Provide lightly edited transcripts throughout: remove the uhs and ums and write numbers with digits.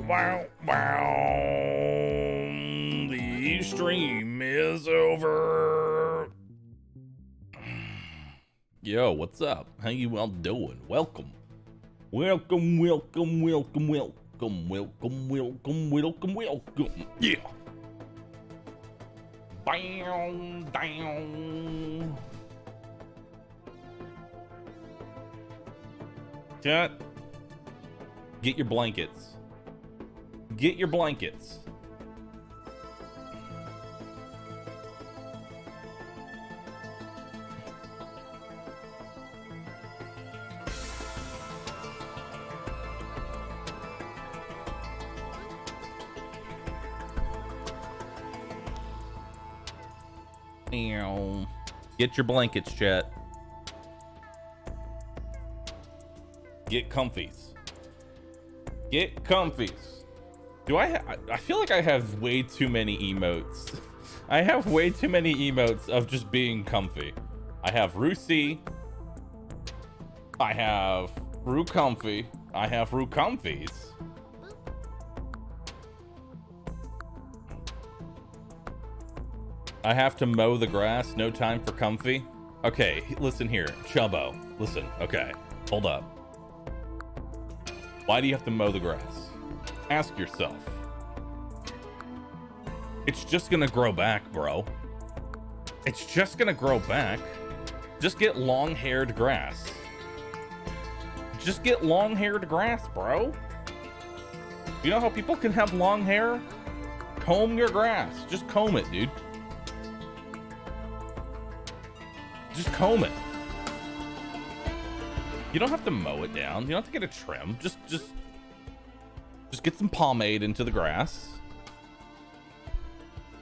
wow, wow. The stream is over. Yo, what's up? How you all doing? Welcome. Welcome, welcome, welcome, welcome, welcome, welcome, welcome, welcome. Yeah. Bam, down. Chat. Get your blankets. Get your blankets. Get your blankets, chat. Get comfies. Get comfies. Do I feel like I have way too many emotes. I have way too many emotes of just being comfy. I have rooC. I have rooComfy. I have rooComfies. I have to mow the grass, no time for comfy. Okay, listen here, Chubbo. Listen, okay, hold up. Why do you have to mow the grass? Ask yourself. It's just gonna grow back, bro. It's just gonna grow back. Just get long-haired grass. Just get long-haired grass, bro. You know how people can have long hair? Comb your grass. Just comb it, dude. Just comb it. You don't have to mow it down. You don't have to get a trim. Just get some pomade into the grass.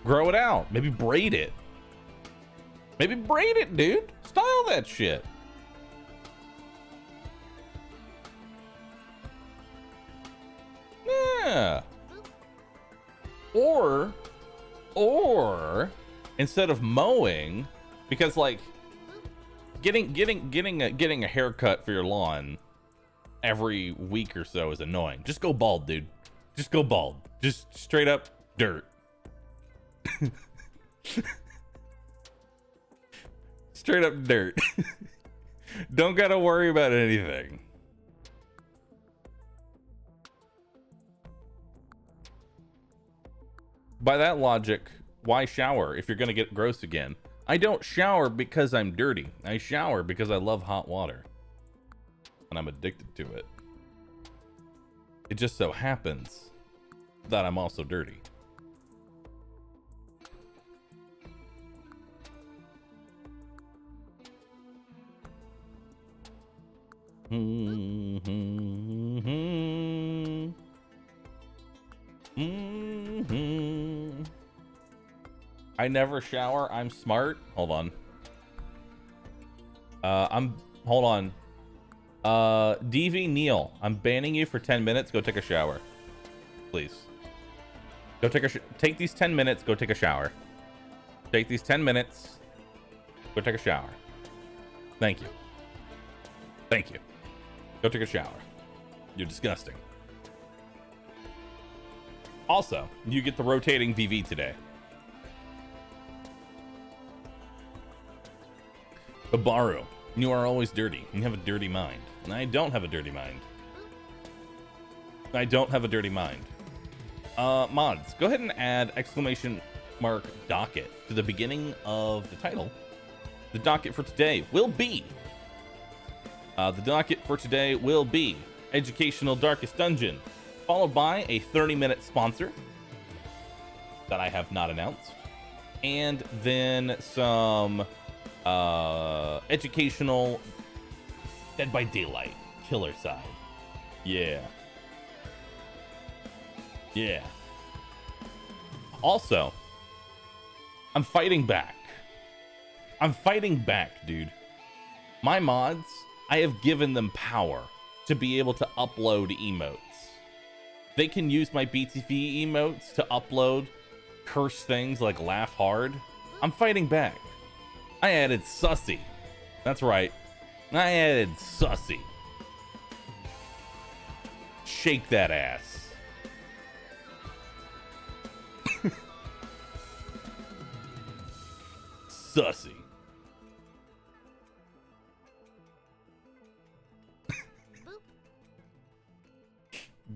Grow it out. Maybe braid it. Maybe braid it, dude. Style that shit. Yeah. Or instead of mowing, because like getting a haircut for your lawn every week or so is annoying. Just go bald, dude. Just go bald. Just straight up dirt. Straight up dirt. Don't gotta worry about anything. By that logic, why shower if you're gonna get gross again? I don't shower because I'm dirty. I shower because I love hot water. And I'm addicted to it. It just so happens that I'm also dirty. I never shower. I'm smart. Hold on. Hold on. DV Neil, I'm banning you for 10 minutes. Go take a shower. Please. Go take these 10 minutes. Go take a shower. Take these 10 minutes. Go take a shower. Thank you. Thank you. Go take a shower. You're disgusting. Also, you get the rotating VV today. Bahroo, you are always dirty. You have a dirty mind. And I don't have a dirty mind. I don't have a dirty mind. Mods, go ahead and add ! docket to the beginning of the title. The docket for today will be Educational Darkest Dungeon, followed by a 30-minute sponsor that I have not announced, and then some educational Dead by Daylight killer side. Yeah. Also, I'm fighting back. Dude. My mods, I have given them power to be able to upload emotes. They can use my BTV emotes to upload curse things like laugh hard. I'm fighting back. I added Sussy. That's right. I added Sussy. Shake that ass. Sussy.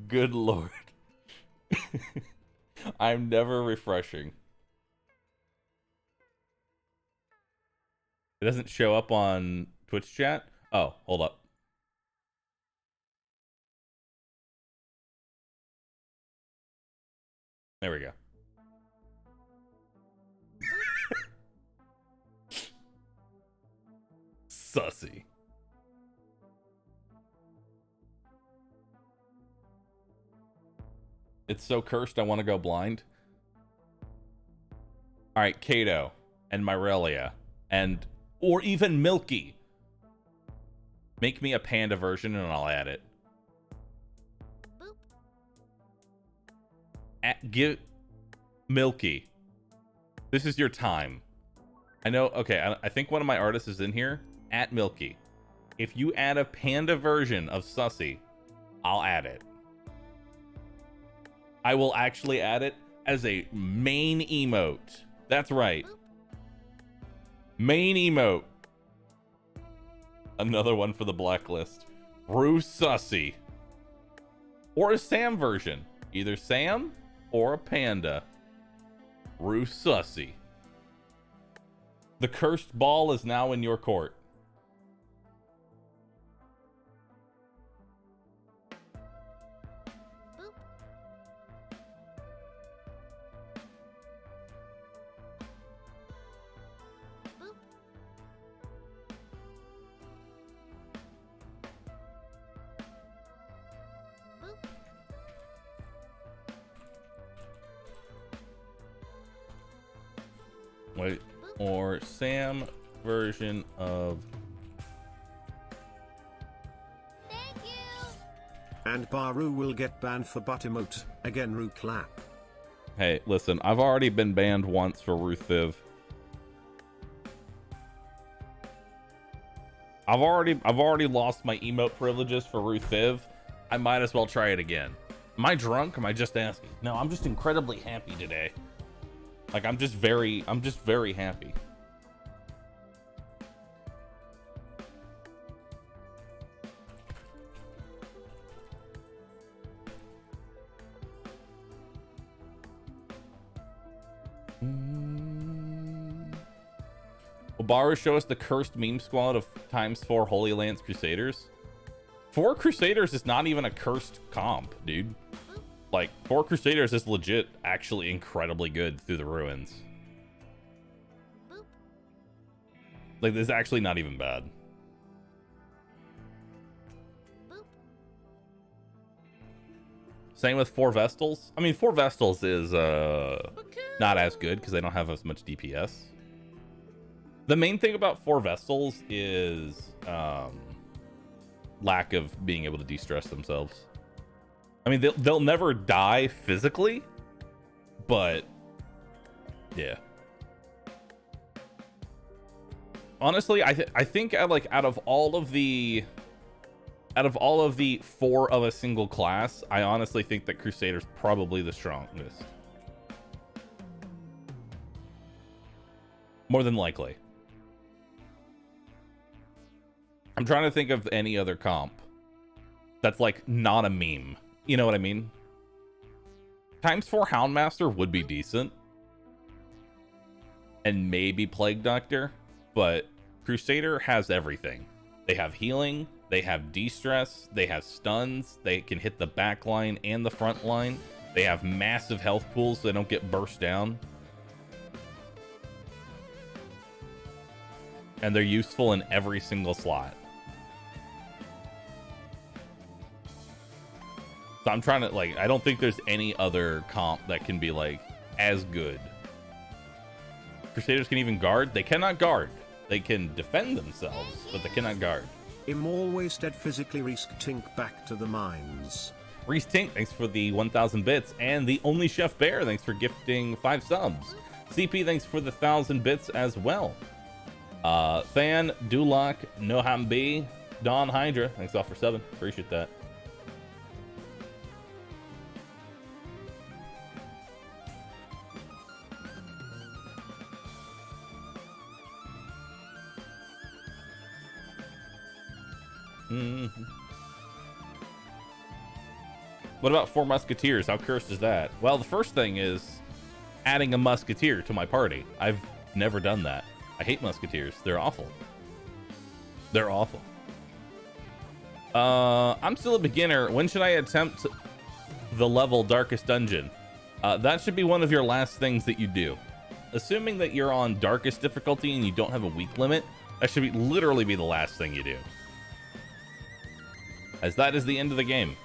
Good lord. I'm never refreshing. It doesn't show up on Twitch chat? Oh, hold up. There we go. Sussy. It's so cursed I want to go blind. All right, Kato and Myrelia and or even Milky. Make me a panda version and I'll add it. Give Milky. This is your time. I know. Okay, I think one of my artists is in here. At Milky. If you add a panda version of Sussy, I'll add it. I will actually add it as a main emote. That's right. Main emote. Another one for the blacklist. Roo Sussy. Or a Sam version. Either Sam or a panda. Roo Sussy. The cursed ball is now in your court. Wait, or Sam version of. Thank you. And Bahroo will get banned for butt emote. Again, Roo clap. Hey, listen, I've already been banned once for Ruth Viv. I've already lost my emote privileges for Ruth Viv. I might as well try it again. Am I drunk? Am I just asking? No, I'm just incredibly happy today. Like, I'm just very happy. Will Bahroo show us the cursed meme squad of ×4 Holy Lance Crusaders? 4 Crusaders is not even a cursed comp, dude. Like, 4 Crusaders is legit actually incredibly good through the ruins. Like, this is actually not even bad. Same with 4 Vestals. I mean, 4 Vestals is not as good because they don't have as much DPS. The main thing about 4 Vestals is lack of being able to de-stress themselves. I mean, they'll never die physically, but yeah. Honestly, I think like out of all of the 4 of a single class, I honestly think that Crusader's probably the strongest. More than likely. I'm trying to think of any other comp that's like not a meme. You know what I mean? ×4 Houndmaster would be decent. And maybe Plague Doctor. But Crusader has everything. They have healing. They have de-stress. They have stuns. They can hit the back line and the front line. They have massive health pools so they don't get burst down. And they're useful in every single slot. So I'm trying to, like, I don't think there's any other comp that can be, like, as good. Crusaders can even guard. They cannot guard. They can defend themselves, but they cannot guard. Im always dead physically risk Tink back to the mines. Reese Tink, thanks for the 1,000 bits. And the Only Chef Bear, thanks for gifting 5 subs. CP, thanks for the 1,000 bits as well. Fan, Dulak, Noham B, Don Hydra, thanks all for 7. Appreciate that. Mhm. What about 4 musketeers? How cursed is that? Well, the first thing is adding a musketeer to my party. I've never done that. I hate musketeers. They're awful. They're awful. I'm still a beginner. When should I attempt the level Darkest Dungeon? That should be one of your last things that you do. Assuming that you're on Darkest difficulty and you don't have a week limit, that should literally be the last thing you do. As that is the end of the game.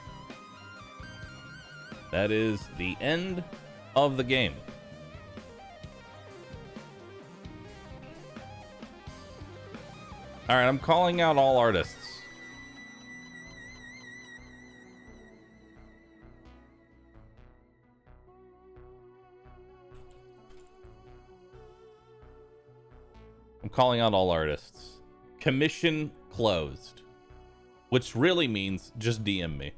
That is the end of the game. All right, I'm calling out all artists. I'm calling out all artists. Commission closed. Which really means just DM me.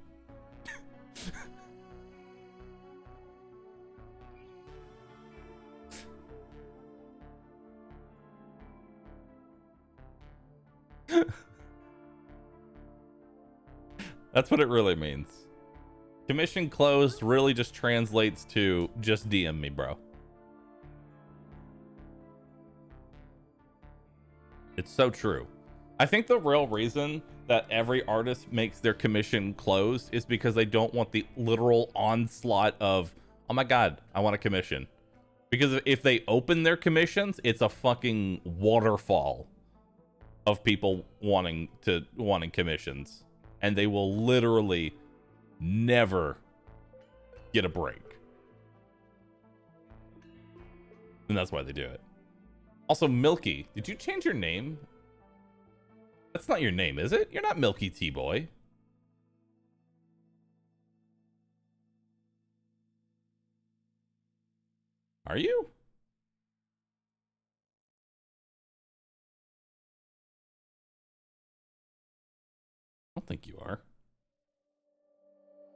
That's what it really means. Commission closed really just translates to just DM me, bro. It's so true. I think the real reason that every artist makes their commission closed is because they don't want the literal onslaught of, oh my god, I want a commission. Because if they open their commissions, it's a fucking waterfall of people wanting commissions. And they will literally never get a break. And that's why they do it. Also, Milky, did you change your name? That's not your name, is it? You're not Milky T-Boy. Are you? I don't think you are.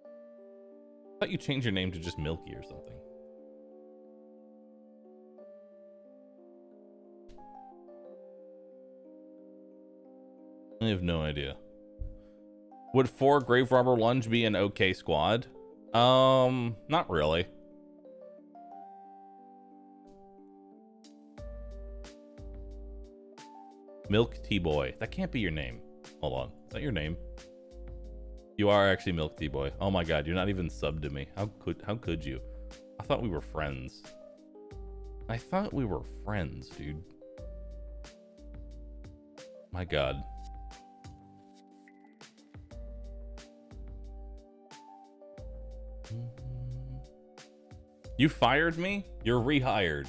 I thought you changed your name to just Milky or something. I have no idea. Would 4 Grave Robber Lunge be an okay squad? Not really. Milk Tea Boy. That can't be your name. Hold on. Is that your name? You are actually Milk Tea Boy. Oh my god, you're not even subbed to me. How could you? I thought we were friends. I thought we were friends, dude. My god. You fired me? You're rehired.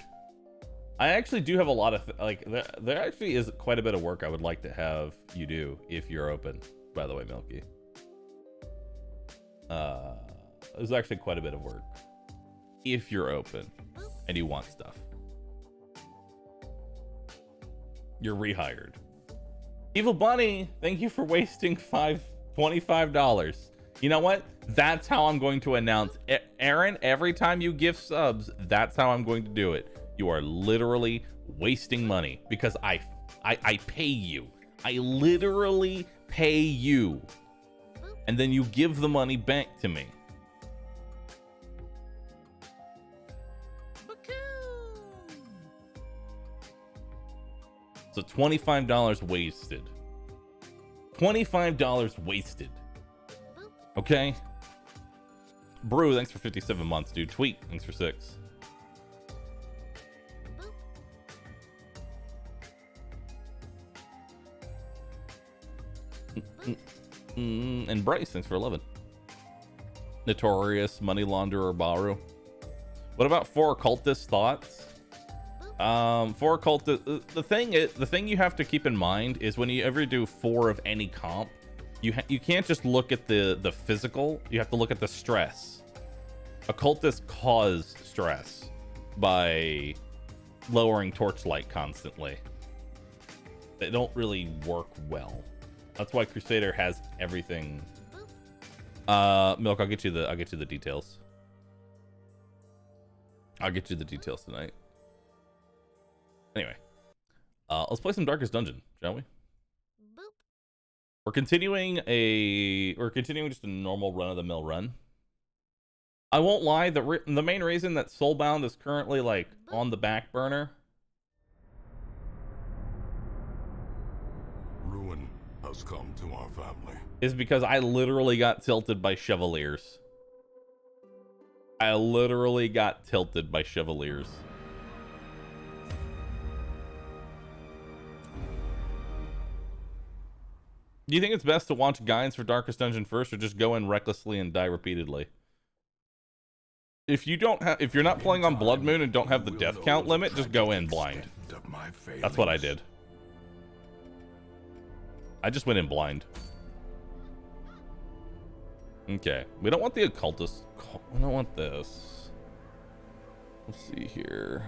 I actually do have a lot of there actually is quite a bit of work I would like to have you do if you're open, by the way, Milky. There's actually quite a bit of work if you're open and you want stuff. You're rehired. Evil Bunny, thank you for wasting $25. You know what? That's how I'm going to announce Aaron, every time you gift subs, that's how I'm going to do it. You are literally wasting money because I pay you. I literally pay you. And then you give the money back to me. So $25 wasted. $25 wasted. Okay? Brew, thanks for 57 months, dude. Tweet, thanks for 6. And Bryce, thanks for 11. Notorious Money Launderer Bahroo. What about 4 occultist thoughts? 4 occultist. The thing you have to keep in mind is when you ever do 4 of any comp, you can't just look at the physical. You have to look at the stress. Occultists cause stress by lowering torchlight constantly. They don't really work well. That's why Crusader has everything. Milk, I'll get you the details. I'll get you the details tonight. Anyway, let's play some Darkest Dungeon, shall we? We're continuing just a normal run-of-the-mill run. I won't lie, the main reason that Soulbound is currently like on the back burner Ruin has come to our family. is because I literally got tilted by Chevaliers. I literally got tilted by Chevaliers. Do you think it's best to watch guides for Darkest Dungeon first, or just go in recklessly and die repeatedly? If you're not playing on Blood Moon and don't have the death count limit, just go in blind. That's what I did. I just went in blind. Okay, we don't want the occultist. We don't want this. Let's see here.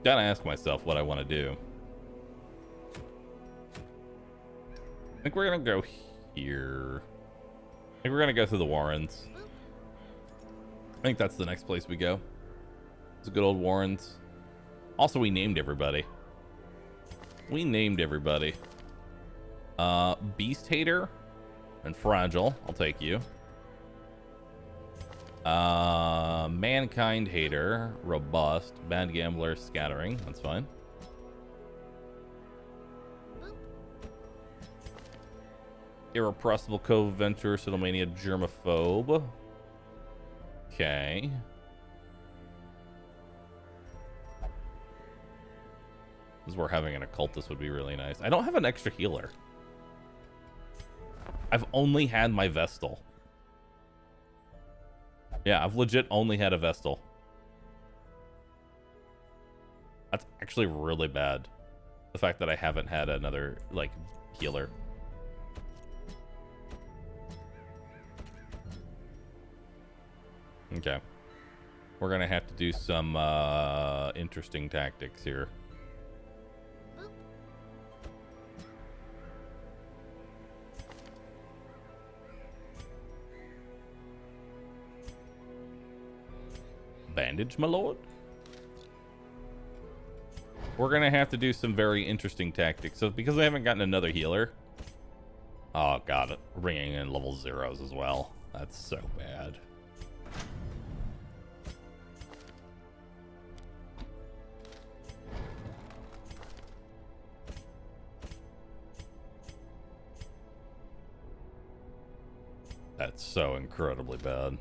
Gotta ask myself what I want to do. I think we're gonna go here. I think we're gonna go through the Warrens. I think that's the next place we go. It's a good old Warrens. Also, we named everybody. Beast Hater and Fragile. I'll take you. Mankind Hater, Robust, Bad Gambler, Scattering. That's fine. Irrepressible Co-Venturer, Settlemania, Germaphobe. Okay. This is where having an occultist would be really nice. I don't have an extra healer. I've only had my Vestal. Yeah, I've legit only had a Vestal. That's actually really bad. The fact that I haven't had another, like, healer. Okay. We're gonna have to do some interesting tactics here. Bandage, my lord? We're gonna have to do some very interesting tactics. So because I haven't gotten another healer. Oh god, we're bringing in level 0s as well. That's so bad. That's so incredibly bad.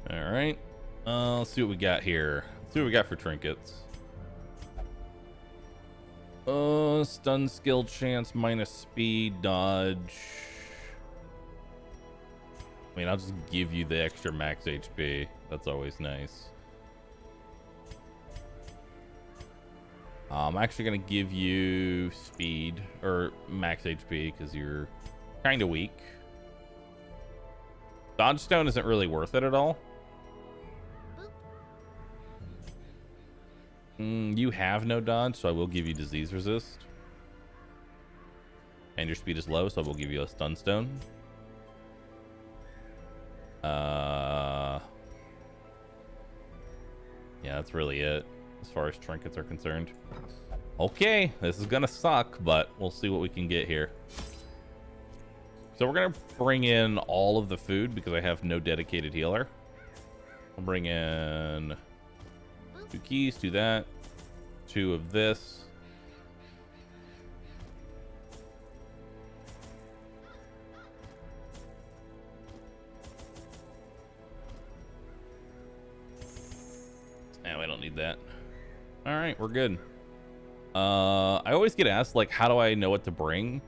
All right. Let's see what we got here. Let's see what we got for trinkets. Stun skill chance minus speed, dodge. I mean, I'll just give you the extra max HP. That's always nice. I'm actually going to give you speed or max HP because you're kind of weak. Dodge stone isn't really worth it at all. You have no dodge, so I will give you disease resist. And your speed is low, so I will give you a stun stone. Yeah, that's really it as far as trinkets are concerned. Okay, this is gonna suck, but we'll see what we can get here. So we're gonna bring in all of the food because I have no dedicated healer. I'll bring in 2 keys, 2 that, 2 of this. And we don't need that. All right, we're good. I always get asked, like, how do I know what to bring?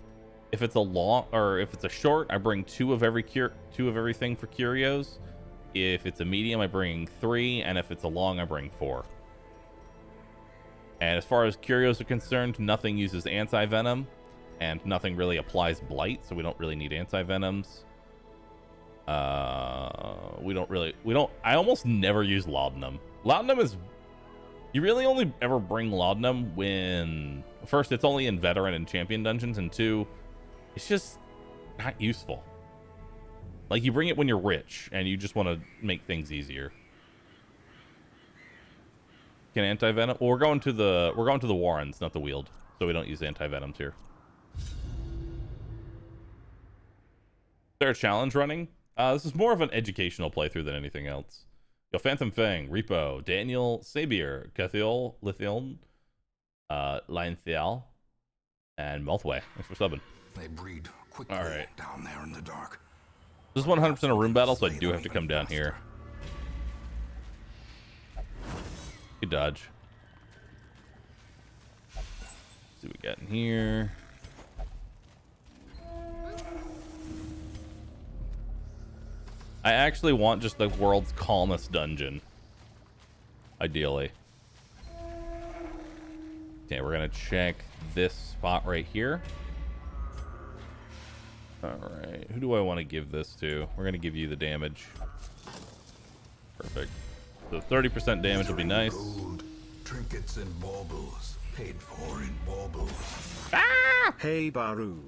If it's a long or if it's a short, I bring 2 of everything for curios. If it's a medium, I bring 3, and if it's a long, I bring 4. And as far as curios are concerned, nothing uses anti-venom, and nothing really applies blight, so we don't really need anti-venoms. I almost never use laudanum. Laudanum is, you really only ever bring laudanum when, first, it's only in veteran and champion dungeons, and 2, it's just not useful. Like, you bring it when you're rich and you just want to make things easier. Can anti-venom? Well, we're going to the Warrens, not the Wield, so we don't use anti-venoms here. Is there a challenge running? This is more of an educational playthrough than anything else. Yo, Phantom Fang, Repo, Daniel, Sabier, Cathiol, Lithion, Liontheal, and Melthway. Thanks for subbing. They breed quickly down there in the dark. This is 100% a room battle, so I do have to come down here. Good dodge. Let's see what we got in here. I actually want just the world's calmest dungeon. Ideally. Okay, we're gonna check this spot right here. Alright, who do I want to give this to? We're gonna give you the damage. Perfect. So 30% damage will be nice. Gold, trinkets and baubles, paid for in baubles. Hey Bahroo.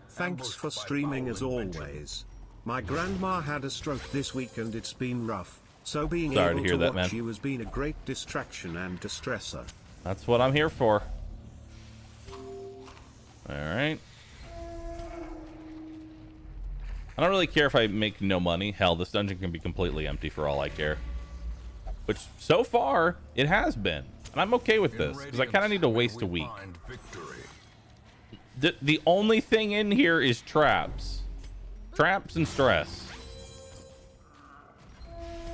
Thanks for streaming as always. My grandma had a stroke this week and it's been rough, so being able to watch you has been a great distraction and distressor. That's what I'm here for. Alright. I don't really care if I make no money. Hell, this dungeon can be completely empty for all I care. Which, so far, it has been. And I'm okay with this, because I kind of need to waste a week. The only thing in here is traps. Traps and stress.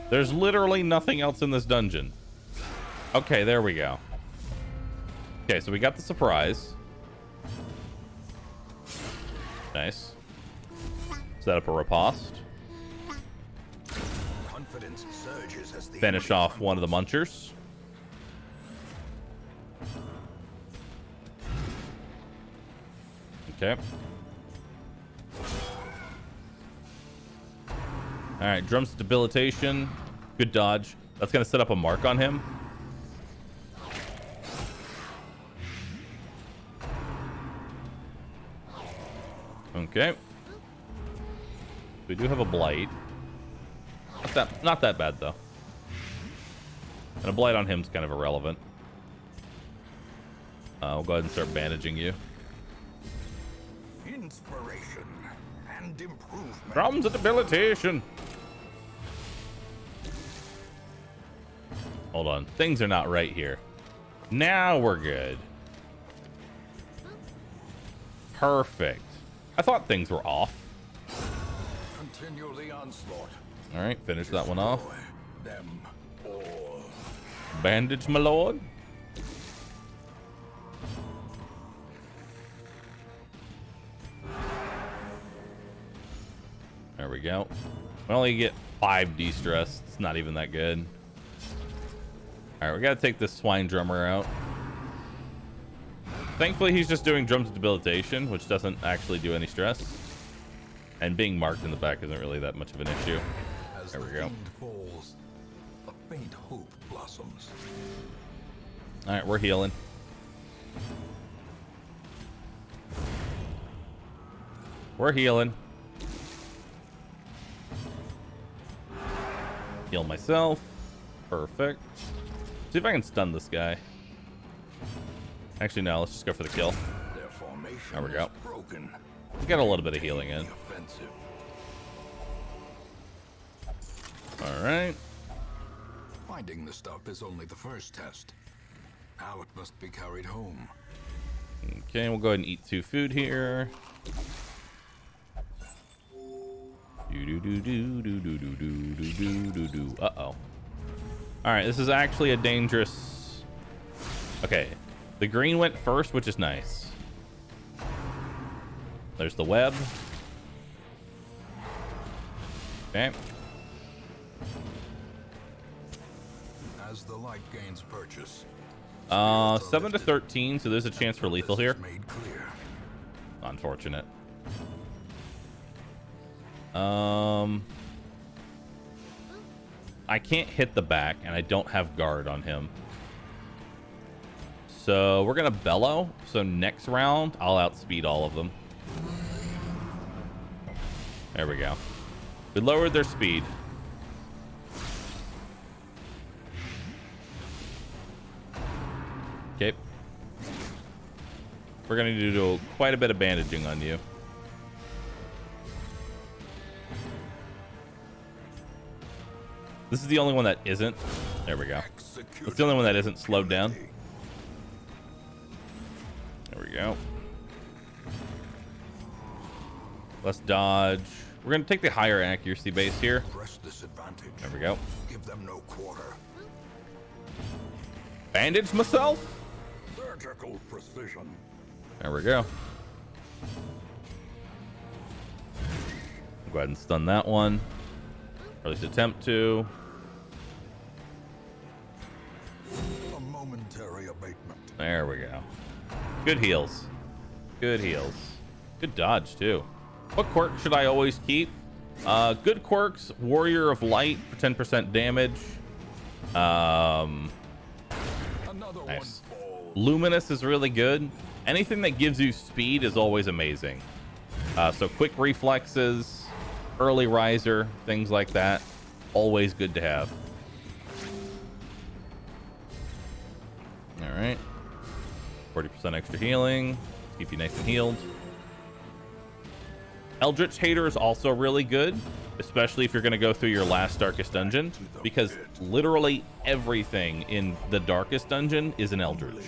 There's literally nothing else in this dungeon. Okay, there we go. Okay, so we got the surprise. Nice. Set up a riposte. Finish off one of the munchers. Okay. All right, drum's debilitation. Good dodge. That's going to set up a mark on him. Okay. We do have a blight. Not that bad though. And a blight on him's kind of irrelevant. We'll go ahead and start bandaging you. Inspiration and improvement. Drums of debilitation. Hold on. Things are not right here. Now we're good. Perfect. I thought things were off. Continue the onslaught. All right, finish that one off. Them all. Bandage, my lord. There we go. We only get 5 de-stress. It's not even that good. All right, we got to take this swine drummer out. Thankfully, he's just doing drums of debilitation, which doesn't actually do any stress. And being marked in the back isn't really that much of an issue. As there we the go. fiend falls, a faint hope blossoms. All right, we're healing. We're healing. Heal myself. Perfect. See if I can stun this guy. Actually, no. Let's just go for the kill. Their formation There we go. is broken. We got a little bit of healing in. Offensive. All right. Finding the stuff is only the first test. Now it must be carried home. Okay, we'll go ahead and eat 2 food here. Uh-oh. All right, this is actually a dangerous... Okay, the green went first, which is nice. There's the web. Okay. As the light gains purchase. 7 to 13, so there's a chance for lethal here. Made clear. Unfortunate. I can't hit the back, and I don't have guard on him. So we're gonna bellow. So next round, I'll outspeed all of them. There we go. We lowered their speed. cape. We're gonna do quite a bit of bandaging on you. This is the only one that isn't. There we go. It's the only one that isn't slowed down. There we go. Let's dodge. We're gonna take the higher accuracy base here. There we go. Give them no quarter. Bandage myself. Vertical precision. There we go. Go ahead and stun that one. Or at least attempt to. A momentary abatement. There we go. Good heals. Good heals. Good dodge too. What quirk should I always keep? Good quirks. Warrior of Light for 10% damage. Nice. Luminous is really good. Anything that gives you speed is always amazing. So quick reflexes, early riser, things like that. Always good to have. All right. 40% extra healing. Keep you nice and healed. Eldritch Hater is also really good, especially if you're going to go through your last darkest dungeon, because literally everything in the darkest dungeon is an Eldritch.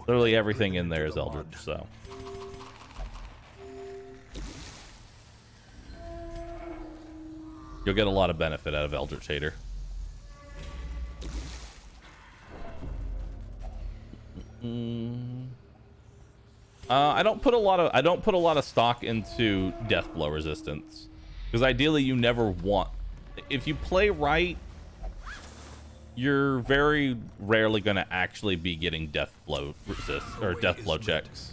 Literally everything in there is Eldritch, so. You'll get a lot of benefit out of Eldritch Hater. I don't put a lot of stock into death blow resistance, because ideally you never want, if you play right, you're very rarely going to actually be getting death blow resist or death blow checks.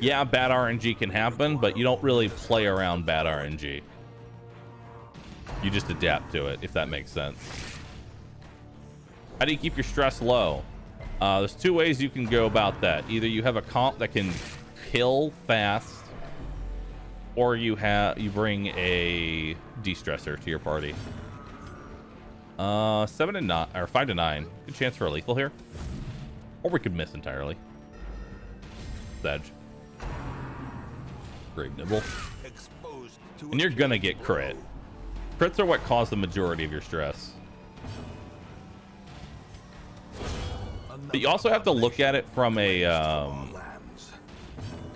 Yeah, bad RNG can happen, but you don't really play around bad RNG. You just adapt to it, if that makes sense. How do you keep your stress low? There's two ways you can go about that. Either you have a comp that can kill fast, or you bring a de-stressor to your party. 7 to 9 or 5 to 9. Good chance for a lethal here, or we could miss entirely. Sedge. Grave Nibble. And you're gonna get crit. Crits are what cause the majority of your stress. But you also have to look at it from a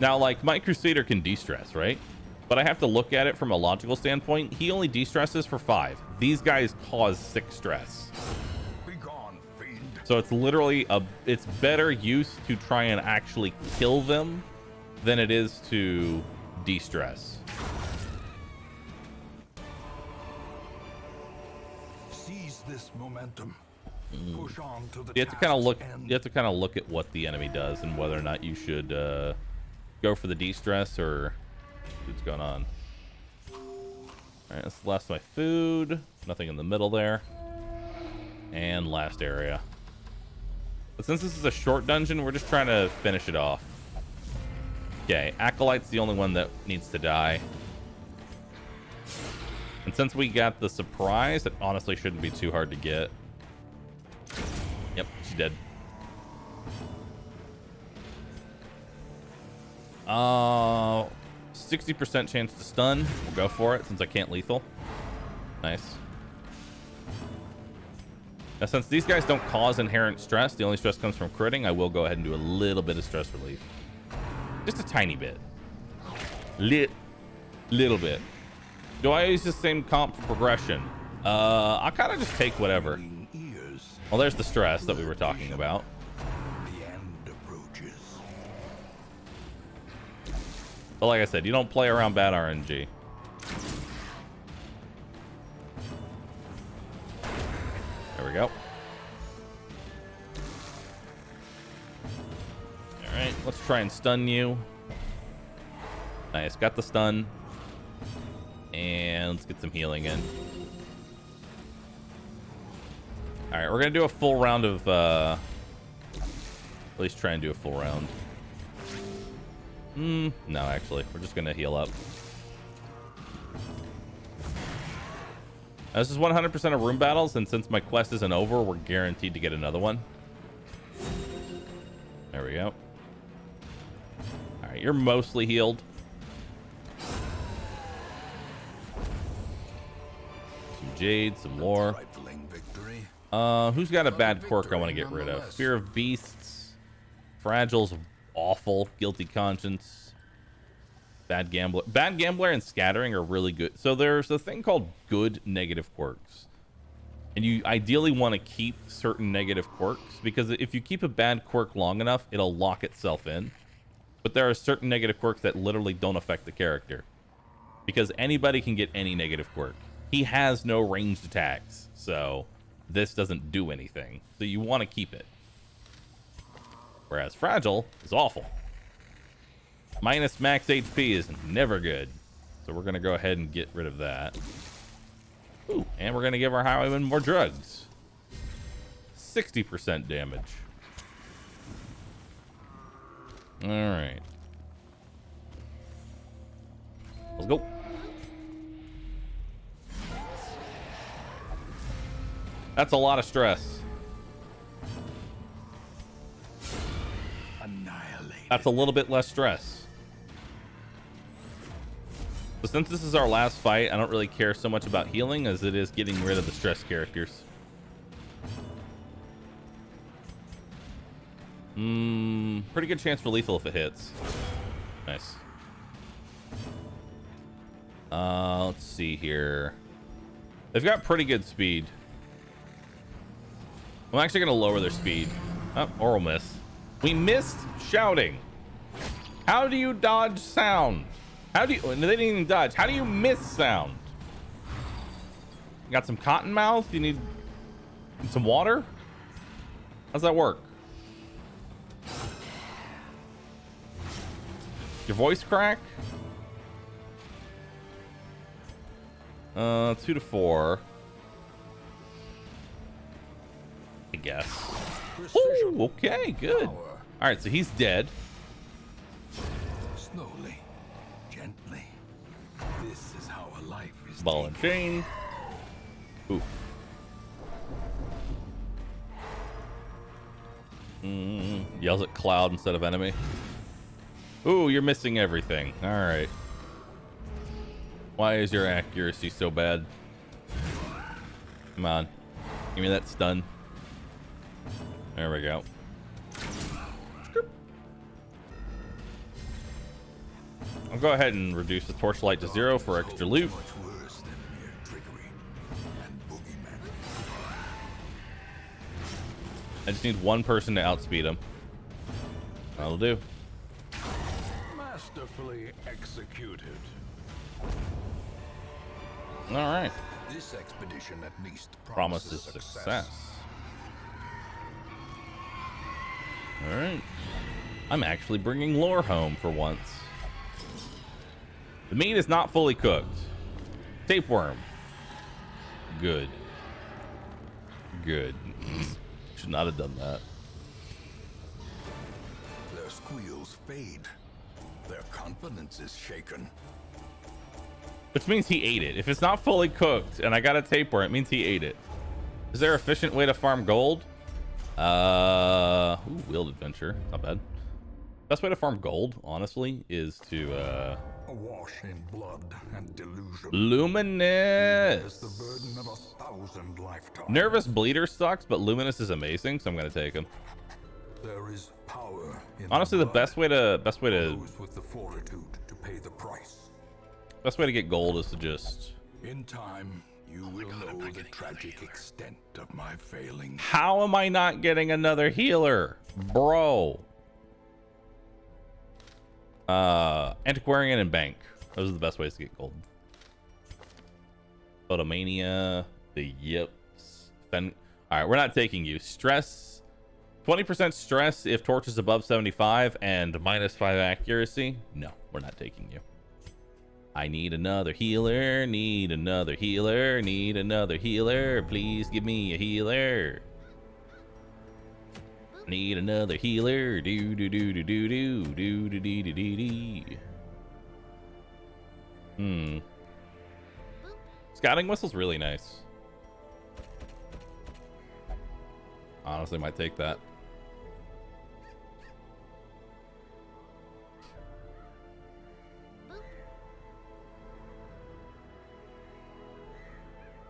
now, like, my Crusader can de-stress, right? But I have to look at it from a logical standpoint. He only de-stresses for 5. These guys cause 6 stress. So it's literally it's better use to try and actually kill them than it is to de-stress. Seize this momentum. Push on to the You have to kind of look. You have to kind of look at what the enemy does and whether or not you should go for the de-stress or what's going on. All right, that's the last of my food. Nothing in the middle there. And last area. But since this is a short dungeon, we're just trying to finish it off. Okay, Acolyte's the only one that needs to die. And since we got the surprise, it honestly shouldn't be too hard to get. Yep, she's dead. 60% chance to stun. We'll go for it since I can't lethal. Nice. Now, since these guys don't cause inherent stress, the only stress comes from critting, I will go ahead and do a little bit of stress relief. Just a tiny bit. Little bit. Do I use the same comp for progression? I'll kind of just take whatever. Well, there's the stress that we were talking about. The end approaches. But like I said, you don't play around bad RNG. There we go. All right, let's try and stun you. Nice, got the stun. And let's get some healing in. All right, we're gonna do a full round of at least try and do a full round. No, actually, we're just gonna heal up. This is 100% of room battles, and since my quest isn't over, we're guaranteed to get another one. There we go. All right, you're mostly healed. Some jade, some lore. Who's got a bad quirk I want to get rid of? Fear of beasts. Fragile's awful. Guilty conscience. Bad gambler. Bad gambler and scattering are really good. So there's a thing called good negative quirks. And you ideally want to keep certain negative quirks, because if you keep a bad quirk long enough, it'll lock itself in. But there are certain negative quirks that literally don't affect the character, because anybody can get any negative quirk. He has no ranged attacks, so this doesn't do anything. So you want to keep it. Whereas Fragile is awful. Minus max HP is never good. So we're going to go ahead and get rid of that. Ooh, and we're going to give our highwayman more drugs. 60% damage. All right. Let's go. That's a lot of stress. That's a little bit less stress. But since this is our last fight, I don't really care so much about healing as it is getting rid of the stress characters. Pretty good chance for lethal if it hits. Nice. Let's see here. They've got pretty good speed. I'm actually going to lower their speed. Oh, oral miss. We missed shouting. How do you dodge sound? How do you... They didn't even dodge. How do you miss sound? You got some cotton mouth? You need some water? How's that work? Your voice crack? 2 to 4. I guess. Ooh, okay, good. All right, so he's dead. Slowly, gently. This is how a life is. Ball and chain. Ooh. Yells at cloud instead of enemy. Ooh, you're missing everything. All right. Why is your accuracy so bad? Come on. Give me that stun. There we go. I'll go ahead and reduce the torchlight to 0 for extra loot. I just need one person to outspeed him. That'll do. Masterfully executed. All right. This expedition at least Promises success. All right. I'm actually bringing lore home for once. The meat is not fully cooked. Tapeworm. Good. Good. Should not have done that. Their squeals fade. Their confidence is shaken. Which means he ate it. If it's not fully cooked and I got a tapeworm, it means he ate it. Is there an efficient way to farm gold? Wheeled adventure. Not bad. Best way to farm gold, honestly, is to Awash in blood and delusion. Luminous. The burden of 1,000 lifetimes. Nervous bleeder sucks, but Luminous is amazing, so I'm gonna take him. There is power in honestly, the best way to those with the fortitude to pay the price. Best way to get gold is to just... In time, you will know the tragic extent of my failing. How am I not getting another healer, bro? Antiquarian and bank. Those are the best ways to get gold. Photomania, the yips. All right, we're not taking you. Stress, 20% stress if torch is above 75 and minus 5 accuracy. No, we're not taking you. I need another healer, need another healer, need another healer. Please give me a healer. Need another healer. Do do do do do do do do do do do do. Scouting whistle's really nice. Honestly, might take that.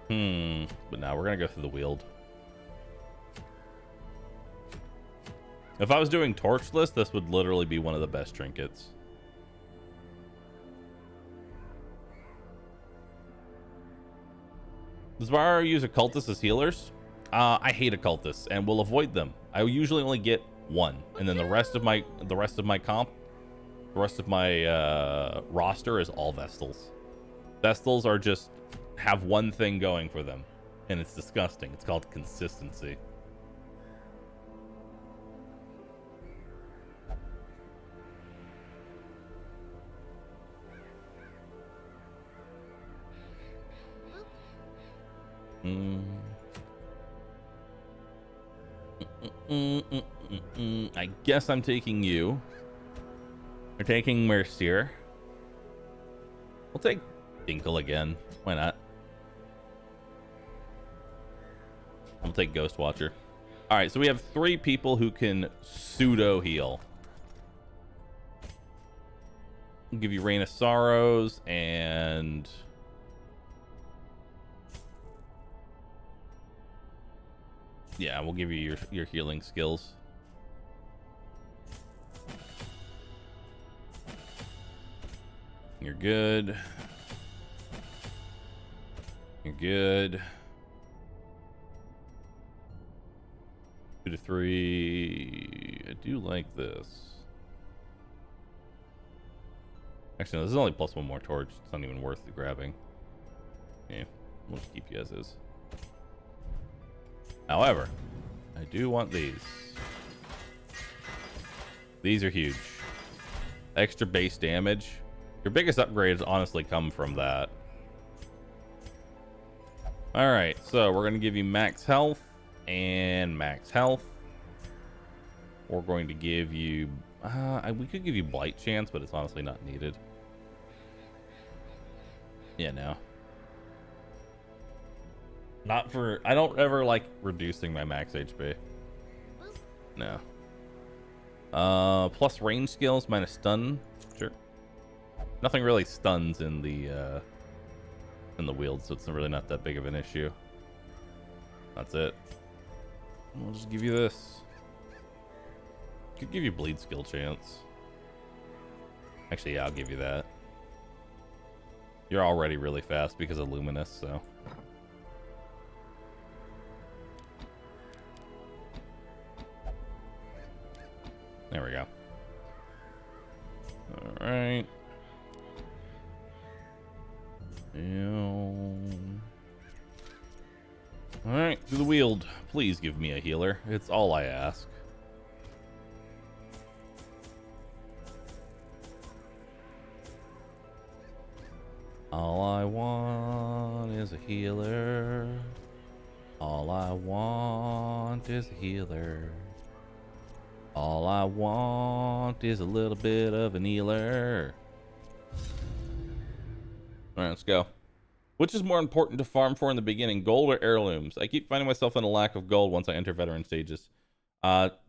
But now we're gonna go through the Weald. If I was doing torchless, this would literally be one of the best trinkets. Does Bahroo use occultists as healers? I hate occultists and will avoid them. I usually only get one, and then the rest of my roster is all Vestals. Vestals are just have one thing going for them, and it's disgusting. It's called consistency. I guess I'm taking you. We're taking Mercier. We'll take Dinkle again. Why not? I'll take Ghost Watcher. All right, so we have 3 people who can pseudo heal. I'll give you Rain of Sorrows and yeah, we'll give you your healing skills. You're good. You're good. 2 to 3. I do like this. Actually, no, this is only plus 1 more torch. It's not even worth the grabbing. Yeah, we'll just keep you as is. However, I do want these. These are huge. Extra base damage. Your biggest upgrades honestly come from that. All right, so we're going to give you max health and max health. We're going to give you... we could give you Blight Chance, but it's honestly not needed. Yeah, no. Not for... I don't ever like reducing my max HP. No. Plus range skills, minus stun. Sure. Nothing really stuns in the Weald, so it's really not that big of an issue. That's it. We'll just give you this. Could give you bleed skill chance. Actually, yeah, I'll give you that. You're already really fast because of Luminous, so... There we go. All right. All right, to the Weald. Please give me a healer. It's all I ask. All I want is a healer. All I want is a healer. All I want is a little bit of an healer. All right, let's go. Which is more important to farm for in the beginning, gold or heirlooms? I keep finding myself in a lack of gold once I enter veteran stages.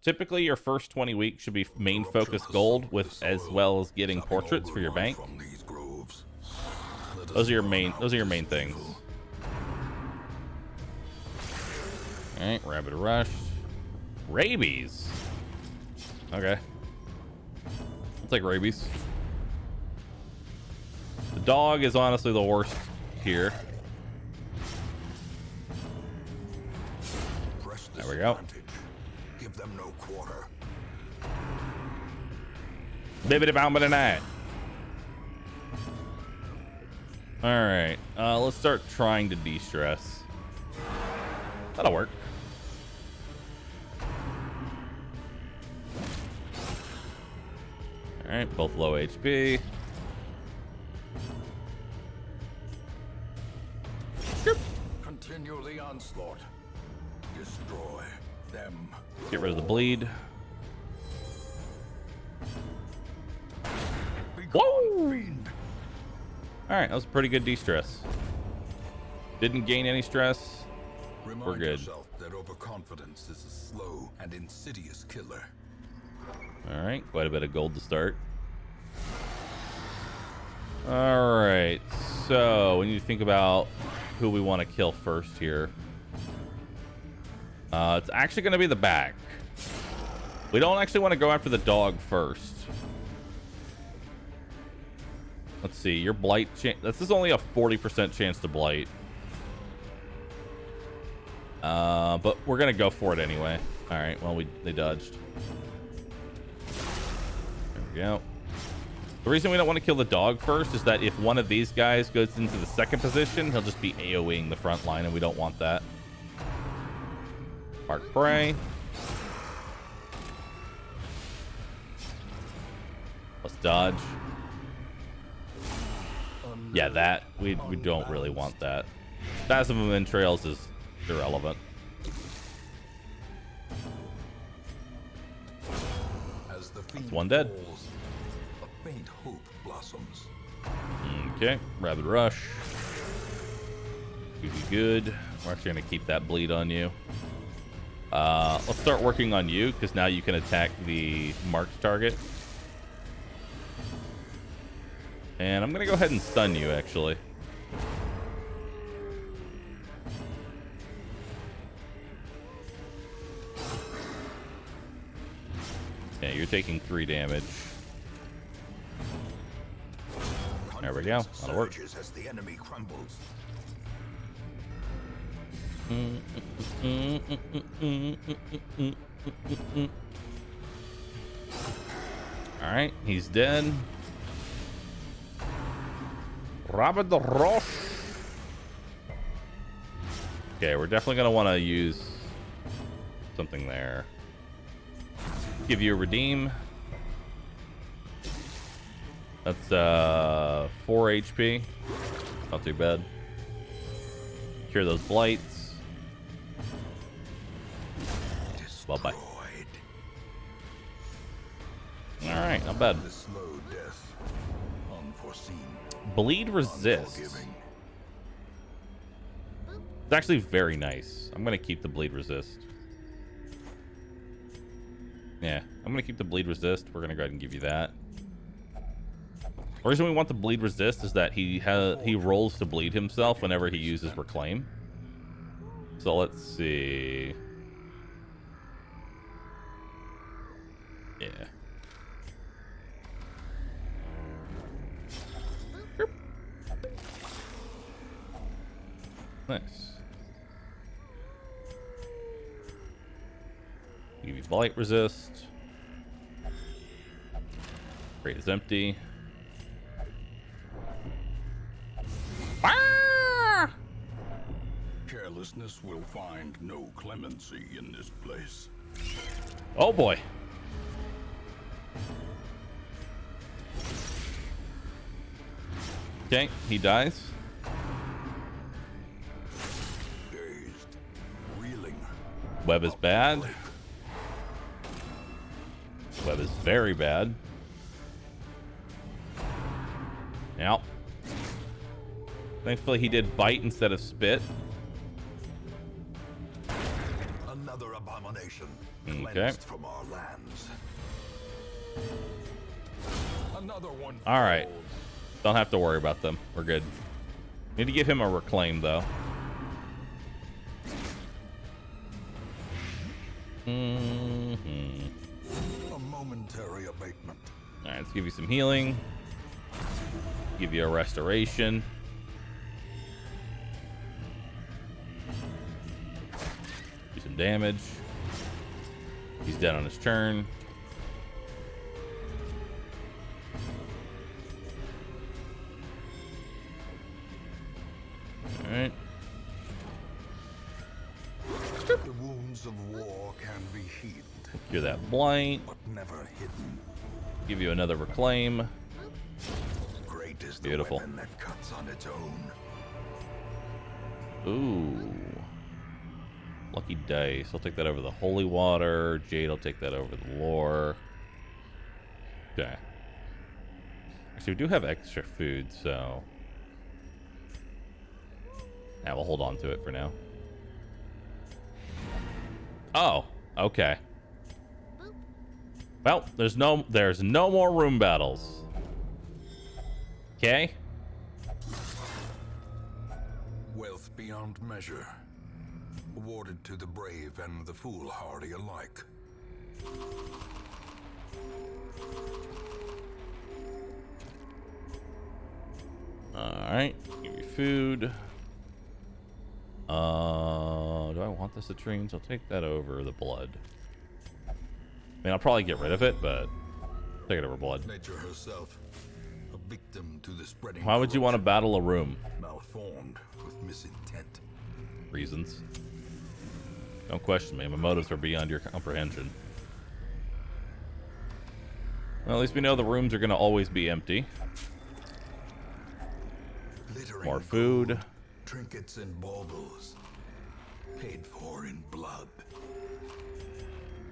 Typically, your first 20 weeks should be main focus gold, with as well as getting portraits for your bank. Those are your main things. All right, Rabbit Rush, rabies. Okay, I'll take rabies. The dog is honestly the worst here. There we go. Give them no quarter. Bibbidi bobbidi night. All right, let's start trying to de-stress. That'll work. All right, both low HP. Continue the onslaught. Destroy them. Get rid of the bleed. Whoa! All right, that was a pretty good de-stress. Didn't gain any stress. We're good. Yourself that overconfidence is a slow and insidious killer. All right, quite a bit of gold to start. All right, so we need to think about who we want to kill first here. It's actually going to be the back. We don't actually want to go after the dog first. Let's see, your blight chance. This is only a 40% chance to blight. But we're going to go for it anyway. All right, well, they dodged. There we go. The reason we don't want to kill the dog first is that if one of these guys goes into the second position, he'll just be AoEing the front line, and we don't want that. Mark prey. Let's dodge. Yeah, that we don't really want that. Passive of entrails is irrelevant. That's one dead. A faint hope blossoms. Okay, Rabid Rush. Good, good. We're actually gonna keep that bleed on you. Let's start working on you, because now you can attack the marked target. And I'm gonna go ahead and stun you, actually. Yeah, you're taking 3 damage. There we go. That'll work. As the enemy crumbles. All right, he's dead. Rabid Rush. Okay, we're definitely gonna want to use something there. Give you a redeem. That's 4 HP. Not too bad. Cure those blights. Well, bye. All right, not bad. Bleed resist. It's actually very nice. I'm gonna keep the bleed resist. Yeah, I'm gonna keep the bleed resist. We're gonna go ahead and give you that. The reason we want the bleed resist is that he rolls to bleed himself whenever he uses reclaim. So let's see. Yeah. Nice. Give you blight resist. Crate is empty. Ah! Carelessness will find no clemency in this place. Oh boy. Okay, he dies. Dazed, reeling. Web is bad. Web is very bad. Yep. Thankfully, he did bite instead of spit. Another abomination. Okay. Cleansed from our lands. Another one. All right. Don't have to worry about them. We're good. Need to give him a reclaim, though. A momentary abatement. All right, let's give you some healing. Give you a restoration. Do some damage. He's dead on his turn. All right. The wounds of war can be healed. Cure that blight. But never hidden. Give you another reclaim. Great is Beautiful. The weapon that cuts on its own. Ooh. Lucky dice. I'll take that over the holy water. Jade, I'll take that over the lore. Okay. Actually, we do have extra food, so... yeah, we'll hold on to it for now. Oh, okay. Well, there's no more room battles. Okay. Wealth beyond measure, awarded to the brave and the foolhardy alike. Alright, give me food. Do I want this latrines? I'll take that over the blood. I mean, I'll probably get rid of it, but take it over blood. Nature herself, a victim to the spreading. Why would you want to battle a room? Malformed with misintent. Reasons. Don't question me. My motives are beyond your comprehension. Well, at least we know the rooms are going to always be empty. More food. Gold, trinkets and baubles, paid for in blood.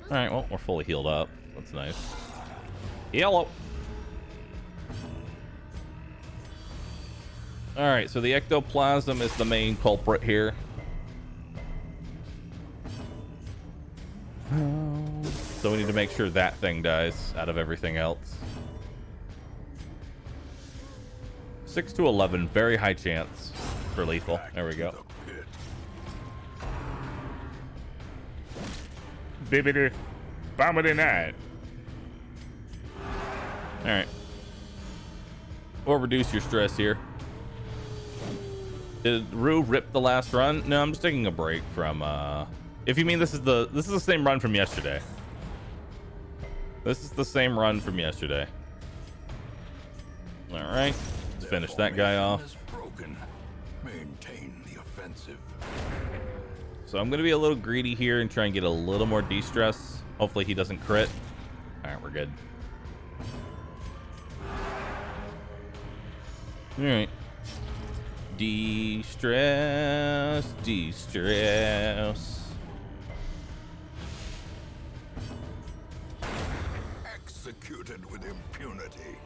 Alright, well, we're fully healed up. That's nice. Yellow. Alright, so the ectoplasm is the main culprit here. So we need to make sure that thing dies out of everything else. 6 to 11, very high chance for lethal. There we go. Bibbidi bombity night. Alright. Or reduce your stress here. Did Rue rip the last run? No, I'm just taking a break from if you mean this is the same run from yesterday. This is the same run from yesterday. Alright. Let's finish that guy off. Maintain the offensive. So I'm gonna be a little greedy here and try and get a little more de-stress. Hopefully he doesn't crit. Alright, we're good. Alright. De-stress, de-stress. Executed with impunity.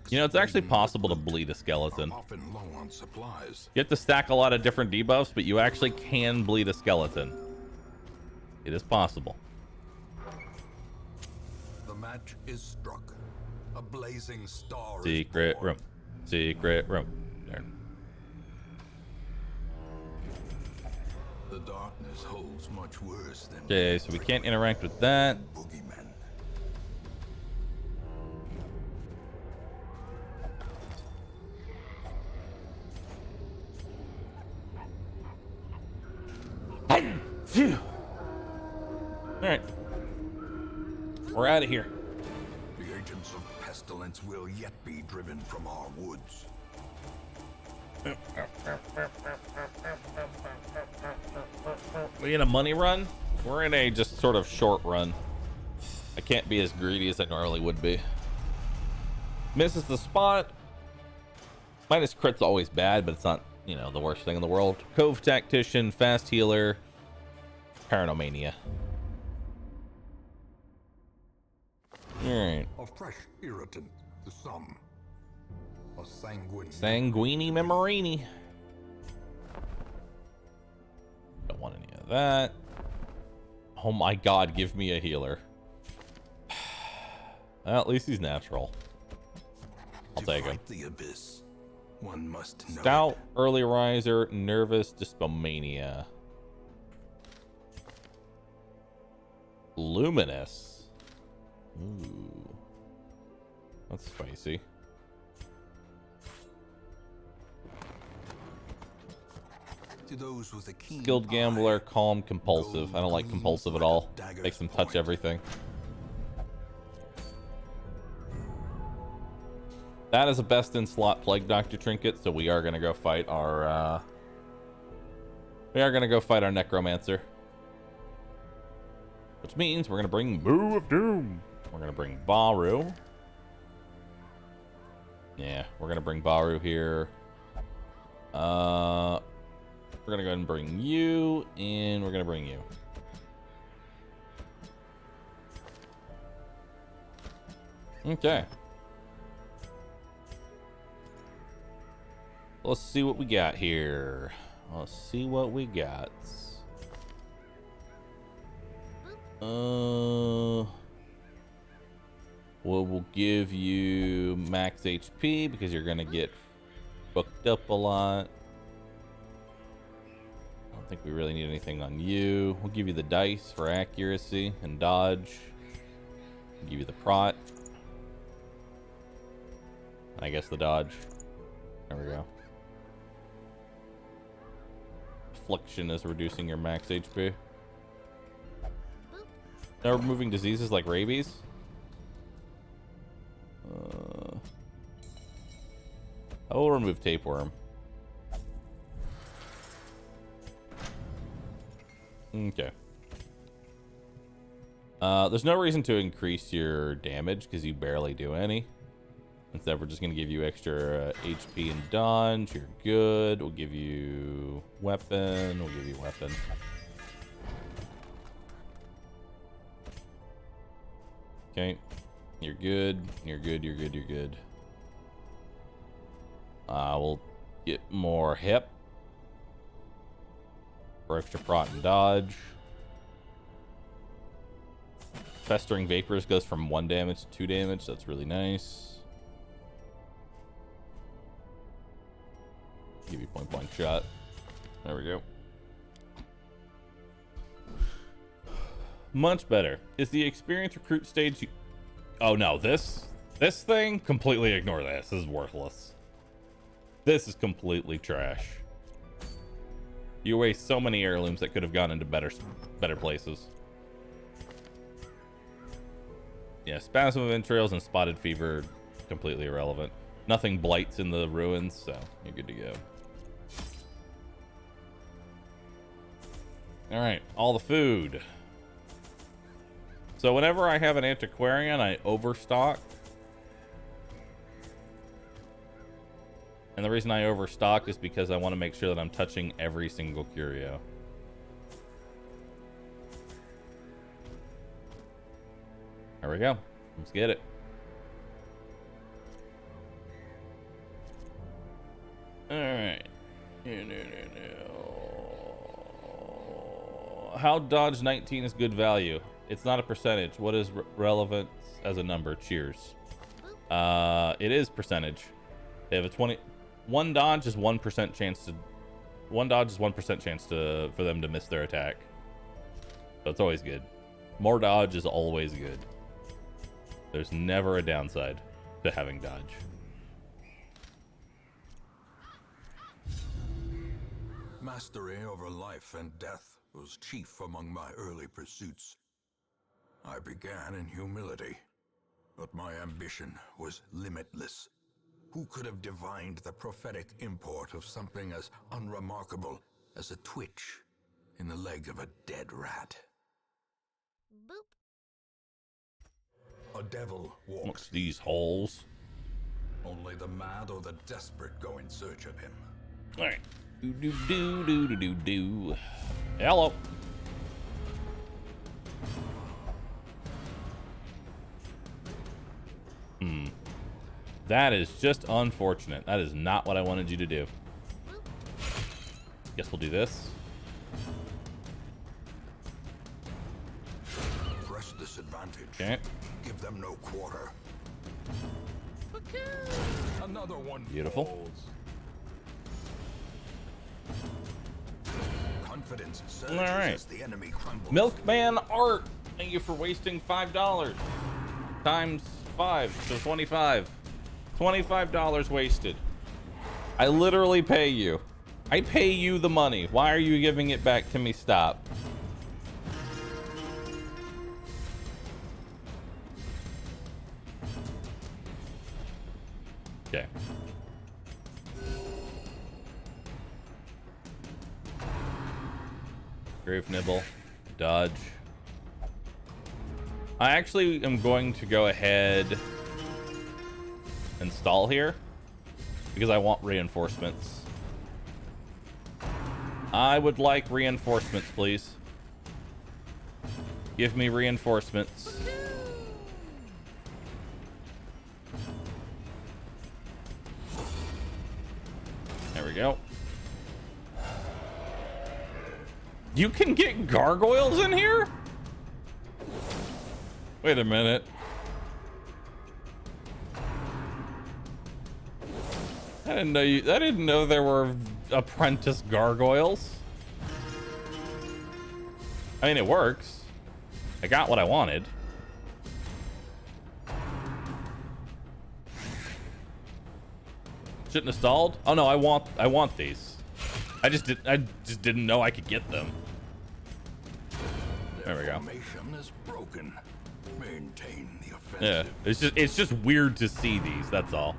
You know, it's actually possible to bleed a skeleton. Often low on supplies. You have to stack a lot of different debuffs, but you actually can bleed a skeleton. It is possible. The match is struck. A blazing star. Secret room. Secret room. There. The darkness holds much worse than. Okay, so we can't interact with that. Boogeymen. Alright. We're out of here. The agents of pestilence will yet be driven from our woods. We in a money run? We're in a just sort of short run. I can't be as greedy as I normally would be. Misses the spot. Minus crit's always bad, but it's not, you know, the worst thing in the world. Cove Tactician, Fast Healer, Paranomania. Alright. A fresh irritant, the sum. A sanguine. Sanguini Memorini. Don't want any of that. Oh my god, give me a healer. Well, at least he's natural. I'll take him. The abyss, one must know Stout, it. Early Riser, Nervous, Dyspomania. Luminous. Ooh. That's spicy. To those with a keen Skilled Gambler, eye, Calm, Compulsive. I don't like compulsive at all. Makes them touch everything. That is a best in slot Plague Doctor trinket, so we are gonna go fight our Necromancer. Which means we're gonna bring Moo of Doom. We're gonna bring Bahroo. Yeah, we're gonna bring Bahroo here. We're gonna go ahead and bring you, and we're gonna bring you. Okay. Let's see what we got here. Let's see what we got. We'll give you max HP because you're gonna get booked up a lot. I don't think we really need anything on you. We'll give you the dice for accuracy and dodge. We'll give you the prot. I guess the dodge. There we go. Affliction is reducing your max HP. Now removing diseases like rabies. I will remove tapeworm. Okay. There's no reason to increase your damage because you barely do any. Instead, we're just going to give you extra HP and dodge. You're good. We'll give you weapon. We'll give you weapon. Okay. You're good. You're good. You're good. You're good. We'll get more hip for extra prot and dodge. Festering Vapors goes from 1 damage to 2 damage. That's really nice. Give you point blank shot. There we go. Much better. Is the experience recruit stage? Oh no, this thing, completely ignore this. This is worthless. This is completely trash. You waste so many heirlooms that could have gone into better places. Yeah, spasm of entrails and spotted fever, completely irrelevant. Nothing blights in the ruins, so you're good to go. All right, all the food. So whenever I have an antiquarian, I overstock. And the reason I overstock is because I want to make sure that I'm touching every single curio. There we go. Let's get it. All right. How dodge 19 is good value? It's not a percentage. What is relevant as a number? Cheers. It is percentage. They have a 20. One dodge is 1% chance to. One dodge is 1% chance to for them to miss their attack. So it's always good. More dodge is always good. There's never a downside to having dodge. Mastery over life and death was chief among my early pursuits. I began in humility, but my ambition was limitless. Who could have divined the prophetic import of something as unremarkable as a twitch in the leg of a dead rat? Boop. A devil walks What's these holes? Only the mad or the desperate go in search of him. All right. Do. Hello. That is just unfortunate. That is not what I wanted you to do. Guess we'll do this. Press disadvantage. Okay. Give them no quarter. Another one. Beautiful. Falls. Confidence surges All right. as the enemy crumbles. Milkman Art. Thank you for wasting $5 times 5, so 25. $25 wasted. I literally pay you. I pay you the money. Why are you giving it back to me? Stop. Okay. Grave Nibble. Dodge. I actually am going to go ahead and stall here because I want reinforcements. I would like reinforcements, please. Give me reinforcements. There we go. You can get gargoyles in here? Wait a minute. I didn't know there were apprentice gargoyles. I mean, it works. I got what I wanted. Shouldn't have stalled. Oh no, I want these. I just didn't know I could get them. There we go. Is broken. Maintain the offensive. Yeah, it's just weird to see these. That's all.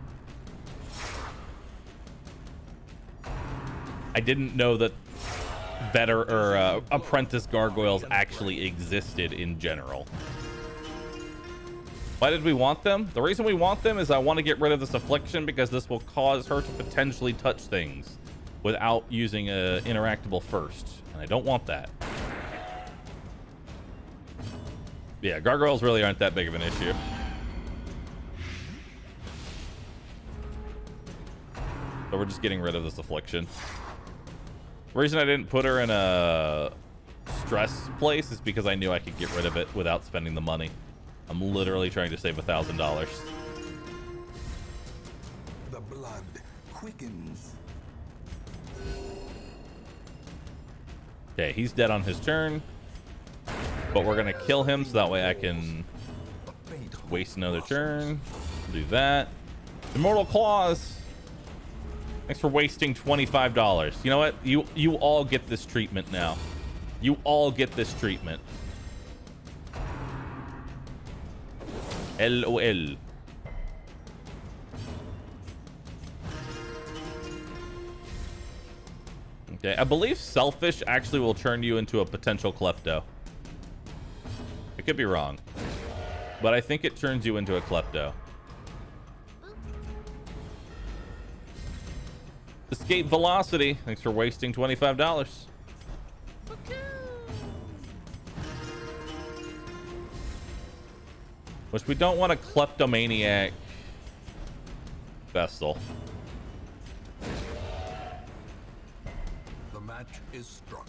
I didn't know that apprentice gargoyles actually existed in general. Why did we want them? The reason we want them is I want to get rid of this affliction because this will cause her to potentially touch things without using a interactable first, and I don't want that. Yeah, gargoyles really aren't that big of an issue. So we're just getting rid of this affliction. The reason I didn't put her in a stress place is because I knew I could get rid of it without spending the money. I'm literally trying to save $1,000. The blood quickens. Okay, he's dead on his turn. But we're gonna kill him so that way I can waste another turn. Do that. Immortal Claws. Thanks for wasting $25. You know what? You all get this treatment now. You all get this treatment. LOL. Okay, I believe Selfish actually will turn you into a potential klepto. I could be wrong, but I think it turns you into a klepto. Escape Velocity. Thanks for wasting $25. Which we don't want a kleptomaniac Vestal. The match is struck.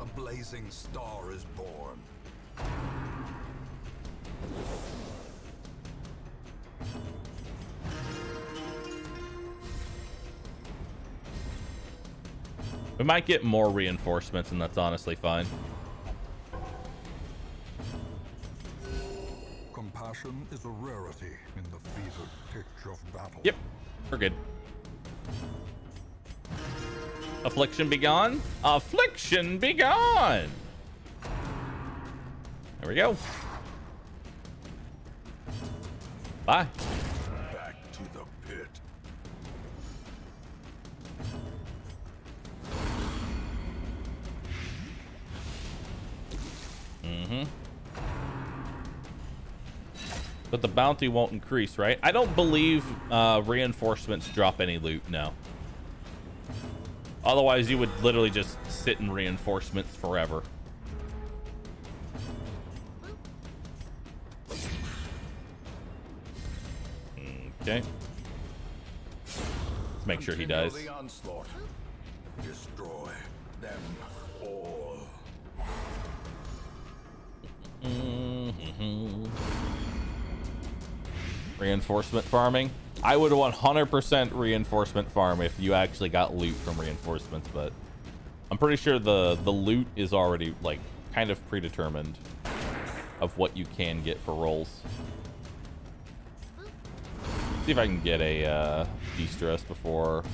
A blazing star is born. We might get more reinforcements, and that's honestly fine. Compassion is a rarity in the fevered pitch of battle. Yep, we're good. Affliction be gone. Affliction be gone. There we go. Bye. Back to the pit. But the bounty won't increase, right? I don't believe reinforcements drop any loot, no. Otherwise, you would literally just sit in reinforcements forever. Okay. Let's make sure he dies. The onslaught. Destroy them all. Reinforcement farming. I would 100% reinforcement farm if you actually got loot from reinforcements, but I'm pretty sure the loot is already like kind of predetermined of what you can get for rolls. See if I can get a de-stress before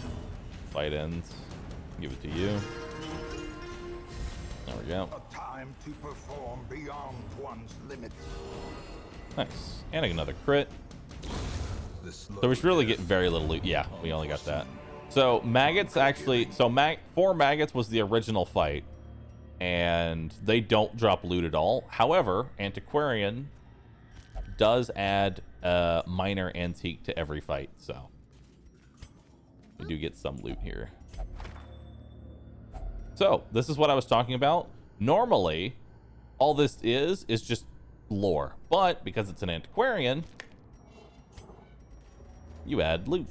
fight ends. Give it to you. There we go. A time to perform beyond one's limits. Nice. And another crit. So we should really get very little loot. Yeah, we only got that. So maggots actually, so 4 maggots was the original fight, and they don't drop loot at all. However, antiquarian does add a minor antique to every fight, so we do get some loot here. So this is what I was talking about. Normally, all this is just lore, but because it's an antiquarian, you add loot.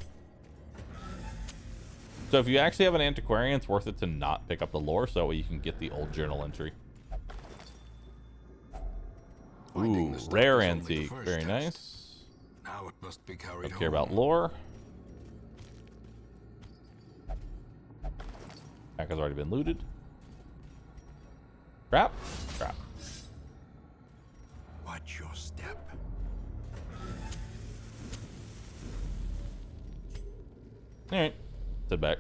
So if you actually have an antiquarian, it's worth it to not pick up the lore so you can get the old journal entry. Ooh, rare antique. Very nice. Now it must be carried Don't care home. about lore. Pack has already been looted. Trap. Trap. Watch your step. Alright. Sit back.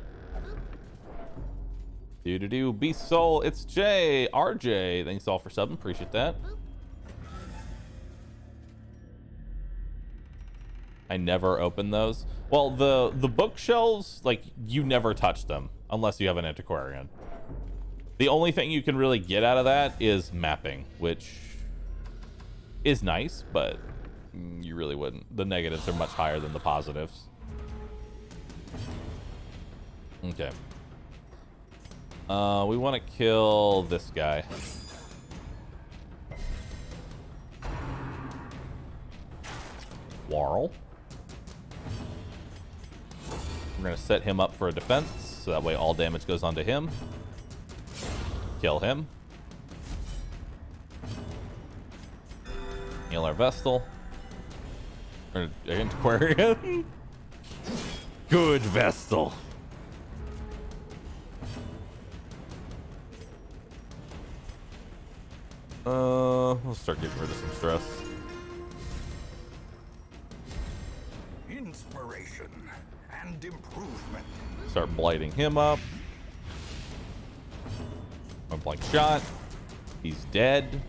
Do Beast Soul. It's Jay. RJ. Thanks all for subbing. Appreciate that. I never open those. Well, the bookshelves, like, you never touch them unless you have an antiquarian. The only thing you can really get out of that is mapping, which is nice, but you really wouldn't. The negatives are much higher than the positives. Okay. We want to kill this guy. Warl. We're going to set him up for a defense, so that way all damage goes onto him. Kill him. Heal our Vestal. Or Antiquarian. Good Vestal. We'll start getting rid of some stress. Inspiration and improvement. Start blighting him up. One blank shot. He's dead.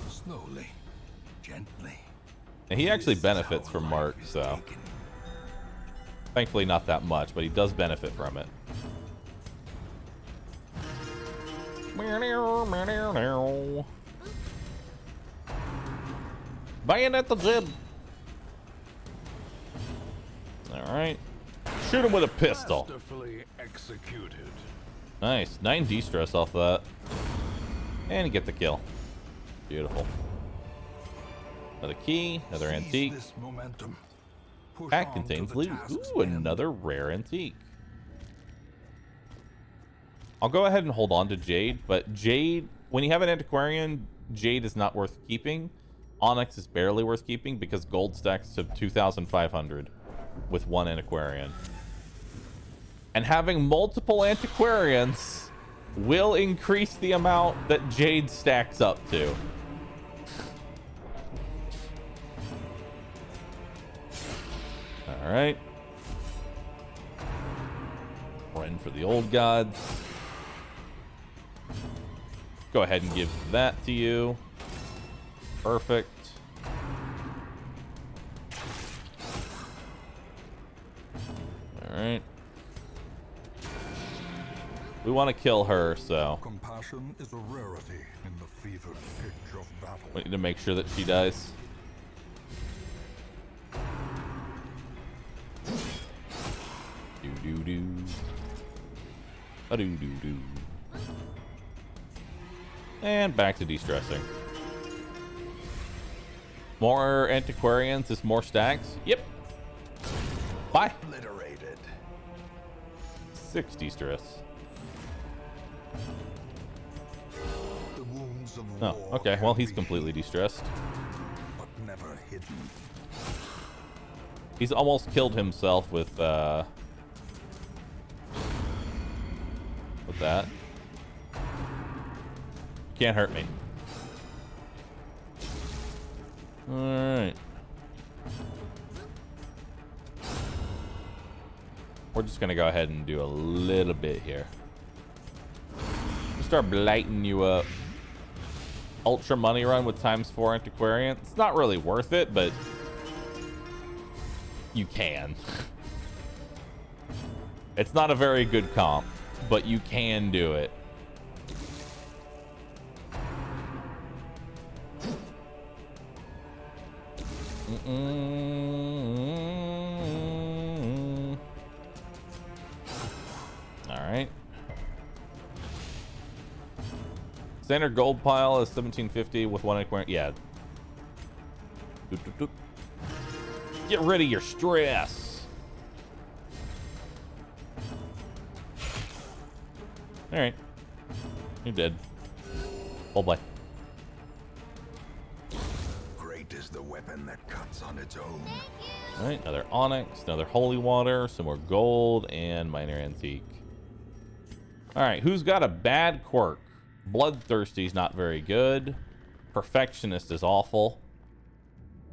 Slowly, gently. And he actually benefits from Mark, so thankfully not that much, but he does benefit from it. Bayonet the jib. All right. Shoot him with a pistol. Executed. Nice. 9 de-stress off that. And get the kill. Beautiful. Another key. Another antique. Pack contains loot. Ooh, another rare antique. I'll go ahead and hold on to Jade, but Jade, when you have an antiquarian, Jade is not worth keeping. Onyx is barely worth keeping because gold stacks to 2,500 with one antiquarian. And having multiple antiquarians will increase the amount that Jade stacks up to. All right. Run for the old gods. Go ahead and give that to you. Perfect. All right. We want to kill her, so Compassion is a rarity in the fevered pitch of battle. we need to make sure that she dies. Do do do. A do do do. And back to de-stressing. More antiquarians is more stacks. Yep. Bye. Obliterated. 6 de-stress. The wounds of Oh, war okay. Well, can he's be completely healed, de-stressed. but never hidden. He's almost killed himself with that. Can't hurt me. All right. We're just gonna go ahead and do a little bit here. Start blighting you up. Ultra money run with ×4 antiquarian. It's not really worth it, but you can. It's not a very good comp, but you can do it. All right. Standard gold pile is 1750 with 1 antiquarian. Yeah. Get rid of your stress. All right. You're dead. Hold by. Great is the weapon weapon that cuts on its own. All right, another onyx, another holy water, some more gold, and minor antique. All right, who's got a bad quirk? Bloodthirsty's not very good. Perfectionist is awful.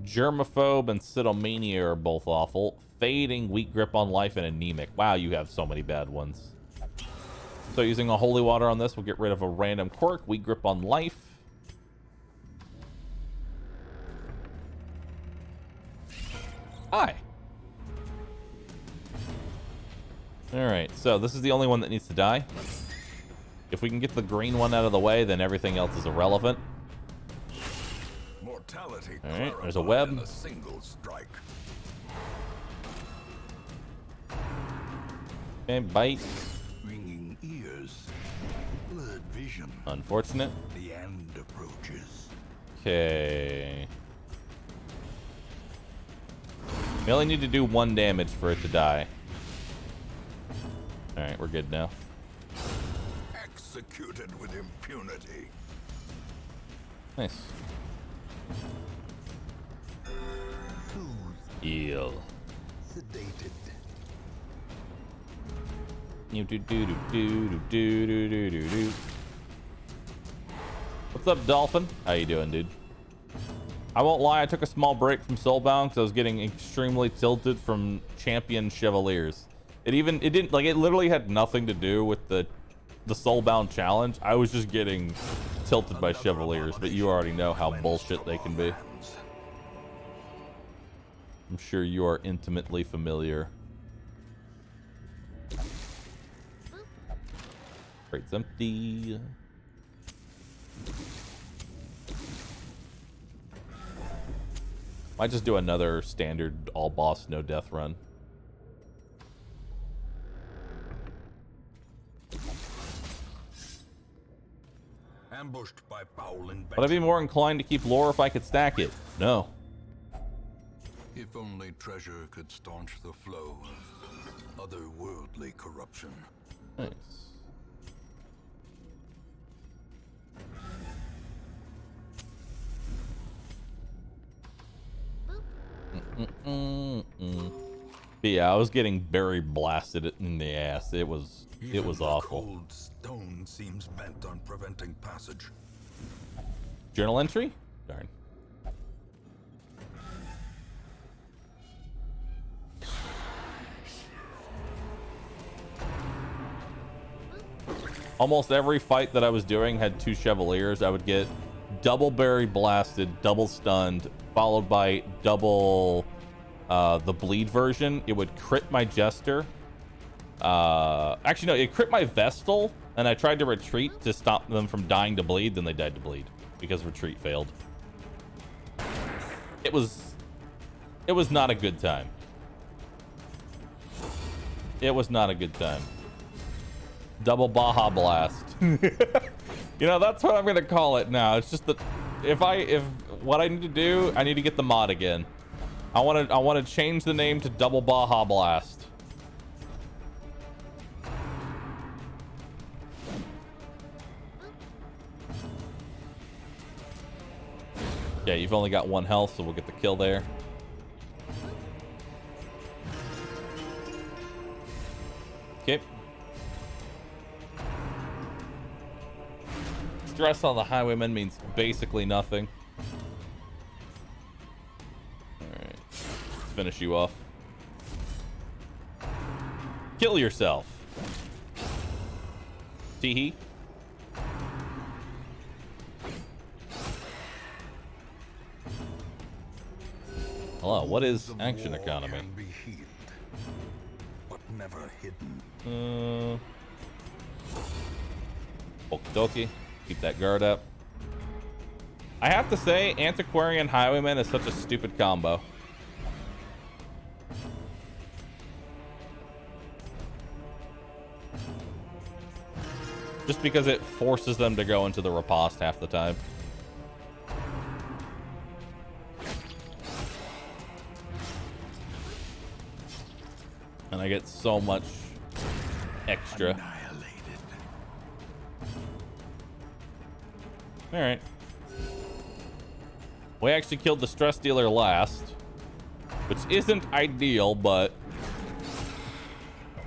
Germaphobe and Cytomania are both awful. Fading, weak grip on life, and anemic. Wow, you have so many bad ones. So using a holy water on this will get rid of a random quirk. Weak grip on life. Hi. Alright, so this is the only one that needs to die. If we can get the green one out of the way, then everything else is irrelevant. Alright, there's a web. A single strike. Okay, bite. Ringing ears. Blurred vision. Unfortunate. The end approaches. Okay. We only need to do 1 damage for it to die. Alright, we're good now. Executed with impunity. Nice. Soothed. Heal. Sedated. You do do do do do do do do do. What's up, Dolphin? How you doing, dude? I won't lie, I took a small break from Soulbound because I was getting extremely tilted from Champion Chevaliers. It literally had nothing to do with the Soulbound challenge. I was just getting tilted by Chevaliers, but you already know how bullshit they can be. I'm sure you are intimately familiar. Crate's empty. Might just do another standard all boss no death run. Ambushed by foul invention. But I'd be more inclined to keep lore if I could stack it. No. If only treasure could staunch the flow of otherworldly corruption. Nice. But yeah, I was getting berry blasted in the ass. It was awful. Cold stone seems bent on preventing passage. Journal entry? Darn. Almost every fight that I was doing had 2 Chevaliers. I would get double berry blasted, double stunned, followed by double the bleed version. It would crit my Jester. Actually, no, it crit my Vestal, and I tried to retreat to stop them from dying to bleed. Then they died to bleed because retreat failed. It was not a good time. It was not a good time. Double Baja Blast. You know, that's what I'm gonna call it now. It's just that if what I need to do, I need to get the mod again. I want to change the name to Double Baja Blast. Yeah, you've only got 1 health, so we'll get the kill there. Okay. Stress on the highwayman means basically nothing. Alright. Let's finish you off. Kill yourself. Teehee. Hello, what is action economy? Can be healed, but never hidden. Okie dokie. Keep that guard up. I have to say, Antiquarian Highwayman is such a stupid combo. Just because it forces them to go into the riposte half the time. And I get so much extra. All right. We actually killed the stress dealer last, which isn't ideal, but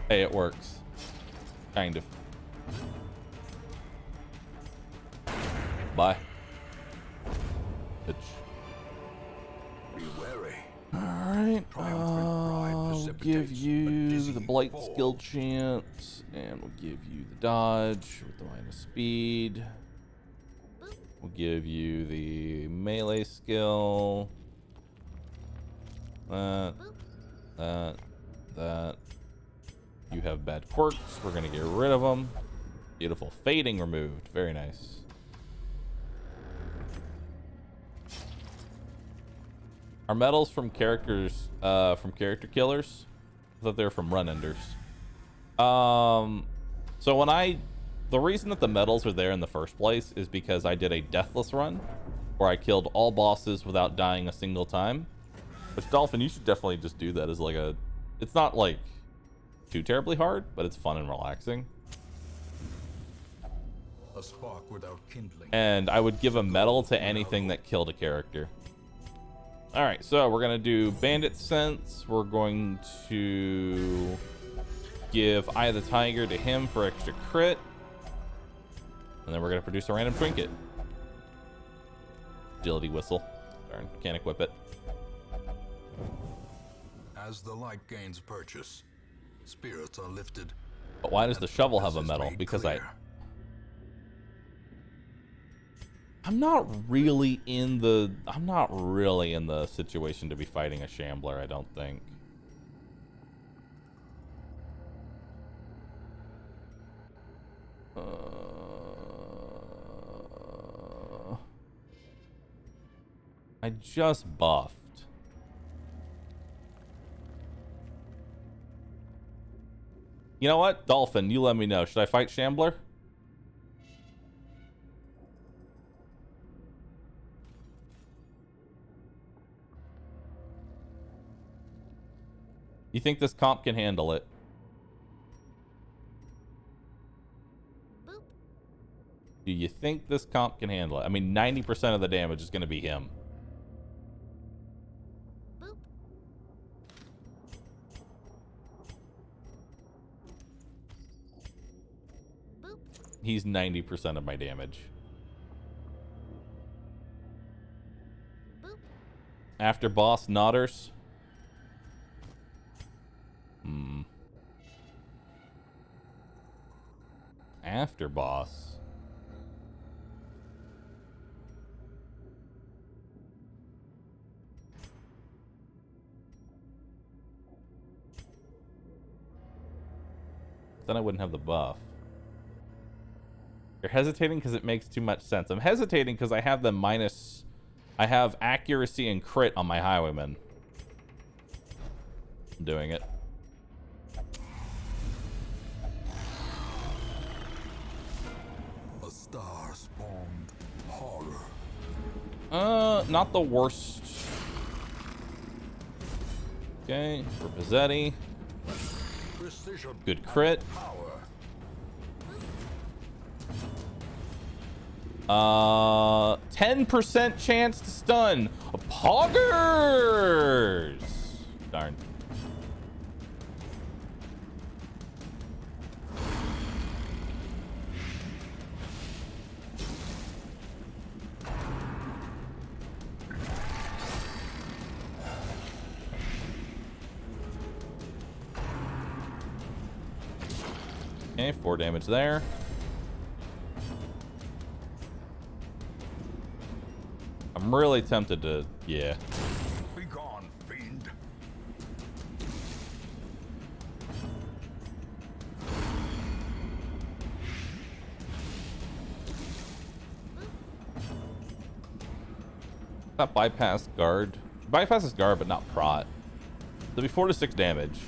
hey, it works. Kind of. Bye. Bitch. Be wary. Alright, we'll give you the blight skill chance, and we'll give you the dodge with the minus speed. We'll give you the melee skill. That. You have bad quirks. We're gonna get rid of them. Beautiful. Fading removed. Very nice. Are medals from characters, from character killers? I thought they were from run enders. So the reason that the medals are there in the first place is because I did a deathless run where I killed all bosses without dying a single time. Which, Dolphin, you should definitely just do that as like a... It's not like too terribly hard, but it's fun and relaxing. A spark without kindling. And I would give a medal to anything that killed a character. Alright, so we're going to do Bandit Sense. We're going to give Eye of the Tiger to him for extra crit. And then we're going to produce a random trinket. Agility Whistle. Darn, can't equip it. As the light gains purchase, spirits are lifted. But why does the shovel have a medal? Because I'm not really in the situation to be fighting a shambler, I don't think. I just buffed. You know what? Dolphin, you let me know. Should I fight Shambler? You think this comp can handle it? Boop. Do you think this comp can handle it? I mean, 90% of the damage is going to be him. Boop. Boop. He's 90% of my damage. Boop. After boss, Nodders. After boss. Then I wouldn't have the buff. You're hesitating because it makes too much sense. I'm hesitating because I have the minus... I have accuracy and crit on my highwayman. I'm doing it. A star spawned horror. Not the worst. Okay, for Pizzetti. Precision. Good crit. Power. 10% chance to stun. Poggers! Darn. Okay, 4 damage there. I'm really tempted to, yeah. Be gone, fiend. Not bypass guard. Bypasses guard, but not prot. So it'll be 4 to 6 damage.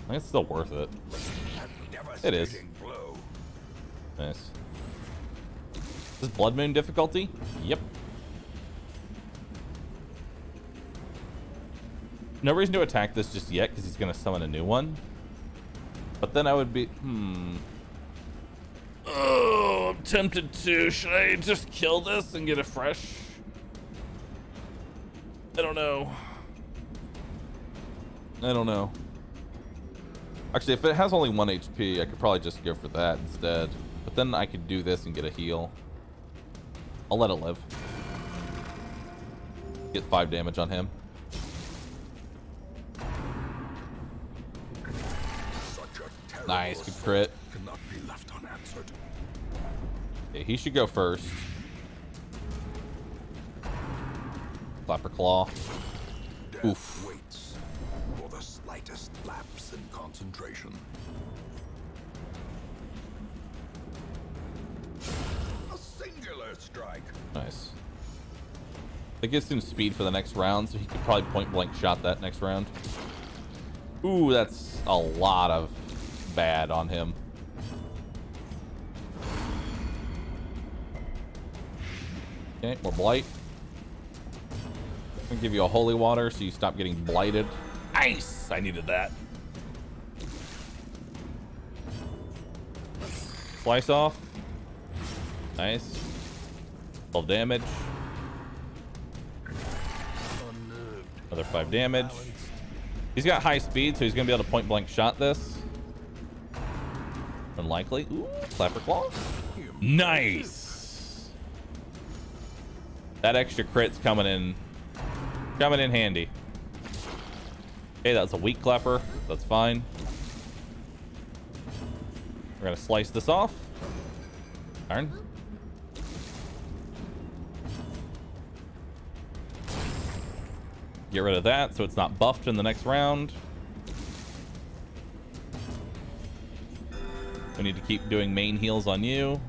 I think it's still worth it. It is. Blow. Nice. This Blood Moon difficulty? Yep. No reason to attack this just yet because he's going to summon a new one. But then I would be... Oh, I'm tempted to. Should I just kill this and get a fresh? I don't know. I don't know. Actually, if it has only 1 HP, I could probably just go for that instead. But then I could do this and get a heal. I'll let it live. Get 5 damage on him. Nice, good crit. Cannot be left unanswered. Okay, he should go first. Flapper Claw. Death Oof. waits for the slightest lapse in concentration. A singular strike. Nice. That gives him speed for the next round, so he could probably point blank shot that next round. Ooh, that's a lot of bad on him. Okay, more blight. I'm gonna give you a holy water so you stop getting blighted. Nice! I needed that. Slice off. Nice. 12 damage. Another 5 damage. He's got high speed, so he's gonna be able to point blank shot this. Unlikely. Ooh, Flapper Claw. Nice. That extra crit's coming in handy. Okay, that's a weak clapper. That's fine. We're gonna slice this off. Darn. Get rid of that so it's not buffed in the next round. We need to keep doing main heals on you.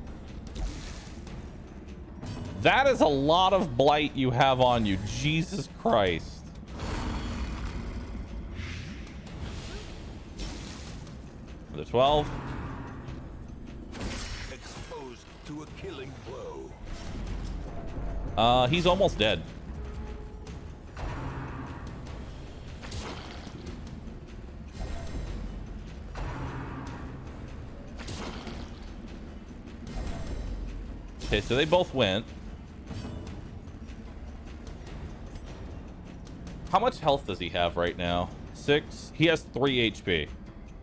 That is a lot of blight you have on you. Jesus Christ. Another 12. Exposed to a killing blow. He's almost dead. Okay, so they both went. How much health does he have right now? 6. He has 3 HP.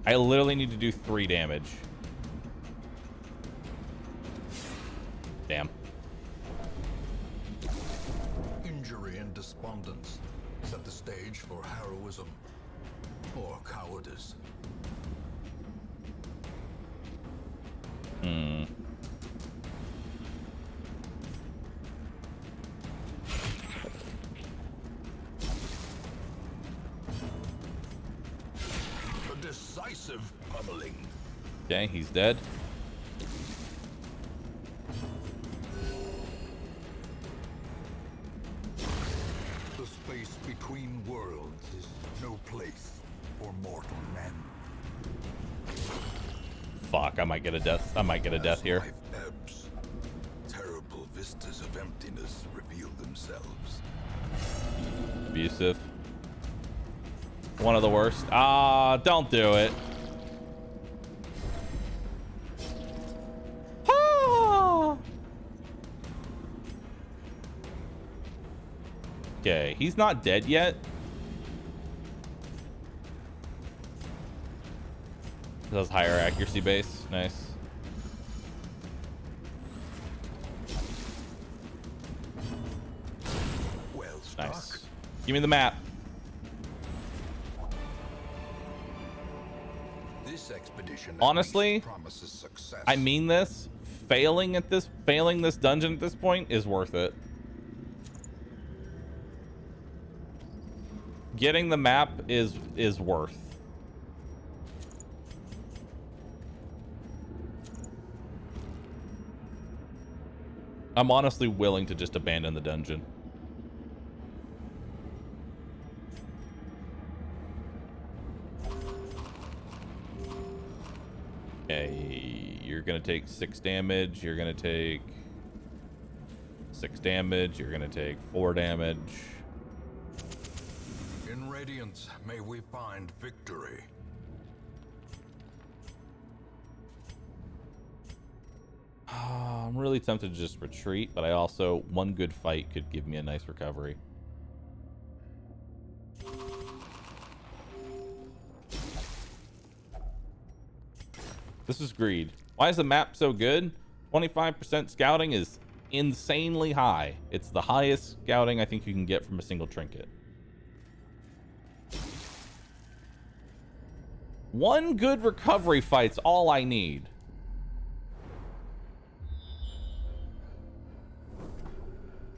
I literally need to do 3 damage. Damn. Injury and despondence set the stage for heroism or cowardice. A decisive pummeling. Okay, he's dead. The space between worlds is no place for mortal men. Fuck, I might get a death. I might get a death As here. life ebbs, terrible vistas of emptiness reveal themselves. Abusive. One of the worst. Ah, don't do it. Ah. Okay, he's not dead yet. Does higher accuracy base. Nice. Well struck. Nice. Give me the map. This expedition Honestly, promises success. I mean this. Failing this dungeon at this point is worth it. Getting the map is worth. I'm honestly willing to just abandon the dungeon. Okay, you're gonna take 6 damage. You're gonna take 6 damage. You're gonna take 4 damage. In Radiance, may we find victory. I'm really tempted to just retreat, but I also, one good fight could give me a nice recovery. This is greed. Why is the map so good? 25% scouting is insanely high. It's the highest scouting I think you can get from a single trinket. One good recovery fight's all I need.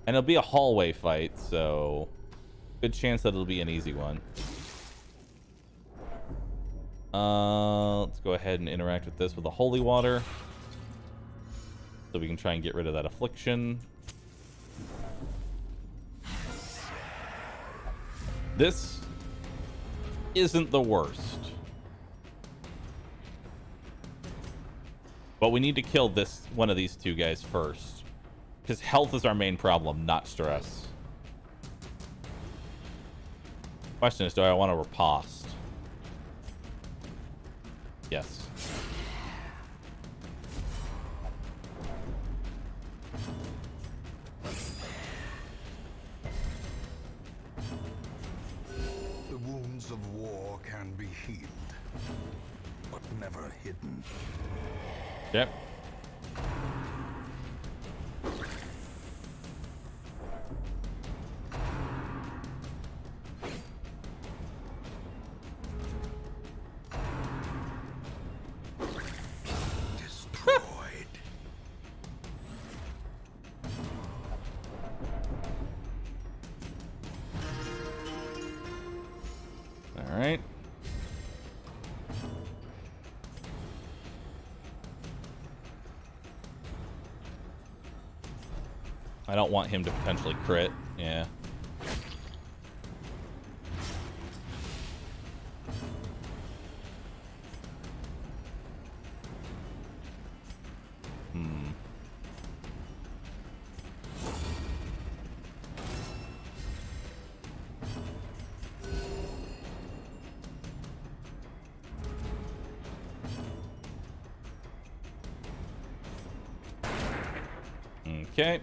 And it'll be a hallway fight, so good chance that it'll be an easy one. Let's go ahead and interact with this with the holy water, so we can try and get rid of that affliction. This isn't the worst, but we need to kill this one of these two guys first, because health is our main problem, not stress. Question is, do I want to riposte? Yes. The wounds of war can be healed, but never hidden. Yep. Alright. I don't want him to potentially crit. Yeah. Okay.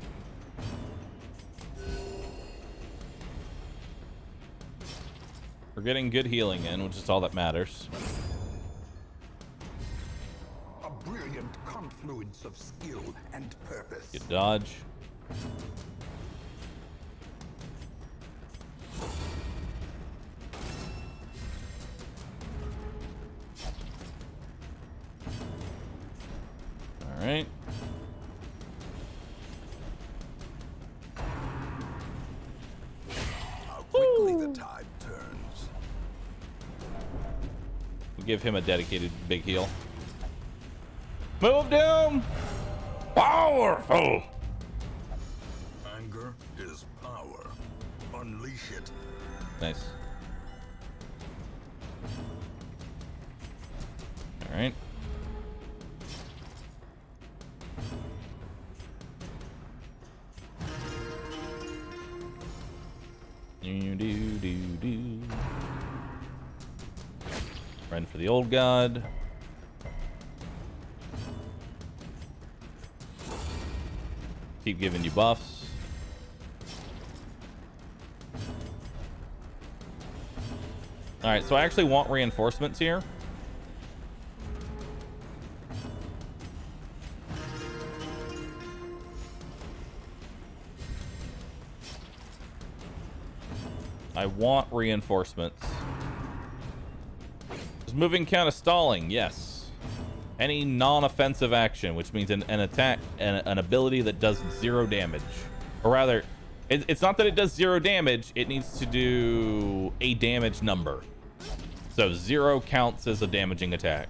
We're getting good healing in, which is all that matters. A brilliant confluence of skill and purpose. Good dodge. All right. Quickly the tide turns. We'll give him a dedicated big heal. Move down! Powerful! Anger is power. Unleash it. Nice. All right. Do. Run for the old god. Keep giving you buffs. All right, so I actually want reinforcements here. I want reinforcements. Does moving count as stalling? Yes. Any non-offensive action, which means an attack, an ability that does 0 damage. Or rather, it's not that it does 0 damage, it needs to do a damage number. So 0 counts as a damaging attack.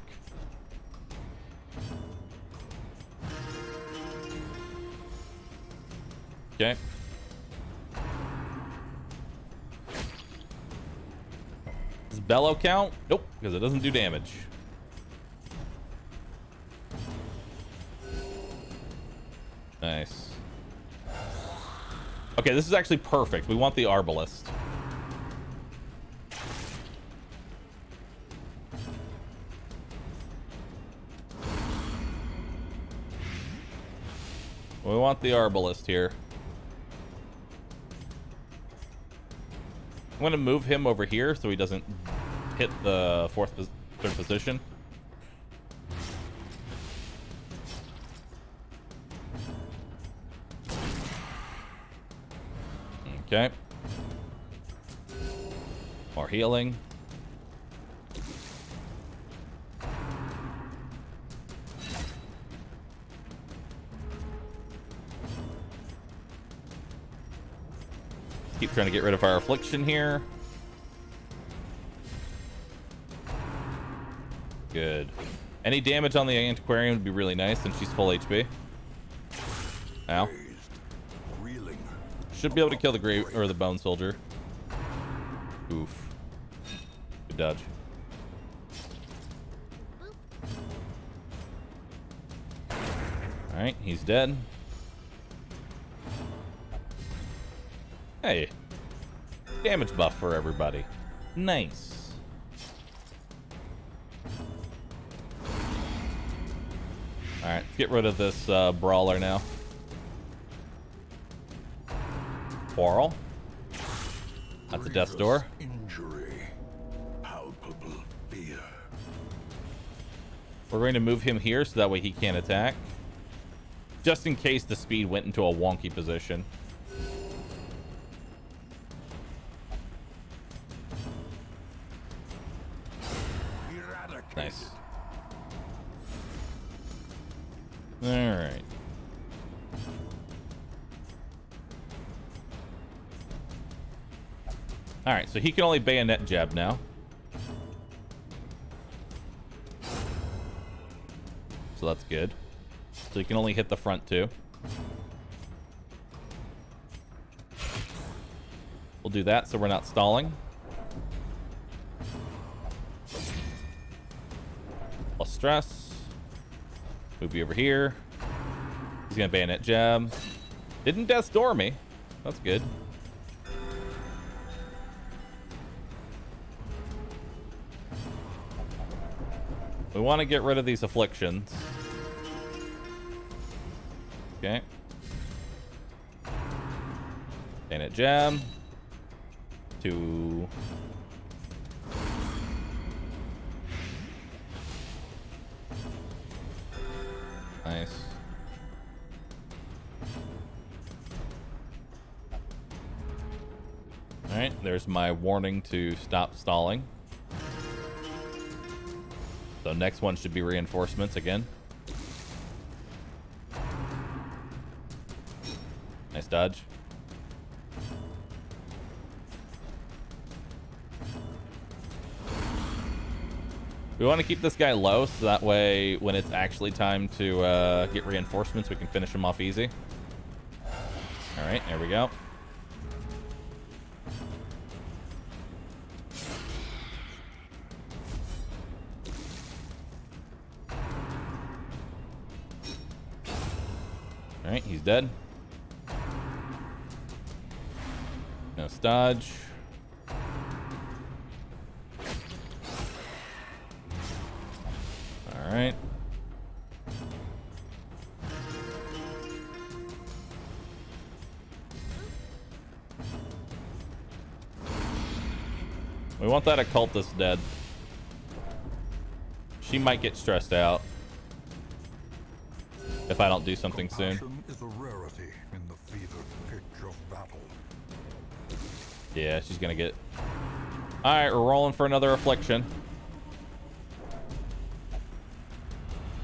Okay. Does bellow count? Nope, because it doesn't do damage. Nice. Okay, this is actually perfect. We want the arbalist. We want the arbalist here. I'm going to move him over here so he doesn't hit the third position. Okay. More healing. Keep trying to get rid of our affliction here. Good. Any damage on the antiquarian would be really nice since she's full HP. Ow. Should be able to kill the grave or the bone soldier. Oof. Good dodge. Alright, he's dead. Hey. Damage buff for everybody. Nice. Alright, let's get rid of this brawler now. Quarrel. That's a death's door. Injury. Palpable fear. We're going to move him here so that way he can't attack. Just in case the speed went into a wonky position. Nice. Alright. Alright, so he can only bayonet jab now. So that's good. So he can only hit the front two. We'll do that so we're not stalling. Plus stress. Move you over here. He's gonna bayonet jab. Didn't death door me. That's good. We want to get rid of these afflictions. Okay. Bayonet jab. 2. Nice. Alright, there's my warning to stop stalling. So next one should be reinforcements again. Nice dodge. We want to keep this guy low so that way when it's actually time to get reinforcements, we can finish him off easy. All right, there we go. All right, he's dead. No dodge. All right. We want that occultist dead. She might get stressed out if I don't do something soon. Is a rarity in the fevered pitch of battle. Yeah, she's gonna get... Alright, we're rolling for another affliction.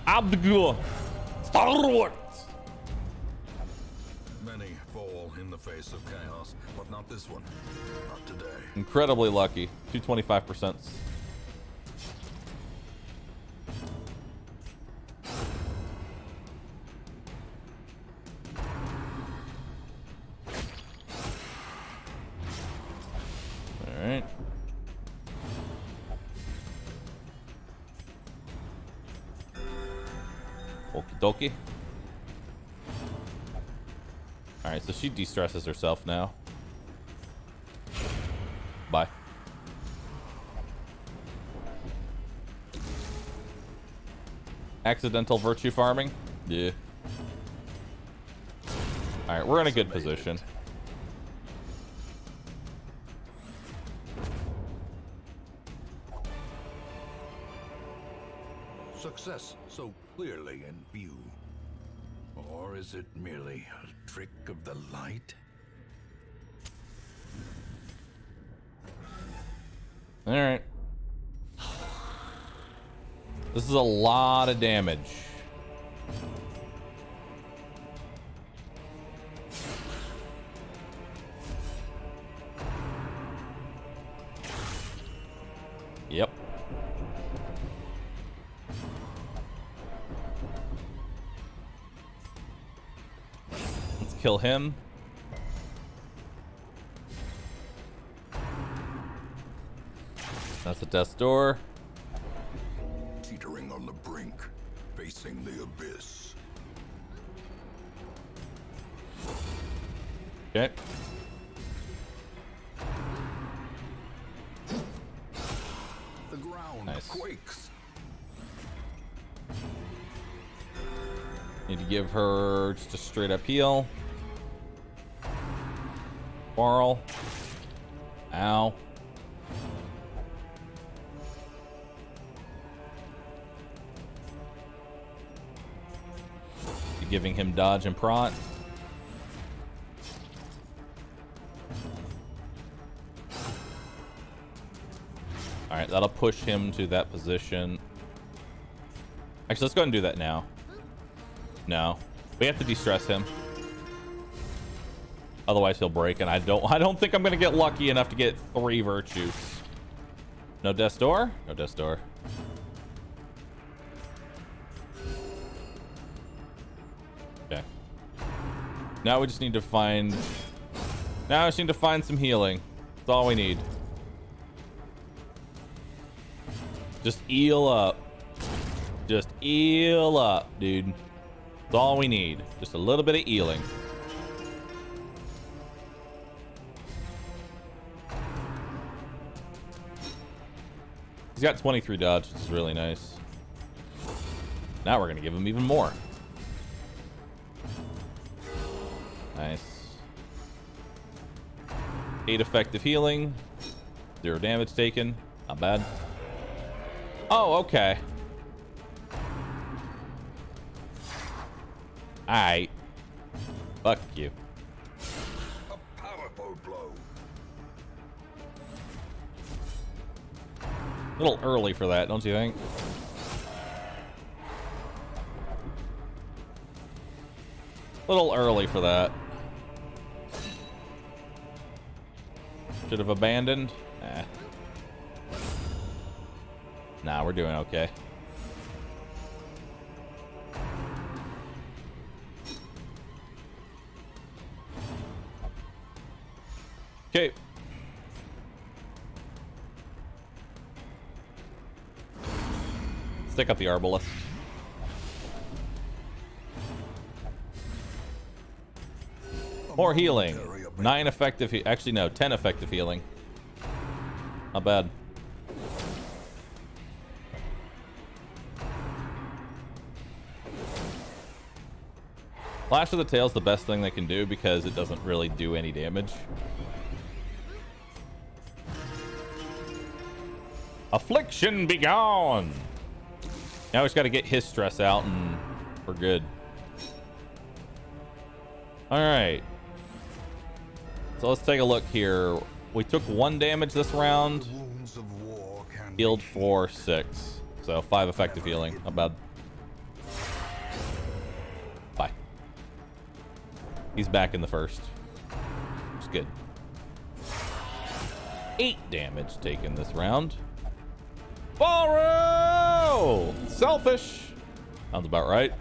Abdul Star Wars. Many fall in the face of chaos, but not this one. Not today. Incredibly lucky. 225%. Alright. Okie dokie. Alright, so she de-stresses herself now. Bye. Accidental virtue farming? Yeah. Alright, we're in a good position. Success so clearly in view. Or is it merely a trick of the light? All right. This is a lot of damage. Yep. Let's kill him. That's a death's door. Teetering on the brink, facing the abyss. Okay. The ground Nice. quakes. Need to give her just a straight up heal. Quarrel. Ow. Giving him dodge and prot. All right, that'll push him to that position. Actually, let's go ahead and do that now. No, we have to de-stress him. Otherwise, he'll break, and I don't think I'm gonna get lucky enough to get 3 virtues. No death's door. No death's door. Okay. Now we just need to find. Now I just need to find some healing. That's all we need. Just heal up. Just heal up, dude. That's all we need. Just a little bit of healing. He's got 23 dodge, which is really nice. Now we're gonna give him even more. Nice. 8 effective healing. 0 damage taken. Not bad. Oh, okay. Alright. Fuck you. A powerful blow. A little early for that, don't you think? A little early for that. Should have abandoned. Nah. Nah, we're doing okay. Okay. Stick up the arbalist. More healing. 9 effective. Actually, no, 10 effective healing. Not bad. Flash of the Tail's the best thing they can do because it doesn't really do any damage. Affliction be gone. Now we just got to get his stress out and we're good. All right. So let's take a look here. We took 1 damage this round. Healed for 6. So 5 effective healing. Not bad. Bye. He's back in the first. It's good. 8 damage taken this round. Bahroo! Selfish. Sounds about right.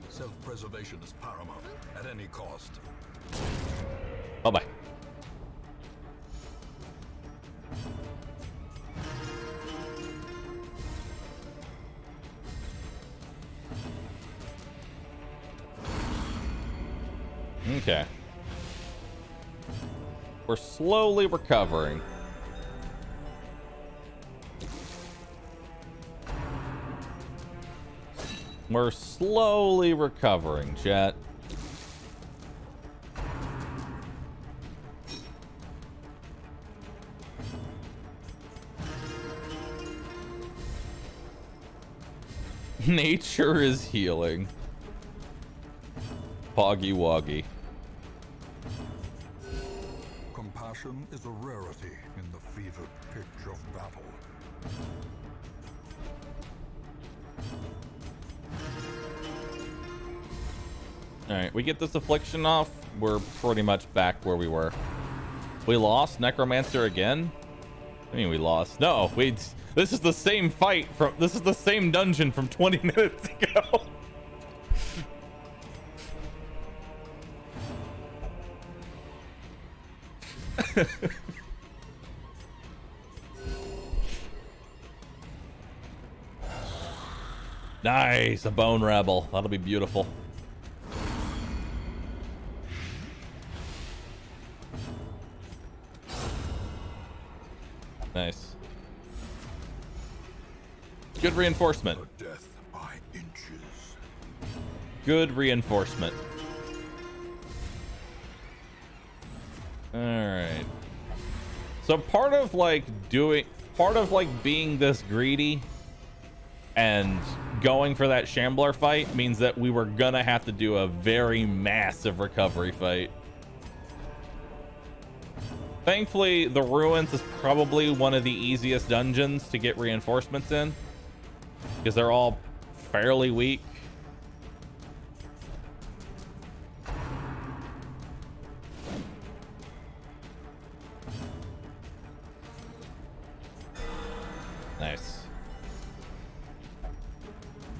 Self-preservation is paramount at any cost. Bye-bye. Okay. We're slowly recovering. We're slowly recovering, chat. Nature is healing. Poggy Woggy. Compassion is a rarity in the fevered pitch of battle. Alright, we get this affliction off, we're pretty much back where we were. We lost Necromancer again? I mean, we lost. No, this is the same fight from, this is the same dungeon from 20 minutes ago. Nice, a bone rebel. That'll be beautiful. Nice. Good reinforcement. A death by inches. Good reinforcement. All right. So part of like being this greedy and going for that Shambler fight means that we were gonna have to do a very massive recovery fight. Thankfully, the Ruins is probably one of the easiest dungeons to get reinforcements in, because they're all fairly weak. Nice.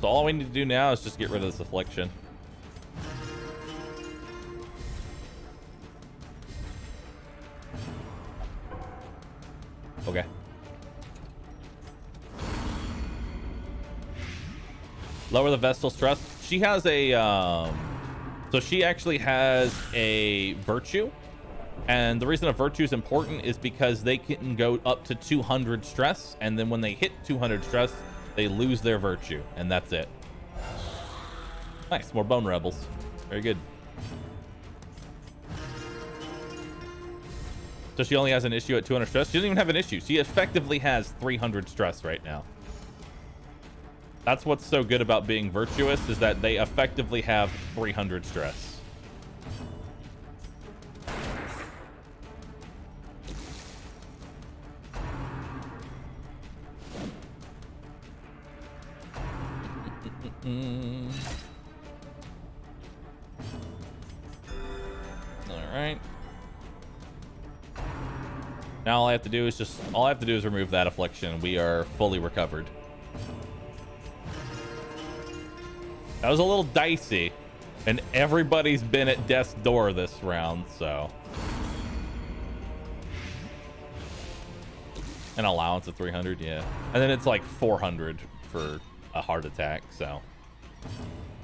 So all we need to do now is just get rid of this affliction. Okay. Lower the Vestal stress. She has a so she actually has a virtue, and the reason a virtue is important is because they can go up to 200 stress, and then when they hit 200 stress they lose their virtue, and that's it. Nice, more bone rebels. Very good. So she only has an issue at 200 stress. She doesn't even have an issue. She effectively has 300 stress right now. That's what's so good about being virtuous, is that they effectively have 300 stress. All right. Now all I have to do is remove that affliction. We are fully recovered. That was a little dicey, and everybody's been at death's door this round, so. An allowance of 300, yeah. And then it's like 400 for a heart attack, so.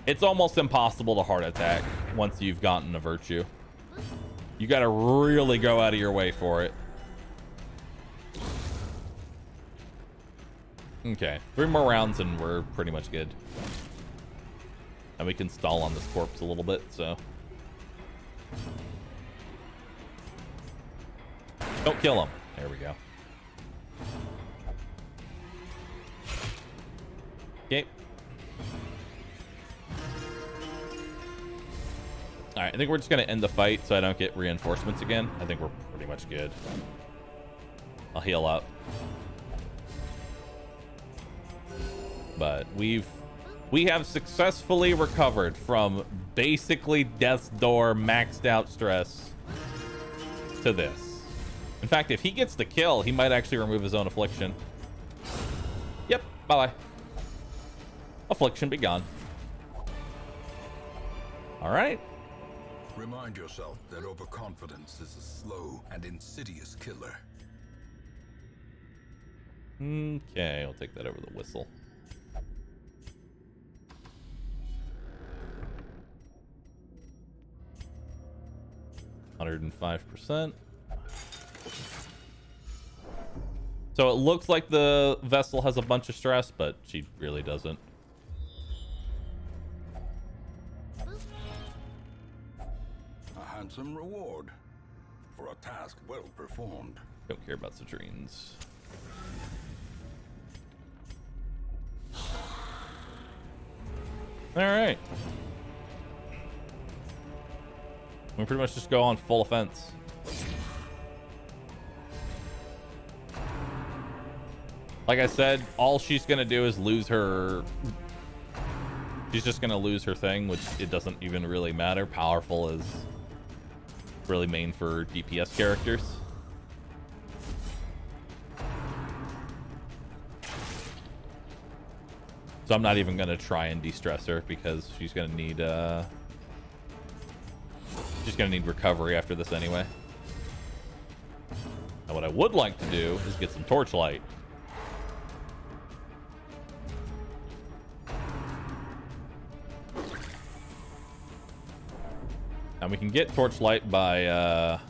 It's almost impossible to heart attack once you've gotten a virtue. You gotta really go out of your way for it. Okay, 3 more rounds and we're pretty much good. And we can stall on this corpse a little bit, so. Don't kill him. There we go. Okay. Alright, I think we're just gonna end the fight so I don't get reinforcements again. I think we're pretty much good. I'll heal up. But we have successfully recovered from basically death's door maxed out stress to this. In fact, if he gets the kill, he might actually remove his own affliction. Yep, bye-bye. Affliction be gone. All right. Remind yourself that overconfidence is a slow and insidious killer. Okay, I'll take that over the whistle. %. So it looks like the vessel has a bunch of stress, but she really doesn't. A handsome reward for a task well performed. Don't care about citrines. All right. We pretty much just go on full offense. Like I said, all she's gonna do is lose her. She's just gonna lose her thing, which it doesn't even really matter. Powerful is really main for DPS characters. So I'm not even gonna try and de-stress her because she's gonna need recovery after this anyway. Now what I would like to do is get some torchlight. And we can get torchlight by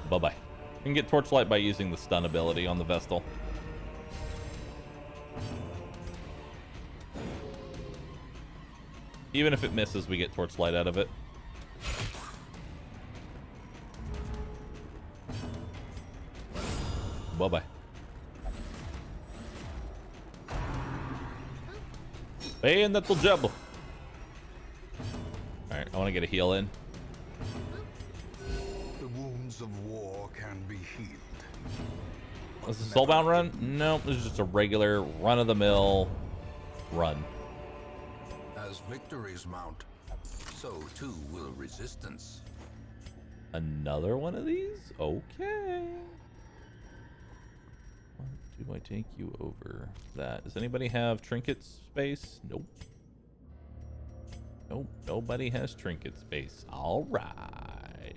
bye-bye. We can get torchlight by using the stun ability on the Vestal. Even if it misses, we get torchlight out of it. Bye-bye. And that'll jump. Alright, I want to get a heal in. The wounds of war can be healed. Is this a soulbound run? No, this is just a regular run-of-the-mill run. As victories mount, so too will resistance. Another one of these? Okay. What do I take you over that? Does anybody have trinket space? Nope. Nope, nobody has trinket space. All right.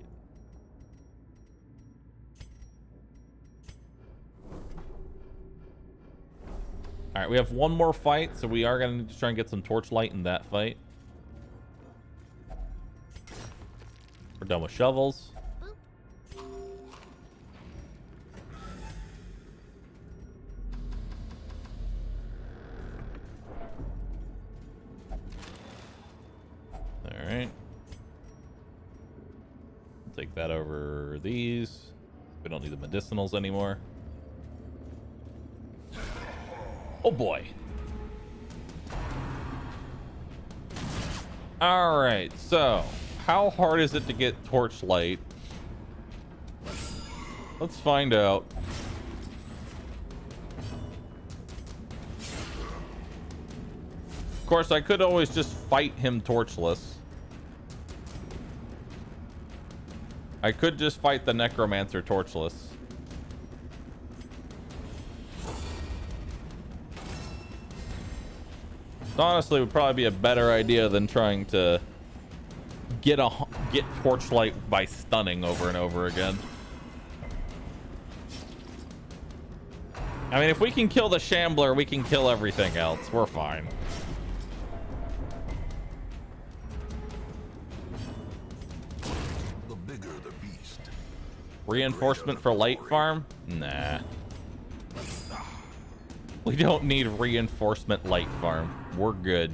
All right, we have one more fight, so we are going to need to try and get some torchlight in that fight. We're done with shovels. All right. Take that over these. We don't need the medicinals anymore. Oh boy. All right, so how hard is it to get torchlight? Let's find out. Of course, I could always just fight him torchless. I could just fight the necromancer torchless. Honestly, would probably be a better idea than trying to get torchlight by stunning over and over again. I mean, if we can kill the shambler, we can kill everything else. We're fine. The bigger the beast. Reinforcement for light farm? Nah. We don't need reinforcement light farm. We're good.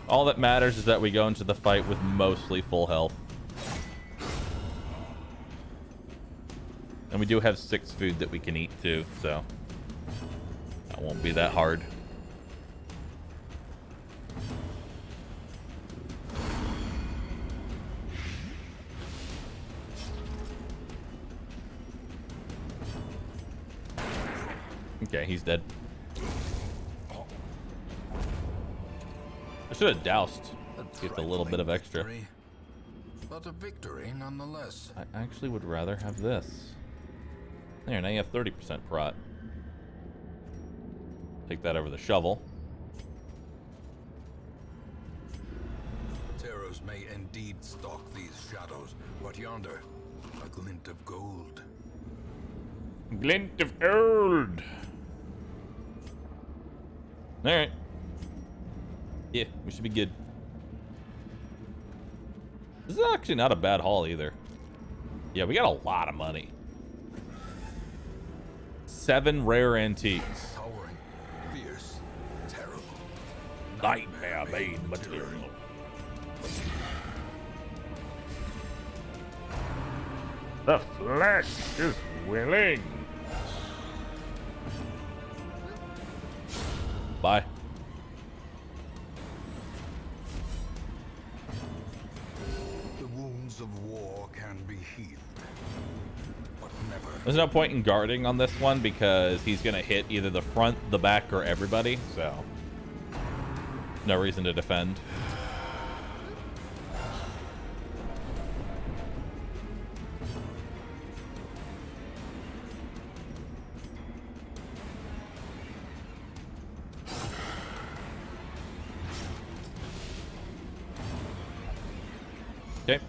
All that matters is that we go into the fight with mostly full health. And we do have 6 food that we can eat too, so that won't be that hard. Okay, he's dead. I should have doused. Get a little bit of extra. But a victory nonetheless. I actually would rather have this. There, now you have 30% prot. Take that over the shovel. Terrors may indeed stalk these shadows, but yonder, a glint of gold. Glint of gold. All right. Yeah, we should be good. This is actually not a bad haul either. Yeah, we got a lot of money. 7 rare antiques. Towering, fierce, terrible. Nightmare-made material. The flesh is willing. Bye. wounds of war can be healed, but never. There's no point in guarding on this one because he's gonna hit either the front, the back, or everybody. So no reason to defend. Okay.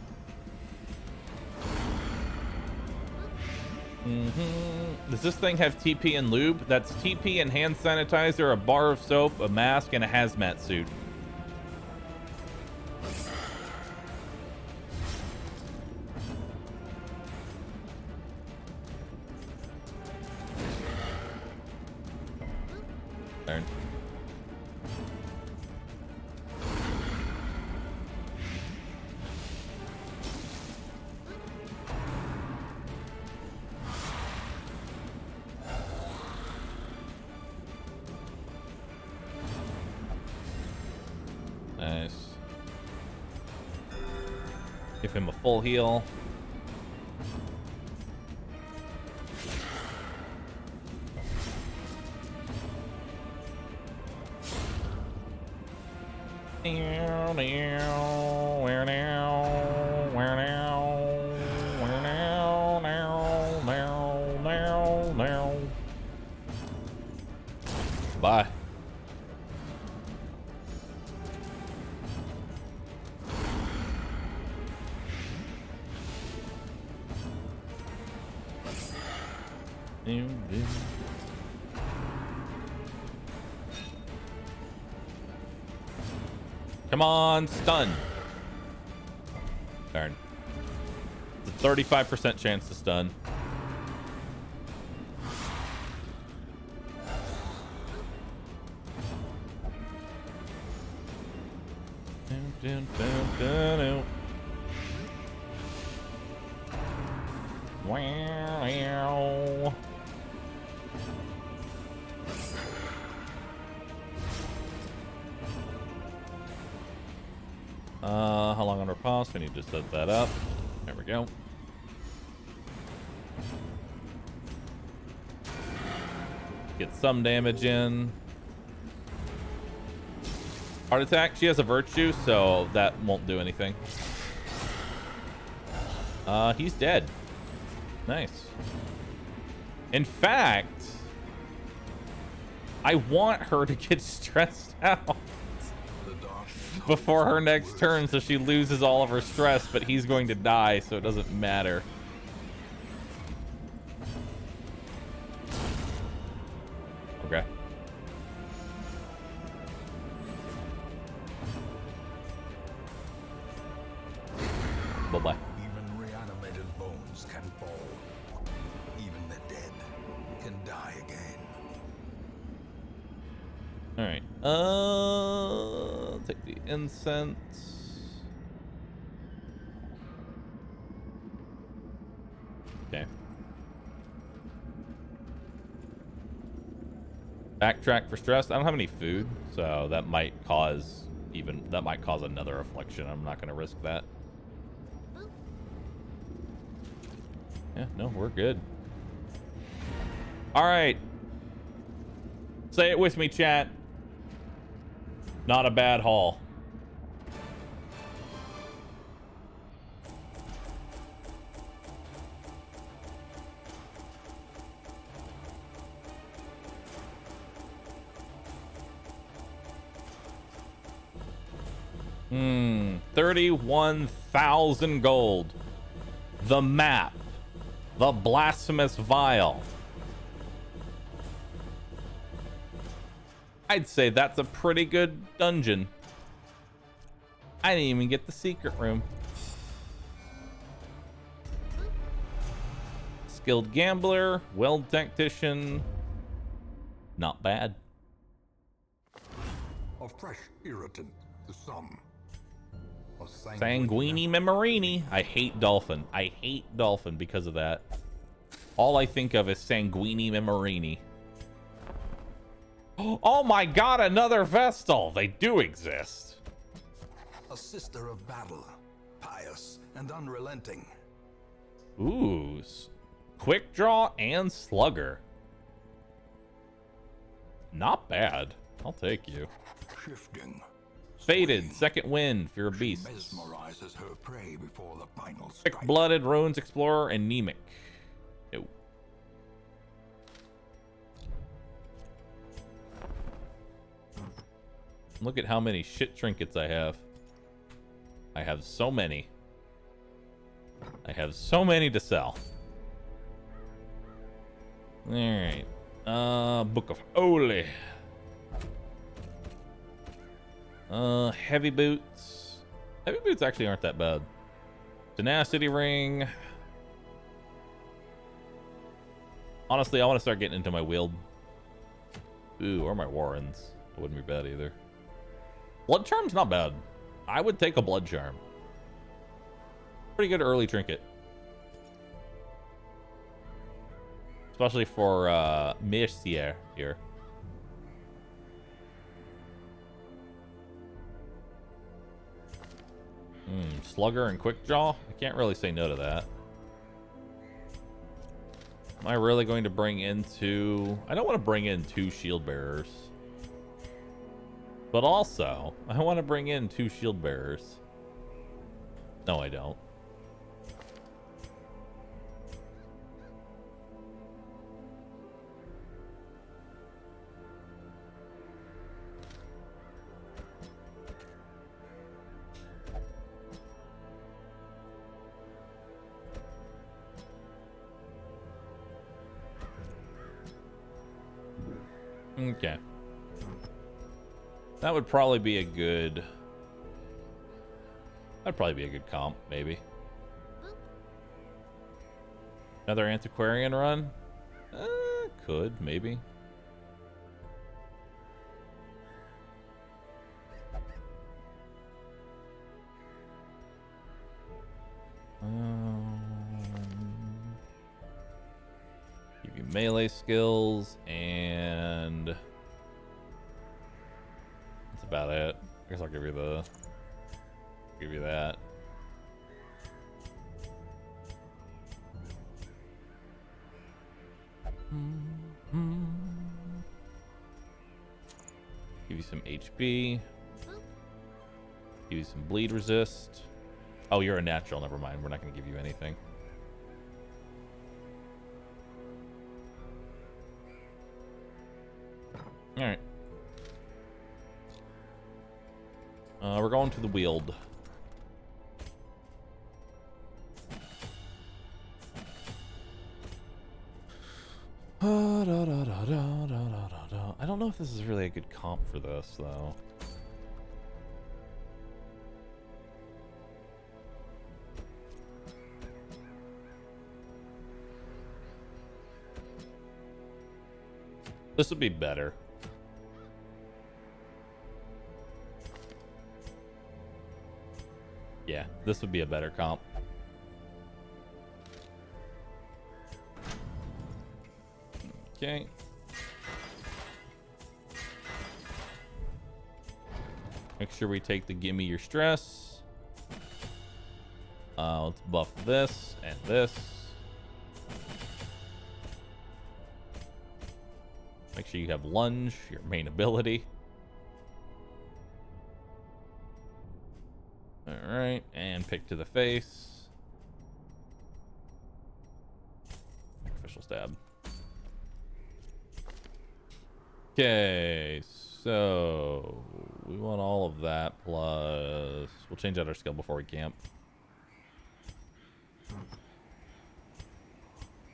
Does this thing have TP and lube? That's TP and hand sanitizer, a bar of soap, a mask, and a hazmat suit. Darn. Nice. Give him a full heal. Bye. Come on, stun. Darn. It's a 35% chance to stun. Wow. How long on our pause? We need to set that up. There we go. Get some damage in. Heart attack. She has a virtue, so that won't do anything. He's dead. Nice. In fact, I want her to get stressed out before her next turn so she loses all of her stress, but he's going to die, so it doesn't matter. Okay. Bye-bye. Even reanimated bones can fall. Even the dead can die again. All right. Take the incense. Okay. Backtrack for stress. I don't have any food, so that might cause another affliction. I'm not going to risk that. Yeah, no, we're good. All right. Say it with me, chat. Not a bad haul. Hmm. 31,000 gold. The map. The Blasphemous Vial. I'd say that's a pretty good dungeon. I didn't even get the secret room. Skilled gambler, weld tactician. Not bad. A fresh irritant to some. A Sanguini Memorini. I hate Dolphin. I hate Dolphin because of that. All I think of is Sanguini Memorini. Oh my god, another Vestal! They do exist. A sister of battle. pious and unrelenting. Ooh, quick draw and slugger. Not bad. I'll take you. Shifting. Faded, Swing. second wind, fear of She beasts. mesmerizes her prey before the final strike. Quick-blooded, ruins explorer, anemic. No. Look at how many shit trinkets I have. I have so many. I have so many to sell. Alright. Book of Holy. Heavy boots. Heavy boots actually aren't that bad. Tenacity ring. Honestly, I want to start getting into my wield. Ooh, or my warrens. It wouldn't be bad either. Blood charm's not bad. I would take a blood charm. Pretty good early trinket. Especially for Mercier here. Slugger and quick draw. I can't really say no to that. Am I really going to bring in two? I don't want to bring in two shield bearers. But also, I want to bring in two shield bearers. No, I don't. Okay. That would probably be a good... That'd probably be a good comp, maybe. Another antiquarian run? Could, maybe. Give you melee skills, and that's about it. I guess I'll give you that. Give you some HP. Give you some bleed resist. Oh, you're a natural. Never mind. We're not going to give you anything. All right. We're going to the wield. I don't know if this is really a good comp for this, though. This would be better. Yeah, this would be a better comp. Okay. Make sure we take the gimme your stress. Let's buff this and this. Make sure you have lunge, your main ability. Alright, and pick to the face. Official stab. Okay, so we want all of that plus... We'll change out our skill before we camp.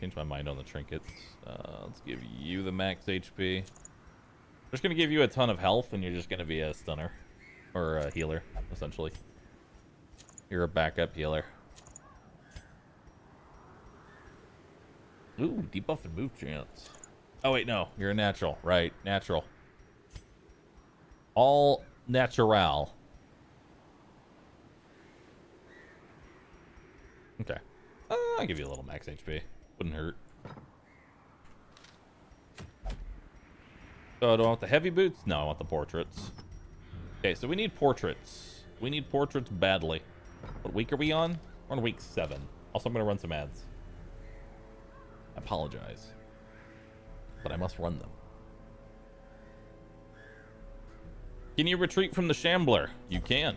Change my mind on the trinkets. Let's give you the max HP. We're just going to give you a ton of health, and you're just going to be a stunner. Or a healer, essentially. You're a backup healer. Ooh, debuff and move chance. Oh, wait, no. You're a natural. Right, natural. All natural. Okay. I'll give you a little max HP. Wouldn't hurt. So, do I want the heavy boots? No, I want the portraits. Okay, so we need portraits. We need portraits badly. What week are we on? We're on week 7. Also, I'm going to run some ads. I apologize. But I must run them. Can you retreat from the Shambler? You can.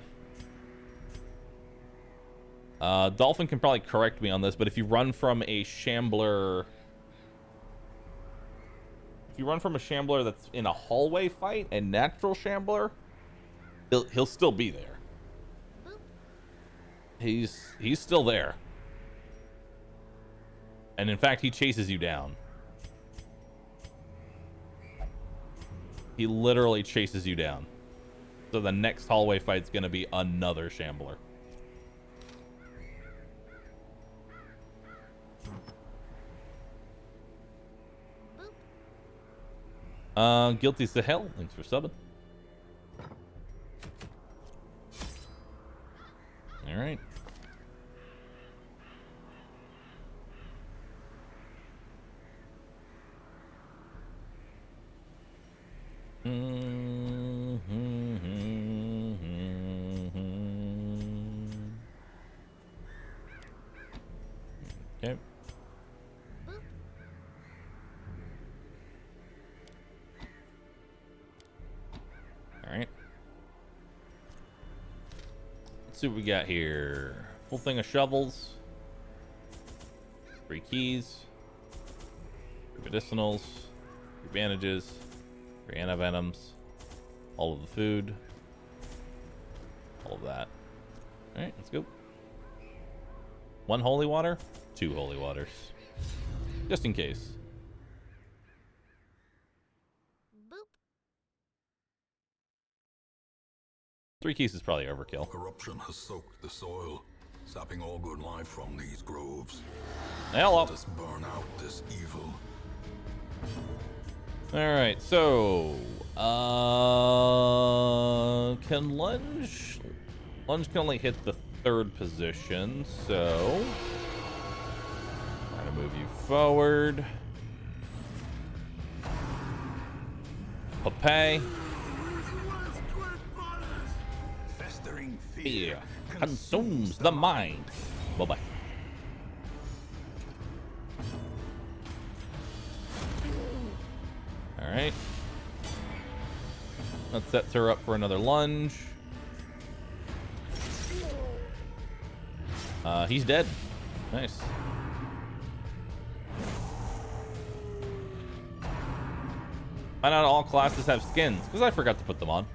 Dolphin can probably correct me on this, but if you run from a Shambler... If you run from a Shambler that's in a hallway fight, a natural Shambler, he'll still be there. He's still there. And in fact, he chases you down. He literally chases you down. So the next hallway fight's gonna be another Shambler. Guilty Sahel, thanks for subbing. All right. Okay. All right. Let's see what we got here. Full thing of shovels. 3 keys. 3 medicinals. 3 bandages. 3 antivenoms. All of the food. All of that. All right, let's go. 1 holy water. 2 holy waters. Just in case. Boop. 3 keys is probably overkill. Corruption has soaked the soil, sapping all good life from these groves. Hello. Let us burn out this evil. All right, so can lunge can only hit the 3rd position, so I'm gonna move you forward. Papay. Festering Fear consumes the mind. Bye-bye. All right. That sets her up for another lunge. He's dead. Nice. Find out all classes have skins, because I forgot to put them on.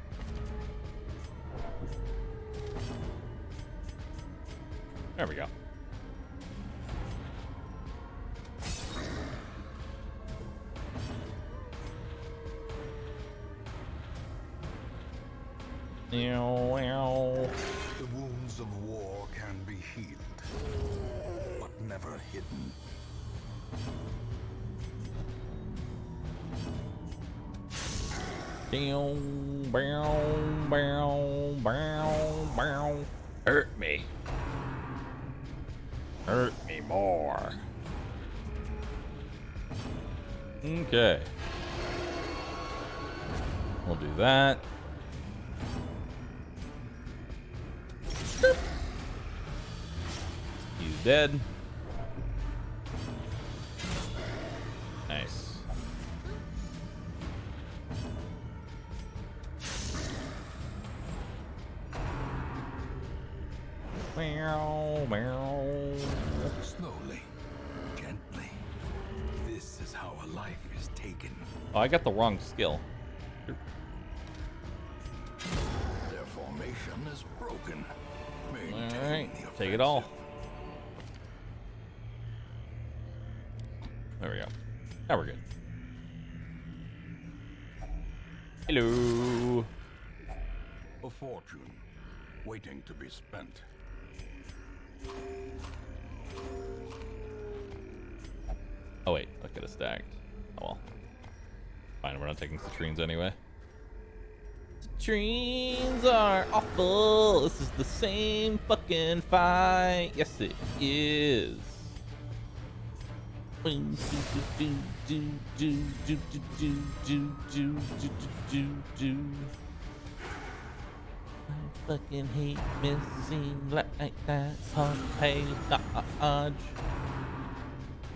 There we go. The wounds of war can be healed, but never hidden. Hurt me. Hurt me more. Okay. We'll do that. He's dead. Nice. Slowly, gently. This is how a life is taken. Oh, I got the wrong skill. Their formation is broken. All right, take it all. There we go. Now we're good. Hello. A fortune waiting to be spent. Oh wait, I could have stacked. Oh well. Fine, we're not taking citrines anyway. Citrines are awful. This is the same fucking fight. Yes, it is. fucking hate missing like that's hard pay dodge.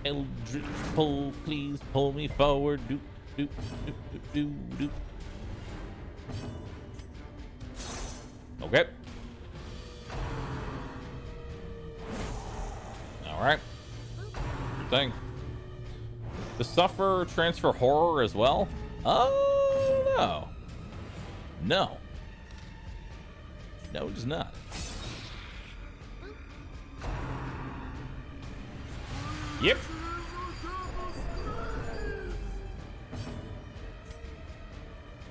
Eldritch pull, please pull me forward. Do do do do do do. Okay. All right. Good thing. The suffer transfer horror as well? Oh no. No. No, it does not. Yep.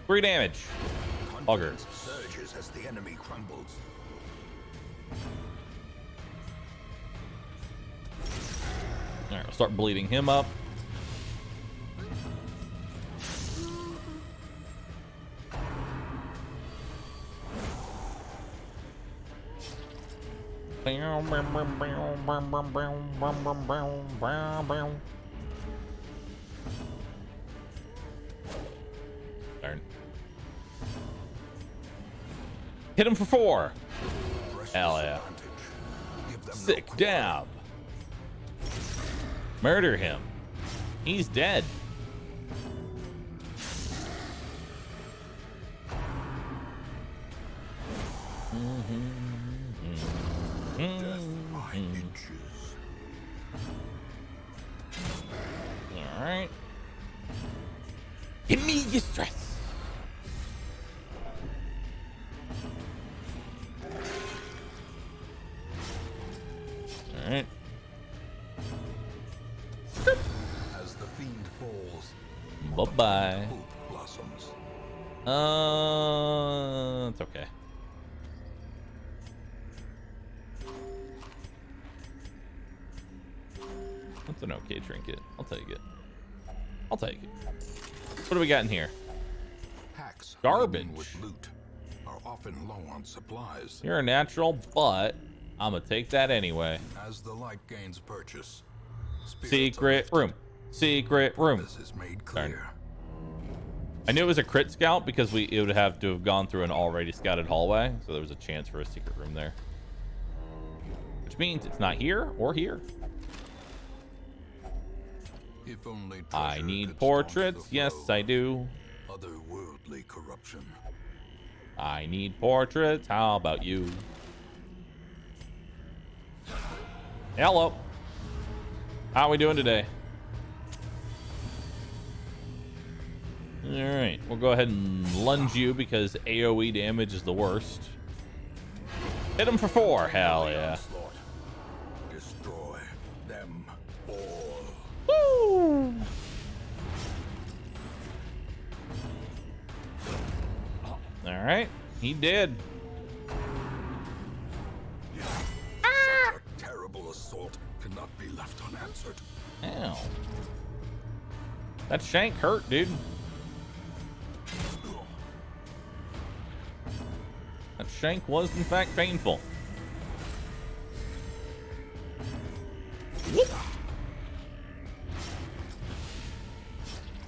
3 damage. Bugger. Surges as the enemy crumbles. All right, we'll start bleeding him up. Darn. Hit him for 4. Hell yeah. Sick dab. Murder him. He's dead. All right. Immediate stress. All right. As the fiend falls, Bye-bye. hope blossoms. It's okay. That's an okay trinket. I'll take it. I'll take it. What do we got in here? Packs Garbage. laden with loot are often low on supplies. You're a natural, but I'm gonna take that anyway. As the light gains purchase, spirits Secret are room. Secret room. This is made Darn. clear. I knew it was a crit scout because it would have to have gone through an already scouted hallway, so there was a chance for a secret room there. Which means it's not here or here. If only I treasure need could portraits. staunch the Yes, flow I do. of otherworldly corruption. I need portraits. How about you? Hello. How are we doing today? All right, we'll go ahead and lunge you because AoE damage is the worst. Hit him for 4. Hell yeah. Onslaught. Destroy them all. Woo! All right, he did. Such a terrible assault cannot be left unanswered. Ow. That shank hurt, dude. That shank was in fact painful. Whoop.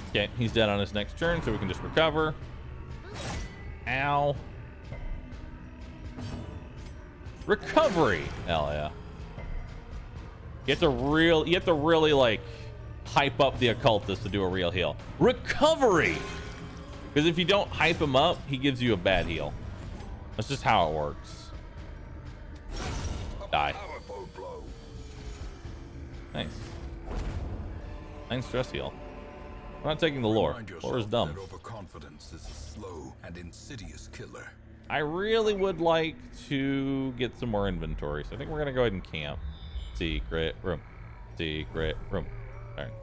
Okay, he's dead on his next turn, so we can just recover. Ow. Recovery. Hell yeah. You have to really like hype up the occultist to do a real heal. Recovery. Because if you don't hype him up, he gives you a bad heal. That's just how it works. Die. Powerful blow. Nice. Nice stress heal. I'm not taking the lore. Remind Lore is yourself dumb. that overconfidence is a slow and insidious killer. I really would like to get some more inventory, so I think we're gonna go ahead and camp. Secret room. Secret room. All right.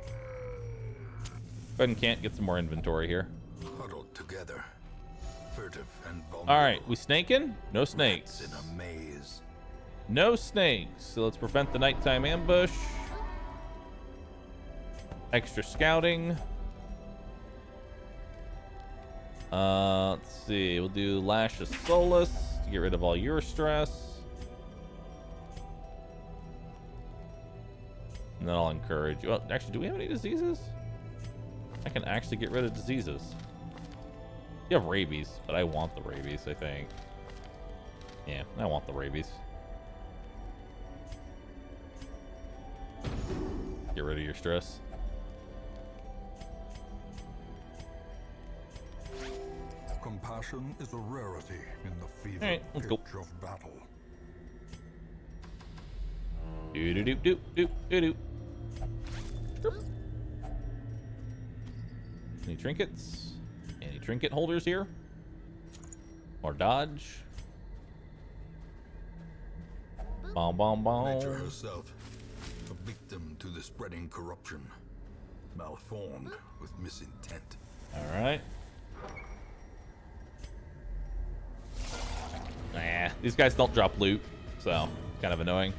Go ahead and camp, get some more inventory here. Huddled together, furtive and vulnerable. All right, we snaking? No Rats snakes. in a maze. No snakes. So let's prevent the nighttime ambush. Extra scouting. Let's see. We'll do Lash of Solace to get rid of all your stress. And then I'll encourage you. Oh, actually, do we have any diseases? I can actually get rid of diseases. You have rabies, but I want the rabies, I think. Yeah, I want the rabies. Get rid of your stress. Compassion is a rarity in the fever All right, let's go. pitch of battle. Do do do do do do do. Any trinkets? Any trinket holders here? Or dodge? Bomb, bomb, bomb. Nature herself, a victim to the spreading corruption, malformed with misintent. All right. Nah, these guys don't drop loot, so kind of annoying.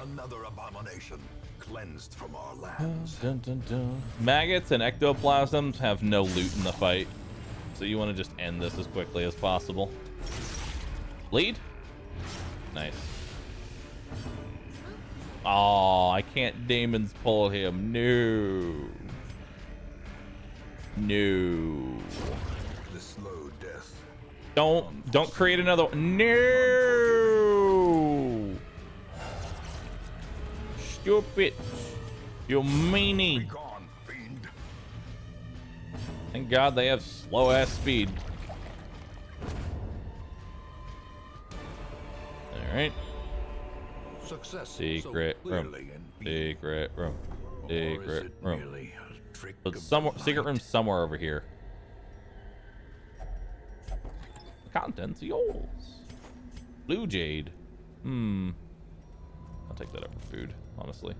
Another abomination cleansed from our lands. Dun, dun, dun. Maggots and ectoplasms have no loot in the fight, so you want to just end this as quickly as possible. Bleed? Nice. Oh, I can't Damon's pull him. No. No. The slow death. Don't create another one. No. Stupid. You meanie. Be gone, fiend. Thank God they have slow ass speed. All right. Success Secret so room. clearly in view. Secret room. Or is Secret it room. merely a trick But of somewhere, the secret light? room somewhere over here. The contents yours. Blue jade. I'll take that over food, honestly.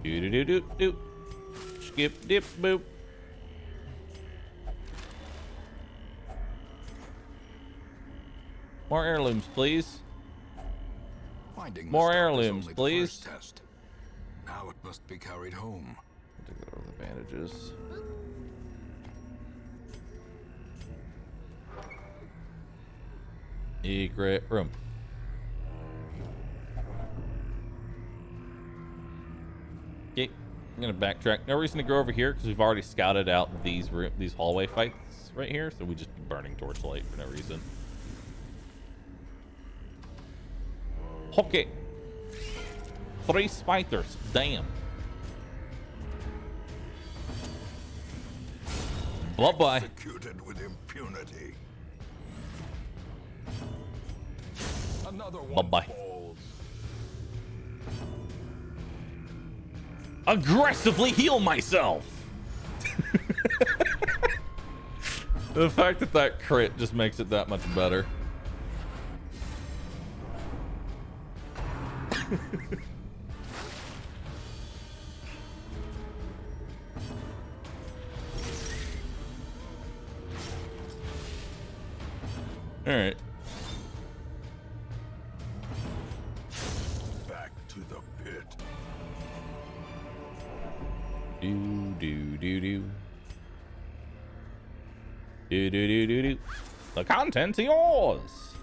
Do do do do do. Skip dip boop. More heirlooms, please. Finding the More stuff is heirlooms, only the please. first test. Now it must be carried home. I'll take that over the bandages. Secret room. Okay, I'm gonna backtrack. No reason to go over here because we've already scouted out these hallway fights right here, so we just be burning torchlight for no reason. Okay. 3 spiders. Damn. Bye-bye. Executed with impunity. Another one Bye-bye. falls. Aggressively heal myself. The fact that that crit just makes it that much better. All right. Back to the pit. Do do do do. Do do do do do. The content's yours.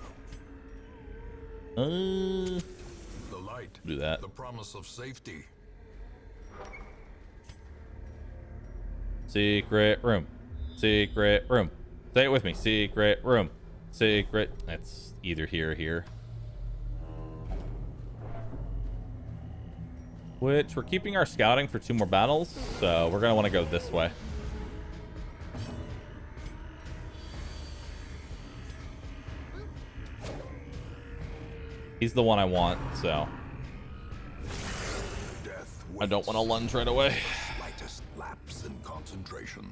The light. Do that. The promise of safety. Secret room. Secret room. Say it with me. Secret room. Secret. That's either here or here. Which we're keeping our scouting for 2 more battles, so we're gonna want to go this way. He's the one I want, so Death I don't want to lunge right away. Lightest lapse in concentration.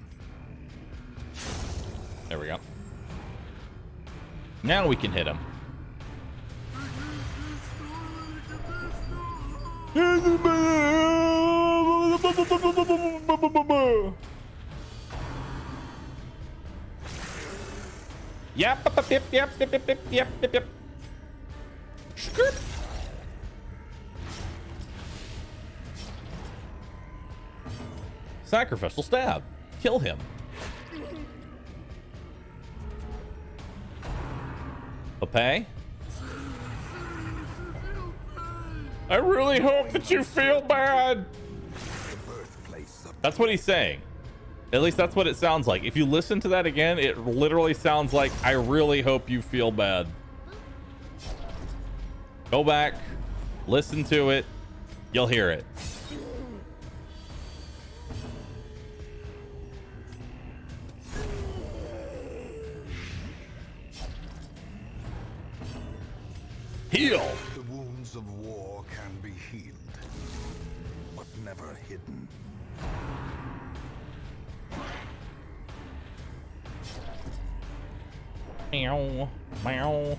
There we go. Now we can hit him. Yep. Skirt. Sacrificial stab. Kill him. Papay? I really hope that you feel bad. The birthplace of That's what he's saying. At least that's what it sounds like. If you listen to that again, it literally sounds like, I really hope you feel bad. Go back, listen to it, you'll hear it. Heal. The wounds of war can be healed, but never hidden. Meow, meow.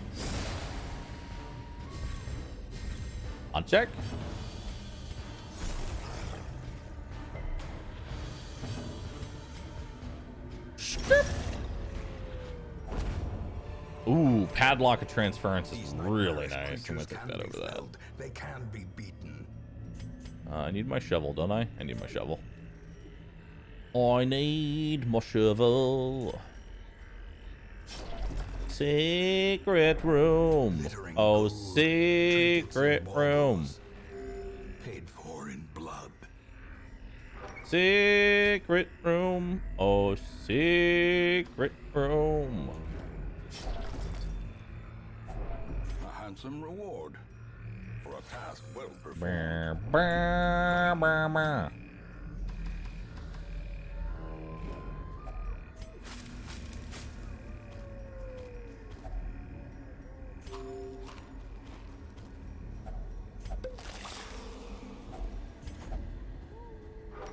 On check. Ooh, padlock of transference is really nice. I'm gonna take that over that. They can be beaten. I need my shovel, don't I? I need my shovel. I need my shovel. Secret room. Oh, secret room. Paid for in blood. Secret room. Oh, secret room. A handsome reward for a task well performed. Brr, brr, brr, brr.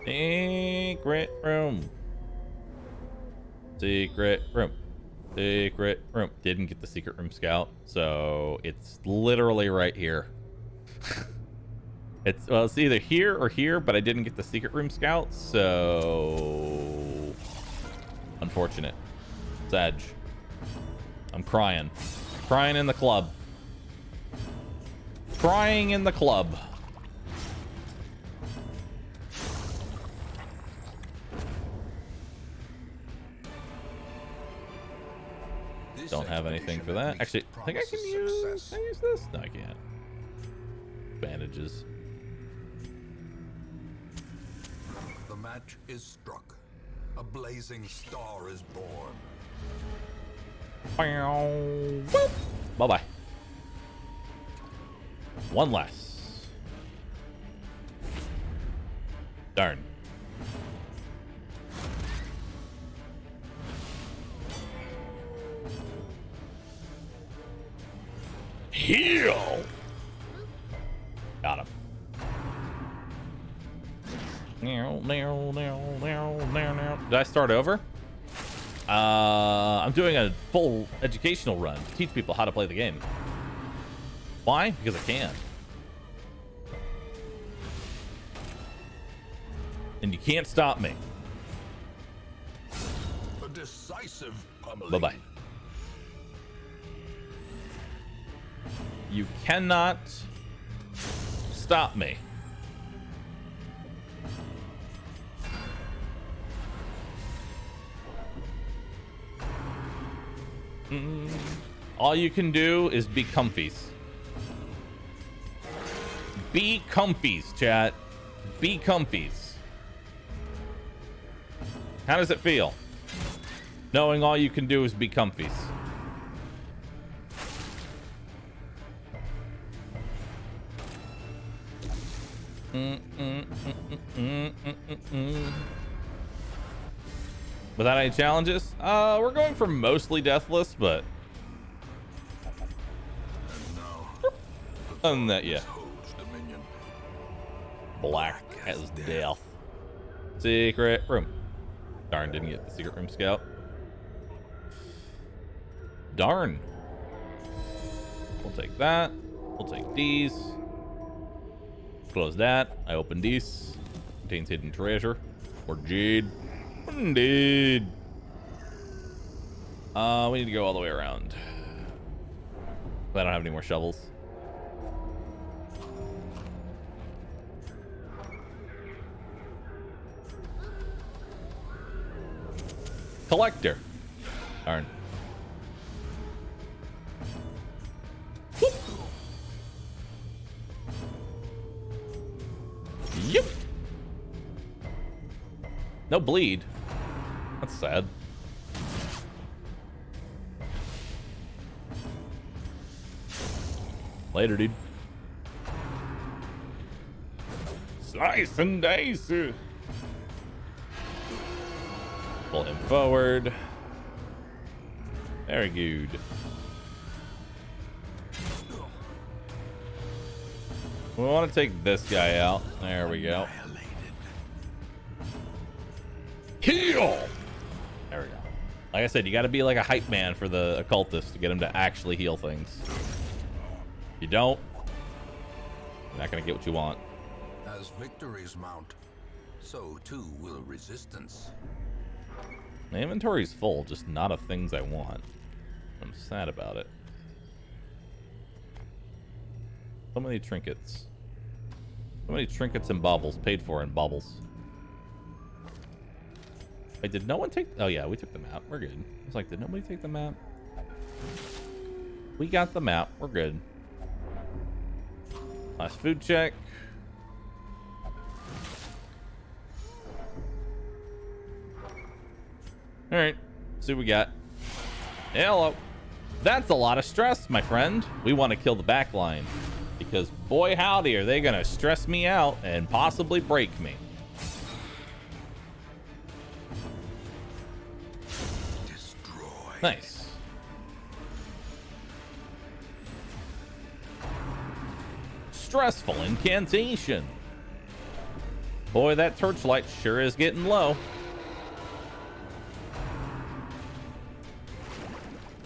Secret room. Secret room. Secret room. Didn't get the secret room scout, so it's literally right here. It's either here or here, but I didn't get the secret room scout, so unfortunate. Sag. I'm crying. Crying in the club. Crying in the club. Don't have anything for that. Actually, I think I can use. Can I use this? No, I can't. Bandages. The match is struck. A blazing star is born. Bye bye. One less. Darn. Heal. Got him. Did I start over? I'm doing a full educational run to teach people how to play the game. Why? Because I can. And you can't stop me. A decisive pummeling. Bye-bye. You cannot stop me. All you can do is be comfies. Be comfies, chat. Be comfies. How does it feel? Knowing all you can do is be comfies. Without any challenges? We're going for mostly deathless, but other than that, yeah. Black as death. Secret room. Darn, didn't get the secret room scout. Darn. We'll take that. We'll take these. Close that. I open these. Contains hidden treasure. Or jade. Indeed. We need to go all the way around. I don't have any more shovels. Collector. Darn. Whoop. Yep. No bleed. That's sad. Later, dude. Slice and dice. Pull him forward. Very good. We want to take this guy out. There we go. Heal! There we go. Like I said, you got to be like a hype man for the occultist to get him to actually heal things. If you don't, you're not going to get what you want. As victories mount, so too will resistance. My inventory's full, just not of things I want. I'm sad about it. So many trinkets. So many trinkets and baubles. Paid for in baubles. Wait, did no one take... Oh, yeah, we took the map. We're good. I was like, did nobody take the map? We got the map. We're good. Last food check. All right. See what we got. Hello. That's a lot of stress, my friend. We want to kill the back line. Because, boy, howdy, are they going to stress me out and possibly break me. Nice. Stressful incantation. Boy, that torchlight sure is getting low.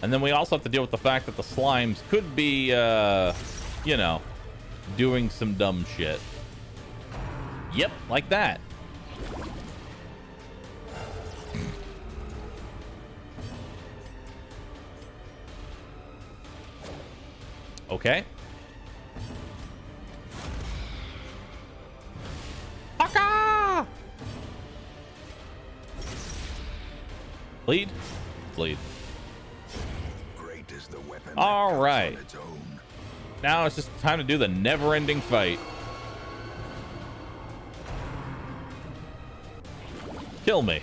And then we also have to deal with the fact that the slimes could be, you know, doing some dumb shit. Yep, like that. Okay. Haka! Bleed? Bleed. Great is the weapon. All right. On its own. Now it's just time to do the never-ending fight. Kill me.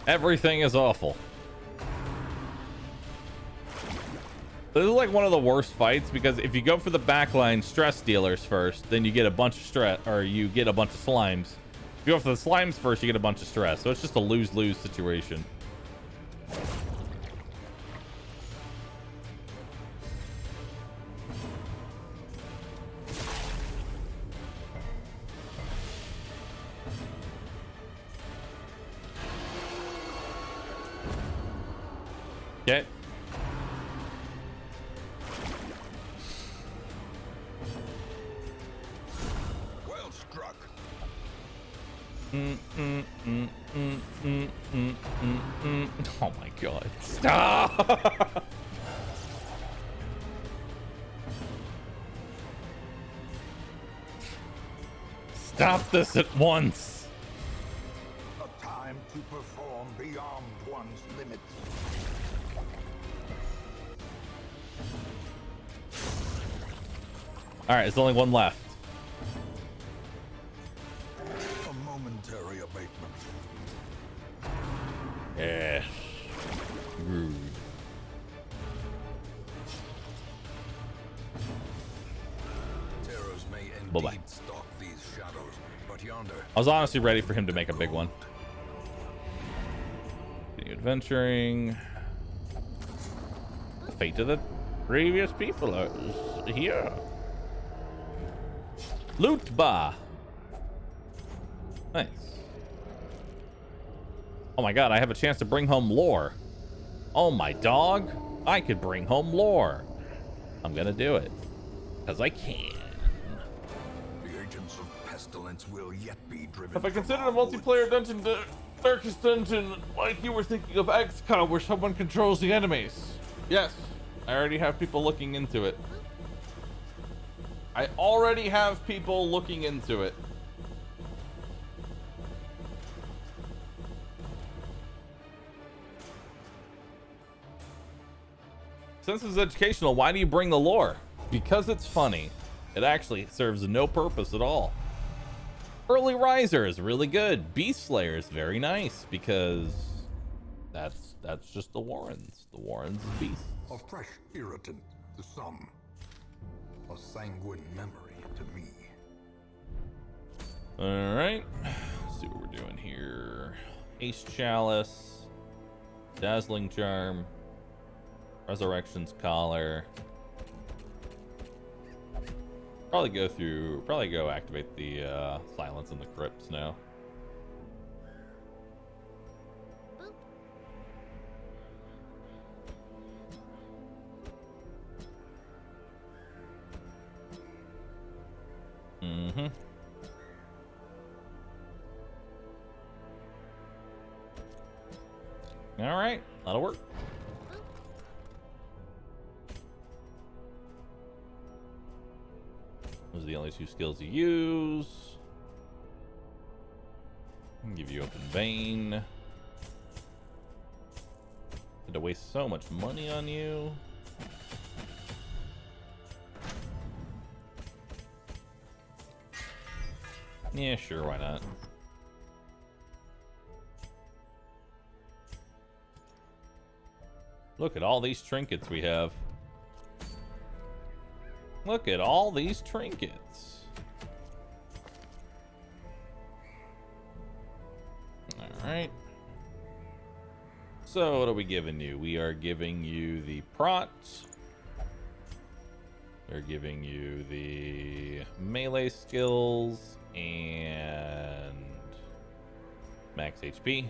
Everything is awful. This is like one of the worst fights because if you go for the backline stress dealers first, then you get a bunch of stress, or you get a bunch of slimes. If you go for the slimes first, you get a bunch of stress. So it's just a lose-lose situation. Okay. Well struck. Oh my god. Stop! Stop this at once. A time to perform beyond one's limits. All right, there's only one left. A momentary abatement. Yeah. Rude. Terrors may Bye-bye. indeed stalk these shadows, but yonder. I was honestly ready for him to make a big one. Continue adventuring. The fate of the previous people is here. Loot bar. Nice. Oh my god, I have a chance to bring home lore. Oh my dog. I could bring home lore. I'm gonna do it. Because I can. The agents of pestilence will yet be driven. If I from considered a our multiplayer dungeon, the darkest dungeon, like you were thinking of XCOM, where someone controls the enemies. Yes, I already have people looking into it. I already have people looking into it. Since it's educational, why do you bring the lore? Because it's funny. It actually serves no purpose at all. Early Riser is really good. Beast Slayer is very nice because that's just the Warrens. The Warrens is beasts. A fresh irritant to some. A sanguine memory to me. All right. Let's see what we're doing here. Ace Chalice, Dazzling Charm, Resurrection's Collar. Probably go activate the Silence in the Crypts now. Boop. Mm-hmm. All right, that'll work. Those are the only two skills you use. I'll give you Open Vein. Had to waste so much money on you. Yeah, sure, why not? Look at all these trinkets we have. Look at all these trinkets. All right. So what are we giving you? We are giving you the prots. We're giving you the melee skills and max HP.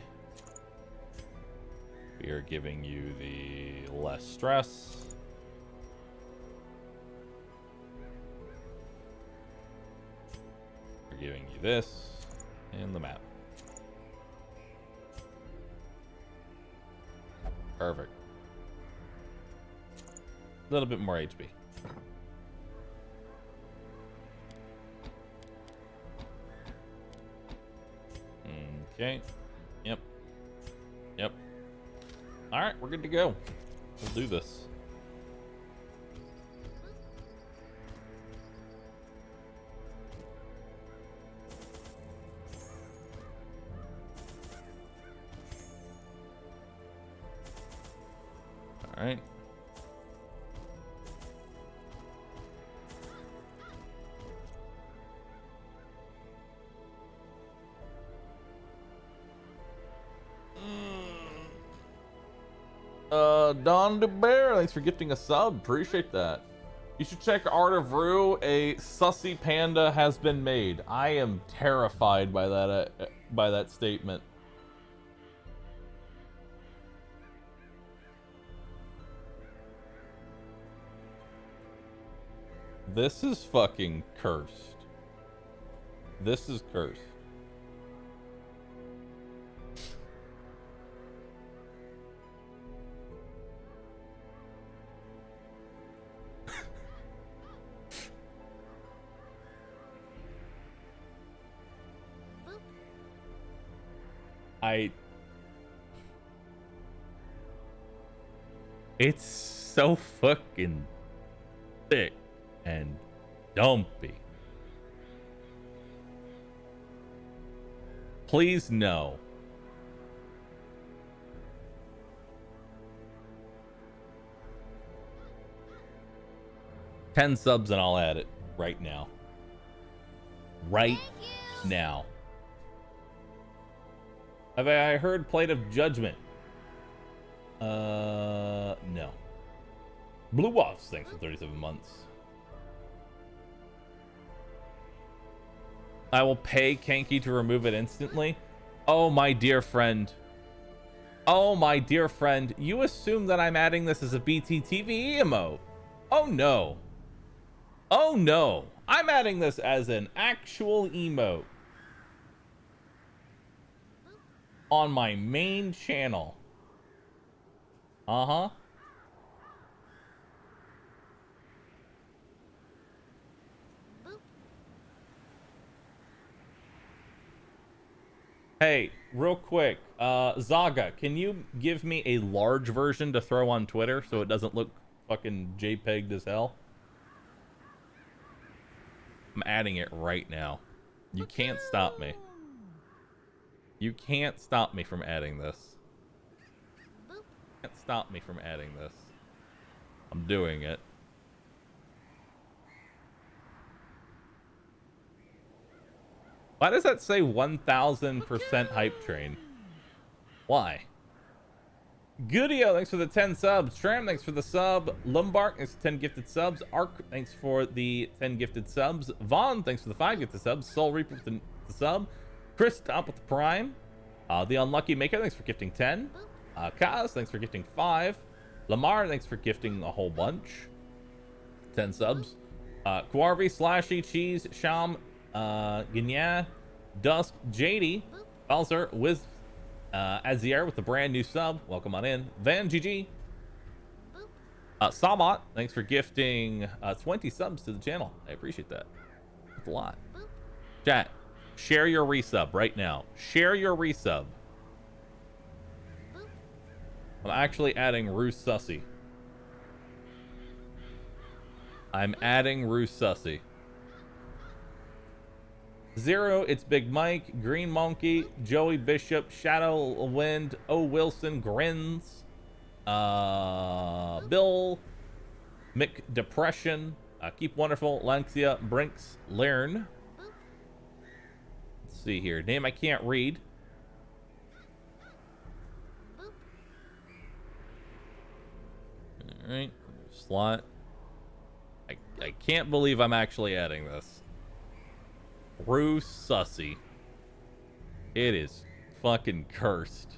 We are giving you the less stress. We're giving you this and the map. Perfect. A little bit more HP. Okay. Yep. Yep. All right, we're good to go. We'll do this. All right. Don DeBear, thanks for gifting a sub. Appreciate that. You should check Art of Rue. A sussy panda has been made. I am terrified by that statement. This is fucking cursed. This is cursed. It's so fucking thick and dumpy. Please no. $10 subs and I'll add it right now. Right now. Have I heard Plate of Judgment? No. Blue Waffs, thanks for 37 months. I will pay Kanky to remove it instantly. Oh, my dear friend. Oh, my dear friend. You assume that I'm adding this as a BTTV emote. Oh, no. Oh, no. I'm adding this as an actual emote. On my main channel. Uh-huh. Hey, real quick, Zaga, can you give me a large version to throw on Twitter so it doesn't look fucking JPEG'd as hell? I'm adding it right now. You can't stop me. You can't stop me from adding this. Boop. Can't stop me from adding this. I'm doing it. Why does that say 1000% hype train? Why? Goodio, thanks for the 10 subs. Tram, thanks for the sub. Lumbark, thanks for 10 gifted subs. Ark, thanks for the 10 gifted subs. Vaughn, thanks for the 5 gifted subs. Soul Reaper with the sub. Chris, top with the prime. The Unlucky Maker, thanks for gifting 10. Kaz, thanks for gifting 5. Lamar, thanks for gifting a whole bunch. 10 subs. Quarvi, Slashy, Cheese, Sham, Ganya, Dusk, JD, Balzer, Wiz, Azier with the brand new sub. Welcome on in. Van GG. Sabot, thanks for gifting 20 subs to the channel. I appreciate that. That's a lot. Chat, share your resub right now. Share your resub. I'm actually adding Roo Sussy. I'm adding Roo Sussy. Zero, it's Big Mike, Green Monkey, Joey Bishop, Shadow Wind, O Wilson, Grins, Bill, Mick Depression, Keep Wonderful, Lanxia, Brinks, Learn. Let's see here. Name I can't read. Alright, slot. I can't believe I'm actually adding this. Roo Sussy. It is fucking cursed.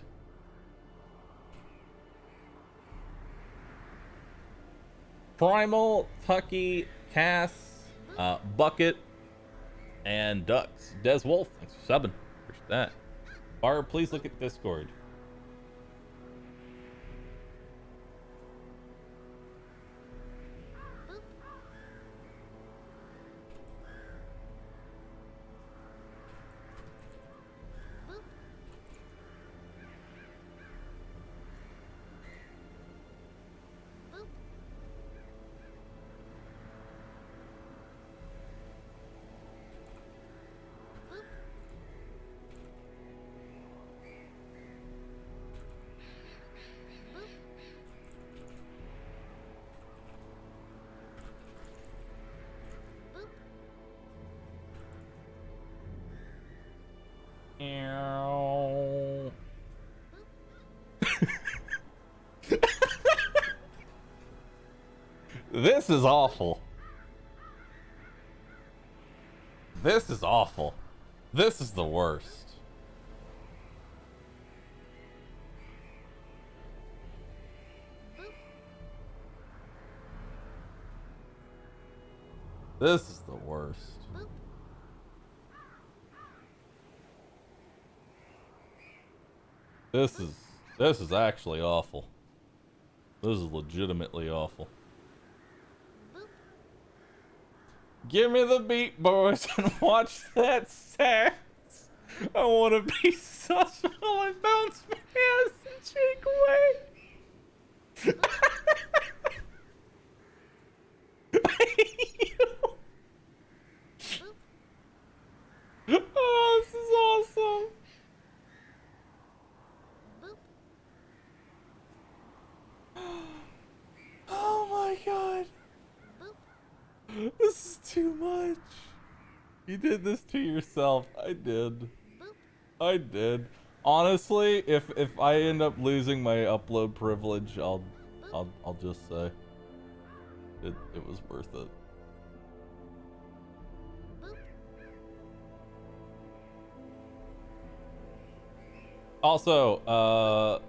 Primal, Tucky, Cass, Bucket, and Ducks. Des Wolf, thanks for subbing. Appreciate that. Barb, please look at Discord. This is awful. This is awful. This is the worst. This is the worst. This is actually awful. This is legitimately awful. Give me the beat, boys, and watch that sax. I want to be successful and bounce my ass and shake away. Oh, this is awesome. Oh my god. This is too much. You did this to yourself. I did. I did. Honestly, if I end up losing my upload privilege, I'll just say it was worth it. Also,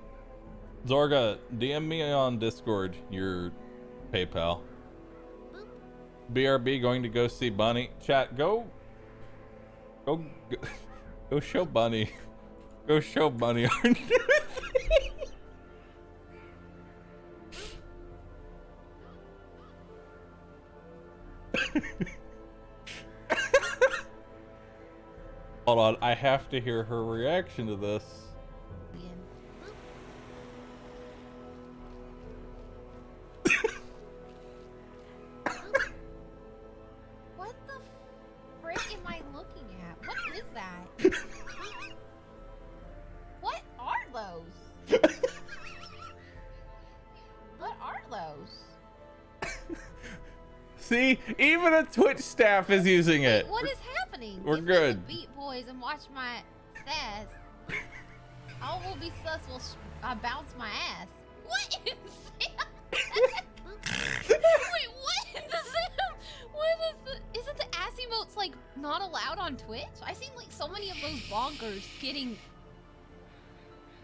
Zorga, DM me on Discord your PayPal. BRB going to go see Bunny. Chat, go show Bunny. Go show Bunny our new thing. Hold on, I have to hear her reaction to this. What the frick am I looking at? What What are those? What are those? See, even a Twitch staff is using it. What is happening? We're Give good. Me the Beat Boys and watch my stats. I will be sus. I bounce my ass. What? Wait, what is this? What is the? Isn't the ass emotes like not allowed on Twitch? I seen like so many of those bonkers getting.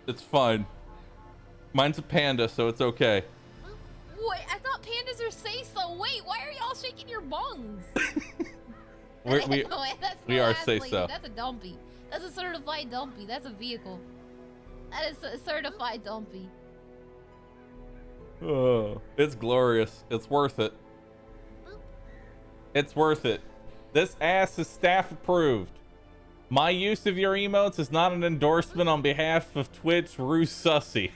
It's fine. Mine's a panda, so it's okay. Wait, I thought pandas are say so. Wait, why are y'all shaking your bungs? We are say so. That's a dumpy. That's a certified dumpy. That's a vehicle. That is a certified dumpy. Oh, it's glorious. It's worth it. It's worth it. This ass is staff approved. My use of your emotes is not an endorsement on behalf of Twitch rooSussy.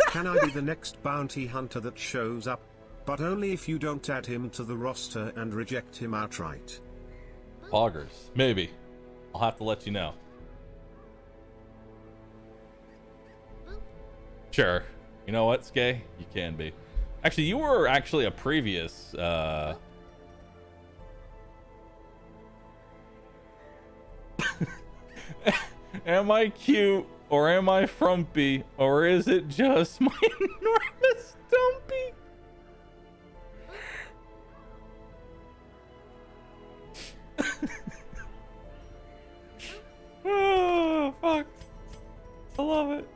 Can I be the next bounty hunter that shows up? But only if you don't add him to the roster and reject him outright. Poggers. Maybe. I'll have to let you know. Sure. You know what, Skay? You can be. Actually, you were actually a previous, Am I cute? Or am I frumpy? Or is it just my enormous dumpy? Oh, fuck. I love it.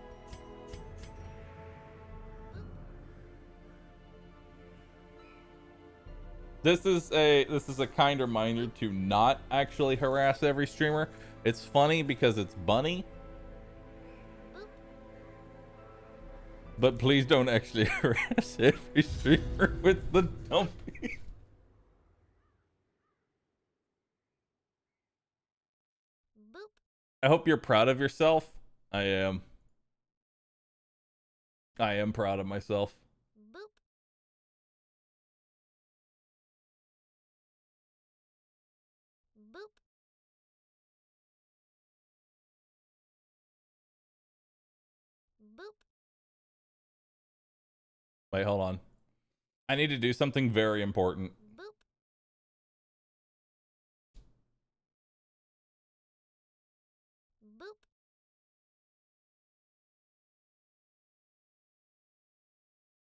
This is a kind reminder to not actually harass every streamer. It's funny because it's bunny. But please don't actually harass every streamer with the dumpy. I hope you're proud of yourself. I am. I am proud of myself. Wait, hold on. I need to do something very important.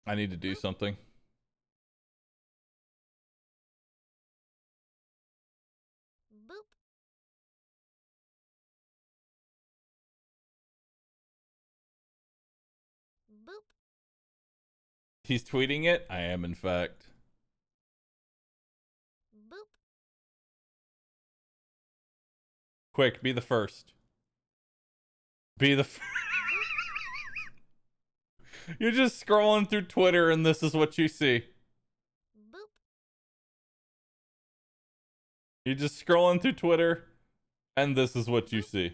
I need to do something. He's tweeting it? I am, in fact. Quick, be the first. Be the You're just scrolling through Twitter and this is what you see. You're just scrolling through Twitter and this is what you see.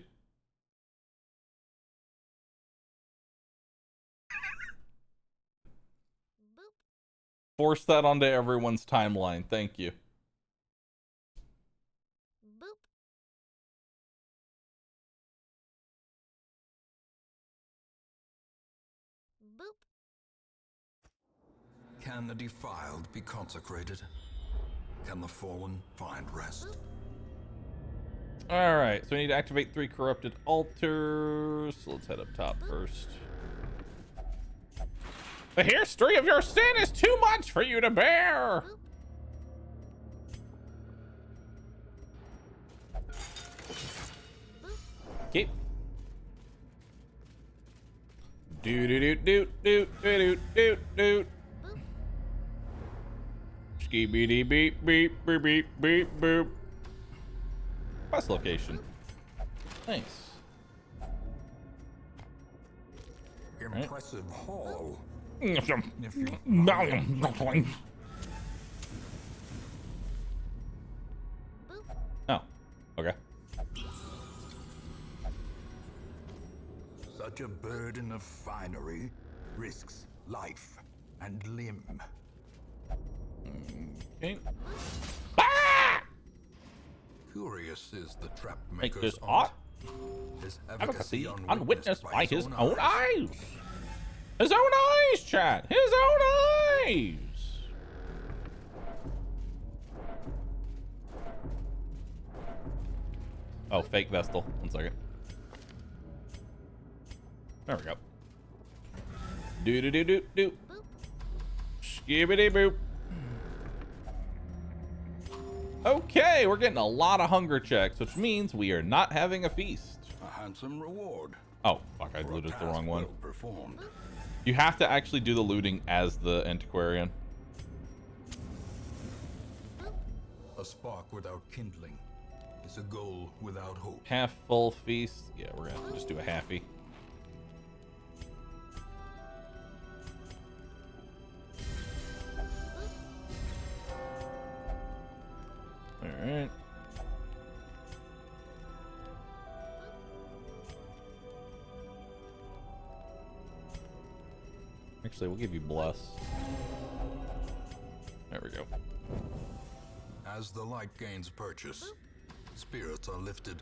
Force that onto everyone's timeline. Thank you. Can the defiled be consecrated? Can the fallen find rest? Alright, so we need to activate 3 corrupted altars. So let's head up top first. The history of your sin is too much for you to bear! Keep. Do do do do do do do do. Skibidi beep beep beep beep beep boop. Quest location. Nice. Impressive haul. Oh, okay. Such a burden of finery risks life and limb. Okay. Ah! Curious is the trap Make maker's this art. art. His advocacy advocacy unwitnessed by his own eyes. eyes. His own eyes, chat. His own eyes. Oh, fake Vestal. 1 second. There we go. Do do do do do. Skibbity boop. Okay, we're getting a lot of hunger checks, which means we are not having a feast. A handsome reward. Oh, fuck, I for a looted the task wrong one. well performed. You have to actually do the looting as the antiquarian. A spark without kindling is a goal without hope. Half full feast. Yeah, we're gonna have to just do a halfie. All right. Actually, we'll give you bless. There we go. As the light gains purchase, spirits are lifted,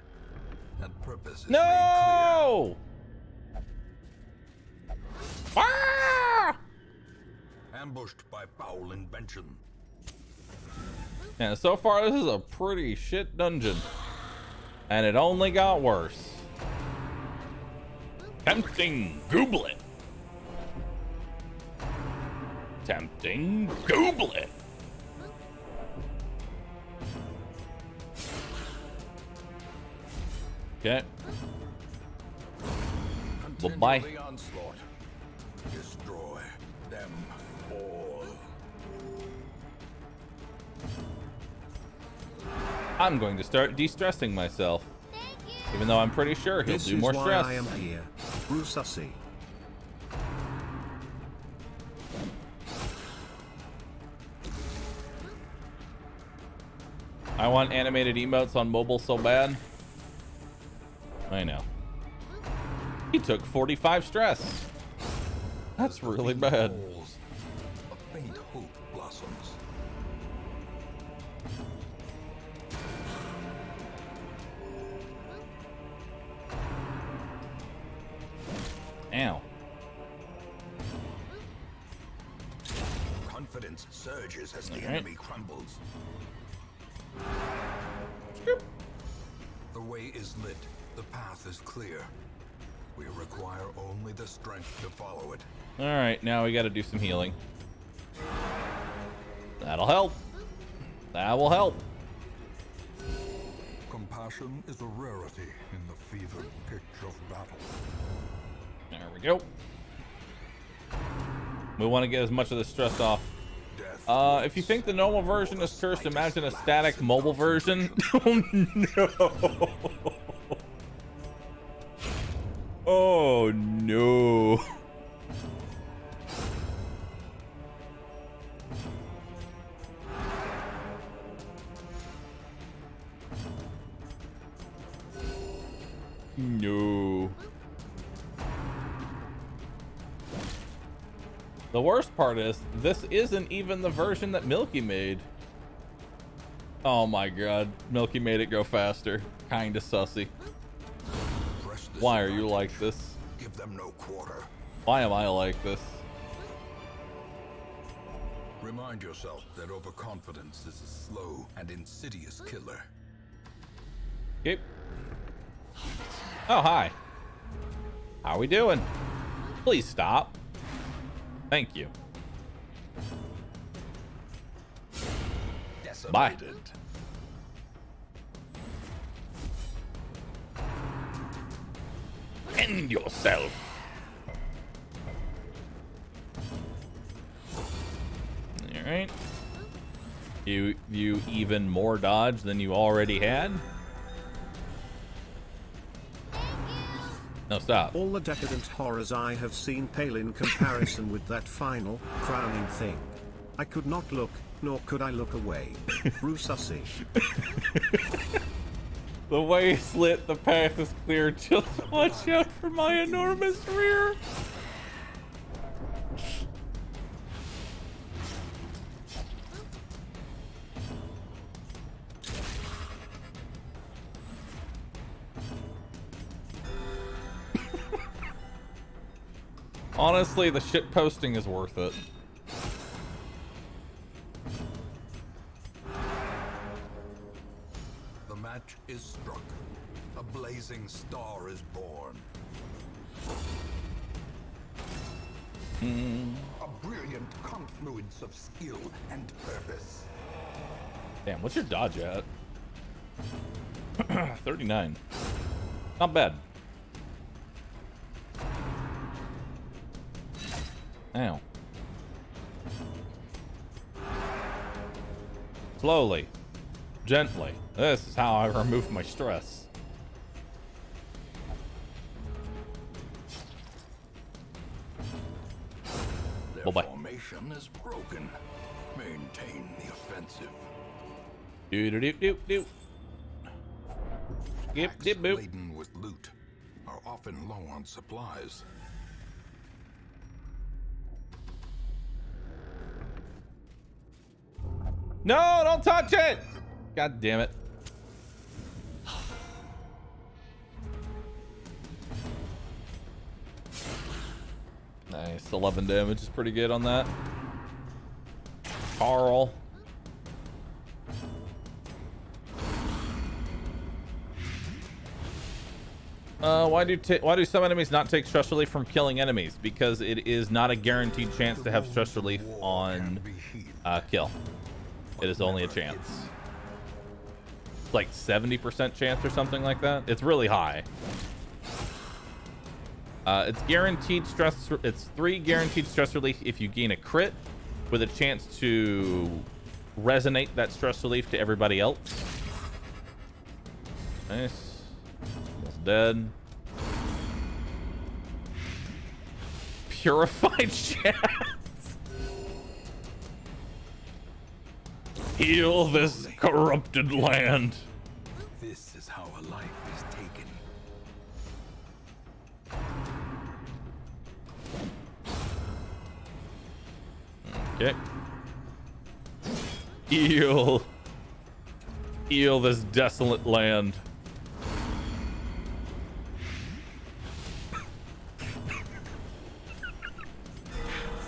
and purpose is made No! Ah! clear. Ambushed by foul invention. Yeah, so far this is a pretty shit dungeon. And it only got worse. Tempting gooblet. Tempting gooblet. Okay. Continue Bye. the onslaught. Destroy them all. I'm going to start de-stressing myself. Even though I'm pretty sure he'll do more stress. This is why I am here. rooComfies. I want animated emotes on mobile so bad. I know. He took 45 stress. That's really bad. A faint hope blossoms. Ow. Confidence surges as the All right. enemy crumbles. The way is lit. The path is clear. We require only the strength to follow it. All right, now we got to do some healing. That'll help. That will help. Compassion is a rarity in the fevered pitch of battle. There we go. We want to get as much of the stress off. If you think the normal version is cursed, imagine a static mobile version. Oh no. Oh no. No. The worst part is, this isn't even the version that Milky made. Oh my god, Milky made it go faster. Kinda sussy. Why are you like this? Give them no quarter. Why am I like this? Remind yourself that overconfidence is a slow and insidious killer. Okay. Oh, hi. How we doing? Please stop. Thank you. Bye. End yourself. All right. You even more dodge than you already had? No, stop. All the decadent horrors I have seen pale in comparison with that final, crowning thing. I could not look, nor could I look away. rooComfies. The way it's lit, the path is clear. Just watch out for my enormous rear. Honestly, the shit posting is worth it. The match is struck. A blazing star is born. A brilliant confluence of skill and purpose. Damn, what's your dodge at? 39. Not bad. Ow. Slowly. Gently. This is how I remove my stress. Their Bye-bye. formation is broken. Maintain the offensive. Do-do-do-do-do. Skip, Packs dip, boop. laden with loot are often low on supplies. No, don't touch it! God damn it. Nice, 11 damage is pretty good on that. Carl. Why do some enemies not take stress relief from killing enemies? Because it is not a guaranteed chance to have stress relief on kill. It is only a chance. It's like 70% chance or something like that. It's really high. It's guaranteed stress. It's 3 guaranteed stress relief if you gain a crit, with a chance to resonate that stress relief to everybody else. Nice. Almost dead. Purified shafts. Heal this corrupted land. This is how a life is taken. Okay. Heal this desolate land.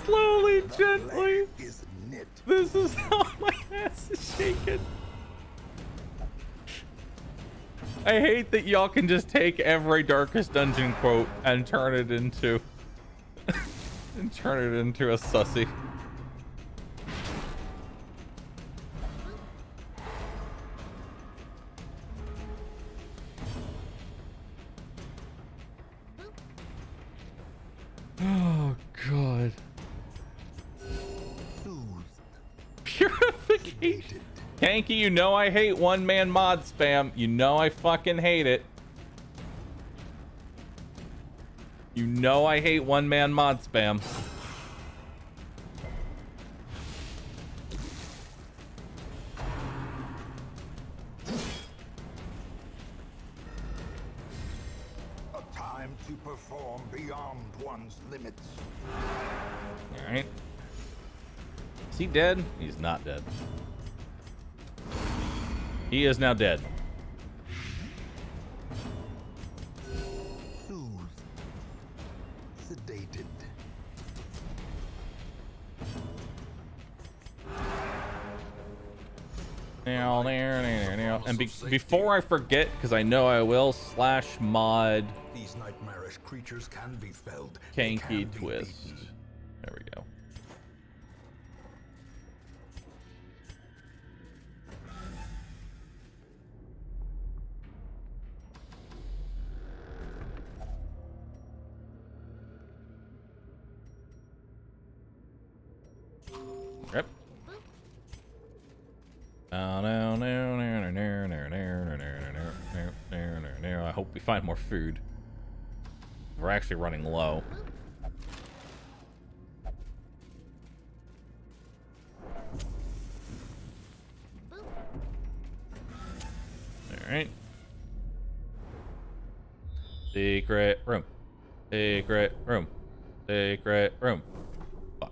Slowly, gently. Is knit. This is how my ass is shaking. I hate that y'all can just take every Darkest Dungeon quote and turn it into a sussy. Oh god. Purification. Kanky, you know I hate one-man mod spam. You know I fucking hate it. You know I hate one-man mod spam. A time to perform beyond one's limits. Alright. Is he dead? He's not dead. He is now dead. Soothed. Sedated. And before I forget, because I know I will, /mod These nightmarish creatures can be felled. Kanky twist. There we go. Yep. I hope we find more food. We're actually running low. Alright. Secret room. Secret room. Secret room. Fuck.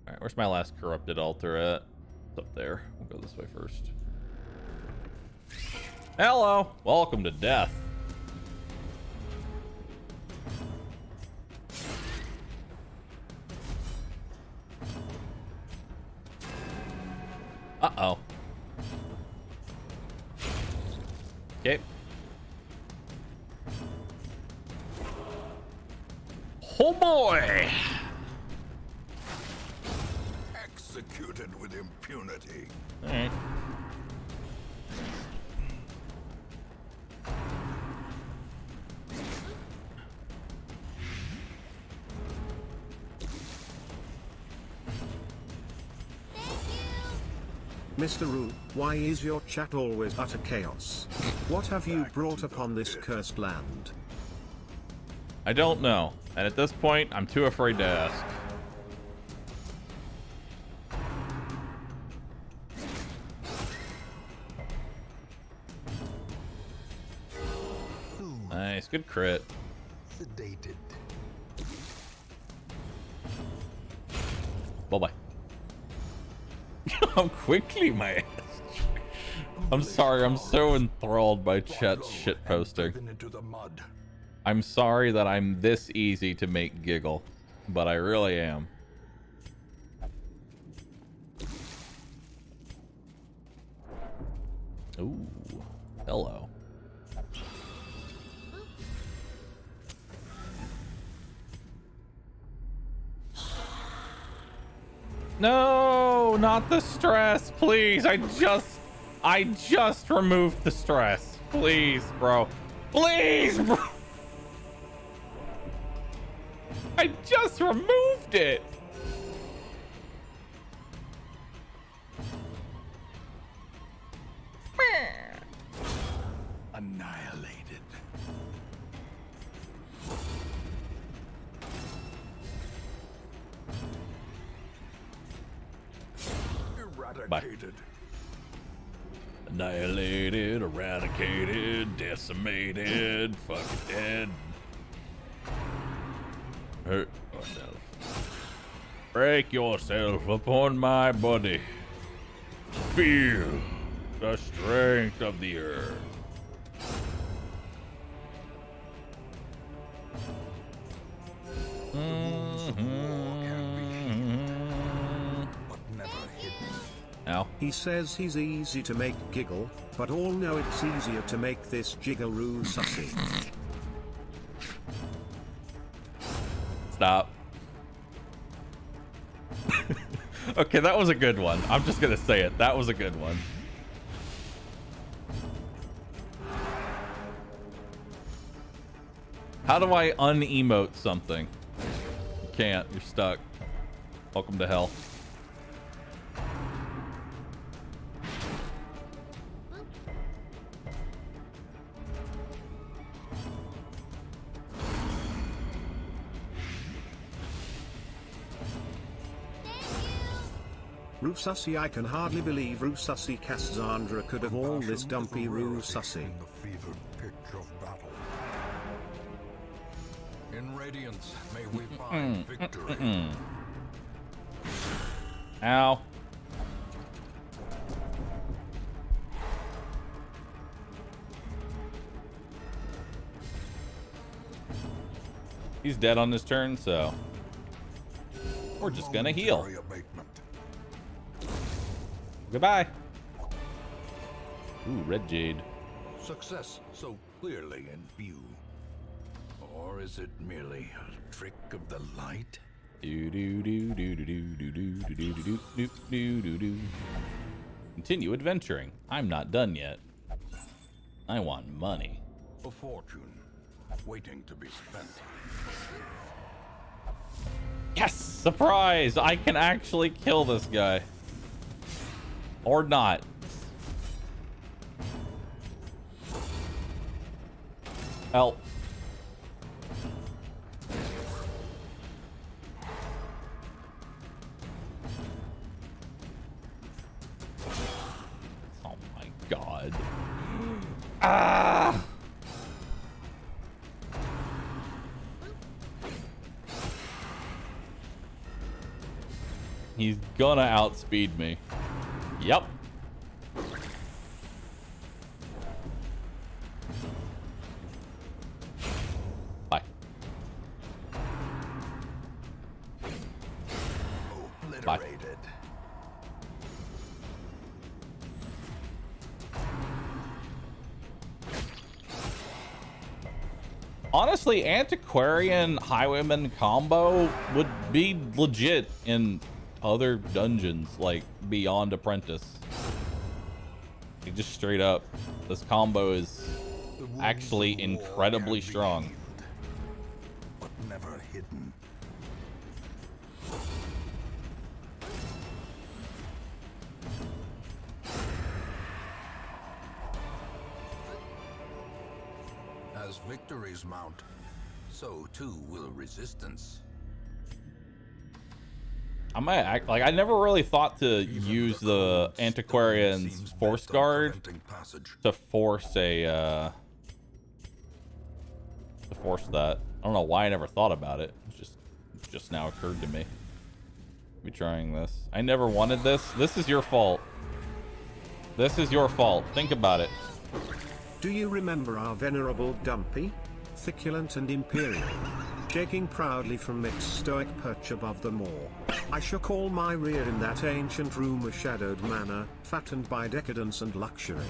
Alright, where's my last corrupted altar at? It's up there. We'll go this way first. Hello! Welcome to death. Okay. Oh boy! Executed with impunity. All right. Mr. Roo, why is your chat always utter chaos? What have you brought upon this cursed land? I don't know. And at this point, I'm too afraid to ask. Nice, good crit. Sedated. Bye-bye. How quickly my ass. I'm sorry, I'm so enthralled by chat's shit posting. Into the mud. I'm sorry that I'm this easy to make giggle, but I really am. Ooh, hello. No, not the stress, please. I just removed the stress. Please, bro. Please, bro. I just removed it. Annihilated. Eradicated. Annihilated, eradicated, decimated, fucking dead. Hurt yourself. Break yourself upon my body. Feel the strength of the earth. But never hidden. Ow. He says he's easy to make giggle, but all know it's easier to make this jiggeroo sussy. Stop. Okay, that was a good one. I'm just gonna say it. That was a good one. How do I un-emote something? You can't. You're stuck. Welcome to hell. Roosussy, I can hardly believe Roosussy Cassandra could have all this dumpy Roosussy. In the fevered pitch of battle. In radiance, may we find victory. Ow. He's dead on this turn, so we're just gonna heal. Momentary abatement. Goodbye. Ooh, red jade. Success so clearly in view. Or is it merely a trick of the light? Do do do do do do do do do do do do do do do. Continue adventuring. I'm not done yet. I want money. A fortune waiting to be spent. Yes! Surprise! I can actually kill this guy. Or not. Help. Oh my god. Ah! He's gonna outspeed me. Yep. Bye. Obliterated. Honestly, Antiquarian Highwayman combo would be legit in other dungeons, like beyond Apprentice. Like, just straight up, this combo is actually incredibly strong. But never hidden. As victories mount, so too will resistance. I might act like I never really thought to use the Antiquarian's Force Guard to force a that. I don't know why I never thought about it. It's just now occurred to me. Be trying this. I never wanted this. This is your fault. This is your fault. Think about it. Do you remember our venerable Dumpy? Thiculent and imperial, shaking proudly from its stoic perch above them all. I shook all my rear in that ancient room, a shadowed manor, fattened by decadence and luxury.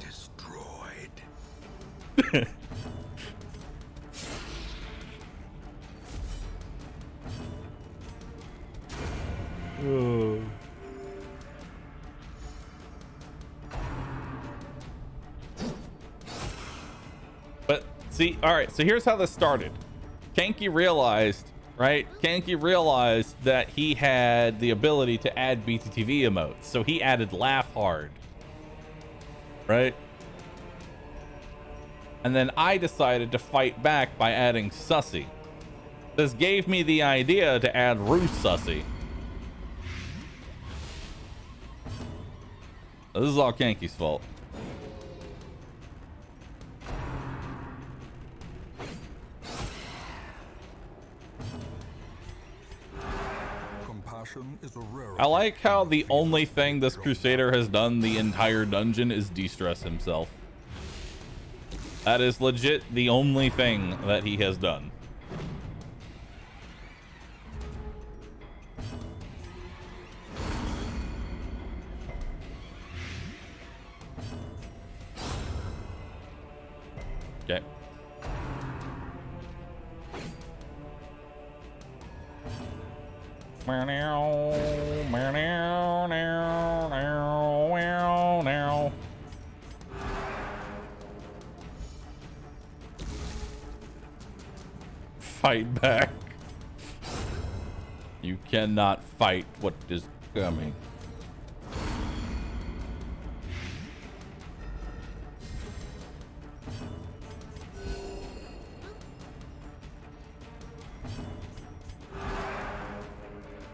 Destroyed. But see, all right, so here's how this started. Kanky realized, right? Kanky realized that he had the ability to add BTTV emotes, so he added Laugh Hard, right? And then I decided to fight back by adding Sussy. This gave me the idea to add rooSussy. This is all Kanky's fault. Compassion is a rarity. I like how the only thing this Crusader has done the entire dungeon is de-stress himself. That is legit the only thing that he has done. Okay. Fight back. You cannot fight what is coming.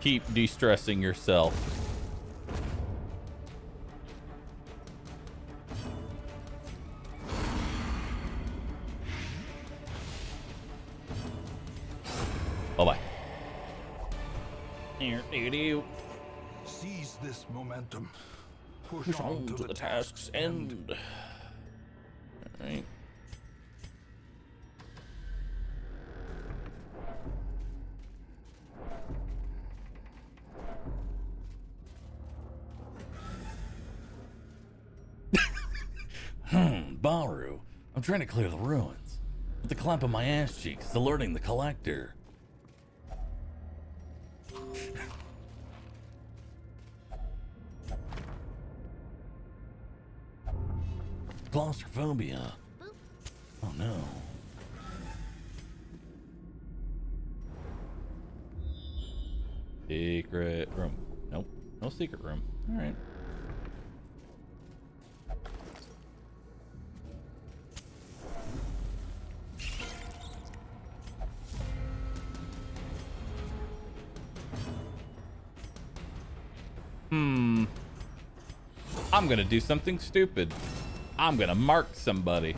Keep de-stressing yourself. Bye-bye. Seize this momentum. Push on to the task's end. All right. Bahroo, I'm trying to clear the ruins, but the clamp on my ass cheek is alerting the collector. Claustrophobia. Oh no. Secret room. Nope, no secret room. All right. I'm gonna do something stupid. I'm gonna mark somebody.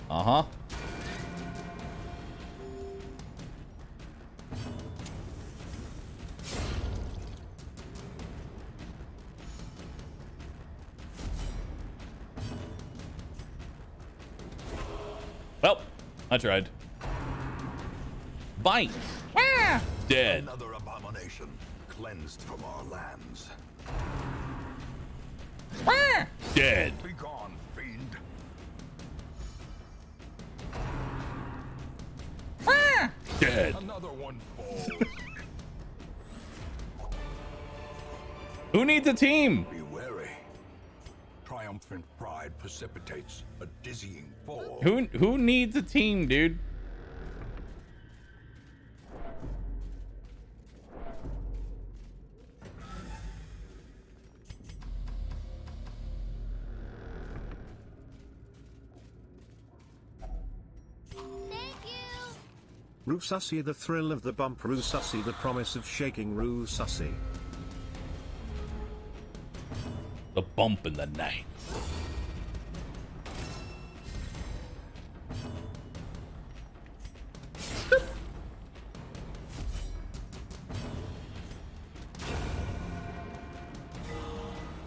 Uh-huh. I tried. Bite. Ah! Dead. Another abomination. cleansed from our lands. Dead. Be gone, fiend. Dead. Another one falls. Who needs a team? Be wary. Triumphant pride precipitates a dizzying fall. Who needs a team, dude? Thank you. Roo Sussy, the thrill of the bump. Roo Sussy, the promise of shaking. Roo Sussy. The bump in the night.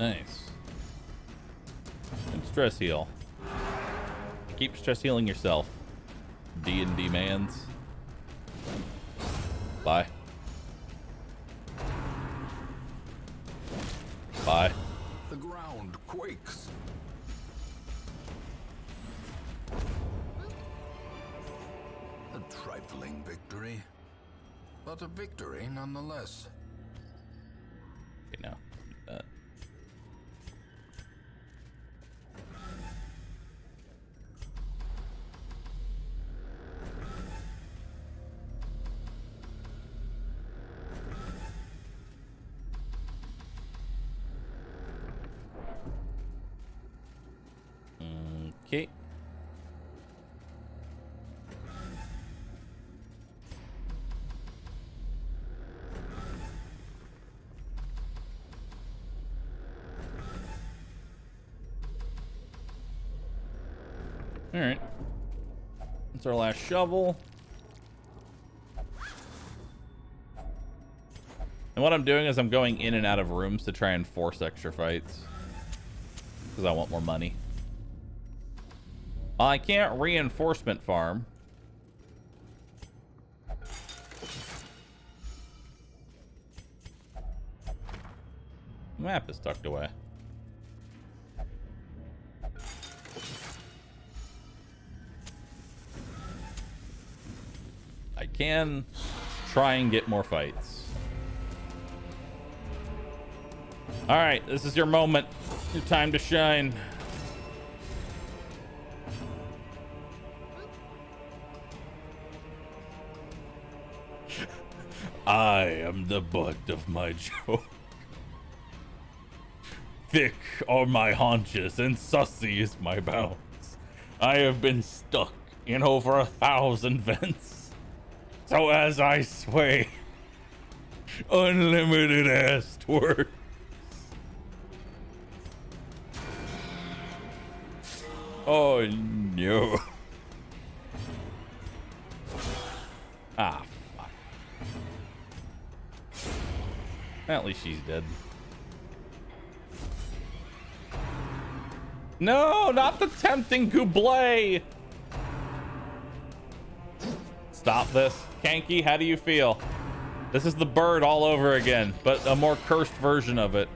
Nice. And stress heal. Keep stress healing yourself. D&D mans. Bye. Bye. The ground quakes. A trifling victory, but a victory nonetheless. Okay, now. Okay. All right. That's our last shovel. And what I'm doing is I'm going in and out of rooms to try and force extra fights. Because I want more money. I can't reinforcement farm. Map is tucked away. I can try and get more fights. All right, this is your moment. Your time to shine. I am the butt of my joke. Thick are my haunches and sussy is my bounds. I have been stuck in over 1,000 vents. So as I sway, unlimited ass twerks. Oh no. Ah, fuck. At least she's dead. No, not the tempting Goublé. Stop this. Kanky, how do you feel? This is the bird all over again, but a more cursed version of it.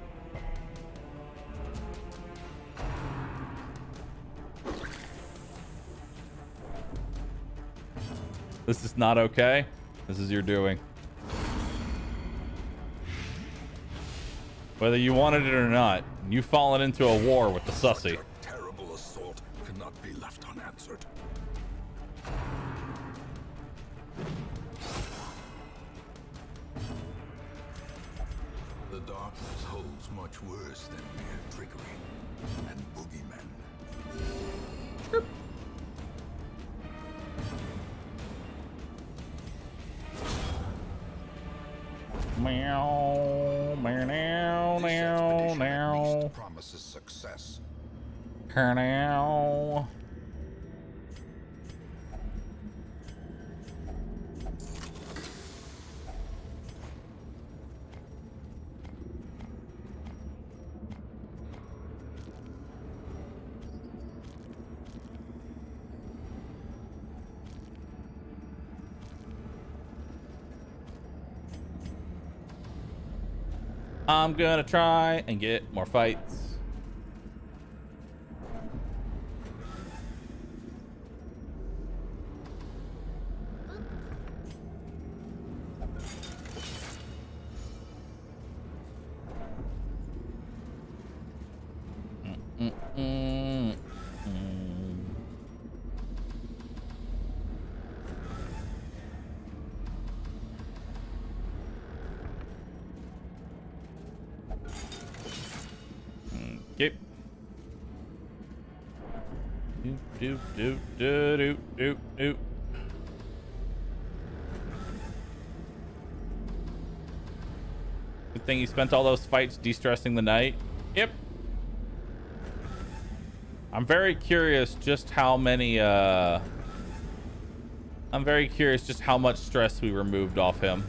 This is not okay. This is your doing. Whether you wanted it or not, you've fallen into a war with the sussy. Such a terrible assault cannot be left unanswered. The darkness holds much worse than mere trickery and boogeymen. Meow, meow, meow, This meow, expedition at meow. least promises success. Meow. I'm gonna try and get more fights. Okay. Do. Good thing you spent all those fights de-stressing the night. Yep. I'm very curious just how many, I'm very curious just how much stress we removed off him.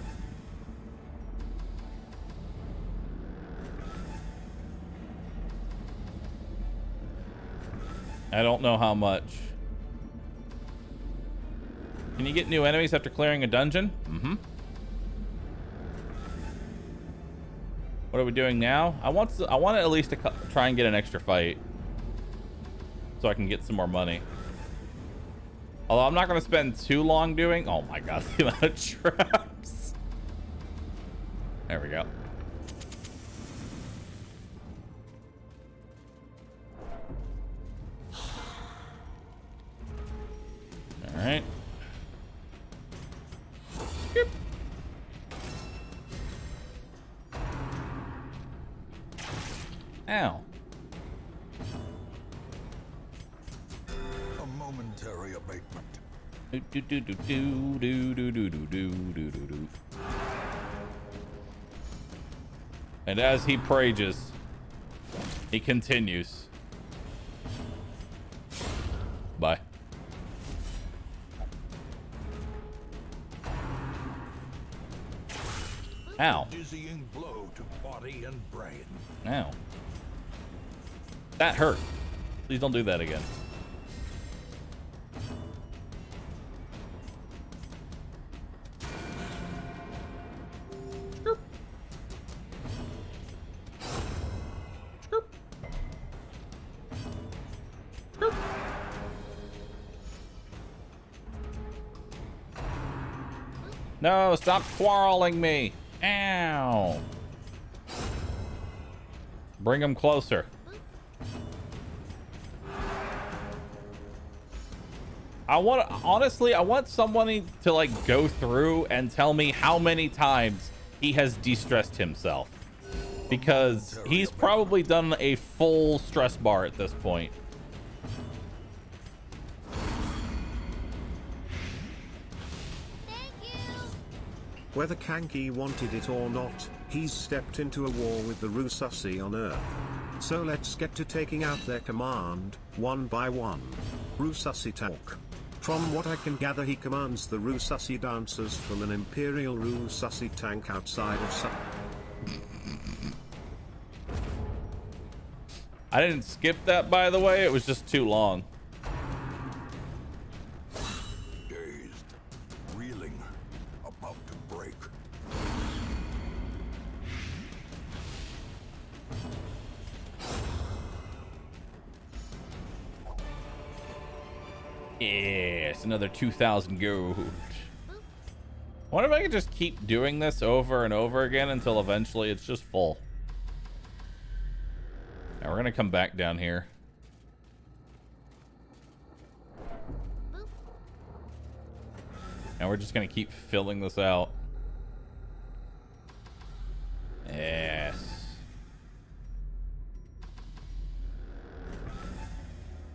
I don't know how much. Can you get new enemies after clearing a dungeon? Mm-hmm. What are we doing now? I want at least to try and get an extra fight, so I can get some more money. Although I'm not going to spend too long doing. Oh my god, the amount of traps. There we go. All right. Yep. Ow. A momentary abatement. And as he prages, he continues. Bye. Ow. Dizzying blow to body and brain. Ow. That hurt. Please don't do that again. No, stop quarreling me. Ow. Bring him closer. Honestly, I want someone to like go through and tell me how many times he has de-stressed himself. Because he's probably done a full stress bar at this point. Whether Kanki wanted it or not, he's stepped into a war with the rooComfies on Earth. So let's get to taking out their command, one by one. rooComfie talk. From what I can gather, he commands the rooComfie dancers from an Imperial rooComfie tank outside of some... I didn't skip that, by the way. It was just too long. Dazed, reeling, about to break. Yes, another 2,000 gold. I wonder if I could just keep doing this over and over again until eventually it's just full. Now we're gonna come back down here. And we're just gonna keep filling this out. Yes.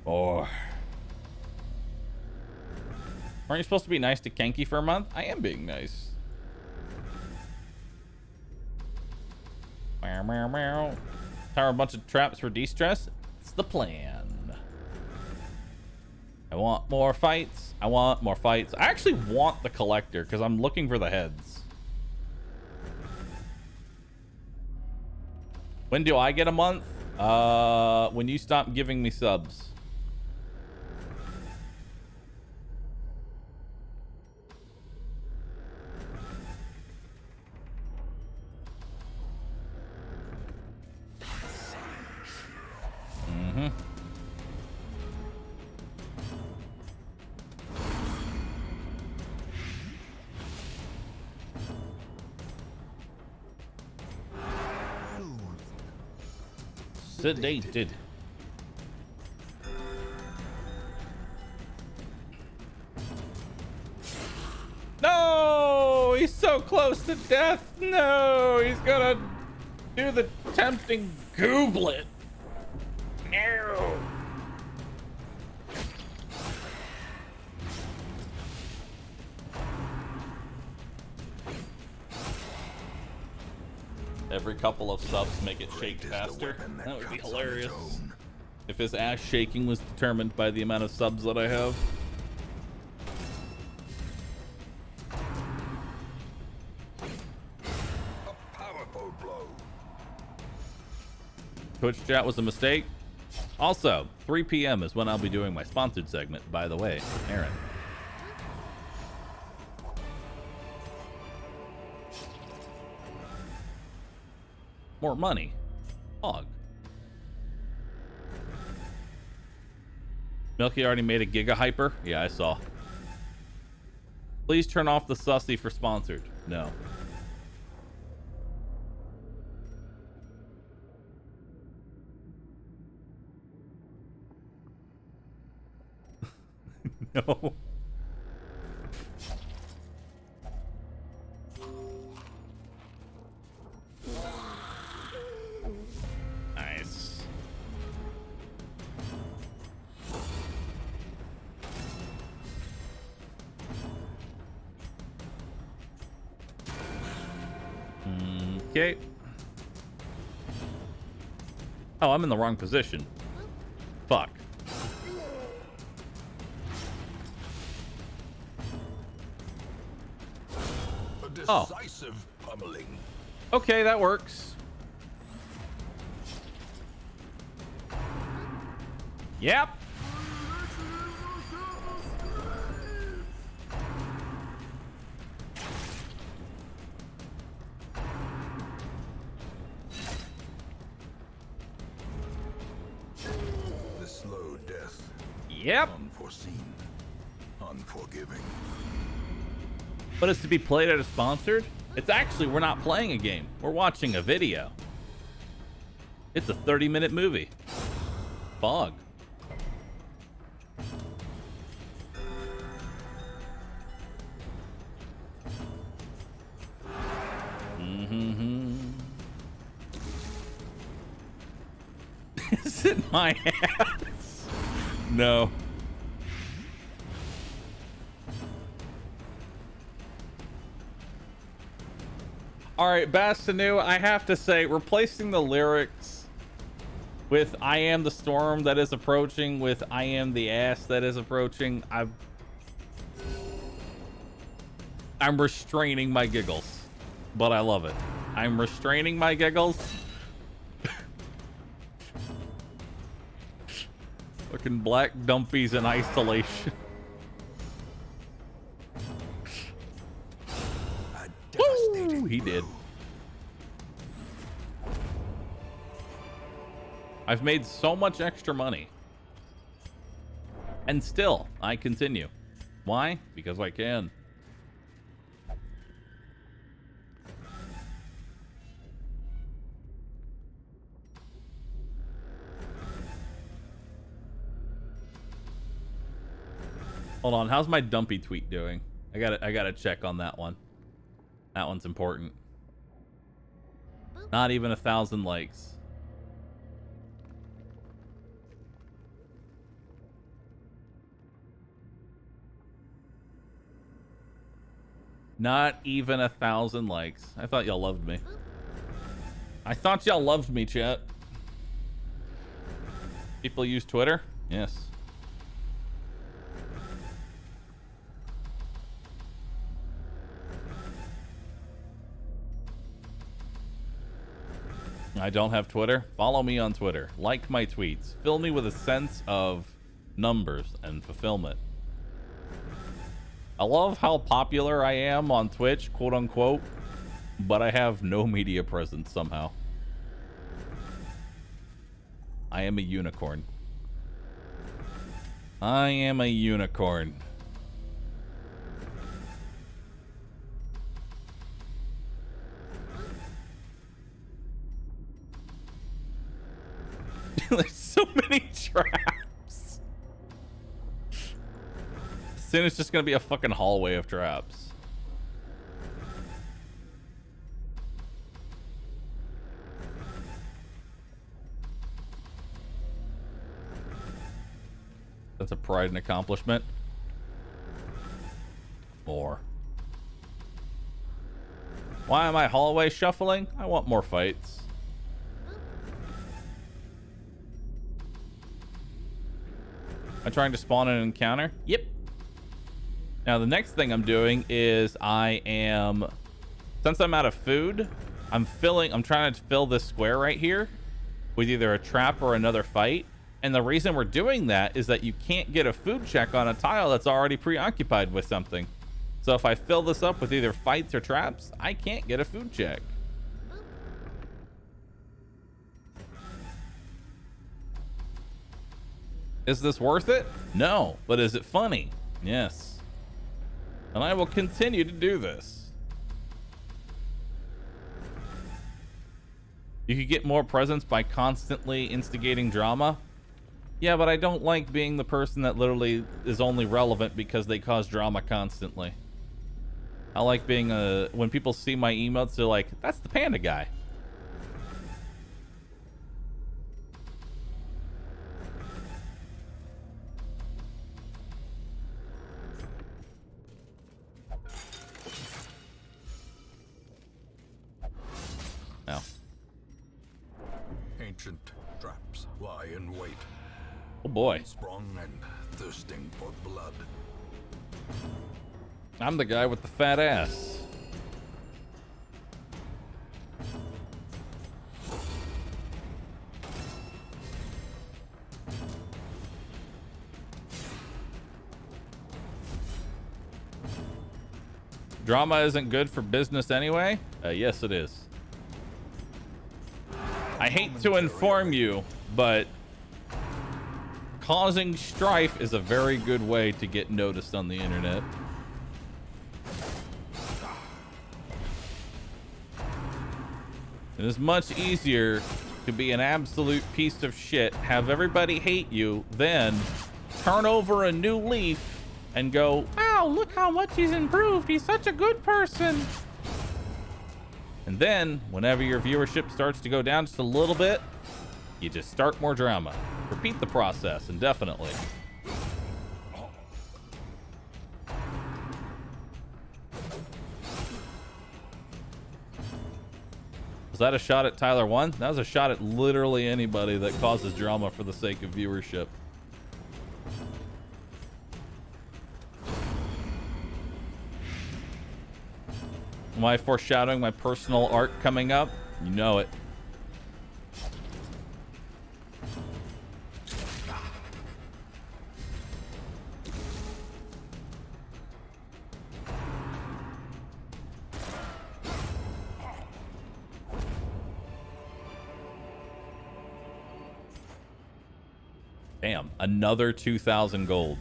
Or aren't you supposed to be nice to Kenki for a month? I am being nice. Meow, meow, meow. Tower a bunch of traps for de-stress. It's the plan. I want more fights. I want more fights. I actually want the collector because I'm looking for the heads. When do I get a month? When you stop giving me subs. Sedated. No, he's so close to death. No, he's gonna do the tempting gooblet. No. Every couple of subs make it shake faster. That would be hilarious. If his ass shaking was determined by the amount of subs that I have. A powerful blow. Twitch chat was a mistake. Also, 3 p.m. is when I'll be doing my sponsored segment, by the way, Aaron. More money. Hog. Milky already made a Giga Hyper? Yeah, I saw. Please turn off the sussy for sponsored. No. No. Nice. Okay. Oh, I'm in the wrong position. Fuck. A decisive pummeling. Okay, that works. Yep. The slow death. Yep. Unforeseen. Unforgiving. But it's to be played at a sponsored? It's actually, we're not playing a game. We're watching a video. It's a 30-minute movie. Fog. Is it my ass? No. All right, Bastanu, I have to say, replacing the lyrics with "I am the storm that is approaching" with "I am the ass that is approaching," I'm restraining my giggles, but I love it. I'm restraining my giggles. Fucking black dumpies in isolation. Woo! He did. I've made so much extra money. And still, I continue. Why? Because I can. Hold on, how's my dumpy tweet doing? I gotta check on that one. That one's important. Not even 1,000 likes. Not even 1,000 likes. I thought y'all loved me. I thought y'all loved me, chat. People use Twitter? Yes. I don't have Twitter. Follow me on Twitter. Like my tweets. Fill me with a sense of numbers and fulfillment. I love how popular I am on Twitch, quote unquote, but I have no media presence somehow. I am a unicorn. I am a unicorn. There's so many traps. Soon it's just gonna be a fucking hallway of traps. That's a pride and accomplishment. More. Why am I hallway shuffling? I want more fights. Am I trying to spawn an encounter? Yep. Now the next thing I'm doing is since I'm out of food, I'm trying to fill this square right here with either a trap or another fight. And the reason we're doing that is that you can't get a food check on a tile that's already preoccupied with something. So if I fill this up with either fights or traps, I can't get a food check. Is this worth it? No. But is it funny? Yes. And I will continue to do this. You could get more presents by constantly instigating drama. Yeah, but I don't like being the person that literally is only relevant because they cause drama constantly. I like being when people see my emotes, they're like, that's the panda guy. No. Ancient traps lie in wait. Oh boy. Sprung and thirsting for blood. I'm the guy with the fat ass. Drama isn't good for business anyway? Yes, it is. I hate to inform you, but causing strife is a very good way to get noticed on the internet. It is much easier to be an absolute piece of shit, have everybody hate you, then turn over a new leaf and go, wow, look how much he's improved. He's such a good person. And then whenever your viewership starts to go down just a little bit, you just start more drama. Repeat the process indefinitely. Was that a shot at Tyler 1? That was a shot at literally anybody that causes drama for the sake of viewership. Am I foreshadowing my personal arc coming up? You know it. Damn, another 2,000 gold.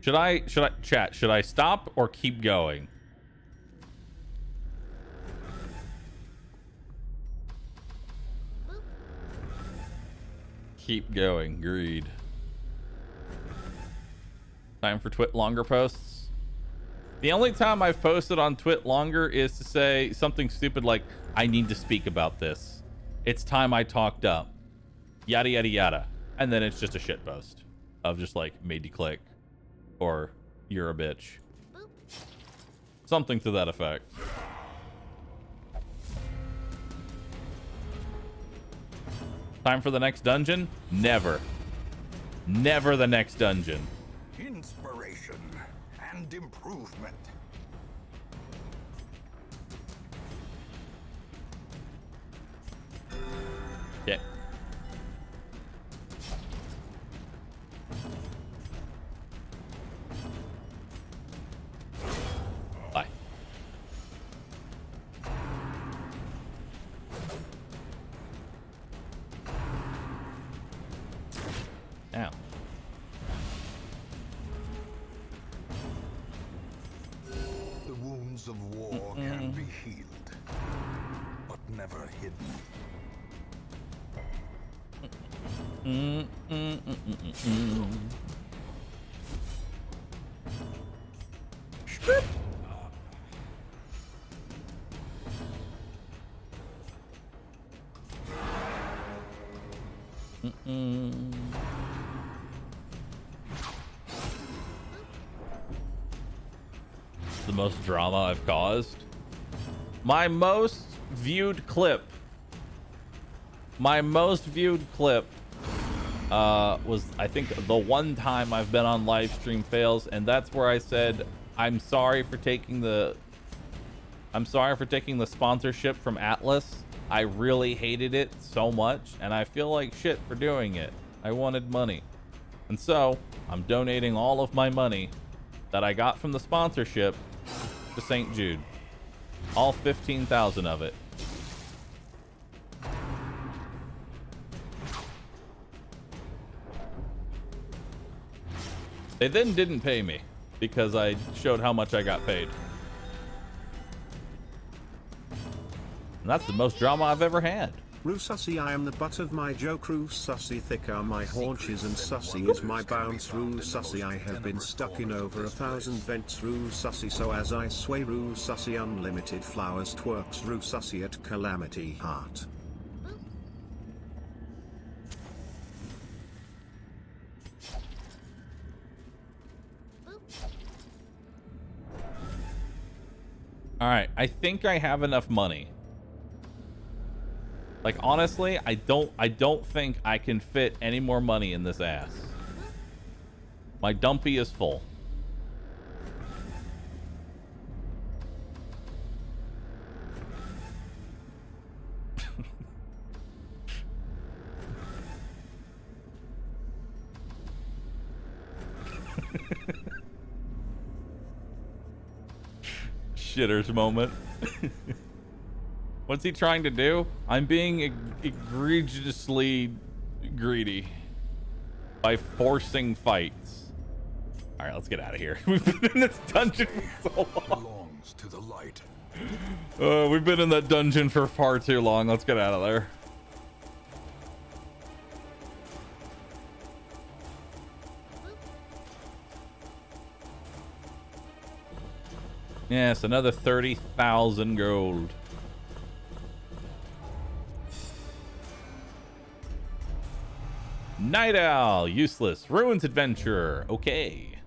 Should I chat, should I stop or keep going? Keep going, greed. Time for Twit longer posts. The only time I've posted on Twit longer is to say something stupid like, I need to speak about this. It's time I talked up. Yada, yada, yada. And then it's just a shit post of just like, made you click. Or, you're a bitch. Something to that effect. Time for the next dungeon? Never. Never the next dungeon. Inspiration and improvement. Yeah. Bye. Ow. The wounds of war can be healed, but never hidden. Strip. The most drama I've caused. My most viewed clip. Was I think the one time I've been on live stream fails, and that's where I said I'm sorry for taking the sponsorship from Atlas. I really hated it so much, and I feel like shit for doing it. I wanted money, and so I'm donating all of my money that I got from the sponsorship to St. Jude, all 15,000 of it. They then didn't pay me because I showed how much I got paid. And that's the most drama I've ever had. Roosussy, I am the butt of my joke. Roosussy, thick are my haunches and sussy is my bounce. Roosussy, I have been stuck in over 1,000 vents. Roosussy, so as I sway. Roosussy, unlimited flowers twerks. Roosussy at calamity heart. All right, I think I have enough money. Like, honestly, I don't think I can fit any more money in this ass. My dumpy is full. Shitters moment. What's he trying to do? I'm being egregiously greedy by forcing fights. All right, let's get out of here. We've been in this dungeon for so long. Belongs to the light. We've been in that dungeon for far too long. Let's get out of there. Yes, another 30,000 gold. Night Owl, useless. Ruins adventurer. Okay.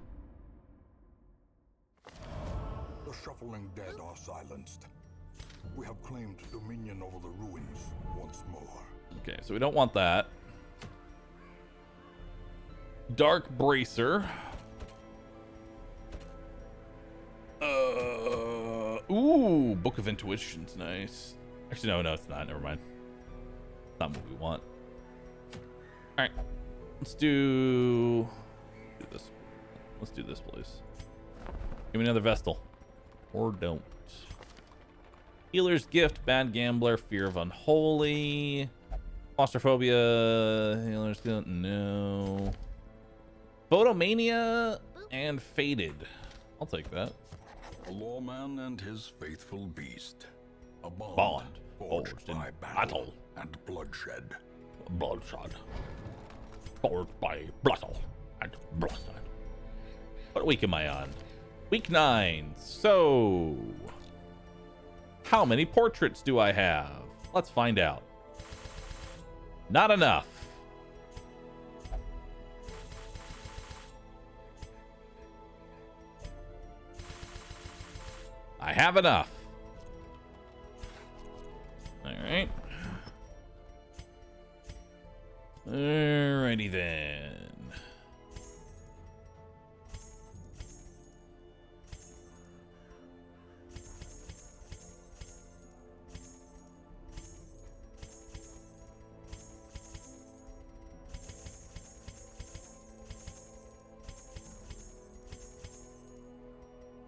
The shuffling dead are silenced. We have claimed dominion over the ruins once more. Okay, so we don't want that. Dark Bracer. Ooh, Book of Intuition's nice. Actually, no, it's not. Never mind. Not what we want. All right, let's do this. Let's do this, please. Give me another Vestal, or don't. Healer's Gift, Bad Gambler, Fear of Unholy, Claustrophobia, Healer's Gift, no. Photomania and Faded. I'll take that. A lawman and his faithful beast. A Bond forged in by battle and bloodshed. Bloodshot. Forged by battle and bloodshed. What week am I on? Week 9. So, how many portraits do I have? Let's find out. Not enough. I have enough. All right. Alrighty then.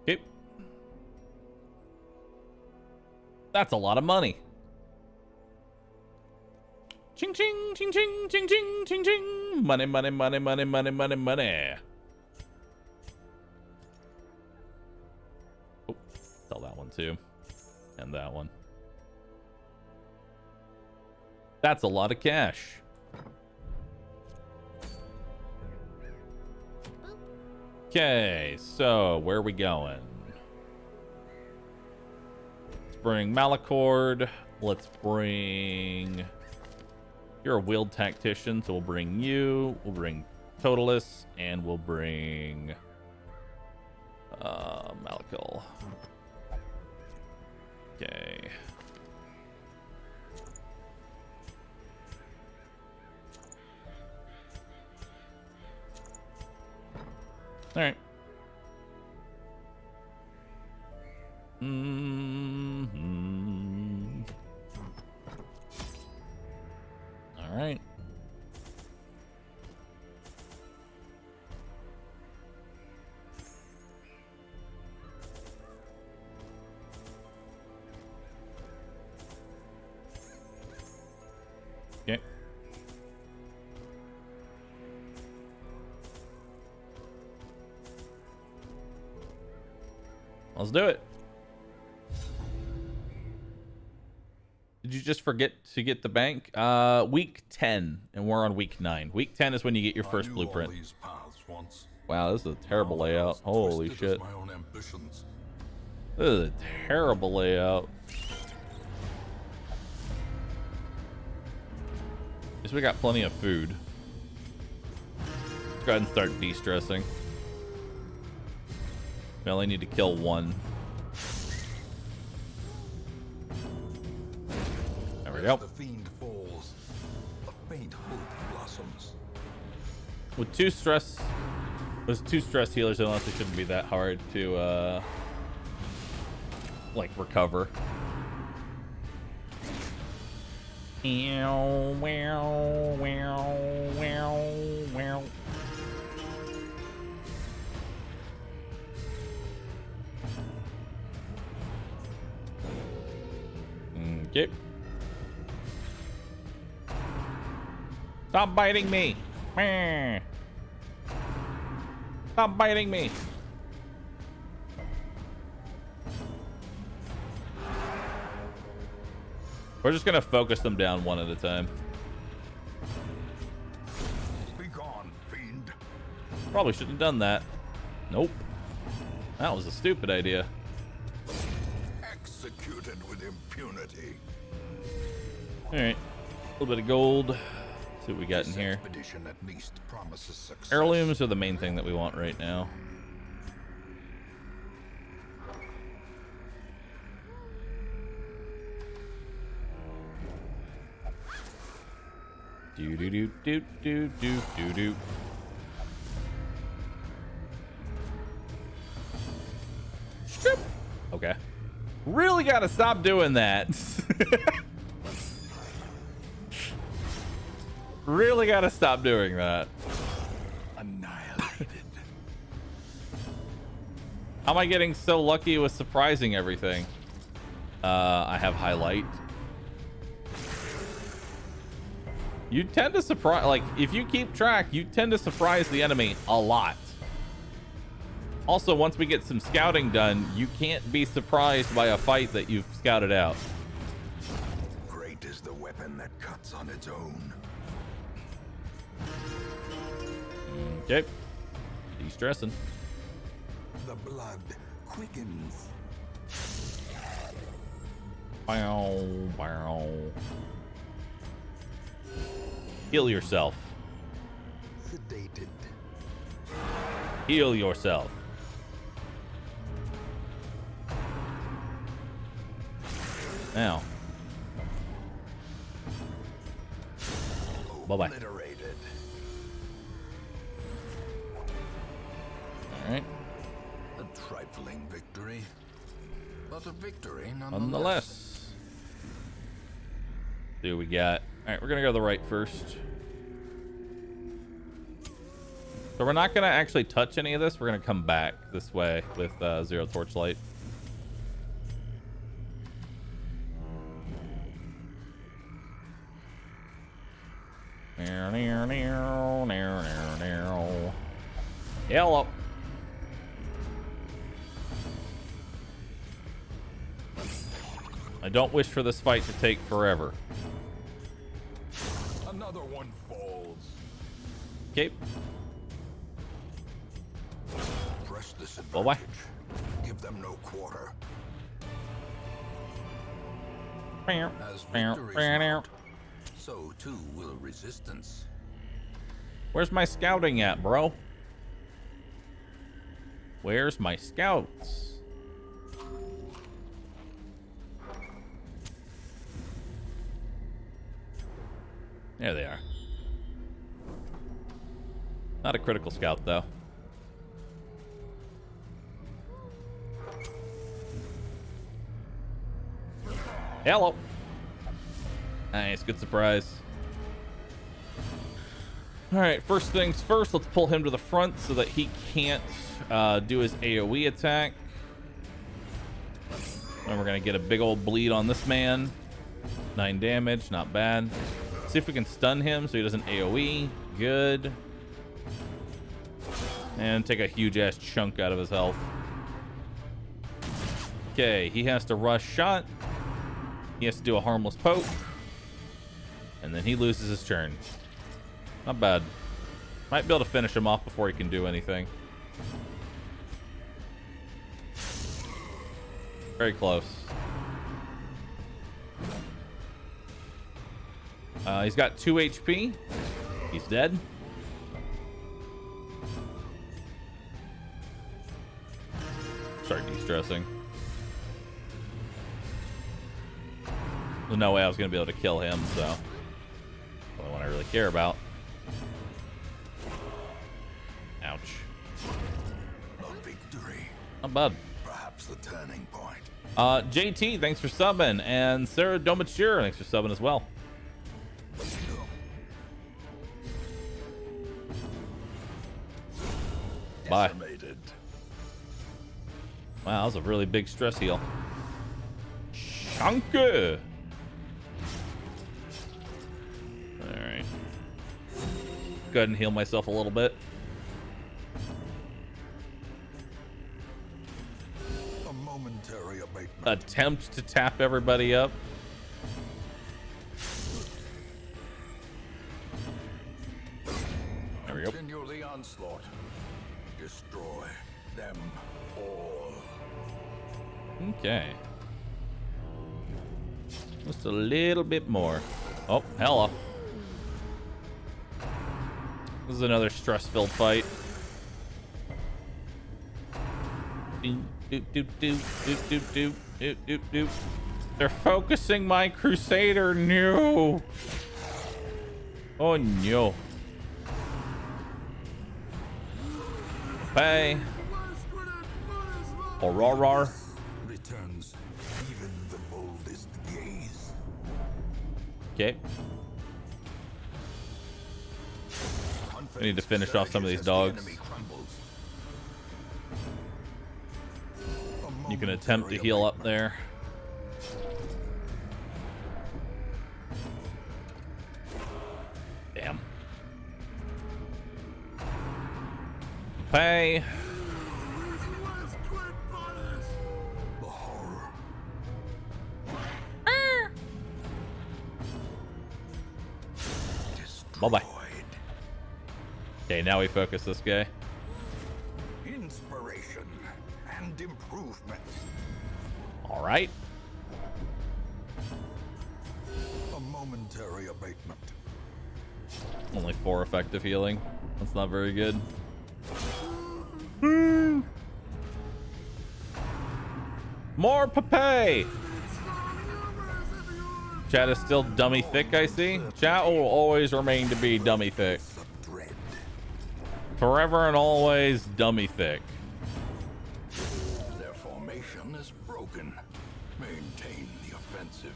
Okay. That's a lot of money. Ching ching ching ching ching ching ching ching. Money, money, money, money, money, money, money. Oh, sell that one too. And that one. That's a lot of cash. Okay, so where are we going? Let's bring Malacord. Let's bring... You're a wheeled tactician, so we'll bring you. We'll bring Totalis, and we'll bring... Malakil. Okay. All right. All right. Okay. Let's do it. Did you just forget to get the bank? Week 10, and we're on week 9. Week 10 is when you get your first blueprint. Wow, this is a terrible layout. Holy shit. This is a terrible layout. Guess we got plenty of food. Let's go ahead and start de-stressing. We only need to kill one. There we go. The fiend falls, a faint hope blossoms. With two stress healers, it honestly shouldn't be that hard to like recover. Okay. Stop biting me. Stop biting me. We're just gonna focus them down one at a time. Be gone, fiend. Probably shouldn't have done that. Nope. That was a stupid idea. Executed with impunity. Alright. A little bit of gold. See what we got in This here. expedition at least promises success. Heirlooms are the main thing that we want right now. Do do do do do do do do. Okay. Really gotta stop doing that. Really gotta stop doing that. Annihilated. How am I getting so lucky with surprising everything? I have highlight. You tend to surprise, like, if you keep track, you tend to surprise the enemy a lot. Also, once we get some scouting done, you can't be surprised by a fight that you've scouted out. Great is the weapon that cuts on its own. Okay. De-stressing. The blood quickens. Bow, bow. Heal yourself. Sedated. Heal yourself. Now. Bye-bye. Obliterated. All right. A trifling victory, but a victory Nonetheless. See what we got. All right, we're gonna go to the right first. So we're not gonna actually touch any of this. We're gonna come back this way with zero torchlight. Hello. I don't wish for this fight to take forever. Another one falls. Okay. Bye-bye. Give them no quarter. Meow, As meow, victories meow. mount, so too will resistance. Where's my scouting at, bro? Where's my scouts? There they are. Not a critical scout, though. Hello. Nice, good surprise. All right, first things first, let's pull him to the front so that he can't do his AoE attack. And we're gonna get a big old bleed on this man. 9 damage, not bad. See if we can stun him so he doesn't AoE. Good. And take a huge ass chunk out of his health. Okay, he has to rush shot. He has to do a harmless poke. And then he loses his turn. Not bad. Might be able to finish him off before he can do anything. Very close. He's got 2 HP. He's dead. Start de-stressing. There's no way I was going to be able to kill him, so that's the only one I really care about. Ouch. A victory. Not bad. Perhaps the turning point. JT, thanks for subbing, and Sarah Domature, thanks for subbing as well. Bye. Decimated. Wow, that was a really big stress heal. Chunky. All right. Go ahead and heal myself a little bit. A momentary abatement. Attempt to tap everybody up. There we go. Continue the onslaught. Destroy them all. Okay. Just a little bit more. Oh, hella. This is another stress-filled fight. Doop, doop, doop, doop, doop, doop, doop, doop, doop. They're focusing my Crusader. No. Oh, no. Pay. Aurora. Returns even the boldest gaze. Okay. We need to finish off some of these dogs. You can attempt to heal up there. Damn. Pay. The horror. Bye-bye. Okay, now we focus this guy. Inspiration and improvement. All right. A momentary abatement. Only 4 effective healing. That's not very good. More Pepe. Chat is still dummy thick, I see. Chat will always remain to be dummy thick. Forever and always dummy thick. Their formation is broken. Maintain the offensive.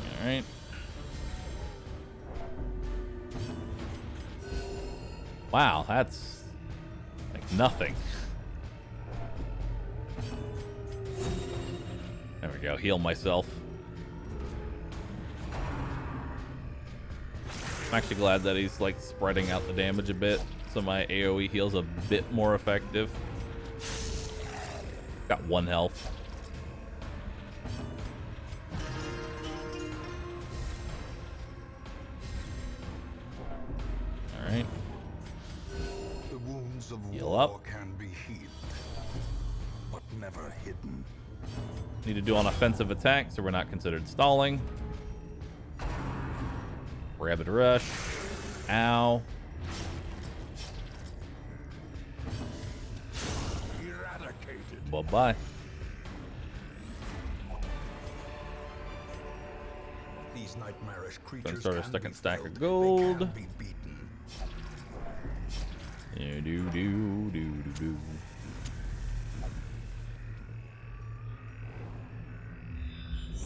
All right. Wow, that's like nothing. There we go. Heal myself. I'm actually glad that he's like spreading out the damage a bit, so my AoE heal's a bit more effective. Got 1 health. All right. The wounds of Heal up. War can be healed, but never hidden. Need to do an offensive attack, so we're not considered stalling. Rapid rush. Ow. Eradicated. Bye-bye. These nightmarish Gonna creatures start a can second be stack felled, of they gold. can be beaten. Do.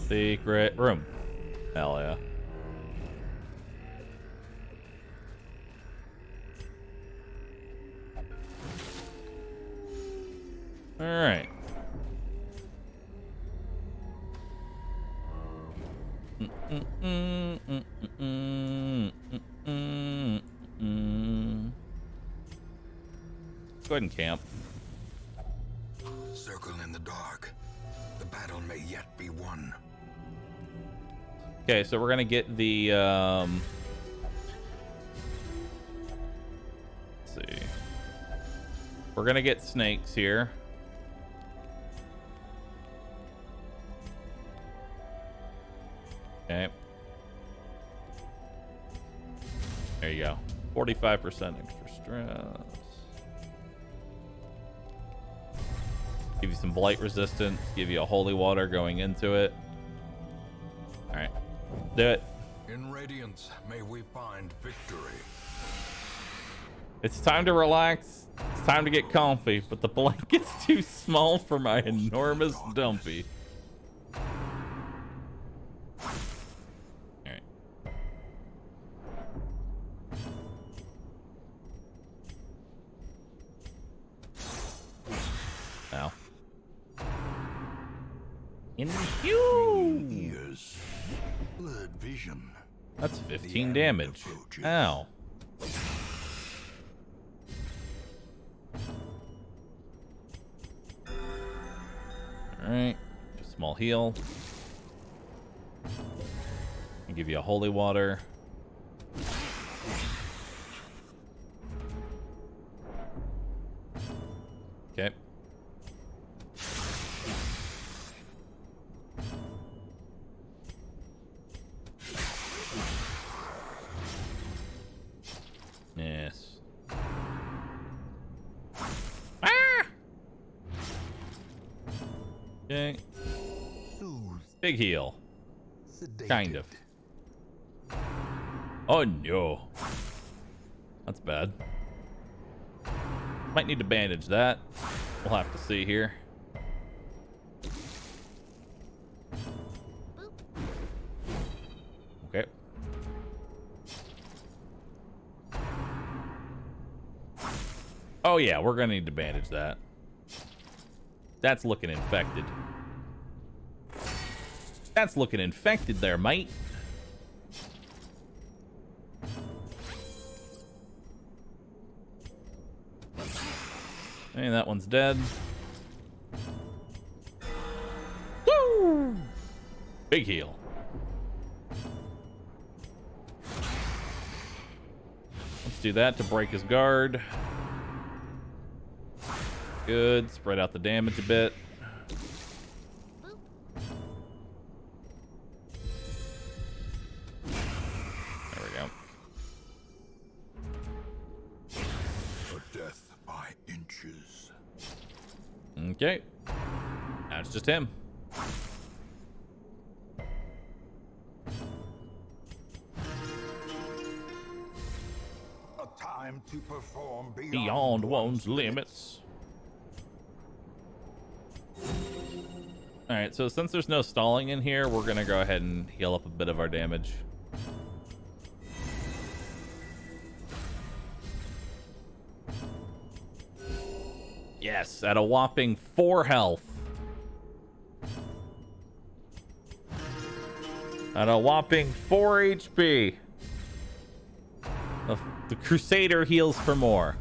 Secret room. Hell yeah. All right. Go ahead and camp. Circle in the dark. The battle may yet be won. Okay, so we're gonna get the let's see. We're gonna get snakes here. Okay. There you go. 45% extra stress. Give you some blight resistance. Give you a holy water going into it. All right. Do it. In Radiance, may we find victory. It's time to relax. It's time to get comfy, but the blanket's too small for my enormous dumpy. All right. Now. In Ears. Blurred vision. That's 15 damage. Ow. Alright. Just small heal. I'll give you a holy water. Okay. Yes. Ah! Okay. Big heal. Kind of. Oh no. That's bad. Might need to bandage that. We'll have to see here. Okay. Oh yeah, we're gonna need to bandage that. That's looking infected. That's looking infected there, mate. Hey, that one's dead. Woo! Big heal. Let's do that to break his guard. Good. Spread out the damage a bit. There we go. A death by inches. Okay. Now it's just him. A time to perform Beyond one's limits. Alright, so since there's no stalling in here, we're gonna go ahead and heal up a bit of our damage. Yes, at a whopping 4 health. At a whopping 4 HP. The Crusader heals for more.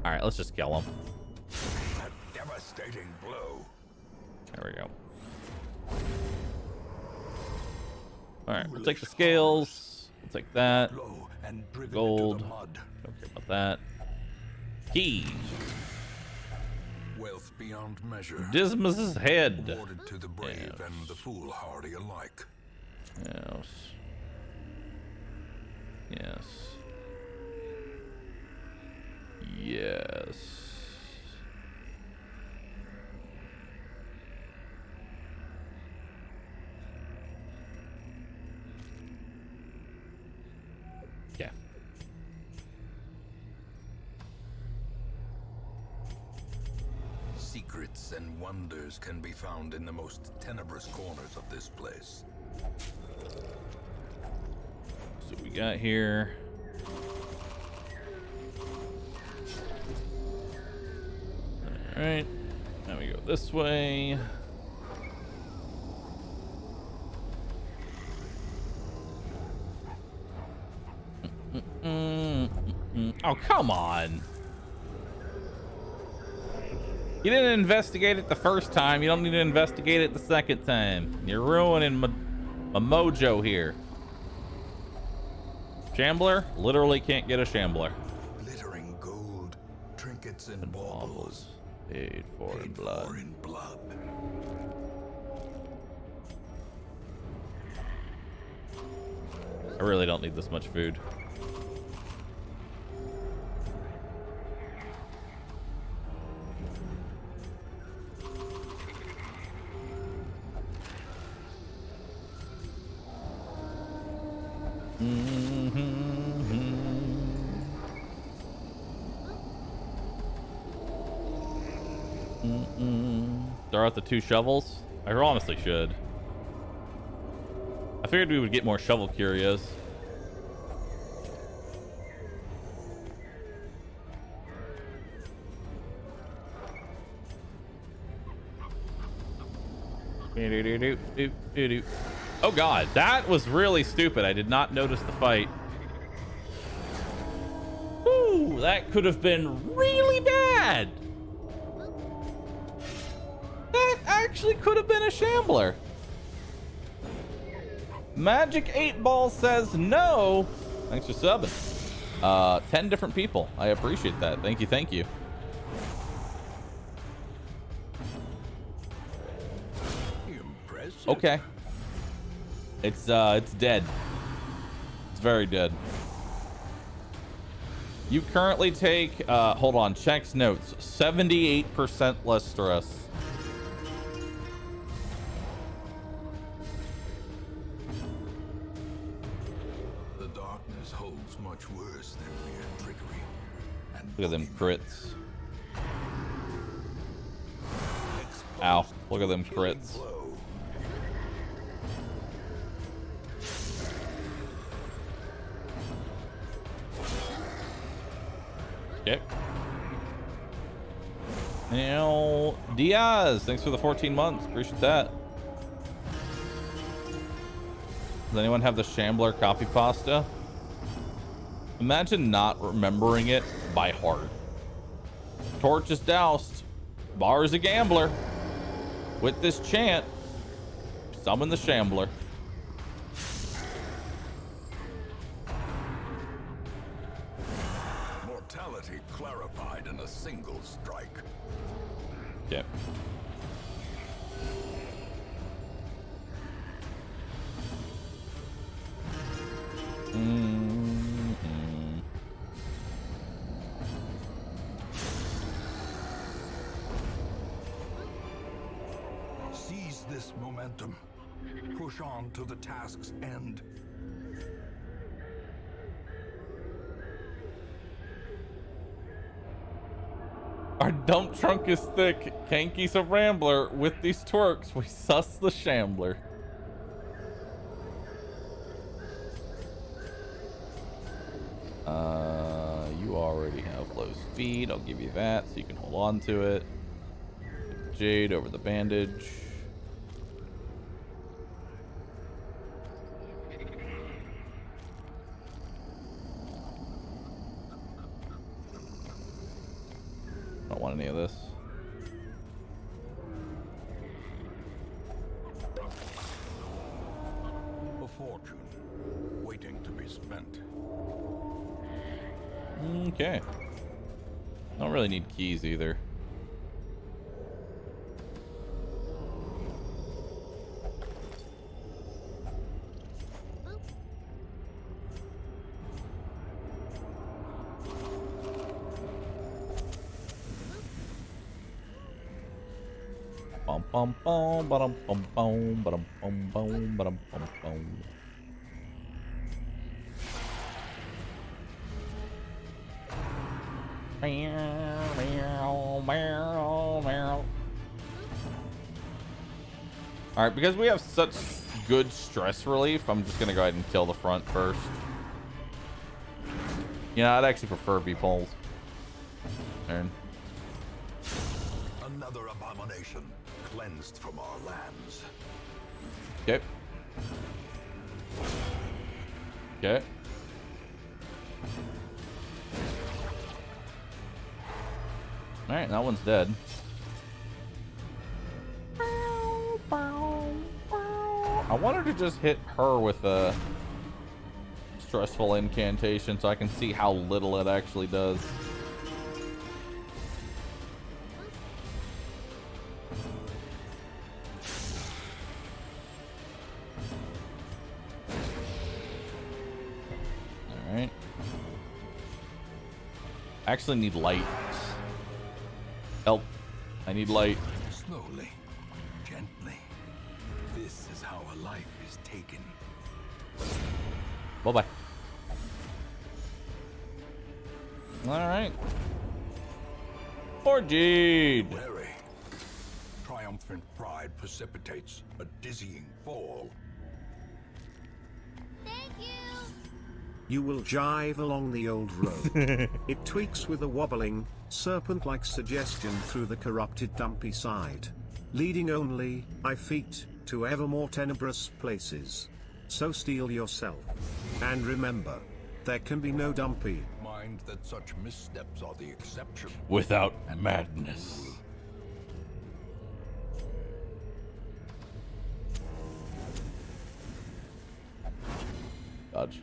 Alright, let's just kill him. A devastating blow. There we go. Alright, we'll take the scales. We'll take that. Blow and and driven Gold. into the mud. Don't care about that. Keys. Wealth beyond measure. Dismas's head. Awarded to the brave and the foolhardy alike. Yes. Yes. Yes. Yeah. Secrets and wonders can be found in the most tenebrous corners of this place. So we got here. All right. Now we go this way. Oh, come on. You didn't investigate it the first time. You don't need to investigate it the second time. You're ruining my mojo here. Shambler? Literally can't get a shambler. Glittering gold, trinkets and baubles. Paid for in blood. I really don't need this much food. Throw out the 2 shovels? I honestly should. I figured we would get more shovel curios. Oh god, that was really stupid. I did not notice the fight. Woo, that could have been really bad. That actually could have been a shambler. Magic 8 Ball says no. Thanks for subbing. 10 different people. I appreciate that. Thank you, thank you. Impressive. Okay. It's dead. It's very dead. You currently take, hold on, checks notes, 78% less stress. The darkness holds much worse than mere trickery. And Look at them crits. Ow, look at them crits. blow. Okay. Now, Diaz, thanks for the 14 months. Appreciate that. Does anyone have the Shambler copy pasta? Imagine not remembering it by heart. Torch is doused. Bar is a gambler. With this chant, summon the Shambler. Mortality clarified in a single strike. Okay. Seize this momentum. Push on to the task's end. Our dump trunk is thick. Kanky's a rambler. With these twerks, we suss the Shambler. You already have low speed. I'll give you that so you can hold on to it. Jade over the bandage. Don't want any of this. A fortune waiting to be spent. Okay. Don't really need keys either. Bum bum bum ba-dum bum bum ba-dum bum bum ba-dum bum bum. Alright, because we have such good stress relief, I'm just gonna go ahead and kill the front first. You know, I'd actually prefer B-poles. Turn. Another abomination cleansed from our lands. Okay. Okay. Alright, that one's dead. I wanted to just hit her with a stressful incantation so I can see how little it actually does. Alright. I actually need light. Help. I need light. Slowly, gently. This is how a life is taken. Bye-bye. Alright. Poor Jade. Wary. Triumphant pride precipitates a dizzying fall. Thank you. You will jive along the old road. It tweaks with a wobbling, serpent-like suggestion through the corrupted dumpy side, leading only, my feet, to ever more tenebrous places. So steel yourself. And remember, there can be no dumpy. Mind that such missteps are the exception. Without madness. Dodge.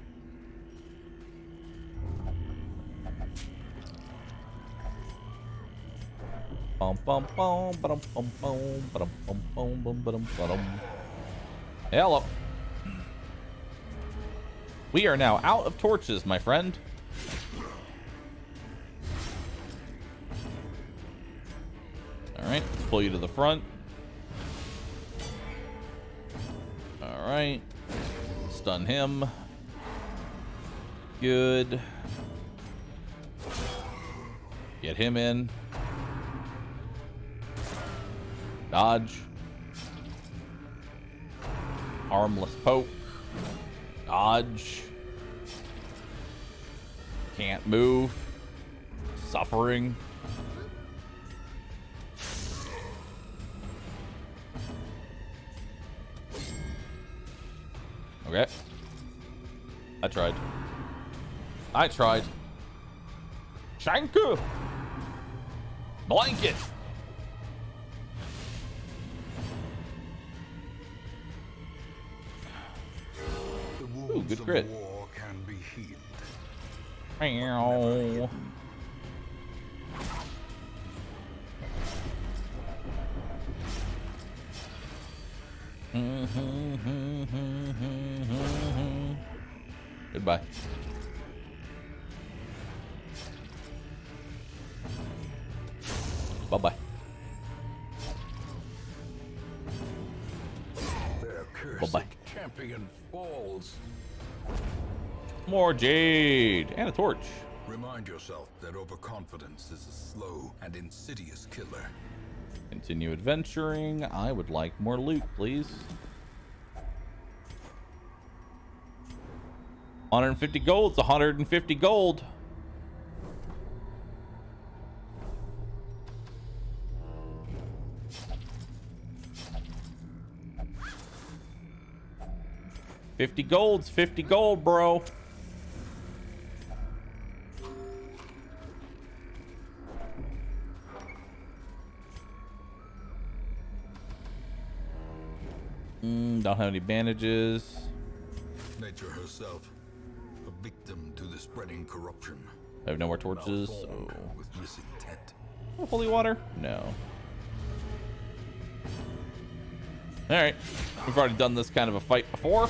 Bum bum bum ba-dum bum bum ba-dum bum bum bum ba-dum ba-dum. Hello. We are now out of torches, my friend. Alright, let's pull you to the front. Alright. Stun him. Good. Get him in. Dodge. Harmless poke. Dodge. Can't move. Suffering. Okay. I tried. I tried. Shanku! Blanket! Ooh, good crit. War can be healed. Meow. Goodbye. Bye-bye. Their cursed Bye-bye. champion falls. More jade and a torch. Remind yourself that overconfidence is a slow and insidious killer. Continue adventuring. I would like more loot, please. 150 gold. It's 150 gold. $50 50 gold, bro. Don't have any bandages. Nature herself, a victim to the spreading corruption. I have no more torches. So... With missing tent. Oh, holy water? No. Alright. We've already done this kind of a fight before.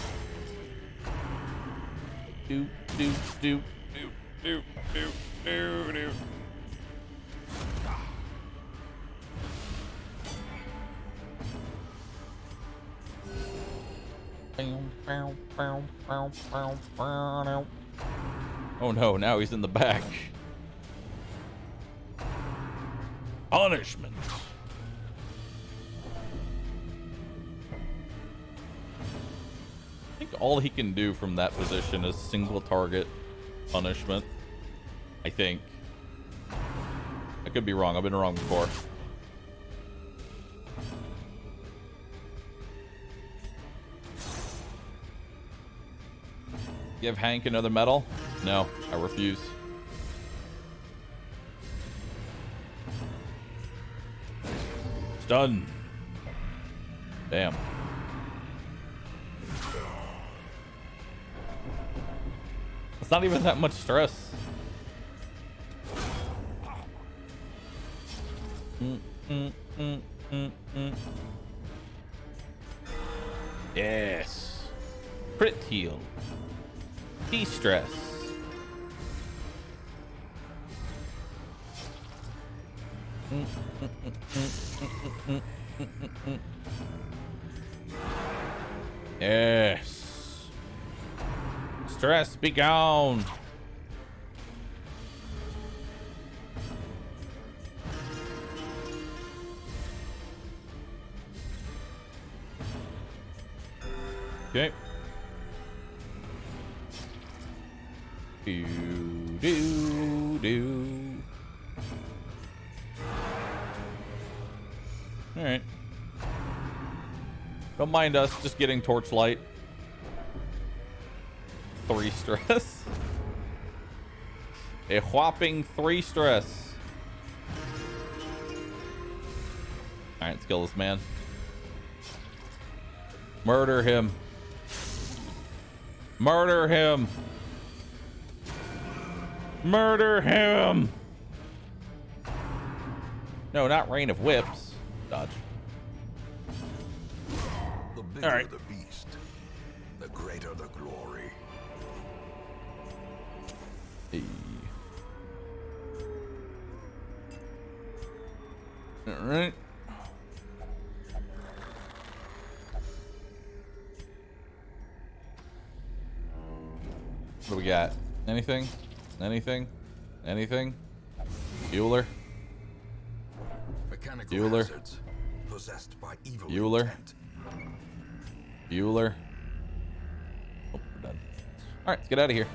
Do, do, do, do, do, do, do, do. Oh no, now he's in the back. Punishment. I think all he can do from that position is single target punishment. I think. I could be wrong. I've been wrong before. Give Hank another medal? No, I refuse. Done. Damn. It's not even that much stress. Yes. Crit heal. De-stress. Yes. Stress be gone. Okay. Do do do. All right. Don't mind us just getting torchlight. 3 stress. A whopping 3 stress. All right, let's kill this man. Murder him. Murder him. Murder him. No, not Rain of Whips. Dodge. The bigger all right. the beast, the greater the glory. Hey. All right. What do we got? Anything? Anything? Anything? Bueller? Mechanical Bueller? hazards possessed by evil Bueller? intent. Bueller? Oh, we're done. All right, let's get out of here.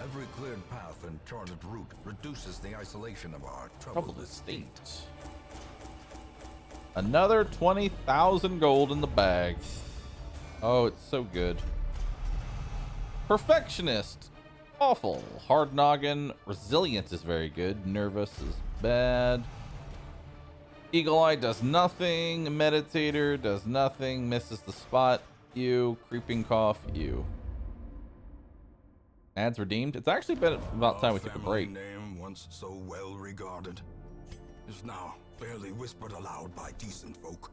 Every cleared path and charted route reduces the isolation of our Troubled troubled estate. estate. Another 20,000 gold in the bag. Oh, it's so good. Perfectionist. Awful. Hard noggin. Resilience is very good. Nervous is bad. Eagle Eye does nothing. Meditator does nothing. Misses the spot. You. Creeping cough. You. Ads redeemed. It's actually been about time we took a break. Name, once so well regarded, is now barely whispered aloud by decent folk.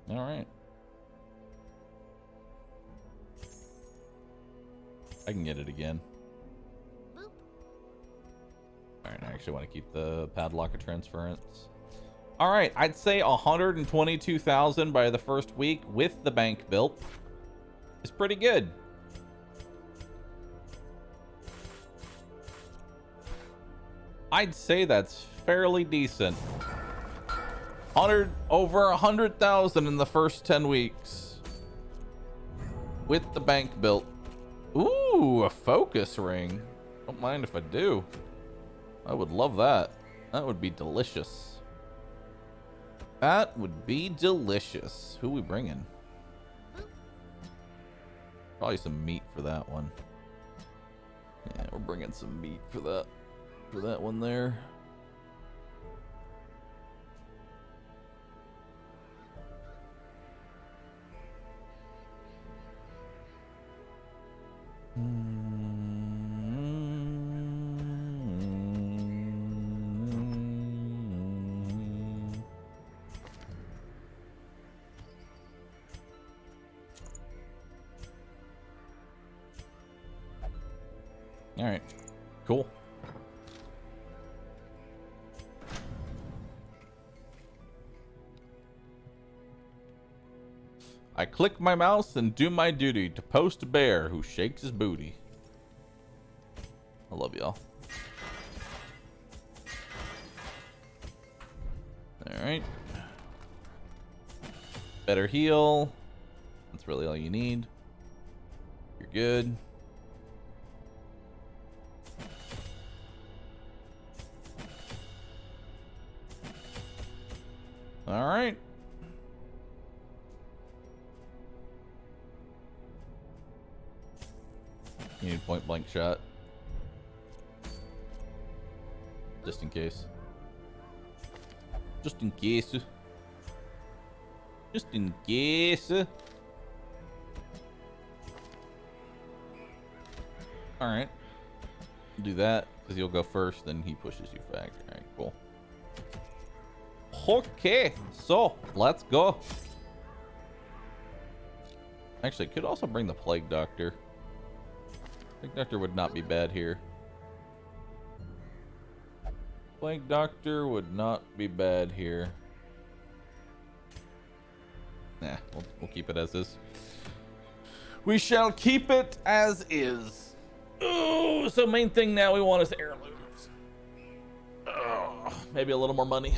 All right. I can get it again. Boop. All right, I actually want to keep the padlock of transference. All right, I'd say 122,000 by the first week with the bank built is pretty good. I'd say that's fairly decent. Over 100,000 in the first 10 weeks with the bank built. Ooh, a focus ring. Don't mind if I do. I would love that. That would be delicious. That would be delicious. Who we bringing? Probably some meat for that one. Yeah, we're bringing some meat for that one there. All right, cool. I click my mouse and do my duty to post a bear who shakes his booty. I love y'all. All right. Better heal. That's really all you need. You're good. All right. You need point blank shot. Just in case. Just in case. Just in case. Alright. Do that, because you'll go first, then he pushes you back. Alright, cool. Okay, so let's go. Actually, could also bring the Plague Doctor. Plague Doctor would not be bad here. Plague Doctor would not be bad here. Nah, we'll keep it as is. We shall keep it as is. Oh, so main thing now we want is heirlooms. Oh, maybe a little more money.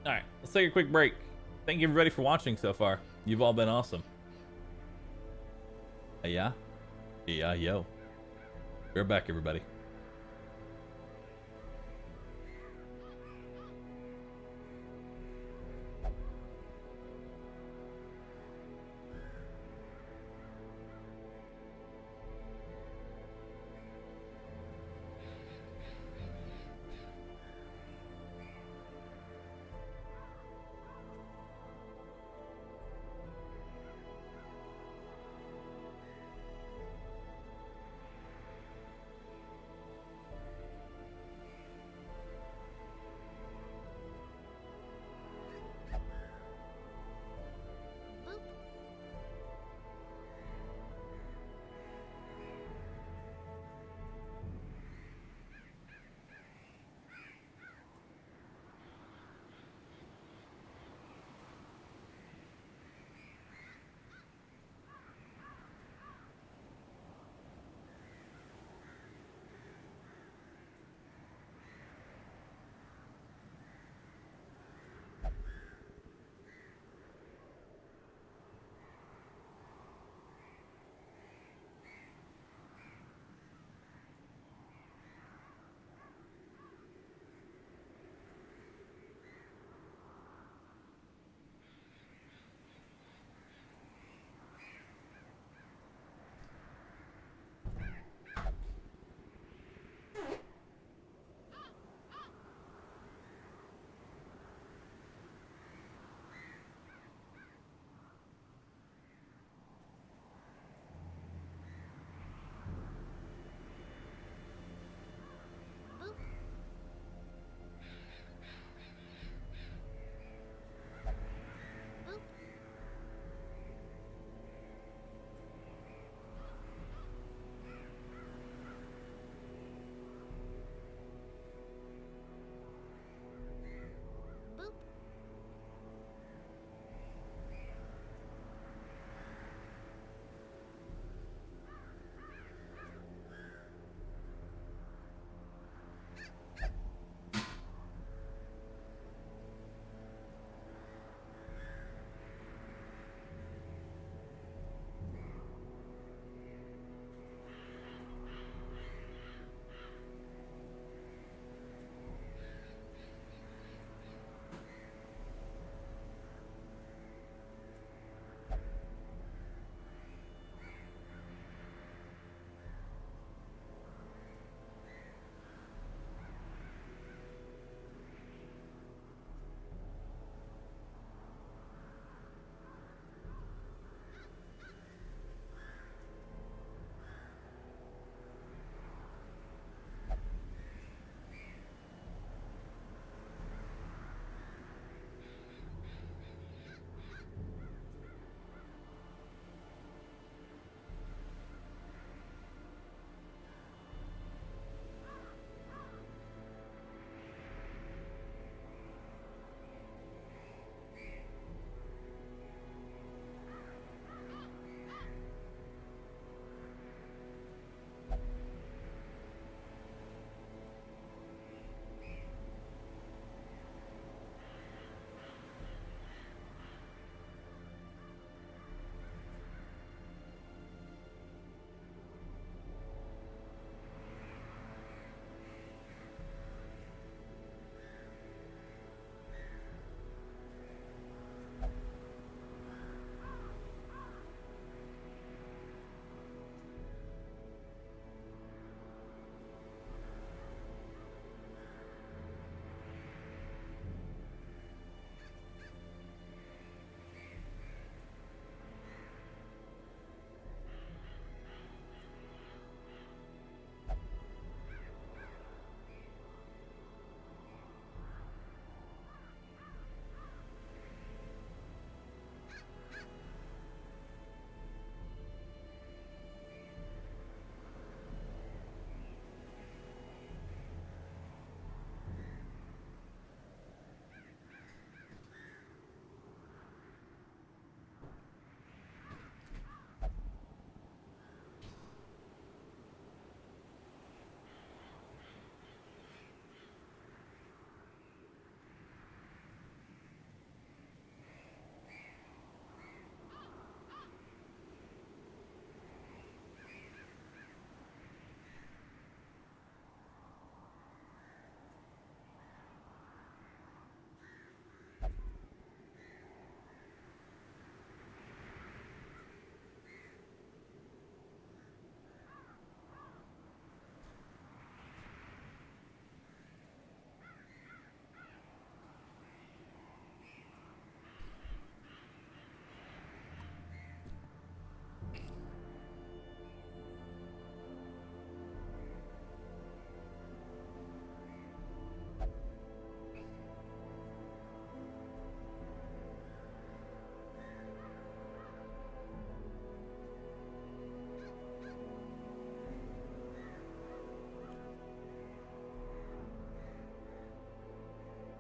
All right, let's take a quick break. Thank you everybody for watching so far. You've all been awesome. Yeah? Yeah, yo. We're back, everybody.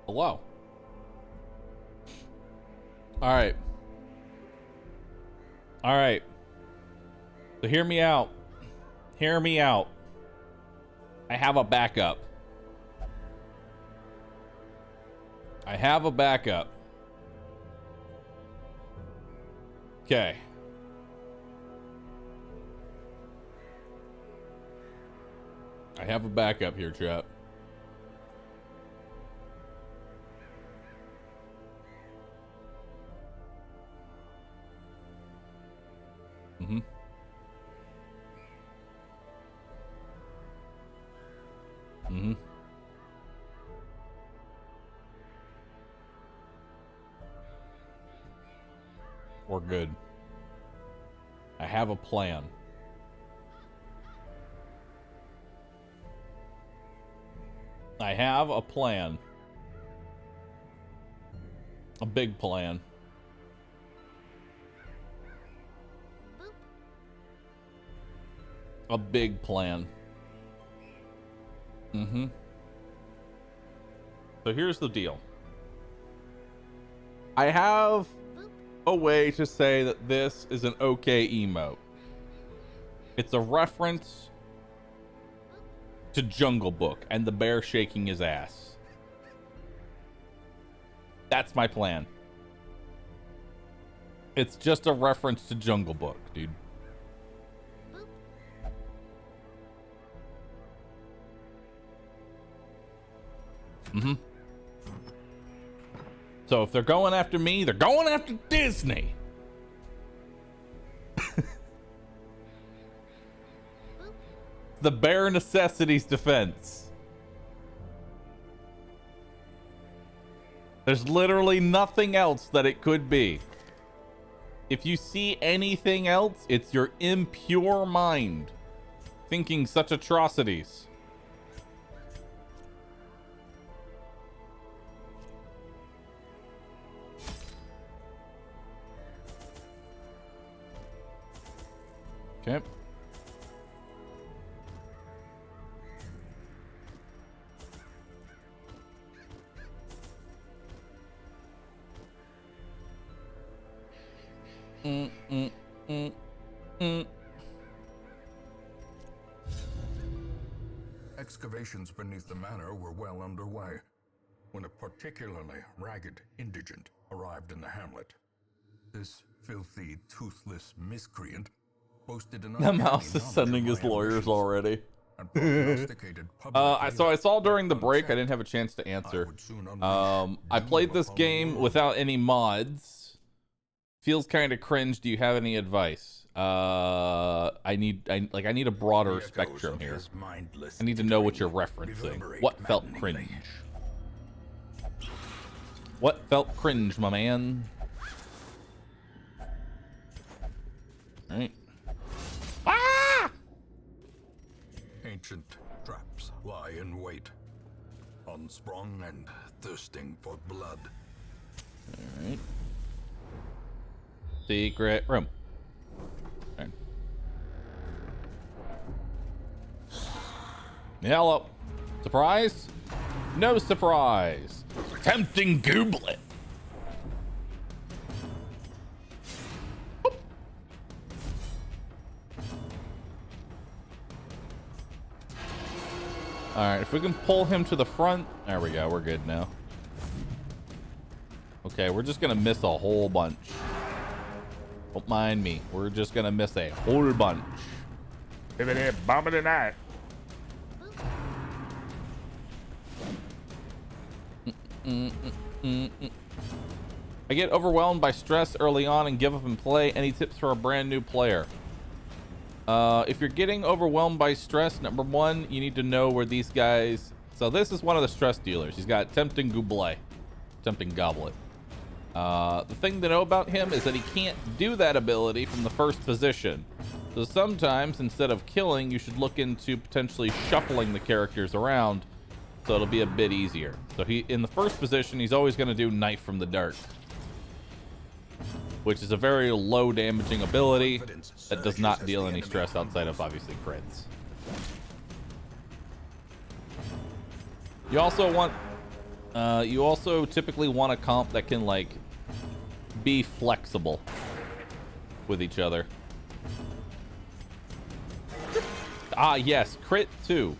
Hello. All right. All right. So hear me out. Hear me out. I have a backup. I have a backup. Okay. I have a backup here, chat. Mm-hmm. Mm-hmm. We're good. I have a plan. I have a plan. A big plan. A big plan. Mm-hmm. So here's the deal. I have a way to say that this is an okay emote. It's a reference to Jungle Book and the bear shaking his ass. That's my plan. It's just a reference to Jungle Book, dude. Mm-hmm. So if they're going after me, they're going after Disney. The bare necessities defense. There's literally nothing else that it could be. If you see anything else, it's your impure mind thinking such atrocities. Okay. Excavations beneath the manor were well underway when a particularly ragged indigent arrived in the hamlet. This filthy, toothless miscreant boasted an The mouse is sending his lawyers already. So I saw during the break, I didn't have a chance to answer. I played this game without any mods. Feels kind of cringe. Do you have any advice? I need a broader spectrum here. I need to know what you're referencing. What felt cringe? What felt cringe, my man? All right. Ah! Ancient traps lie in wait, unsprung and thirsting for blood. All right. Secret room. All right. Hello. Surprise? No surprise. Tempting gooblet. All right, if we can pull him to the front. There we go. We're good now. Okay, we're just gonna miss a whole bunch. Don't mind me. We're just gonna miss a whole bunch. Bomb of the night. I get overwhelmed by stress early on and give up and play. Any tips for a brand new player? If you're getting overwhelmed by stress, number one, you need to know where these guys... So this is one of the stress dealers. He's got Tempting Goblet. Tempting Goblet. The thing to know about him is that he can't do that ability from the first position. So sometimes, instead of killing, you should look into potentially shuffling the characters around so it'll be a bit easier. So in the first position, he's always going to do Knife from the Dark, which is a very low damaging ability that does not deal any stress outside of obviously crits. You also want You also typically want a comp that can like be flexible with each other. Ah, yes, crit too.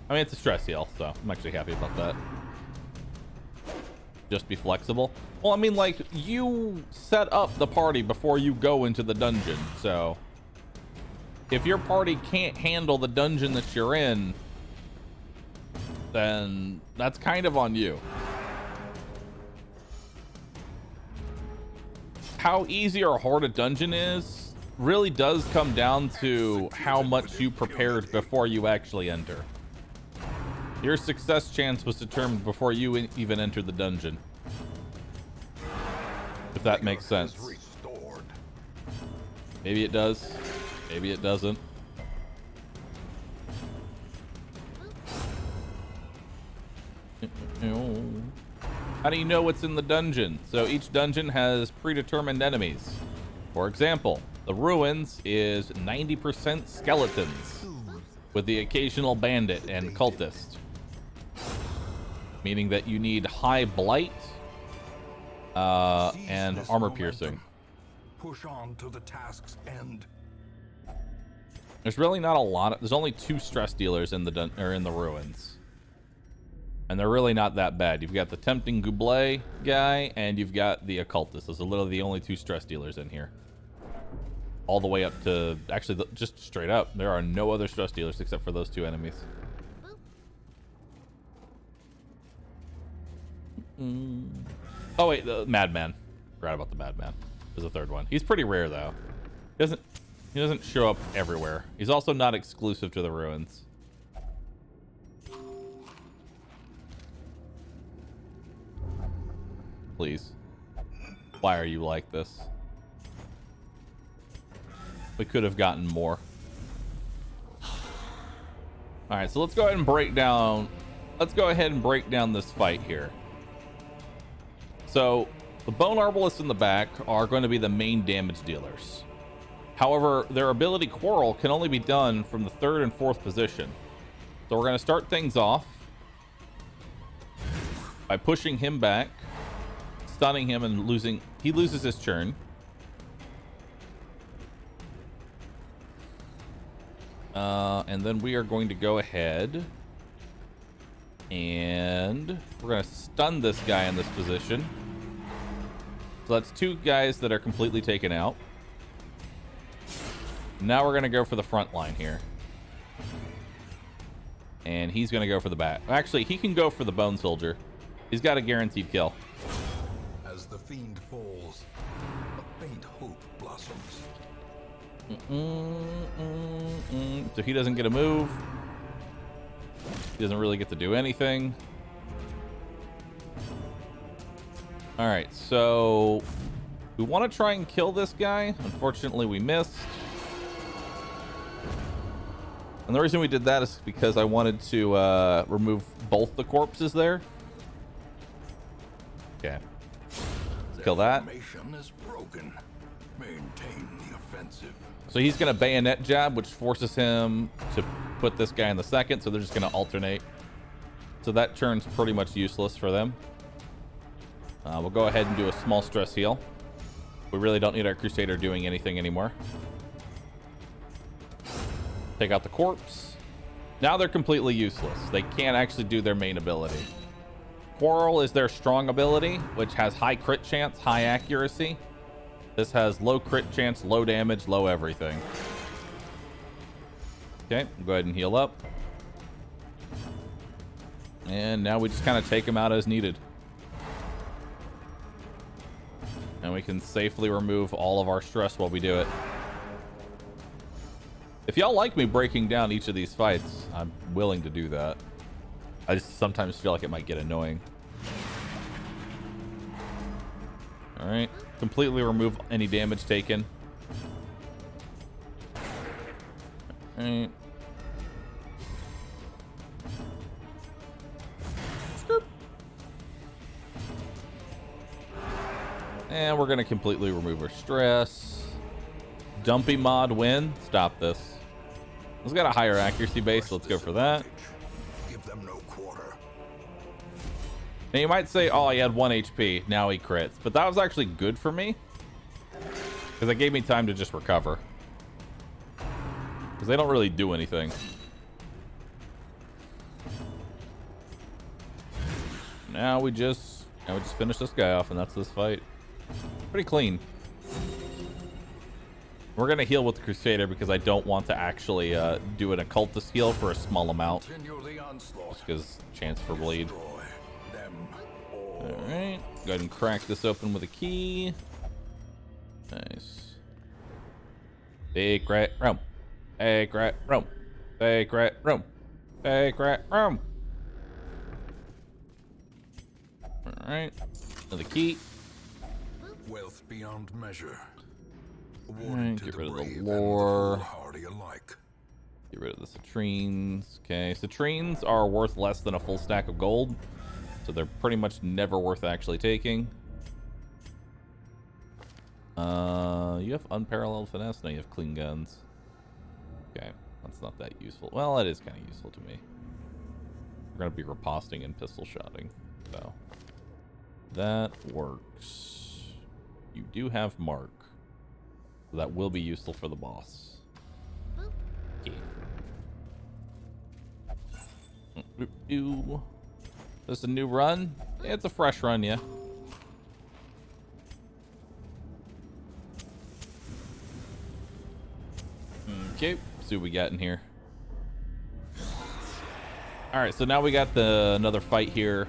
I mean, it's a stress heal, so I'm actually happy about that. Just be flexible. Well, I mean, like, you set up the party before you go into the dungeon, so if your party can't handle the dungeon that you're in, then that's kind of on you. How easy or hard a dungeon is really does come down to how much you prepared before you actually enter. Your success chance was determined before you even entered the dungeon. If that makes sense. Maybe it does. Maybe it doesn't. How do you know what's in the dungeon? So each dungeon has predetermined enemies. For example, the ruins is 90% skeletons, with the occasional bandit and cultist. Meaning that you need high blight and armor piercing. Push on to the task's end. There's really not a lot of, there's only 2 stress dealers in the ruins. And they're really not that bad. You've got the tempting Goublé guy and you've got the occultist. Those are literally the only 2 stress dealers in here. All the way up to, actually, just straight up, there are no other stress dealers except for those 2 enemies. Oh wait, the Madman. Forgot about the Madman. There's a 3rd one. He's pretty rare though. He doesn't show up everywhere. He's also not exclusive to the ruins. Please. Why are you like this? We could have gotten more. All right, so let's go ahead and break down. Let's go ahead and break down this fight here. So the Bone Arbalists in the back are going to be the main damage dealers. However, their ability Quarrel can only be done from the 3rd and 4th position. So we're going to start things off by pushing him back, stunning him, and he loses his churn. And then we are going to go ahead and we're going to stun this guy in this position. So that's 2 guys that are completely taken out. Now we're going to go for the front line here. And he's going to go for the bat. Actually, he can go for the Bone Soldier. He's got a guaranteed kill. As the fiend falls, a faint hope blossoms. So he doesn't get a move. He doesn't really get to do anything. All right, so we want to try and kill this guy. Unfortunately, we missed. And the reason we did that is because I wanted to remove both the corpses there. Okay. Let's kill that. Is broken. Maintain the offensive. So he's going to bayonet jab, which forces him to put this guy in the second. So they're just going to alternate. So that turn's pretty much useless for them. We'll go ahead and do a small stress heal. We really don't need our Crusader doing anything anymore. Take out the corpse. Now they're completely useless. They can't actually do their main ability. Quarrel is their strong ability, which has high crit chance, high accuracy. This has low crit chance, low damage, low everything. Okay, we'll go ahead and heal up. And now we just kind of take them out as needed. And we can safely remove all of our stress while we do it. If y'all like me breaking down each of these fights, I'm willing to do that. I just sometimes feel like it might get annoying. All right, completely remove any damage taken. All right. And we're gonna completely remove our stress. Dumpy mod win. Stop this. It's got a higher accuracy base, so let's go for that. Give them no quarter. Now you might say, oh, he had 1 HP, now he crits. But that was actually good for me. Because it gave me time to just recover. Because they don't really do anything. Now we just finish this guy off, and that's this fight. Pretty clean. We're gonna heal with the Crusader because I don't want to actually do an occultist heal for a small amount. Just because chance for bleed. Alright. Go ahead and crack this open with a key. Nice. Secret room. Secret room. Secret room. Secret room. Alright. Another key. Wealth beyond measure. Alright, get rid of the lore. Get rid of the citrines. Okay, citrines are worth less than a full stack of gold. So they're pretty much never worth actually taking. You have unparalleled finesse. No, you have clean guns. Okay, that's not that useful. Well, it is kind of useful to me. We're going to be riposting and pistol shotting. So that works. You do have mark. So that will be useful for the boss. Okay. This is a new run? Yeah, it's a fresh run, yeah. Okay, see what we got in here. Alright, so now we got another fight here.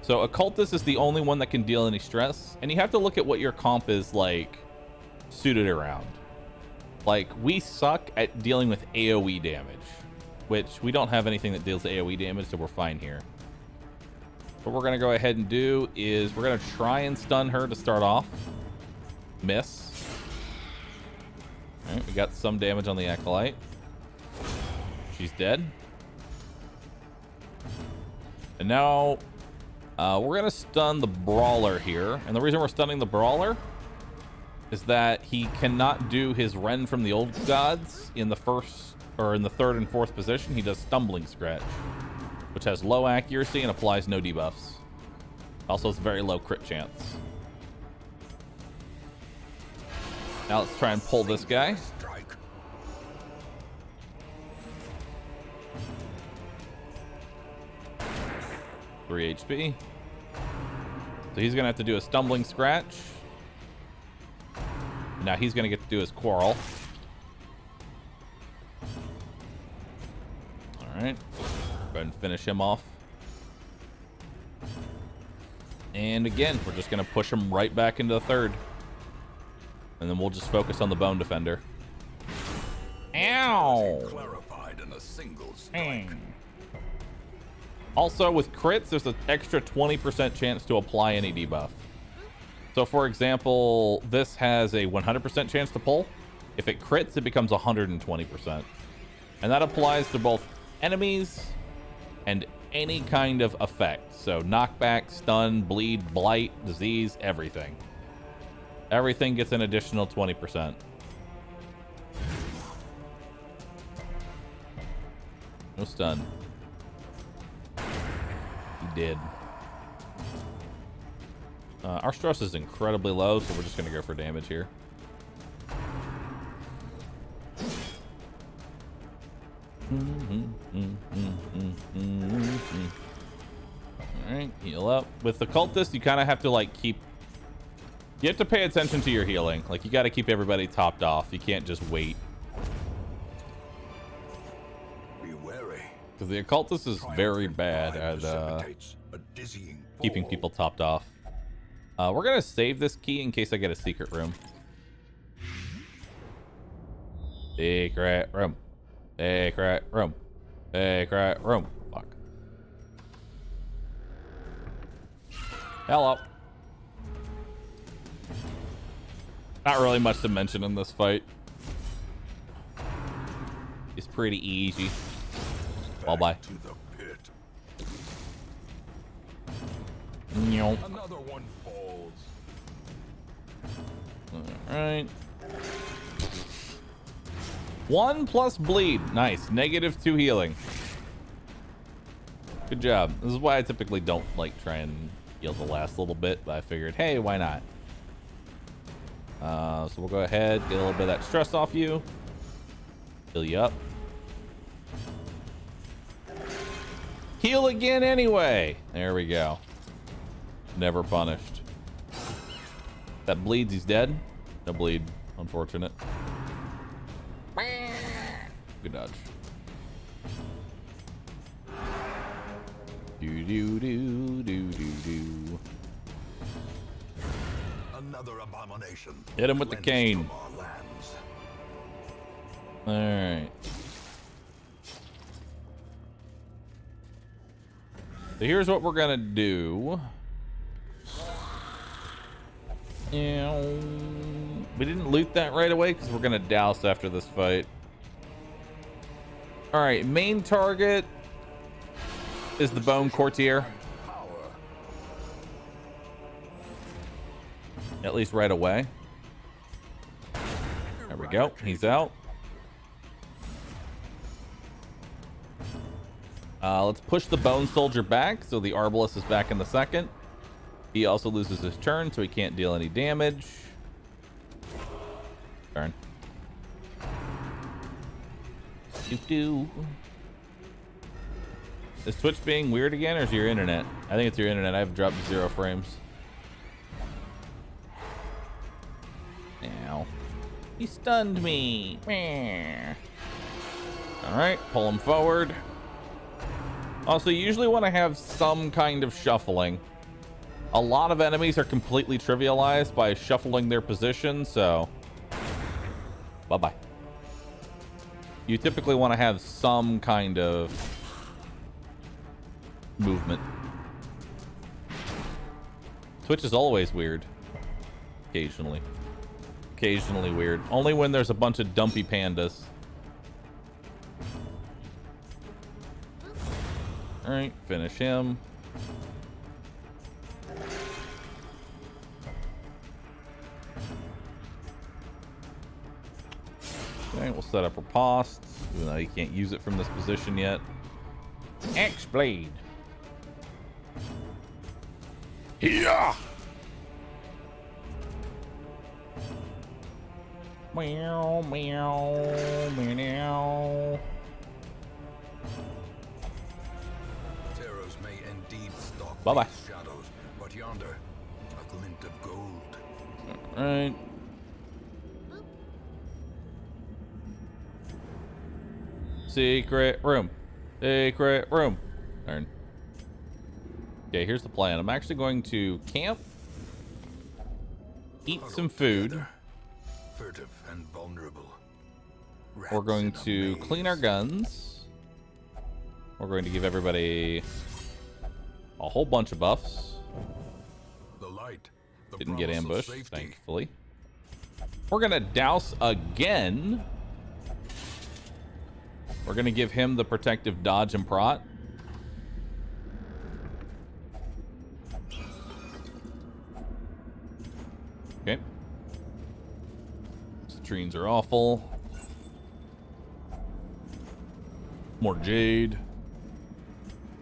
So Occultist is the only one that can deal any stress. And you have to look at what your comp is, like, suited around. Like, we suck at dealing with AoE damage. Which, we don't have anything that deals AoE damage, so we're fine here. What we're going to go ahead and do is we're going to try and stun her to start off. Miss. Alright, we got some damage on the Acolyte. She's dead. And now we're going to stun the Brawler here. And the reason we're stunning the Brawler is that he cannot do his Ren from the Old Gods in the first, or in the third and fourth position. He does Stumbling Scratch, which has low accuracy and applies no debuffs. Also, it's very low crit chance. Now let's try and pull this guy. Three HP. So he's gonna have to do a Stumbling Scratch. Now he's gonna get to do his Quarrel. Alright. Go ahead and finish him off. And again, we're just gonna push him right back into the third. And then we'll just focus on the Bone Defender. Ow! Also, with crits, there's an extra 20% chance to apply any debuff. So, for example, this has a 100% chance to pull. If it crits, it becomes 120%. And that applies to both enemies and any kind of effect. So, knockback, stun, bleed, blight, disease, everything. Everything gets an additional 20%. No stun. He did. Our stress is incredibly low, so we're just going to go for damage here. Alright, heal up. With the Cultist, you kind of have to, like, you have to pay attention to your healing. Like, you got to keep everybody topped off. You can't just wait. Be wary. Because the Occultist is very bad at keeping people topped off. We're going to save this key in case I get a secret room. Secret room. Secret room. Secret room. Fuck. Hello. Not really much to mention in this fight. It's pretty easy. Bye bye. Another one falls. Alright. 1 plus bleed. Nice. -2 healing. Good job. This is why I typically don't like try and heal the last little bit, but I figured, hey, why not? So we'll go ahead, get a little bit of that stress off you. Heal you up. Heal again anyway. There we go. Never punished. That bleeds, he's dead. No bleed. Unfortunate. Good dodge. Do do do do do do. Another abomination. Hit him with the cane. All right. So here's what we're gonna do. We didn't loot that right away because we're gonna douse after this fight. All right, main target is the Bone Courtier. At least right away. There we go. He's out. Let's push the Bone Soldier back so the Arbalest is back in the second. He also loses his turn, so he can't deal any damage. Turn. Do. Is Twitch being weird again, or is your internet? I think it's your internet. I've dropped 0 frames. Ow. He stunned me. All right, pull him forward. Also, you usually want to have some kind of shuffling. A lot of enemies are completely trivialized by shuffling their position, so bye-bye. You typically want to have some kind of movement. Twitch is always weird. Occasionally. Occasionally weird. Only when there's a bunch of dumpy pandas. Alright, finish him. Okay, we'll set up riposte, even though you can't use it from this position yet. X-Blade. Yeah. Meow, meow, meow. Terrors may indeed stalk Bye-bye. these shadows, but yonder, a glint of gold. All right. Secret room. Secret room. Turn. Okay, here's the plan. I'm actually going to camp, eat some food. Furtive and vulnerable. We're going to clean our guns. We're going to give everybody a whole bunch of buffs. The light, the Didn't get promise of ambushed, safety. thankfully. We're gonna douse again. We're gonna give him the protective dodge and prot. Okay. Citrines are awful. More jade. The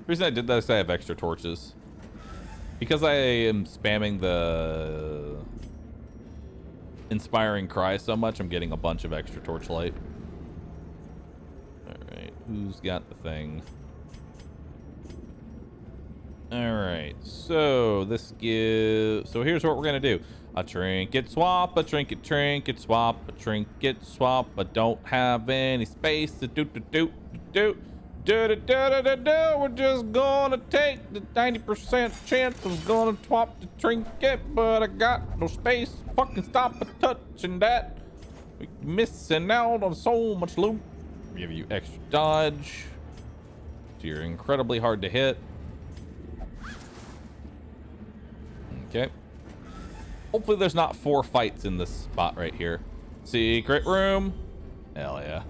reason I did that is I have extra torches. Because I am spamming the inspiring cry so much, I'm getting a bunch of extra torchlight. Alright, who's got the thing? Alright, so this gives... So here's what we're going to do. A trinket swap, a trinket swap, a trinket swap. I don't have any space to do. We're just gonna take the 90% chance I was gonna swap the trinket, but I got no space. Fucking stop touching that. We're missing out on so much loot. Give you extra dodge. So you're incredibly hard to hit. Okay. Hopefully there's not 4 fights in this spot right here. Secret room. Hell yeah.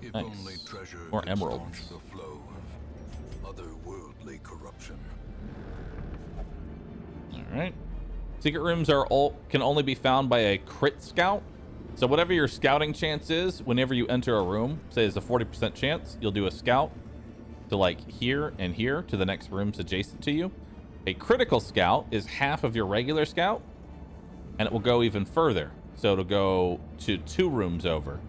If Nice. only treasure More could emeralds. staunch the flow of otherworldly corruption. All right. Secret rooms are can only be found by a crit scout. So whatever your scouting chance is, whenever you enter a room, say there's a 40% chance, you'll do a scout to like here and here to the next rooms adjacent to you. A critical scout is half of your regular scout, and it will go even further. So it'll go to 2 rooms over.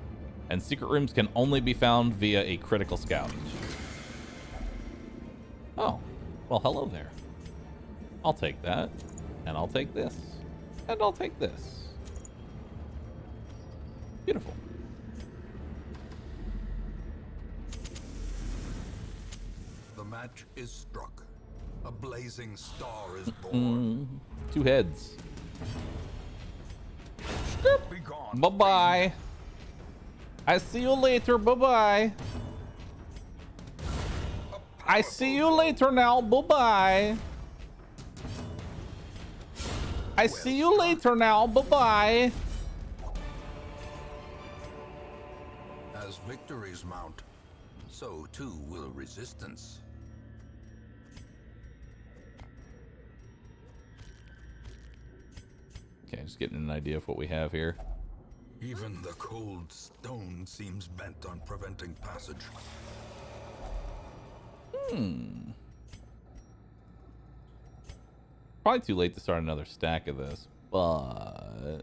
And secret rooms can only be found via a critical scout. Oh, well, hello there. I'll take that. And I'll take this. And I'll take this. Beautiful. The match is struck. A blazing star is born. 2 heads. Be gone. Bye-bye. I see you later. Bye-bye. I see you later now. Bye-bye. I see you later now. Bye-bye. As victories mount, so too will resistance. Okay, just getting an idea of what we have here. Even the cold stone seems bent on preventing passage. Probably too late to start another stack of this, but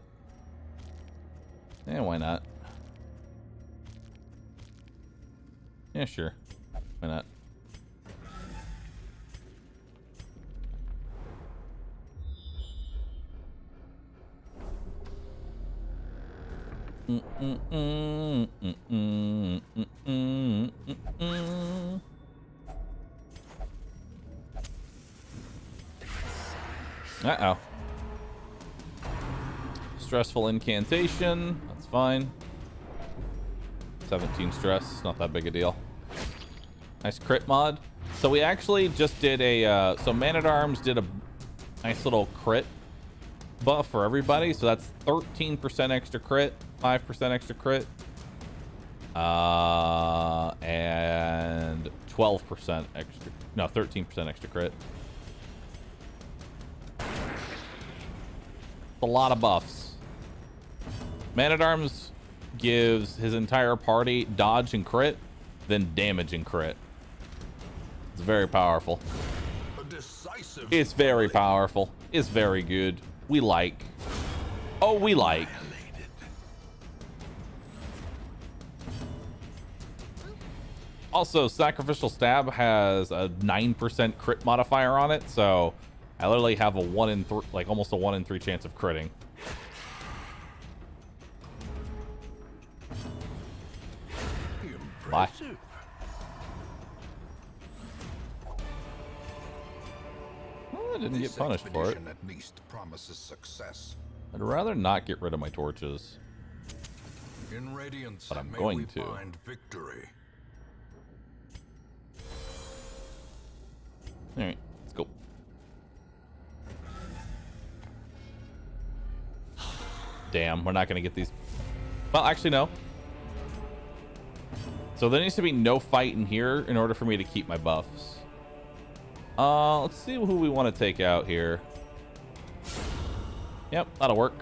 yeah, why not? Yeah, sure. Why not? Uh-oh. Stressful incantation. That's fine. 17 stress. Not that big a deal. Nice crit mod. So we actually just did a... so Man-at-Arms did a nice little crit buff for everybody. So that's 13% extra crit. 5% extra crit. And 12% extra... No, 13% extra crit. A lot of buffs. Man-at-Arms gives his entire party dodge and crit, then damage and crit. It's very powerful. It's very powerful. It's very good. We like. Oh, we like. Also, Sacrificial Stab has a 9% crit modifier on it, so I literally have a 1 in 3, like almost a 1 in 3 chance of critting. Bye. Well, I didn't get punished for it. At least promises success. I'd rather not get rid of my torches. In Radiance, But I'm may going we to. find victory. All right, let's go. Damn, we're not going to get these. Well, actually, no. So there needs to be no fight in here in order for me to keep my buffs. Let's see who we want to take out here. Yep, that'll work.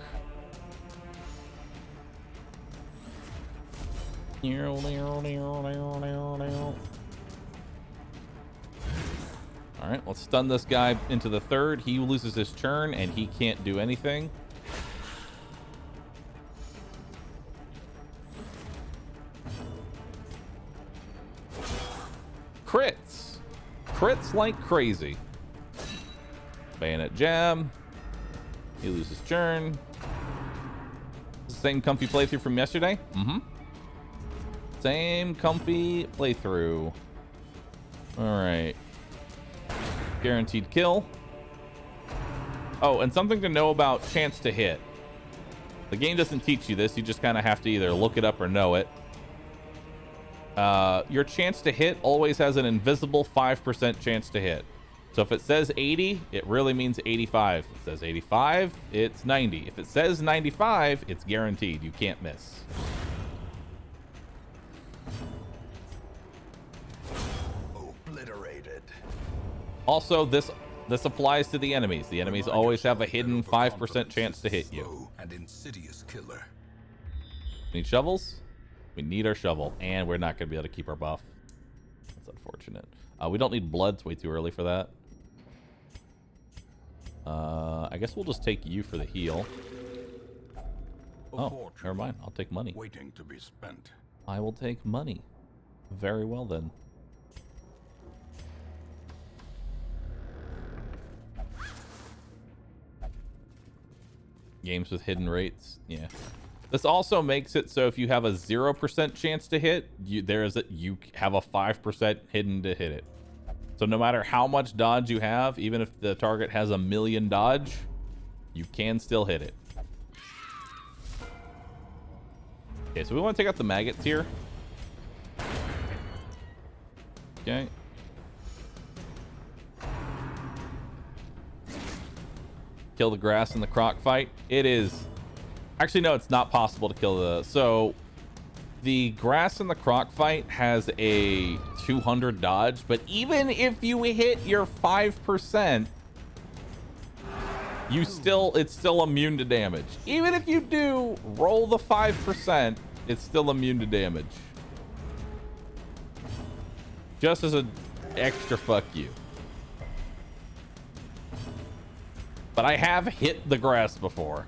All right, let's stun this guy into the 3rd. He loses his turn and he can't do anything. Crits. Crits like crazy. Bayonet jab. He loses turn. Same comfy playthrough from yesterday? Mm-hmm. Same comfy playthrough. All right. Guaranteed kill. Oh, and something to know about chance to hit. The game doesn't teach you this. You just kind of have to either look it up or know it. Your chance to hit always has an invisible 5% chance to hit. So if it says 80, it really means 85. If it says 85, it's 90. If it says 95, it's guaranteed. You can't miss. Obliterated. Also, This applies to the enemies. The enemies always have a hidden 5% chance to hit you. An insidious killer. Need shovels? We need our shovel, and we're not going to be able to keep our buff. That's unfortunate. We don't need blood. It's way too early for that. I guess we'll just take you for the heal. Oh, never mind. I'll take money. Waiting to be spent. I will take money. Very well then. Games with hidden rates. Yeah. This also makes it so if you have a 0% chance to hit, you have a 5% hidden to hit it. So no matter how much dodge you have, even if the target has 1,000,000 dodge, you can still hit it. Okay, so we want to take out the maggots here. Okay. Kill the grass in the croc fight. It is... Actually, no, it's not possible to kill the... So, the grass in the croc fight has a 200 dodge, but even if you hit your 5%, it's still immune to damage. Even if you do roll the 5%, it's still immune to damage. Just as an extra fuck you. But I have hit the grass before.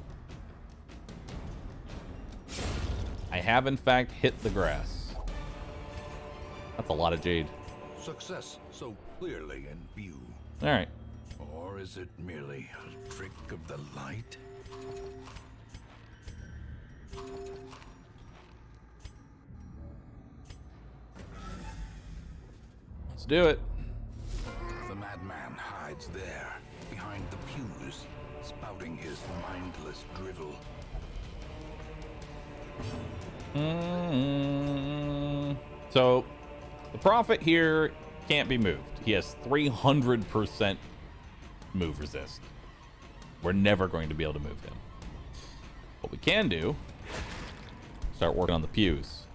I have, in fact, hit the grass. That's a lot of jade. Success so clearly in view. All right. Or is it merely a trick of the light? Let's do it. The madman hides there, behind the pews, spouting his mindless drivel. So, the prophet here can't be moved. He has 300% move resist. We're never going to be able to move him. What we can do, start working on the pews.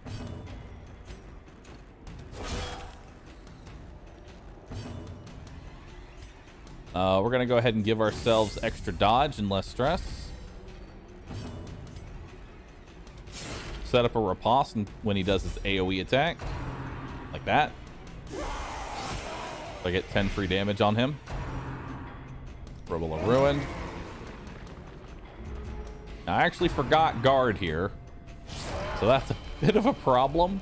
We're going to go ahead and give ourselves extra dodge and less stress. Set up a riposte when he does his AoE attack. Like that. So I get 10 free damage on him. Rubble of Ruin. Now, I actually forgot guard here. So that's a bit of a problem.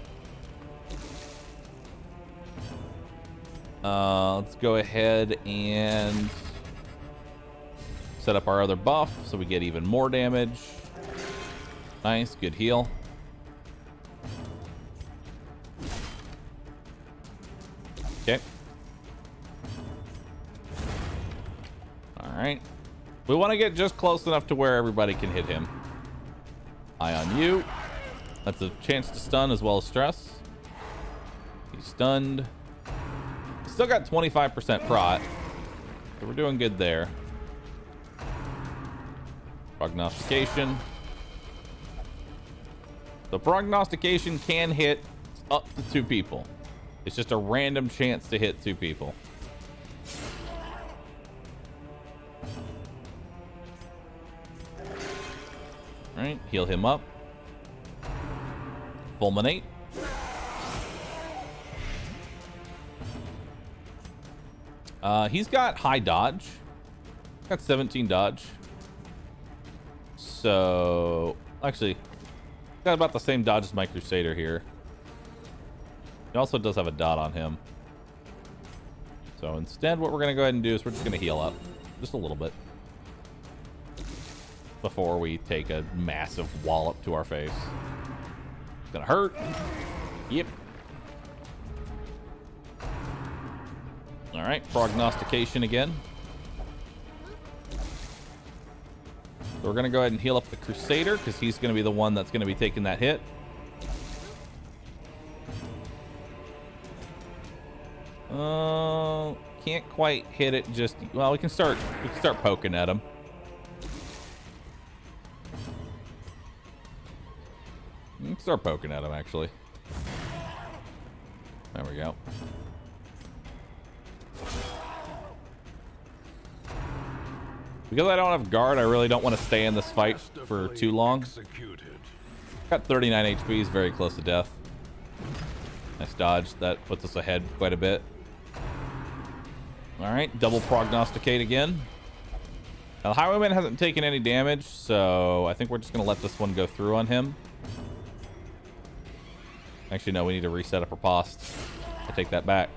Let's go ahead and set up our other buff so we get even more damage. Nice, good heal. Okay. All right. We want to get just close enough to where everybody can hit him. Eye on you. That's a chance to stun as well as stress. He's stunned. Still got 25% prot. So we're doing good there. Prognostication. So prognostication can hit up to 2 people. It's just a random chance to hit 2 people. All right, heal him up. Fulminate. He's got high dodge. Got 17 dodge. So, actually, got about the same dodge as my Crusader here. He also does have a dot on him. So instead, what we're going to go ahead and do is we're just going to heal up. Just a little bit. Before we take a massive wallop to our face. It's going to hurt. Yep. All right, prognostication again. So we're going to go ahead and heal up the Crusader because he's going to be the one that's going to be taking that hit. Can't quite hit it just... Well, we can start poking at him. We can start poking at him, actually. There we go. Because I don't have guard, I really don't want to stay in this fight for too long. Got 39 HP, is very close to death. Nice dodge. That puts us ahead quite a bit. Alright, double prognosticate again. Now, the Highwayman hasn't taken any damage, so I think we're just going to let this one go through on him. Actually, no, we need to reset up riposte. I take that back.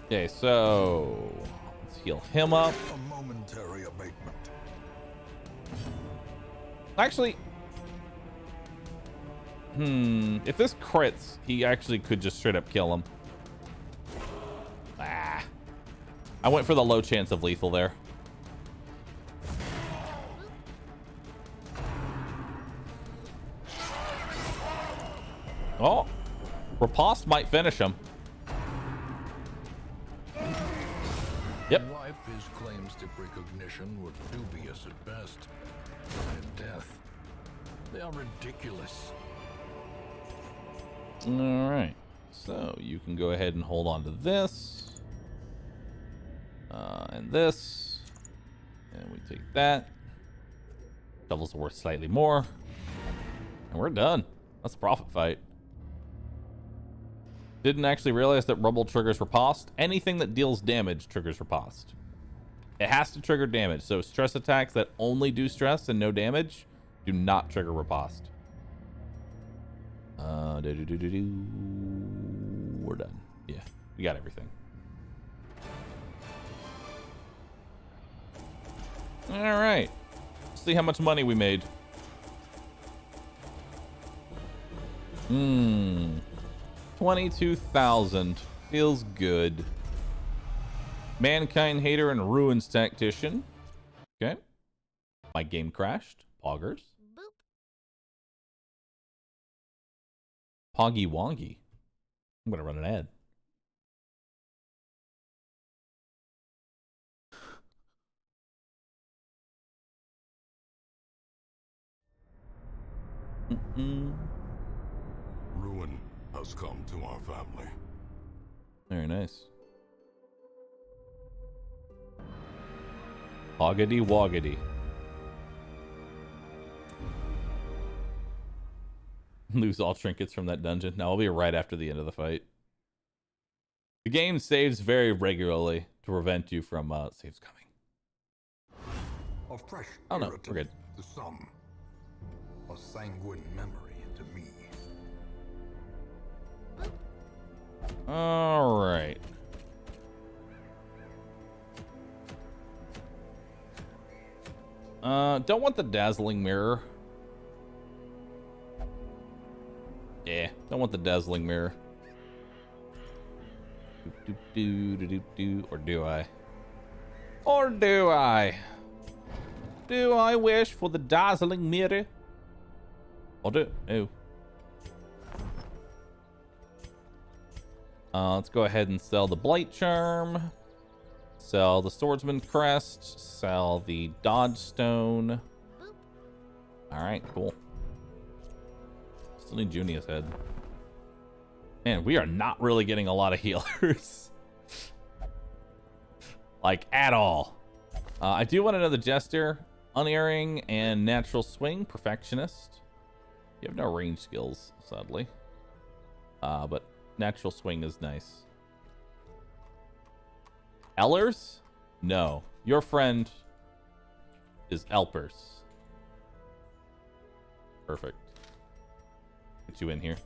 Okay, so let's heal him up. A momentary abatement. Actually, if this crits, he actually could just straight up kill him. Ah, I went for the low chance of lethal there. Oh, riposte might finish him. Yep. Life is claims to recognition were dubious at best. And death, they are ridiculous. All right. So you can go ahead and hold on to this. And this. And we take that. Doubles are worth slightly more. And we're done. That's a profit fight. Didn't actually realize that Rubble triggers riposte. Anything that deals damage triggers riposte. It has to trigger damage. So stress attacks that only do stress and no damage do not trigger riposte. We're done. Yeah, we got everything. All right. Let's see how much money we made. 22,000. Feels good. Mankind Hater and Ruins Tactician. Okay. My game crashed. Poggers. Boop. Poggy Wongy. I'm going to run an ad. Ruin has come to our family. Very nice. Hoggity woggity. Lose all trinkets from that dungeon. No, I'll be right after the end of the fight. The game saves very regularly to prevent you from saves coming. A fresh Oh no, irritant we're good. to some. A sanguine memory to me. All right. Don't want the dazzling mirror. Yeah, don't want the dazzling mirror. Or do I? Or do I? Do I wish for the dazzling mirror? I'll do it. Oh. Let's go ahead and sell the Blight Charm. Sell the Swordsman Crest. Sell the Dodge Stone. Alright, cool. Still need Junia's head. Man, we are not really getting a lot of healers. Like, at all. I do want another Jester. Unerring and Natural Swing. Perfectionist. You have no range skills, sadly. But Natural Swing is nice. Ellers? No. Your friend is Elpers. Perfect. Get you in here.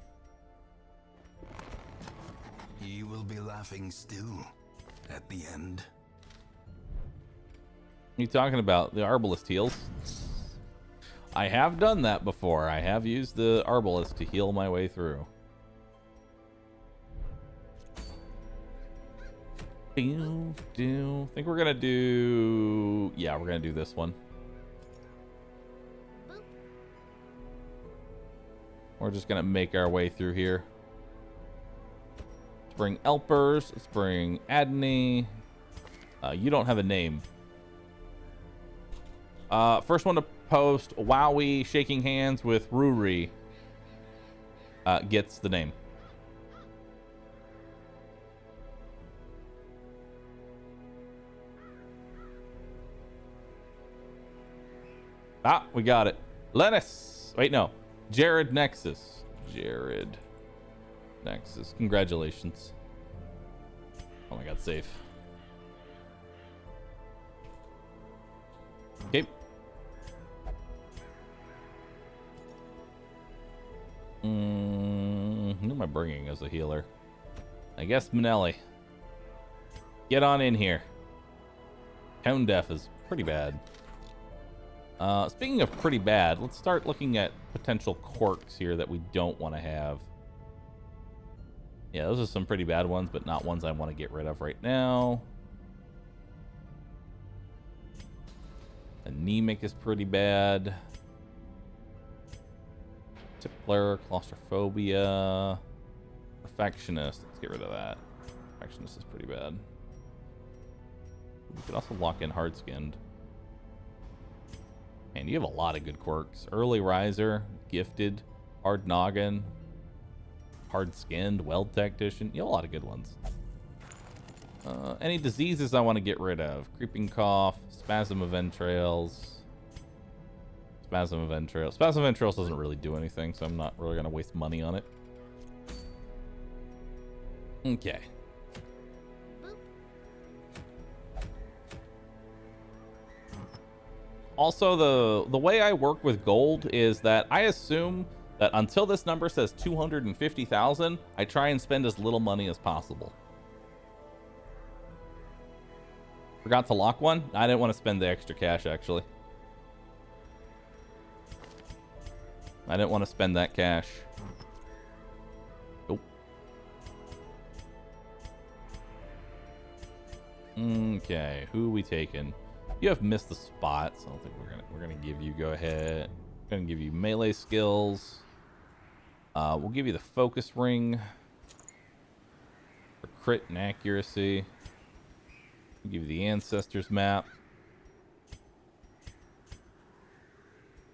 He will be laughing still at the end. What are you talking about? The Arbalest heals? I have done that before. I have used the Arbalest to heal my way through. Think we're gonna do... Yeah, we're gonna do this one. We're just gonna make our way through here. Let's bring Elpers. Let's bring Adney. You don't have a name. First one to post Wowie shaking hands with Ruri gets the name. Ah, we got it. Lennis. Wait, no. Jared Nexus. Jared Nexus. Congratulations. Oh my god, safe. Okay. Who am I bringing as a healer? I guess Manelli. Get on in here. Tone deaf is pretty bad. Speaking of pretty bad, let's start looking at potential quirks here that we don't want to have. Yeah, those are some pretty bad ones, but not ones I want to get rid of right now. Anemic is pretty bad. Tippler, claustrophobia, perfectionist. Let's get rid of that. Perfectionist is pretty bad. We could also lock in hard-skinned. Man, you have a lot of good quirks. Early riser, gifted, hard noggin, hard-skinned, weld tactician. You have a lot of good ones. Any diseases I want to get rid of? Creeping cough, spasm of entrails. Spasm of entrails. Spasm of entrails doesn't really do anything, so I'm not really going to waste money on it. Okay. Also, the way I work with gold is that I assume that until this number says 250,000, I try and spend as little money as possible. Forgot to lock one? I didn't want to spend the extra cash, actually. I didn't want to spend that cash. Nope. Okay, who are we taking? You have missed the spot, so I don't think we're gonna give you. Go ahead. Gonna give you melee skills. We'll give you the focus ring for crit and accuracy. We'll give you the ancestors map.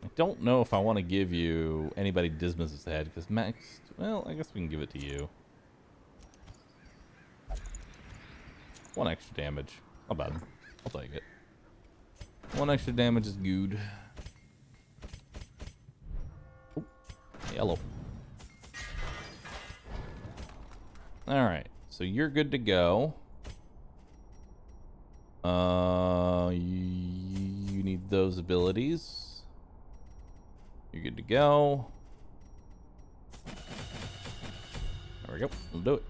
I don't know if I want to give you anybody Dismas' head, because Max, well, I guess we can give it to you. 1 extra damage. Not bad. I'll take it. 1 extra damage is good. Oh, yellow. Alright, so you're good to go. You need those abilities. You're good to go. There we go. We'll do it.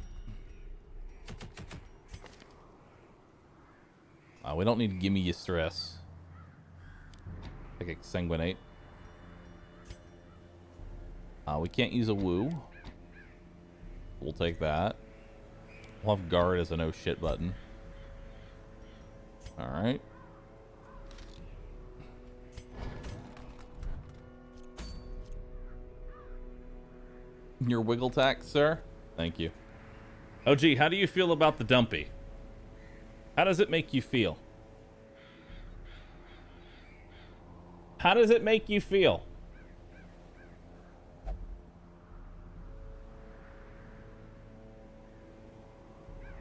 We don't need to give me your stress. Like exsanguinate. We can't use a woo. We'll take that. We'll have guard as a no shit button. Alright. Your wiggle tax, sir? Thank you. OG, how do you feel about the dumpy? How does it make you feel? How does it make you feel?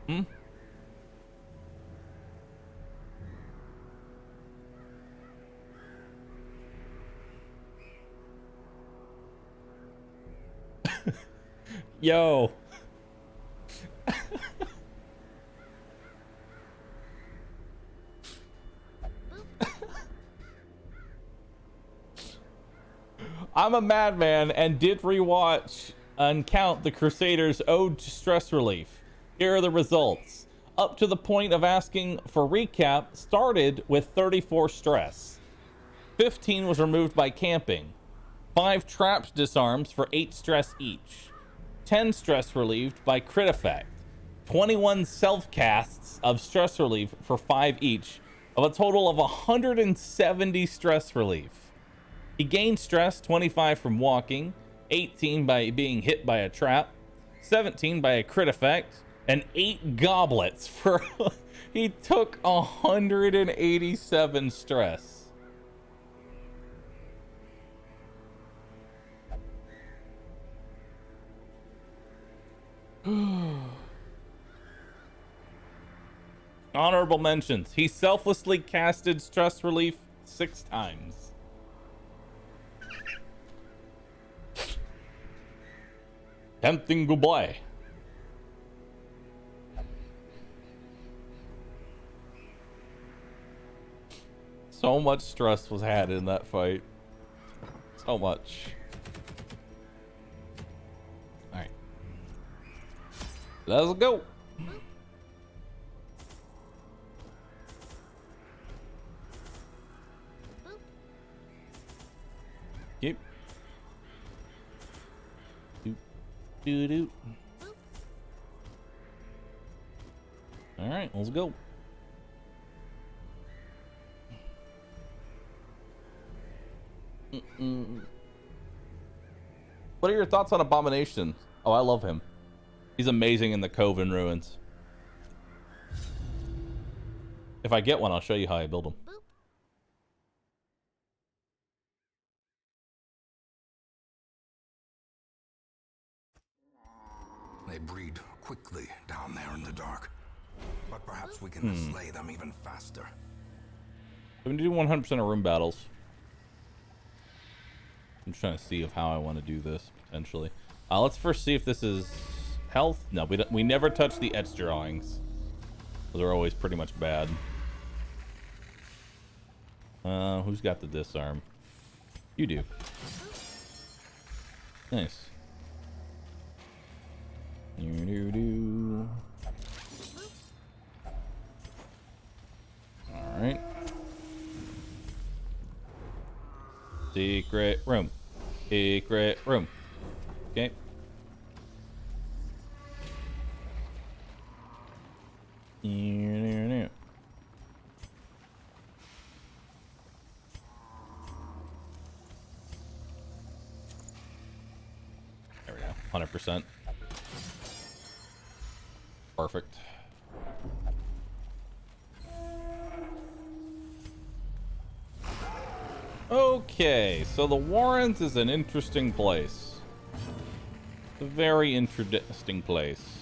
Hmm? Yo. I'm a madman and did rewatch and count the Crusaders' Ode to Stress Relief. Here are the results. Up to the point of asking for recap, started with 34 stress. 15 was removed by camping. 5 traps disarms for 8 stress each. 10 stress relieved by crit effect. 21 self-casts of stress relief for 5 each, of a total of 170 stress relief. He gained stress 25 from walking, 18 by being hit by a trap, 17 by a crit effect, and 8 goblets for... He took 187 stress. Honorable mentions. He selflessly casted stress relief 6 times. Tempting goodbye. So much stress was had in that fight. So much. Alright. Let's go. Yep. Doot, doot, doot. Alright, let's go. What are your thoughts on Abomination? Oh, I love him. He's amazing in the Coven Ruins. If I get one, I'll show you how I build him. They breed quickly down there in the dark. But perhaps we can slay them even faster. I'm gonna do 100% of room battles. I'm trying to see of how I want to do this potentially. Let's first see if this is health. No, we never touch the etch drawings. Those are always pretty much bad. Who's got the disarm? You do. Nice. All right. Secret room. Secret room. Okay. There we go. 100%. Perfect. Okay, so the Warrens is an interesting place. It's a very interesting place.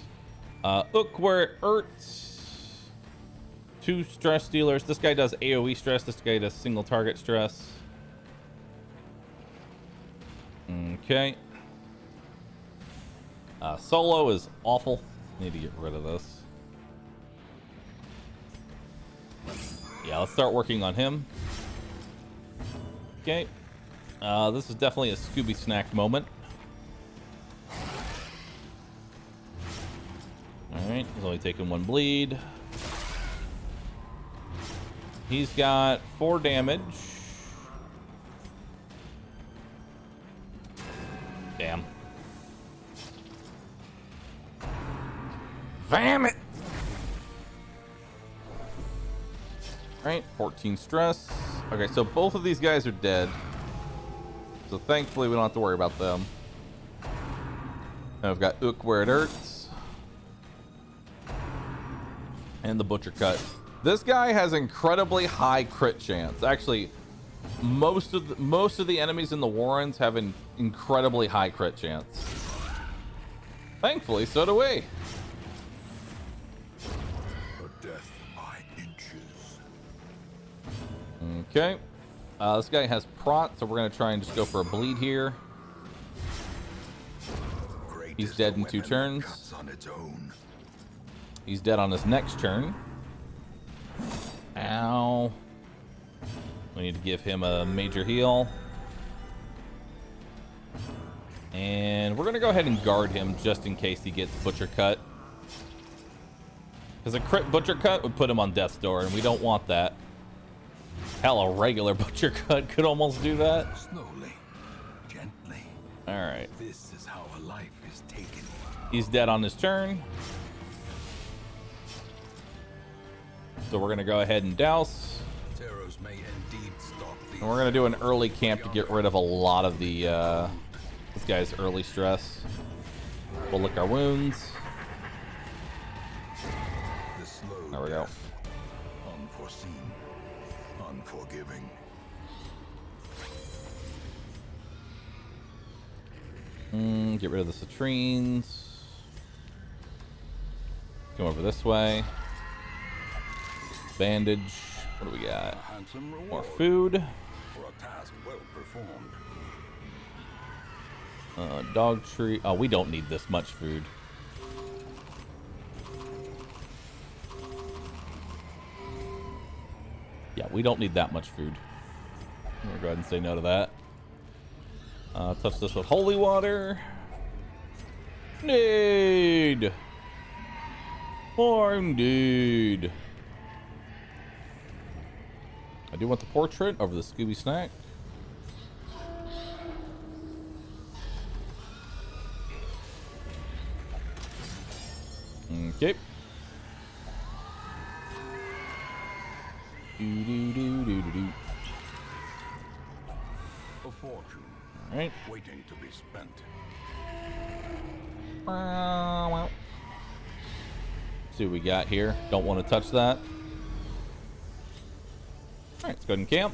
Look where it hurts. 2 stress dealers. This guy does AoE stress. This guy does single target stress. Okay. Solo is awful. Need to get rid of this. Yeah, let's start working on him. Okay. This is definitely a Scooby Snack moment. Alright, he's only taking 1 bleed. He's got 4 damage. Damn. Damn it! Alright, 14 stress. Okay, so both of these guys are dead. So thankfully we don't have to worry about them. And I've got Ook where it hurts. And the Butcher Cut. This guy has incredibly high crit chance. Actually, most of the enemies in the Warrens have an incredibly high crit chance. Thankfully, so do we. Death by inches. Okay. This guy has prot, so we're going to try and just go for a bleed here. He's dead in 2 turns. He's dead on his next turn. Ow. We need to give him a major heal. And we're going to go ahead and guard him just in case he gets Butcher Cut. Because a crit Butcher Cut would put him on death's door, and we don't want that. Hell, a regular Butcher Cut could almost do that. Slowly, gently. All right. This is how a life is taken. He's dead on his turn. So we're going to go ahead and douse. Terrors may indeed stalk these. And we're going to do an early camp to get rid of a lot of the this guy's early stress. We'll lick our wounds. The slow There we go. death, unforeseen, unforgiving. Get rid of the citrines. Come over this way. Bandage. What do we got? Handsome reward More food. for a task well performed. Dog tree. Oh, we don't need this much food. Yeah, we don't need that much food. I'm gonna go ahead and say no to that. Touch this with holy water. Need. Oh, indeed. I do want the portrait over the Scooby snack. Okay. A fortune. All right. Waiting to be spent. See what we got here. Don't want to touch that. All right, let's go ahead and camp.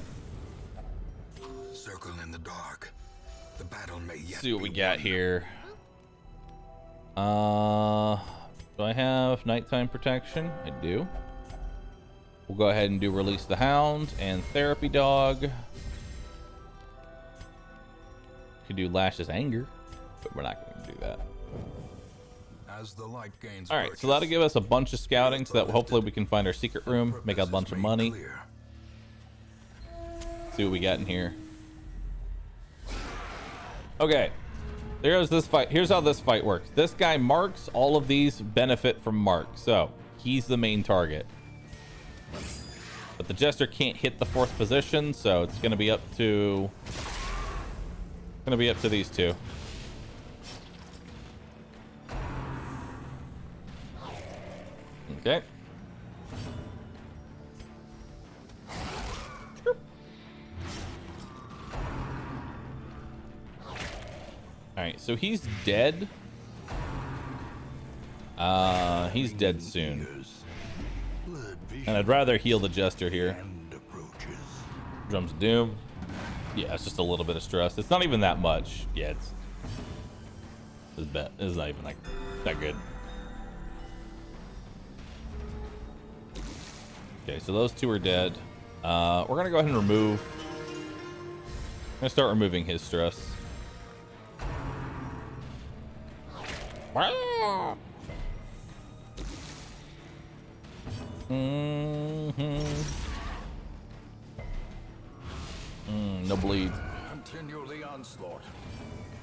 Circle in the dark. The battle may yet See what we be got won. here. Do I have nighttime protection? I do. We'll go ahead and do release the hound and therapy dog. Could do lashes anger, but we're not going to do that. As the light gains All right, so purchase, that'll give us a bunch of scouting so that hopefully we can find our secret room, make a purpose bunch is of made money. clear. See what we got in here. Okay, there's this fight. Here's how this fight works. This guy Marks, all of these benefit from Mark, so he's the main target. But the Jester can't hit the 4th position, so it's going to be up to these two. Okay. All right, so he's dead. He's dead soon. And I'd rather heal the Jester here. Drums of Doom. Yeah, it's just a little bit of stress. It's not even that much. Yeah, it's not even like that good. Okay, so those two are dead. We're gonna go ahead and remove. I'm gonna start removing his stress. No bleed. Continue the onslaught.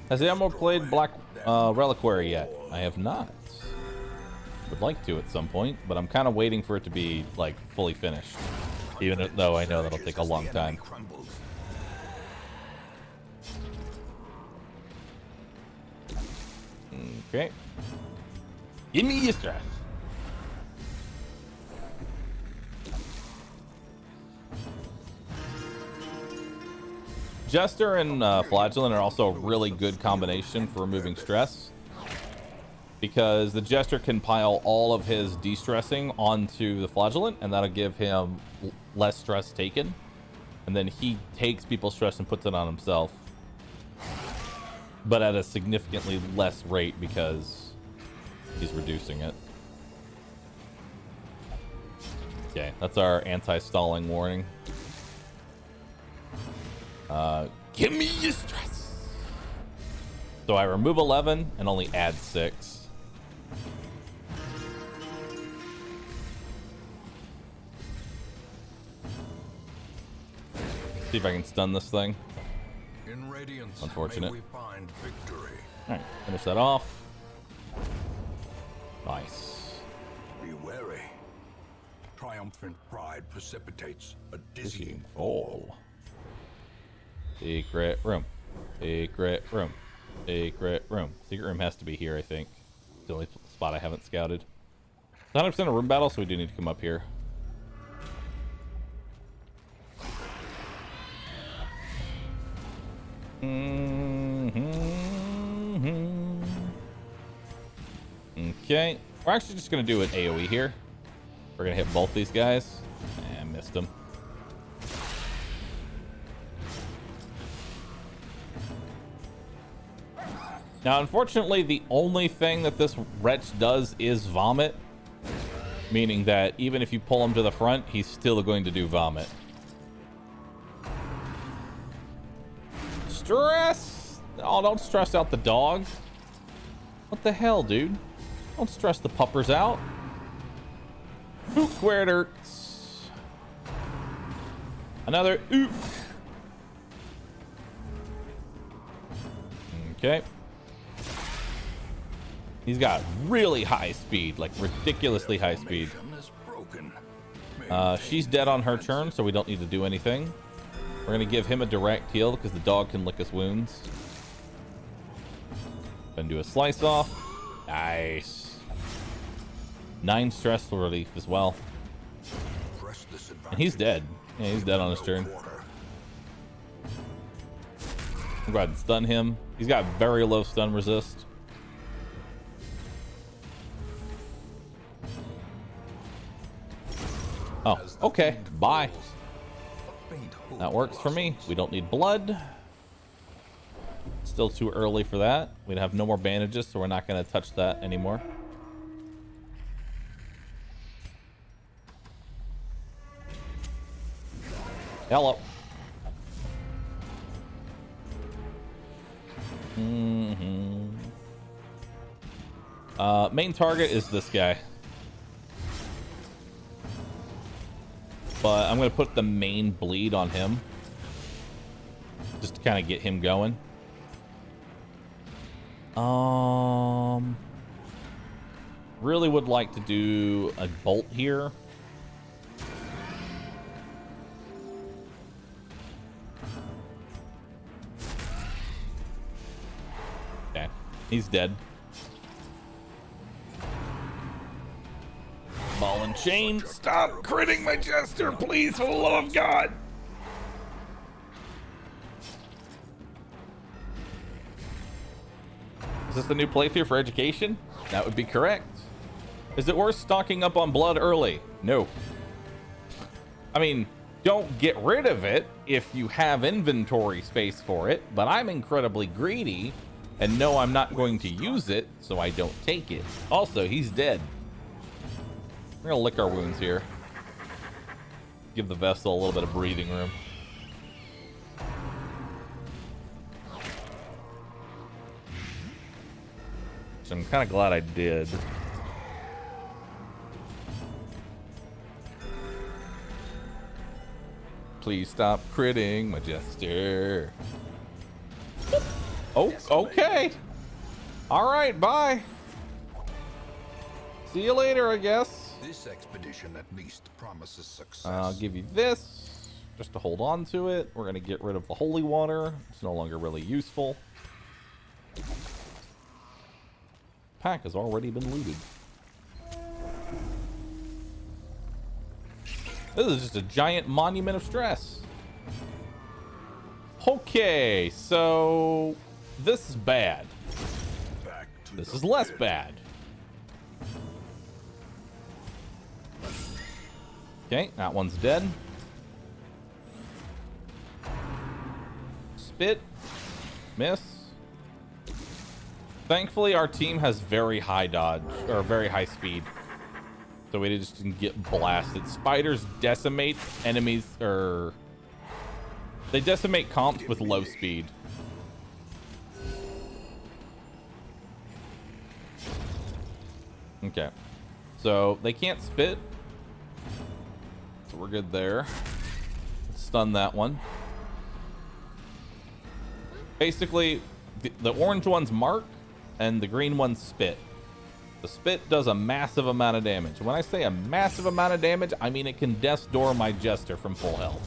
Has the Admiral played Black Reliquary yet? I have not. Would like to at some point, but I'm kind of waiting for it to be like fully finished. Even though I know that'll take a long time. Okay. Give me your stress. Jester and Flagellant are also a really good combination for removing stress, because the Jester can pile all of his de-stressing onto the Flagellant, and that'll give him less stress taken, and then he takes people's stress and puts it on himself, but at a significantly less rate because he's reducing it. Okay, that's our anti-stalling warning. Give me your stress. So I remove 11 and only add 6. See if I can stun this thing. In radiance, Unfortunate. may we find victory. All right, finish that off. Nice. Be wary. Triumphant pride precipitates a dizzying Dizzying fall. Secret room. Secret room. Secret room. Secret room has to be here, I think. It's the only spot I haven't scouted. It's 100% a room battle, so we do need to come up here. Okay. We're actually just going to do an AoE here. We're going to hit both these guys. I missed them. Now, unfortunately, the only thing that this wretch does is vomit. Meaning that even if you pull him to the front, he's still going to do vomit. Stress! Oh, don't stress out the dog. What the hell, dude? Don't stress the puppers out. Ook where it hurts. Another ook. Okay. He's got really high speed, like ridiculously high speed. She's dead on her turn, so we don't need to do anything. We're gonna give him a direct heal because the dog can lick his wounds. Gonna do a slice off. Nice. 9 stress relief as well. And he's dead. Yeah, he's dead on his turn. I'm glad to stun him. He's got very low stun resist. Oh, okay. Bye. That works for me. We don't need blood. Still too early for that. We have no more bandages, so we're not going to touch that anymore. Hello. Main target is this guy. But I'm going to put the main bleed on him. Just to kind of get him going. Really would like to do a bolt here. Okay, he's dead. Ball and chain. Stop critting my jester, please, for the love of God. Is this the new playthrough for education? That would be correct. Is it worth stocking up on blood early? No. I mean, don't get rid of it if you have inventory space for it, but I'm incredibly greedy and know I'm not going to use it, so I don't take it. Also, he's dead. We're gonna lick our wounds here. Give the vessel a little bit of breathing room. So I'm kind of glad I did. Please stop critting my jester. Oh, okay. All right, bye. See you later, I guess. This expedition at least promises success. I'll give you this just to hold on to it. We're gonna get rid of the holy water. It's no longer really useful. Pack has already been looted. This is just a giant monument of stress. Okay, so this is bad. This is less bad. Okay, that one's dead. Spit. Miss. Thankfully, our team has very high dodge, or very high speed. So we just didn't get blasted. Spiders decimate enemies, or... They decimate comps with low speed. Okay. So, they can't spit. So we're good there. Stun that one. Basically, the orange one's mark, and the green one's spit. The spit does a massive amount of damage. When I say a massive amount of damage, I mean it can death's door my jester from full health.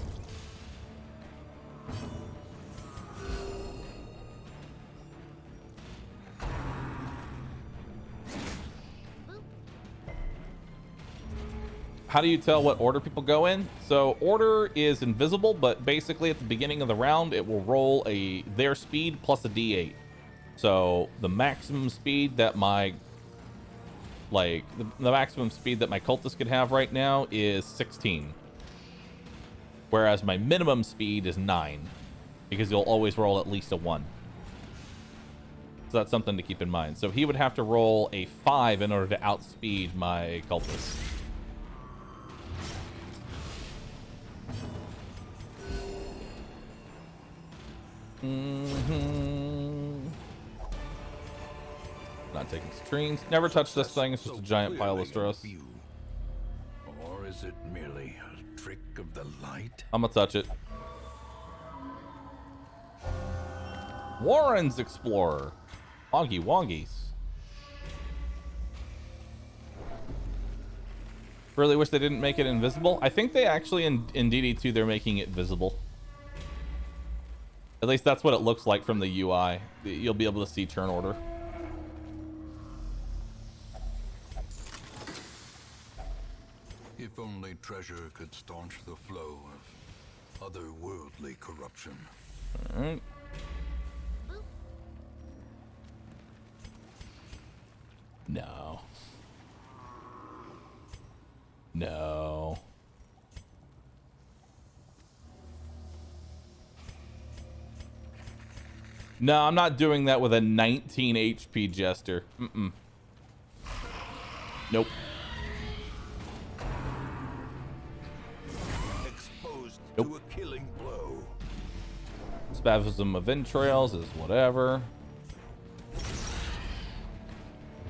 How do you tell what order people go in? So order is invisible, but basically at the beginning of the round, it will roll their speed plus a D8. So the maximum speed that my the maximum speed that my cultist could have right now is 16. Whereas my minimum speed is 9, because you'll always roll at least a 1. So that's something to keep in mind. So he would have to roll a 5 in order to outspeed my cultist. Mm-hmm. Not taking citrines. Never touch this thing. It's just a giant pile of stress. Or is it merely a trick of the light? I'm gonna touch it. Warren's Explorer. Wongy Wongies. Really wish they didn't make it invisible. I think they actually, in DD2, they're making it visible. At least that's what it looks like from the UI. You'll be able to see turn order. If only treasure could staunch the flow of otherworldly corruption. All right. No. No. No, I'm not doing that with a 19 HP Jester. Mm-mm. Nope. Exposed Nope. to a killing blow. Spasm of entrails is whatever.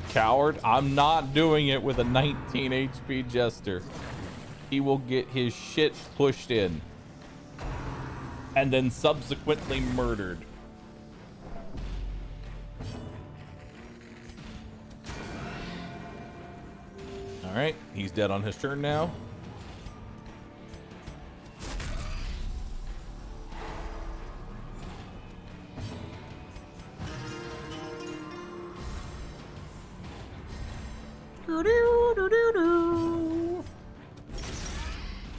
Coward. I'm not doing it with a 19 HP Jester. He will get his shit pushed in. And then subsequently murdered. Alright, he's dead on his turn now.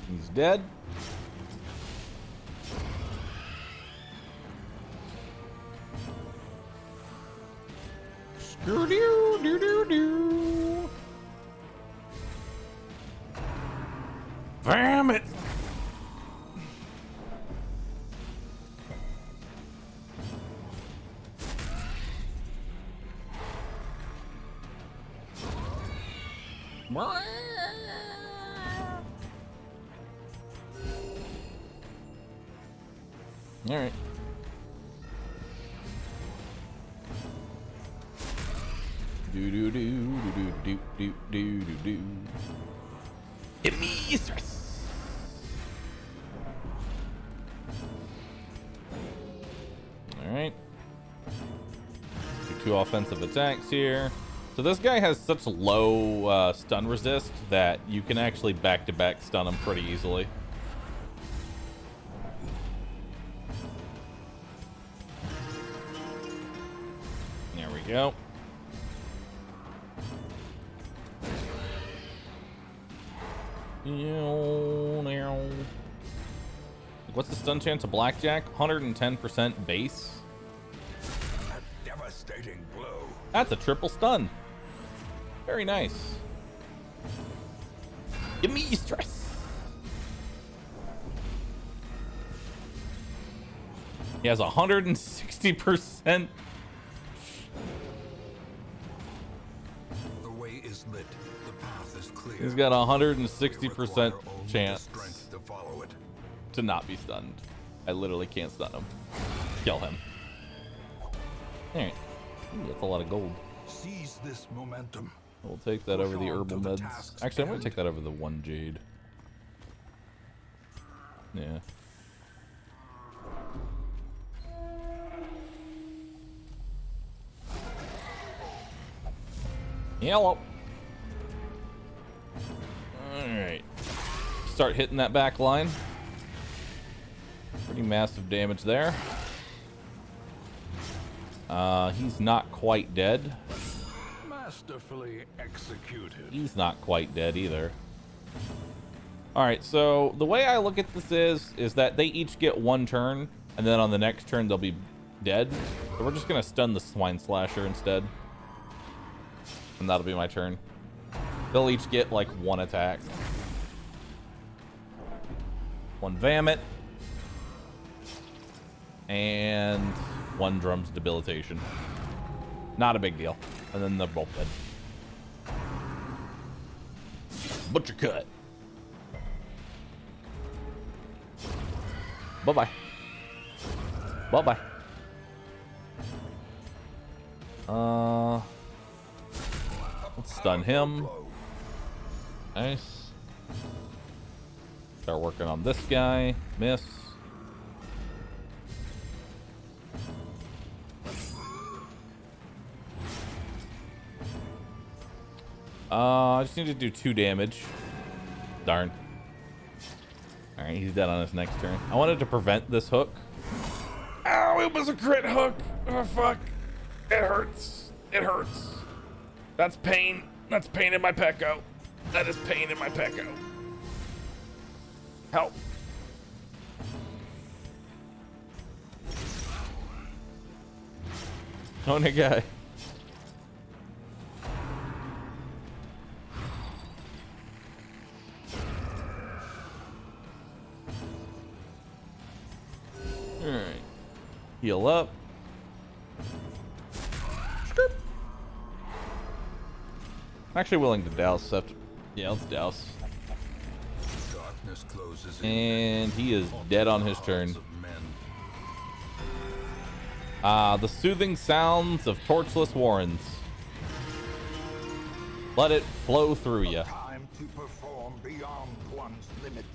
He's dead. Screw-doo-doo-doo-doo. Damn it! All right. Do do do do do do do do do. Hit me, stress. All right. Do 2 offensive attacks here. So this guy has such low stun resist that you can actually back-to-back stun him pretty easily. There we go. What's the stun chance of blackjack? 110% base. A devastating blow. That's a triple stun. Very nice. Give me stress. He has 160%. The way is lit. The path is clear. He's got 160% chance Strength to follow it. to not be stunned. I literally can't stun him. Kill him. Alright. That's a lot of gold. Seize this momentum. We'll take that over the Push on herbal to the meds. tasks Actually, I'm going and- to take that over the 1 jade. Yeah. Yellow. Alright. Start hitting that back line. Pretty massive damage there. He's not quite dead. Masterfully executed. He's not quite dead either. Alright, so the way I look at this is that they each get 1 turn, and then on the next turn they'll be dead. So we're just gonna stun the Swine Slasher instead. And that'll be my turn. They'll each get like 1 attack. 1 Vomit. And 1 Drum's Debilitation. Not a big deal. And then they're both dead. Butcher cut. Bye-bye. Bye-bye. Let's stun him. Nice. Start working on this guy. Miss. I just need to do 2 damage. Darn. Alright, he's dead on his next turn. I wanted to prevent this hook. Ow, it was a crit hook. Oh, fuck. It hurts. It hurts. That's pain. That's pain in my pecco. That is pain in my pecco. Help. Oh, no guy. Alright. Heal up. I'm actually willing to douse. Yeah, let's douse. Darkness closes in. And he is dead on his turn. The soothing sounds of torchless warrens. Let it flow through you. Time to perform beyond one's limits.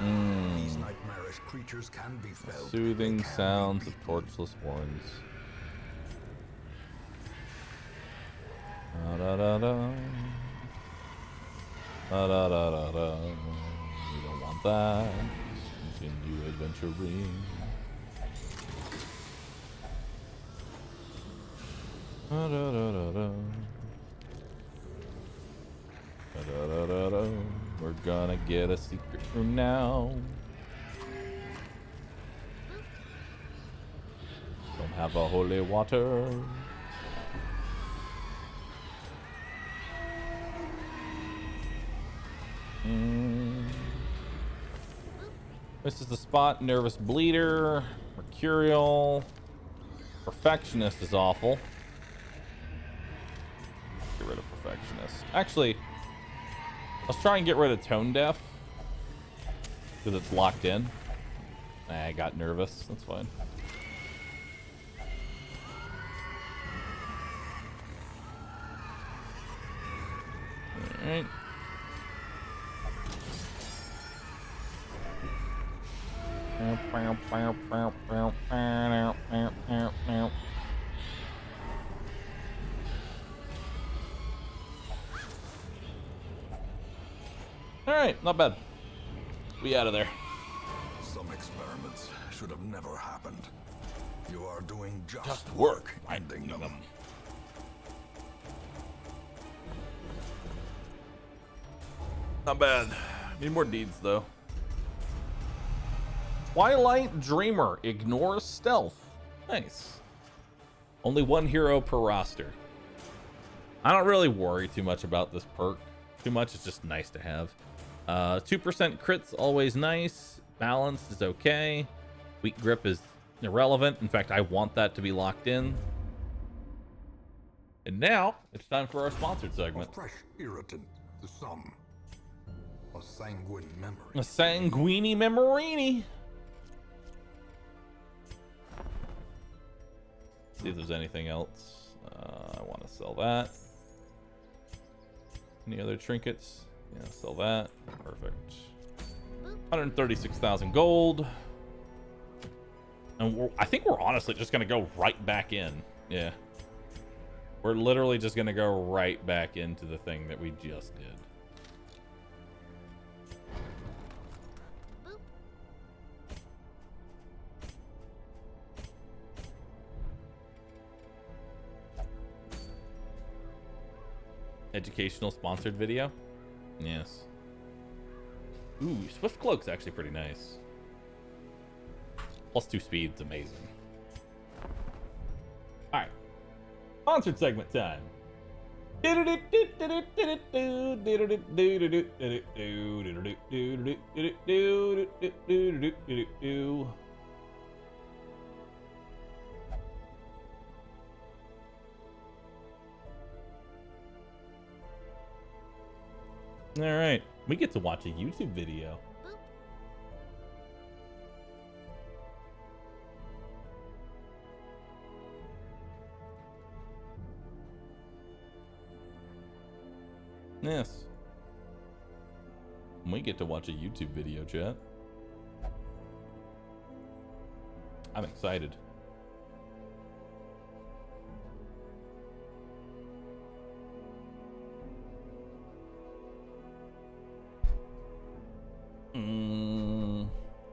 These nightmarish creatures can be felt. Soothing sounds of torchless warrens. Da da da. Da da da da da. We don't want that. Let's continue adventuring. Da da da da da. Da da da da da. We're gonna get a secret room now. Don't have a holy water. This is the spot. Nervous bleeder. Mercurial. Perfectionist is awful. Get rid of perfectionist. Actually, let's try and get rid of tone deaf because it's locked in. I got nervous. That's fine. All right. All right, not bad. We out of there. Some experiments should have never happened. You are doing just Work ending them. Not bad. Need more deeds though. Twilight Dreamer ignores stealth. Nice. Only 1 hero per roster. I don't really worry too much about this perk. Too much, it's just nice to have. 2% crits always nice. Balanced is okay. Weak grip is irrelevant. In fact, I want that to be locked in. And now it's time for our sponsored segment. A fresh irritant to some. A sanguine memory. A sanguini memorini. See if there's anything else. I want to sell that. Any other trinkets? Yeah, sell that. Perfect. 136,000 gold. And I think we're honestly just going to go right back in. Yeah. We're literally just going to go right back into the thing that we just did. Educational sponsored video. Yes. Ooh, Swift Cloak's actually pretty nice. +2 speed's amazing. Alright. Sponsored segment time. All right, we get to watch a YouTube video. Yes. We get to watch a YouTube video, chat. I'm excited.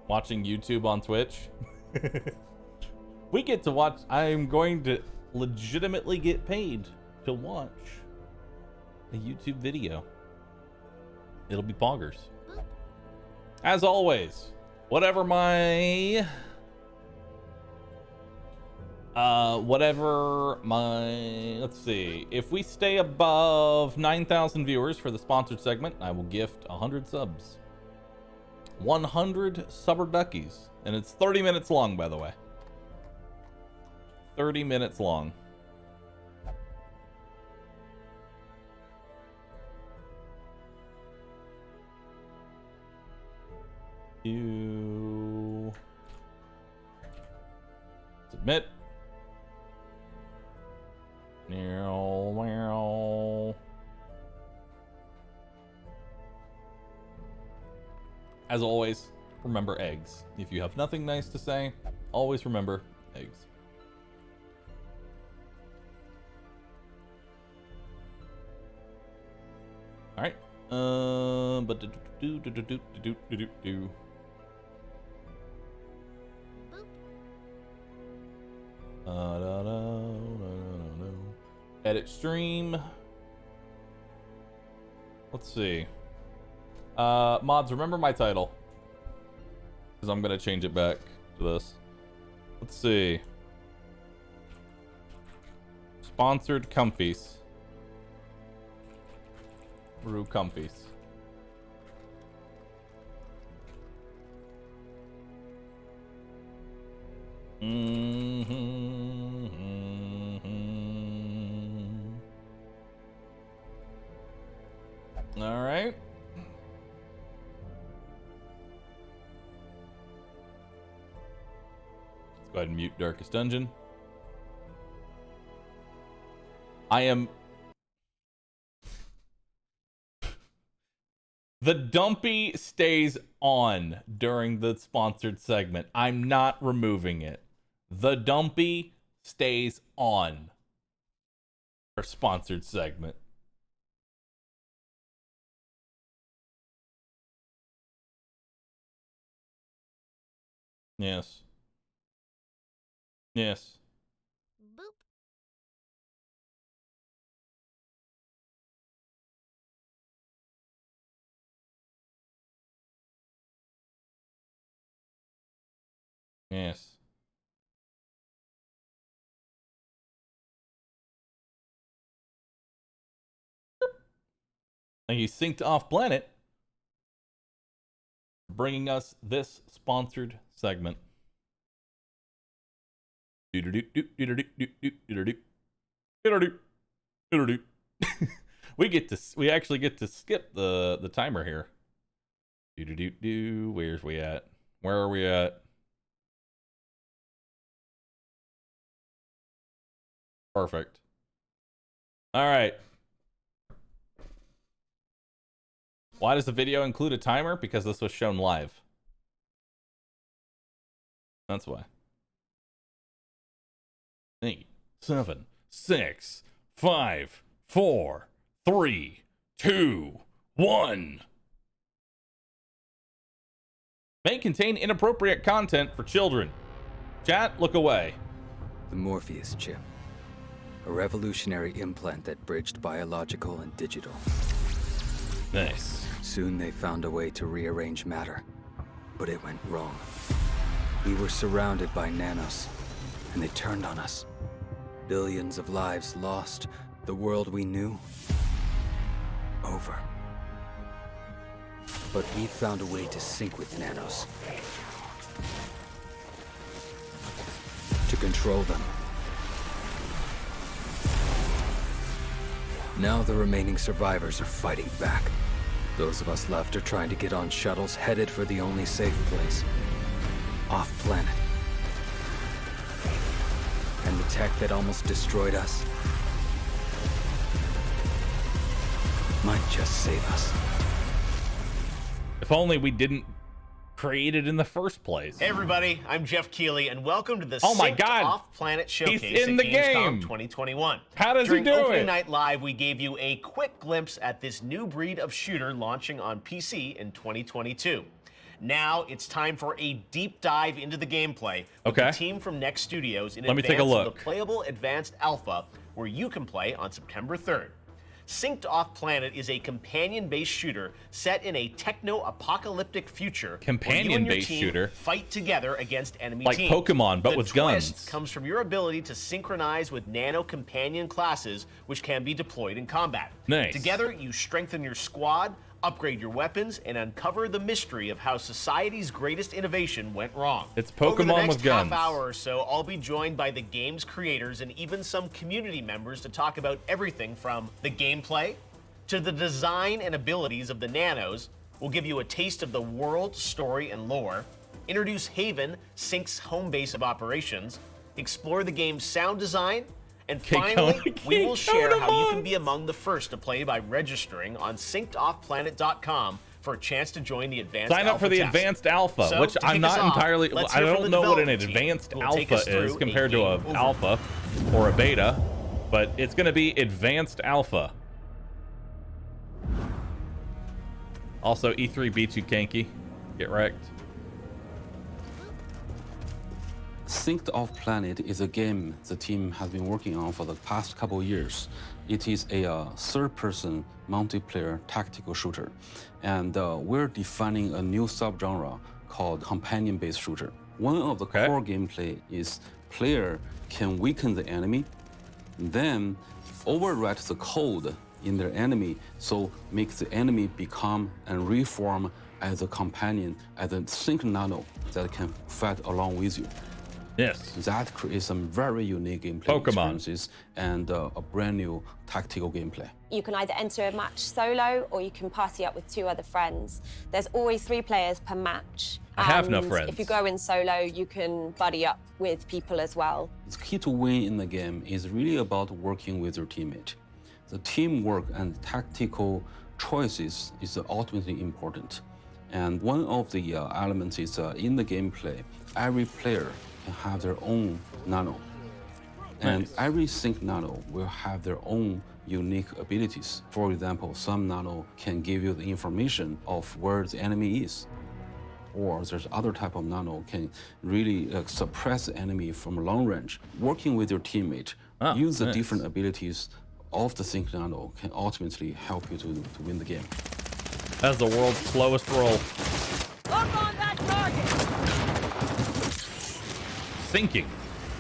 Watching YouTube on Twitch. We get to watch. I'm going to legitimately get paid to watch a YouTube video. It'll be poggers. As always, whatever my let's see, if we stay above 9,000 viewers for the sponsored segment, I will gift 100 subs. 100 subber duckies, and it's 30 minutes long, by the way. 30 minutes long. You submit. As always, remember eggs. If you have nothing nice to say, always remember eggs. All right. But edit stream. Let's see. Mods, remember my title, because I'm gonna change it back to this. Let's see. Sponsored comfies. rooComfies. All right. Let's go ahead and mute Darkest Dungeon. I am... The dumpy stays on during the sponsored segment. I'm not removing it. The dumpy stays on for sponsored segment. Yes. Yes. Boop. Yes. Thank you, Synced Off Planet, for bringing us this sponsored segment. We actually get to skip the timer here. Where's we at? Where are we at? Perfect. All right. Why does the video include a timer? Because this was shown live. That's why. 8, 7, 6, 5, 4, 3, 2, 1. May contain inappropriate content for children. Chat, look away. The Morpheus chip. A revolutionary implant that bridged biological and digital. Nice. Soon they found a way to rearrange matter, but it went wrong. We were surrounded by nanos, and they turned on us. Billions of lives lost, the world we knew, over. But we found a way to sync with nanos. To control them. Now the remaining survivors are fighting back. Those of us left are trying to get on shuttles headed for the only safe place. Off-planet. And the tech that almost destroyed us might just save us. If only we didn't create it in the first place. Hey everybody, I'm Jeff Keighley, and welcome to the Oh my Synced God. Off-Planet Showcase He's in the at game. Gamescom 2021. How does During he do opening it? night live, we gave you a quick glimpse at this new breed of shooter launching on PC in 2022. Now it's time for a deep dive into the gameplay with Okay. the team from Next Studios in Let me advance take a look. of the playable advanced alpha, where you can play on September 3rd. Synced Off-Planet is a companion-based shooter set in a techno-apocalyptic future. Companion-based where you and your team shooter? fight together against enemy Like teams. Pokemon, but The with twist guns. comes from your ability to synchronize with nano companion classes, which can be deployed in combat. Nice. Together, you strengthen your squad, upgrade your weapons, and uncover the mystery of how society's greatest innovation went wrong. It's Over the Pokemon next with guns. half hour or so, I'll be joined by the game's creators and even some community members to talk about everything from the gameplay to the design and abilities of the nanos. We'll give you a taste of the world, story, and lore, introduce Haven, Sync's home base of operations, explore the game's sound design, and finally, we will share how you can be among the first to play by registering on syncedoffplanet.com for a chance to join the advanced Sign up for the test. advanced alpha, So, which to I'm kick not us off, entirely. let's I hear from don't the know what an development team, advanced who will take alpha us through is a compared to a game overview. alpha or a beta, but it's going to be advanced alpha. Also, E3 beats you, Kanky. Get wrecked. Synced Off-Planet is a game the team has been working on for the past couple years. It is a third-person multiplayer tactical shooter, and we're defining a new subgenre called companion-based shooter. One of the core gameplay is player can weaken the enemy, then overwrite the code in their enemy, so make the enemy become and reform as a companion, as a sync nano that can fight along with you. Yes. That creates some very unique gameplay experiences and a brand new tactical gameplay. You can either enter a match solo or you can party up with 2 other friends. There's always 3 players per match. I have no And friends. If you go in solo, you can buddy up with people as well. The key to win in the game is really about working with your teammate. The teamwork and tactical choices is ultimately important. And one of the elements is in the gameplay, every player can have their own nano. And every sync nano will have their own unique abilities. For example, some nano can give you the information of where the enemy is. Or there's other type of nano can really suppress the enemy from long range. Working with your teammate, use the different abilities of the sync nano can ultimately help you to win the game. That's the world's slowest roll. Look on that target! Syncing.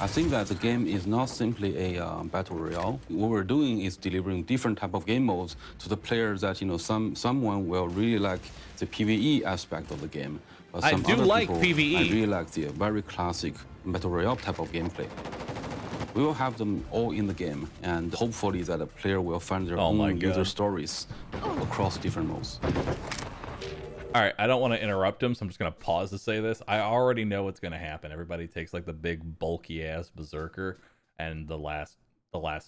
I think that the game is not simply a battle royale. What we're doing is delivering different type of game modes to the players that, you know, someone will really like the PvE aspect of the game. But I some do other like people, PvE. I really like the very classic battle royale type of gameplay. We will have them all in the game, and hopefully that a player will find their own user stories across different modes. All right, I don't want to interrupt him, so I'm just going to pause to say this. I already know what's going to happen. Everybody takes like the big bulky ass berserker, and the last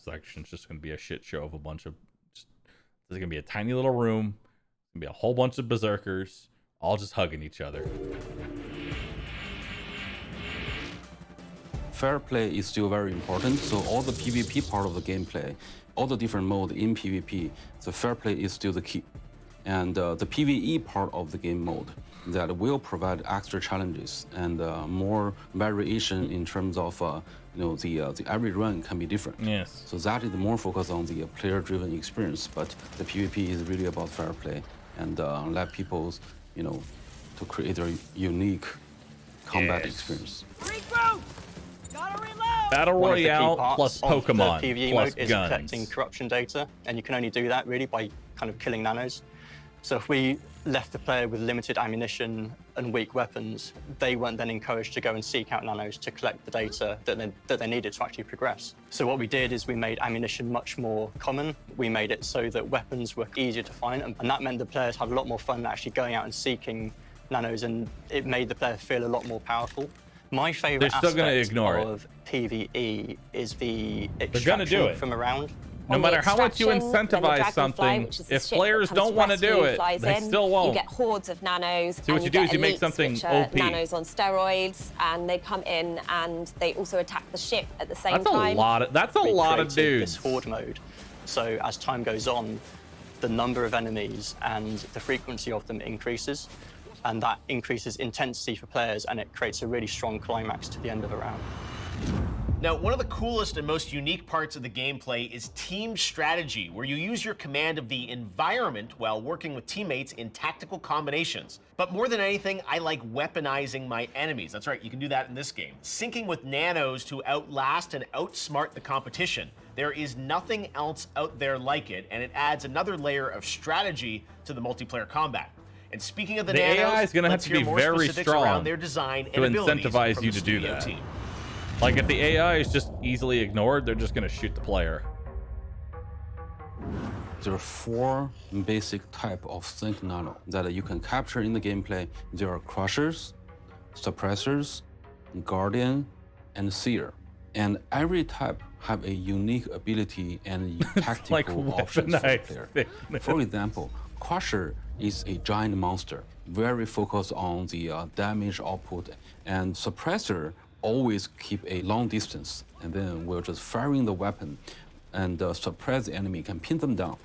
section's just going to be a shit show of a bunch of there's going to be a tiny little room, going to be a whole bunch of berserkers all just hugging each other. Fair play is still very important, so all the PvP part of the gameplay, all the different modes in PvP, the fair play is still the key. And the PvE part of the game mode that will provide extra challenges and more variation in terms of you know, the every run can be different. Yes. So that is more focused on the player-driven experience, but the PvP is really about fair play and let people, you know, to create their unique combat experience. Regroup! Gotta reload! Battle One of the key Royale parts plus of Pokemon the PvE plus mode is guns. collecting corruption data, and you can only do that really by kind of killing nanos. So if we left the player with limited ammunition and weak weapons, they weren't then encouraged to go and seek out nanos to collect the data that they needed to actually progress. So what we did is we made ammunition much more common. We made it so that weapons were easier to find, and that meant the players had a lot more fun actually going out and seeking nanos, and it made the player feel a lot more powerful. My favorite They're still gonna aspect ignore it. of PvE is the They're gonna do extraction it. from around. No matter how much you extraction, then the incentivize Dragonfly, something, which is the if ship that players comes don't want to do rescue, it, flies they in, still won't. You get hordes of nanos, So what and you do is you make elites, something which are OP. nanos on steroids, and they come in and they also attack the ship at the same That's time. That's a lot of created dudes. This horde mode. So as time goes on, the number of enemies and the frequency of them increases, and that increases intensity for players, and it creates a really strong climax to the end of a round. Now, one of the coolest and most unique parts of the gameplay is team strategy, where you use your command of the environment while working with teammates in tactical combinations. But more than anything, I like weaponizing my enemies. That's right, you can do that in this game. Syncing with nanos to outlast and outsmart the competition. There is nothing else out there like it, and it adds another layer of strategy to the multiplayer combat. And speaking of the nanos, AI is going to have let's to hear be more very specifics strong around their design to and abilities incentivize from you the to do studio that. team. Like if the AI is just easily ignored, they're just going to shoot the player. There are 4 basic type of sync nano that you can capture in the gameplay. There are crushers, suppressors, guardian, and seer. And every type have a unique ability and tactical options for the player. For example, crusher is a giant monster, very focused on the damage output, and suppressor always keep a long distance, and then we're just firing the weapon and suppress the enemy, can pin them down.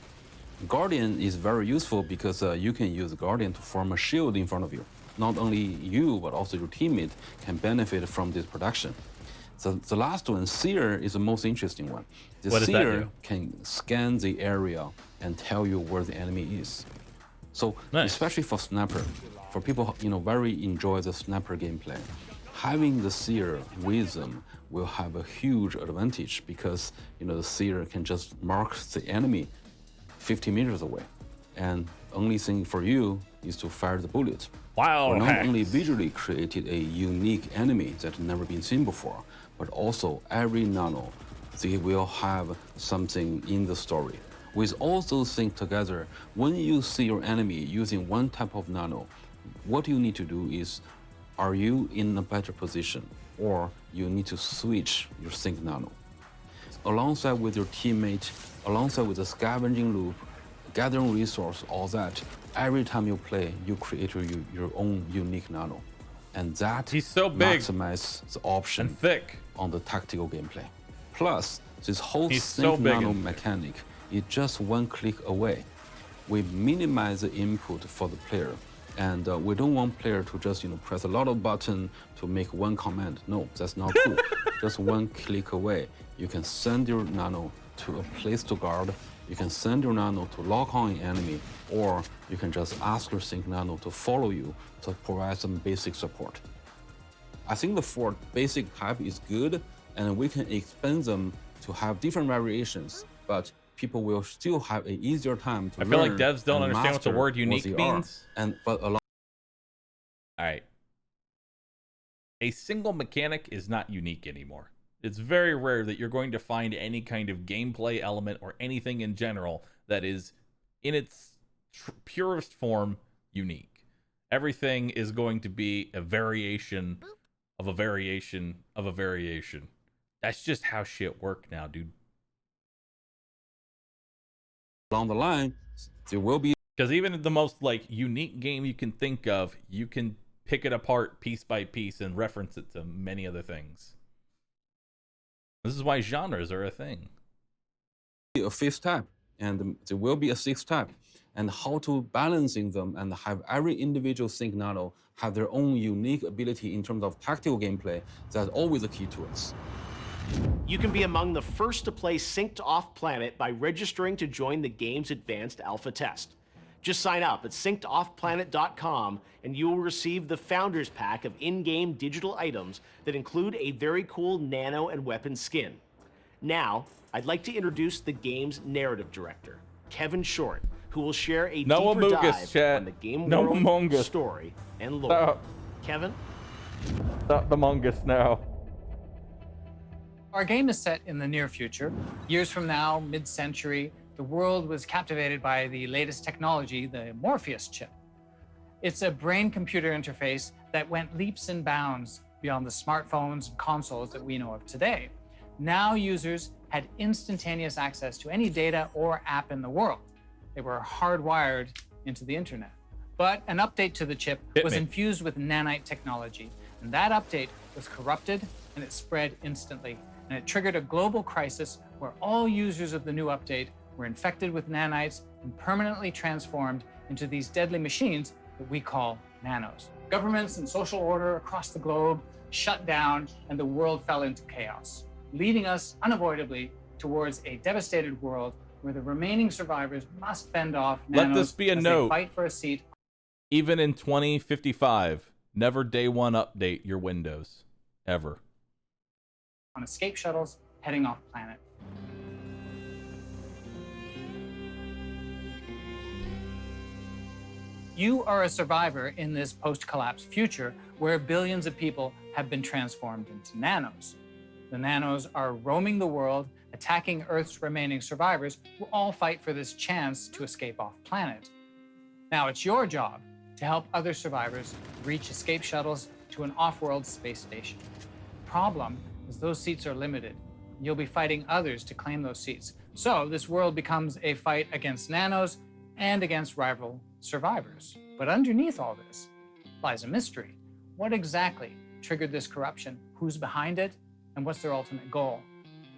Guardian is very useful because you can use Guardian to form a shield in front of you. Not only you, but also your teammate can benefit from this production. So the last one, Seer, is the most interesting one. The Seer can scan the area and tell you where the enemy is. So especially for sniper, for people very enjoy the sniper gameplay, having the Seer with them will have a huge advantage because the Seer can just mark the enemy 50 meters away, and only thing for you is to fire the bullet. Wow! We not only visually created a unique enemy that never been seen before, but also every nano, they will have something in the story. With all those things together, when you see your enemy using one type of nano, what you need to do is, are you in a better position, or you need to switch your sync nano. Alongside with your teammate, alongside with the scavenging loop, gathering resource, all that, every time you play, you create your own unique nano. And that maximizes the option and thick on the tactical gameplay. Plus, this whole sync nano mechanic is just one click away. We minimize the input for the player. And we don't want player to just press a lot of button to make one command. No, that's not cool. Just one click away. You can send your nano to a place to guard. You can send your nano to lock on an enemy, or you can just ask your sync nano to follow you to provide some basic support. I think the 4 basic type is good, and we can expand them to have different variations, but people will still have an easier time to learn. I feel like devs don't understand what the word unique means. All right. A single mechanic is not unique anymore. It's very rare that you're going to find any kind of gameplay element or anything in general that is, in its purest form, unique. Everything is going to be a variation of a variation of a variation. That's just how shit work now, dude. Along the line, there will be, because even the most unique game you can think of, you can pick it apart piece by piece and reference it to many other things. This is why genres are a thing. A 5th type, and there will be a 6th type, and how to balancing them and have every individual sync nano have their own unique ability in terms of tactical gameplay. That's always a key to us. You can be among the first to play Synced Off Planet by registering to join the game's advanced alpha test. Just sign up at syncedoffplanet.com and you will receive the Founders Pack of in-game digital items that include a very cool nano and weapon skin. Now, I'd like to introduce the game's narrative director, Kevin Short, who will share a deeper dive on the game world, story, and lore. Kevin? Stop the Mongus now. Our game is set in the near future. Years from now, mid-century, the world was captivated by the latest technology, the Morpheus chip. It's a brain-computer interface that went leaps and bounds beyond the smartphones and consoles that we know of today. Now users had instantaneous access to any data or app in the world. They were hardwired into the internet. But an update to the chip was infused with nanite technology, and that update was corrupted and it spread instantly. And it triggered a global crisis where all users of the new update were infected with nanites and permanently transformed into these deadly machines that we call nanos. Governments and social order across the globe shut down, and the world fell into chaos, leading us unavoidably towards a devastated world where the remaining survivors must fend off nanos. Let this be a as note. They fight for a seat. Even in 2055, never day one update your Windows. Ever. On escape shuttles heading off planet. You are a survivor in this post-collapse future where billions of people have been transformed into nanos. The nanos are roaming the world, attacking Earth's remaining survivors who all fight for this chance to escape off planet. Now it's your job to help other survivors reach escape shuttles to an off-world space station. The problem is those seats are limited. You'll be fighting others to claim those seats. So this world becomes a fight against nanos and against rival survivors. But underneath all this lies a mystery. What exactly triggered this corruption? Who's behind it? And what's their ultimate goal?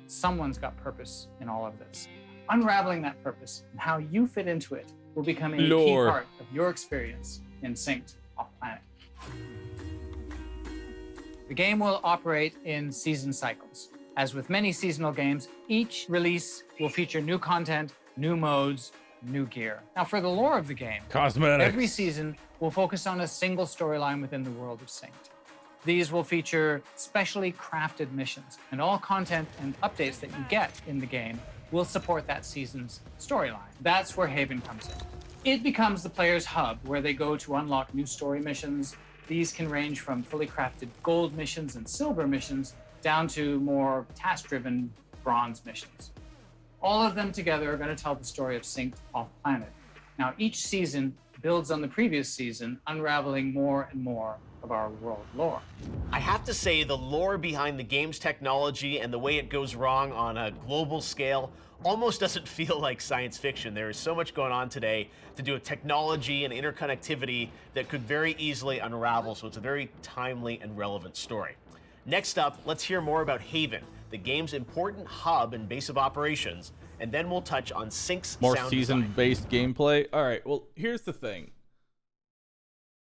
Someone's got purpose in all of this. Unraveling that purpose and how you fit into it will become a key part of your experience in Synced Off-Planet. The game will operate in season cycles. As with many seasonal games, each release will feature new content, new modes, new gear. Now, for the lore of the game, cosmetics. Every season will focus on a single storyline within the world of Synced. These will feature specially crafted missions, and all content and updates that you get in the game will support that season's storyline. That's where Haven comes in. It becomes the player's hub where they go to unlock new story missions. These can range from fully crafted gold missions and silver missions down to more task-driven bronze missions. All of them together are going to tell the story of Synced Off-Planet. Now, each season builds on the previous season, unraveling more and more of our world lore. I have to say, the lore behind the game's technology and the way it goes wrong on a global scale almost doesn't feel like science fiction. There is so much going on today to do with technology and interconnectivity that could very easily unravel, so it's a very timely and relevant story. Next up, let's hear more about Haven, the game's important hub and base of operations, and then we'll touch on Sync's more sound season-based gameplay. All right, well, here's the thing.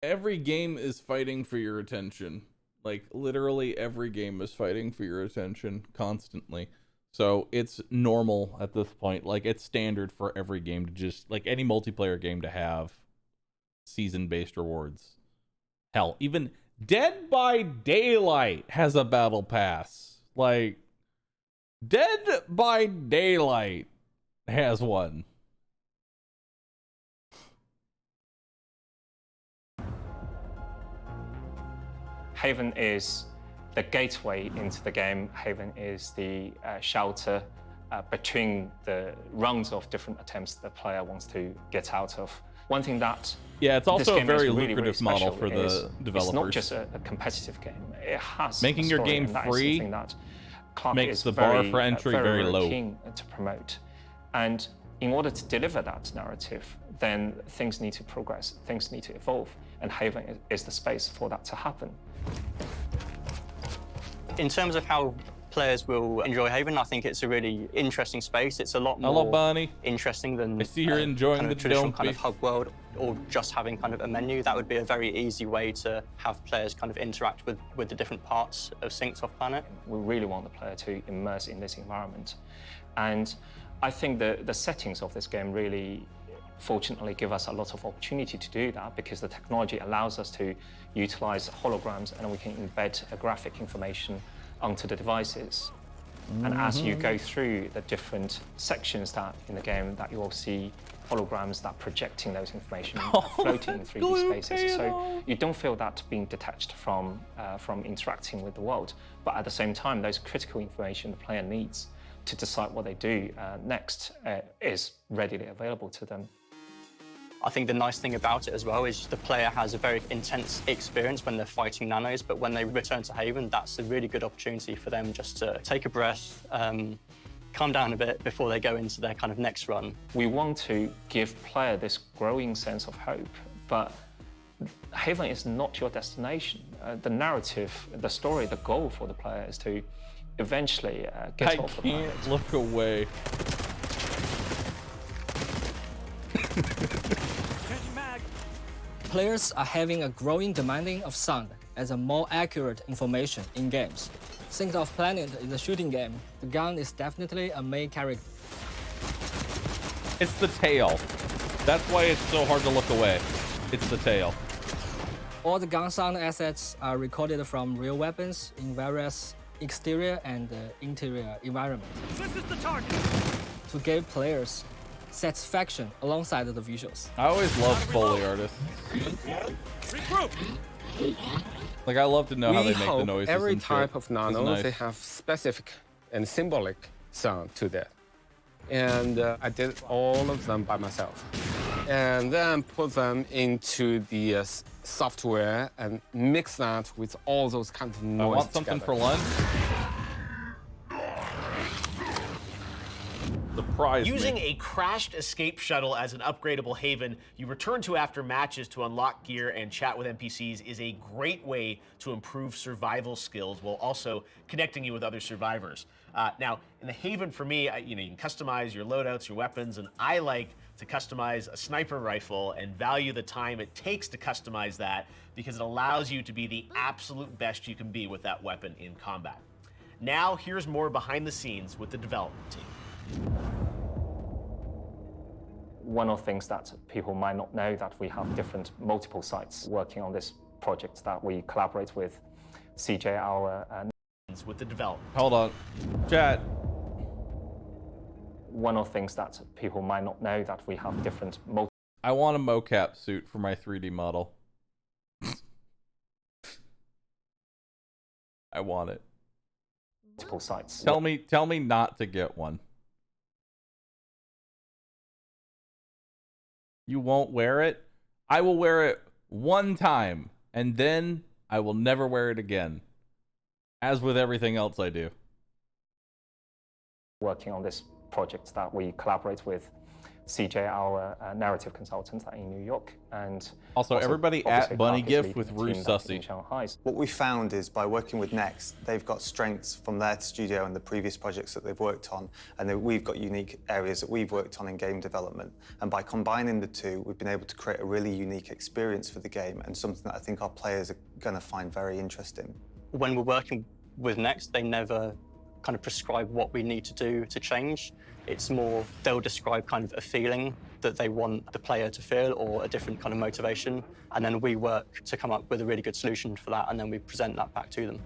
Every game is fighting for your attention. Like, literally every game is fighting for your attention constantly. So it's normal at this point. Like, it's standard for every game to just, like any multiplayer game, to have season-based rewards. Hell, even Dead by Daylight has a battle pass. Like, Dead by Daylight has one. Haven is the gateway into the game. Haven is the shelter between the rounds of different attempts the player wants to get out of. One thing that it's also a very really, lucrative really model for the developers. It's not just a competitive game. It has making your game free makes the bar for entry very low. Keen to promote, and in order to deliver that narrative, then things need to progress, things need to evolve, and Haven is the space for that to happen. In terms of how players will enjoy Haven, I think it's a really interesting space. It's a lot more interesting than I see you're enjoying kind of the traditional kind of hub world, or just having kind of a menu. That would be a very easy way to have players kind of interact with the different parts of Synced Off-Planet. We really want the player to immerse in this environment. And I think the settings of this game really, fortunately, give us a lot of opportunity to do that, because the technology allows us to utilize holograms, and we can embed a graphic information onto the devices. And as you go through the different sections that in the game, that you will see holograms that projecting those information floating in 3D spaces. So you don't feel that being detached from interacting with the world. But at the same time, those critical information the player needs to decide what they do next is readily available to them. I think the nice thing about it as well is the player has a very intense experience when they're fighting nanos, but when they return to Haven, that's a really good opportunity for them just to take a breath, calm down a bit before they go into their kind of next run. We want to give player this growing sense of hope, but Haven is not your destination. The narrative, the story, the goal for the player is to eventually get off the planet. I can't look away. Players are having a growing demanding of sound as a more accurate information in games. Synced Off Planet is a shooting game. The gun is definitely a main character. It's the tail. That's why it's so hard to look away. It's the tail. All the gun sound assets are recorded from real weapons in various exterior and interior environments. This is the target. To give players satisfaction alongside the visuals. I always loved Foley artists. Regroup. Like, I love to know how they make the noises. Every and type shit. of nano, Nice. they have specific and symbolic sound to that. And I did all of them by myself. And then put them into the software and mix that with all those kinds of noise. I want something together. for lunch. Surprise Using me. a crashed escape shuttle as an upgradable haven you return to after matches to unlock gear and chat with NPCs is a great way to improve survival skills while also connecting you with other survivors. Now, in the haven for me, you can customize your loadouts, your weapons, and I like to customize a sniper rifle and value the time it takes to customize that because it allows you to be the absolute best you can be with that weapon in combat. Now, here's more behind the scenes with the development team. One of the things that people might not know that we have multiple sites working on this project that we collaborate with CJ, our with the development. Hold on. Chat. One of the things that people might not know that we have I want a mocap suit for my 3D model. I want it. multiple sites. Tell me not to get one. You won't wear it? I will wear it one time, and then I will never wear it again. As with everything else I do. Working on this project that we collaborate with CJ, our narrative consultant in New York, and also everybody at Bunny Gift with Roo Sussy. What we found is by working with Next, they've got strengths from their studio and the previous projects that they've worked on, and we've got unique areas that we've worked on in game development. And by combining the two, we've been able to create a really unique experience for the game and something that I think our players are going to find very interesting. When we're working with Next, they never kind of prescribe what we need to do to change. It's more, they'll describe kind of a feeling that they want the player to feel or a different kind of motivation. And then we work to come up with a really good solution for that, and then we present that back to them.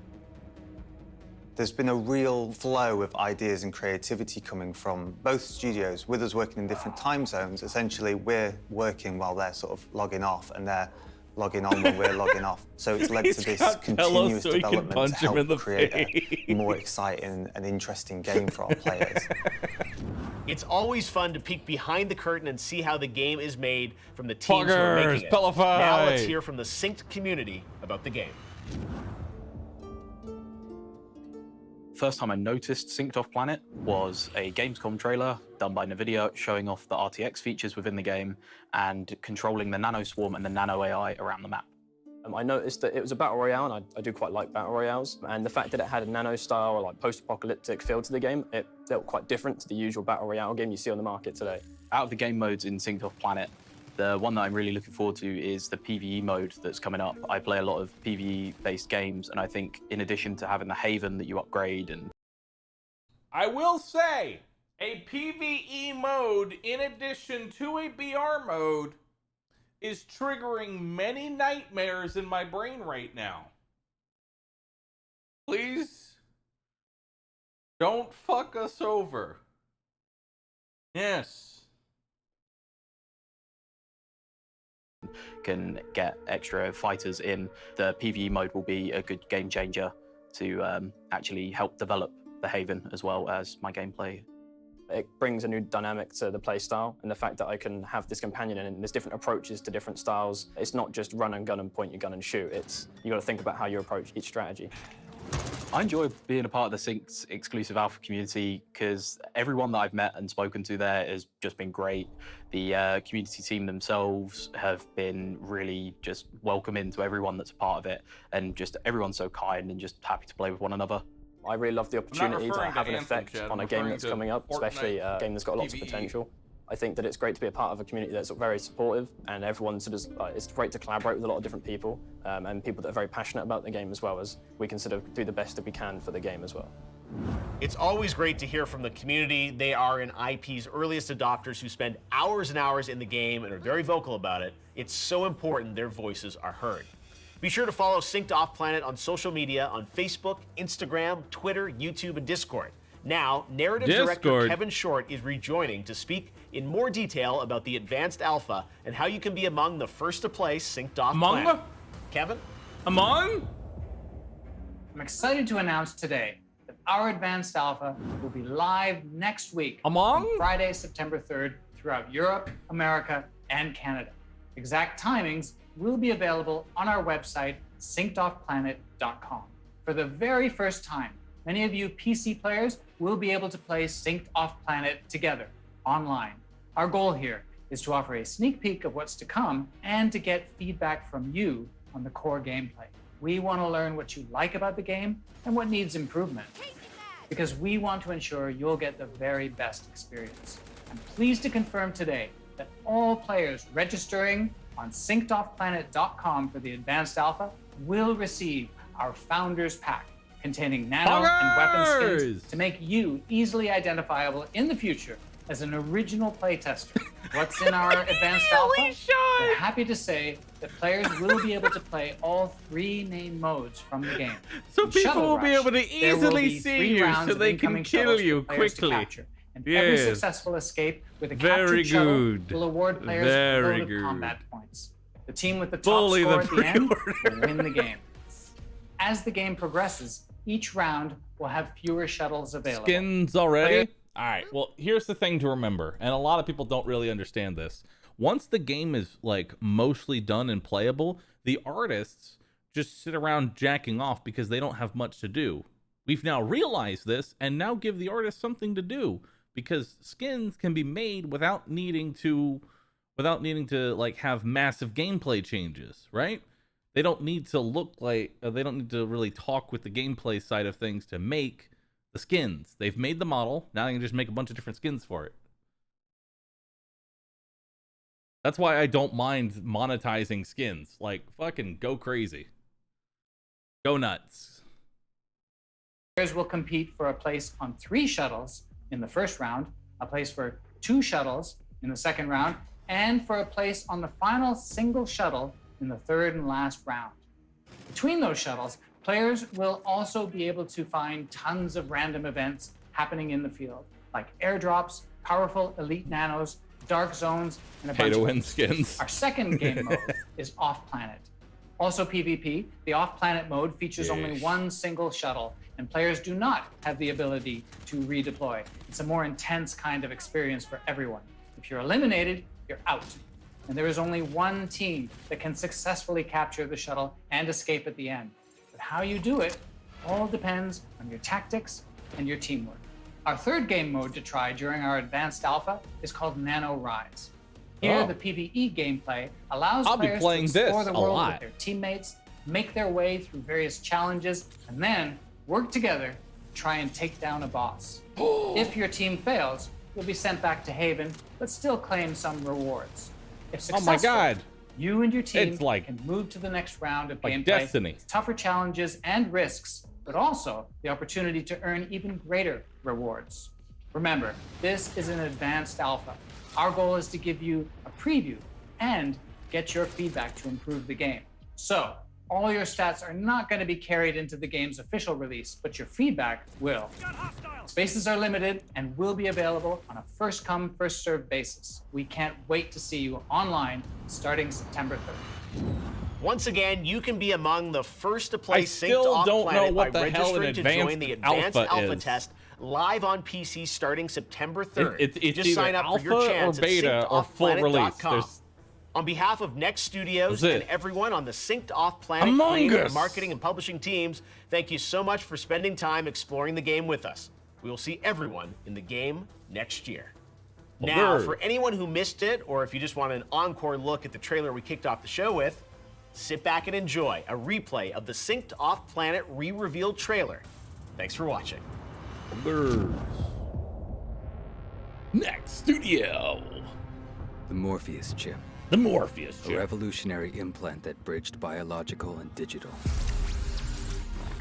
There's been a real flow of ideas and creativity coming from both studios. With us working in different time zones, essentially we're working while they're sort of logging off, and they're logging on when we're logging off. So it's led to this continuous development to help create a more exciting and interesting game for our players. It's always fun to peek behind the curtain and see how the game is made from the teams who are making it. Now let's hear from the synced community about the game. First time I noticed Synced Off Planet was a Gamescom trailer done by NVIDIA showing off the RTX features within the game and controlling the Nano Swarm and the Nano AI around the map. I noticed that it was a battle royale, and I do quite like battle royales, and the fact that it had a nano style or like post-apocalyptic feel to the game, it felt quite different to the usual battle royale game you see on the market today. Out of the game modes in Synced Off Planet, the one that I'm really looking forward to is the PvE mode that's coming up. I play a lot of PvE-based games, and I think in addition to having the Haven that you upgrade and... I will say, a PvE mode in addition to a BR mode is triggering many nightmares in my brain right now. Please don't fuck us over. Yes. Can get extra fighters in. The PvE mode will be a good game changer to actually help develop the Haven as well as my gameplay. It brings a new dynamic to the play style, and the fact that I can have this companion and there's different approaches to different styles. It's not just run and gun and point your gun and shoot. You got to think about how you approach each strategy. I enjoy being a part of the Synced exclusive alpha community because everyone that I've met and spoken to there has just been great. The community team themselves have been really just welcoming to everyone that's a part of it, and just everyone's so kind and just happy to play with one another. I really love the opportunity to have an effect on a game that's coming up, especially a game that's got lots of potential. I think that it's great to be a part of a community that's very supportive, and everyone sort of, it's great to collaborate with a lot of different people, and people that are very passionate about the game, as well as we can sort of do the best that we can for the game as well. It's always great to hear from the community. They are an IP's earliest adopters who spend hours and hours in the game and are very vocal about it. It's so important their voices are heard. Be sure to follow Synced Off Planet on social media on Facebook, Instagram, Twitter, YouTube, and Discord. Now, narrative director Kevin Short is rejoining to speak in more detail about the Advanced Alpha and how you can be among the first to play Synced Off Planet. Kevin? I'm excited to announce today that our Advanced Alpha will be live next week on Friday, September 3rd throughout Europe, America, and Canada. Exact timings will be available on our website, syncedoffplanet.com. For the very first time, many of you PC players will be able to play Synced Off Planet together online. Our goal here is to offer a sneak peek of what's to come and to get feedback from you on the core gameplay. We want to learn what you like about the game and what needs improvement, because we want to ensure you'll get the very best experience. I'm pleased to confirm today that all players registering on syncedoffplanet.com for the Advanced Alpha will receive our Founders Pack, containing nano and weapon skins to make you easily identifiable in the future as an original playtester. What's in our Advanced Alpha? We're happy to say that players will be able to play all 3 main modes from the game. So In people Shuttle will be Rush, able to there will easily be see 3 you rounds so of they can incoming kill shuttles for you players to quickly. capture. And every Yes. successful escape with a Very captured shuttle good. will award players Very a load of good. combat points. The team with the top Bully score the at the end will win the game. As the game progresses, each round will have fewer shuttles available. Skins already? All right, well, here's the thing to remember, and a lot of people don't really understand this. Once the game is like mostly done and playable, the artists just sit around jacking off because they don't have much to do. We've now realized this and now give the artists something to do, because skins can be made without needing to like have massive gameplay changes, right? They don't need to look like they don't need to really talk with the gameplay side of things to make the skins. They've made the model, now they can just make a bunch of different skins for it. That's why I don't mind monetizing skins. Like, fucking go crazy. Go nuts. Players will compete for a place on 3 shuttles in the first round, a place for 2 shuttles in the second round, and for a place on the final single shuttle in the third and last round. Between those shuttles, players will also be able to find tons of random events happening in the field, like airdrops, powerful elite nanos, dark zones, and a bunch of Pay-to-win others. skins. Our second game mode is off-planet. Also PvP, the off-planet mode features only 1 single shuttle, and players do not have the ability to redeploy. It's a more intense kind of experience for everyone. If you're eliminated, you're out. And there is only 1 team that can successfully capture the shuttle and escape at the end. But how you do it all depends on your tactics and your teamwork. Our third game mode to try during our Advanced Alpha is called Nano Rise. Here, the PvE gameplay allows players to explore the world with their teammates, make their way through various challenges, and then work together to try and take down a boss. If your team fails, you'll be sent back to Haven, but still claim some rewards. If successful, Oh my god. you and your team It's like- can move to the next round of like gameplay Destiny. with tougher challenges and risks, but also the opportunity to earn even greater rewards. Remember, this is an Advanced Alpha. Our goal is to give you a preview and get your feedback to improve the game. So, all your stats are not going to be carried into the game's official release, but your feedback will. Spaces are limited and will be available on a first-come, first-served basis. We can't wait to see you online starting September 3rd. Once again, you can be among the first to play I Synced still Off don't know Planet what by the hell an registering to join Advanced the Advanced Alpha Alpha is. test live on PC starting September 3rd. It's Just either sign up for your alpha chance or beta at or full release. syncedoffplanet.com. There's On behalf of Next Studios That's it. and everyone on the Synced Off Planet Among creative, Us. marketing, and publishing teams, thank you so much for spending time exploring the game with us. We will see everyone in the game next year. Now, for anyone who missed it, or if you just want an encore look at the trailer we kicked off the show with, sit back and enjoy a replay of the Synced Off Planet re-revealed trailer. Thanks for watching. Next Studio. The Morpheus chip. The Morpheus chip. A revolutionary implant that bridged biological and digital.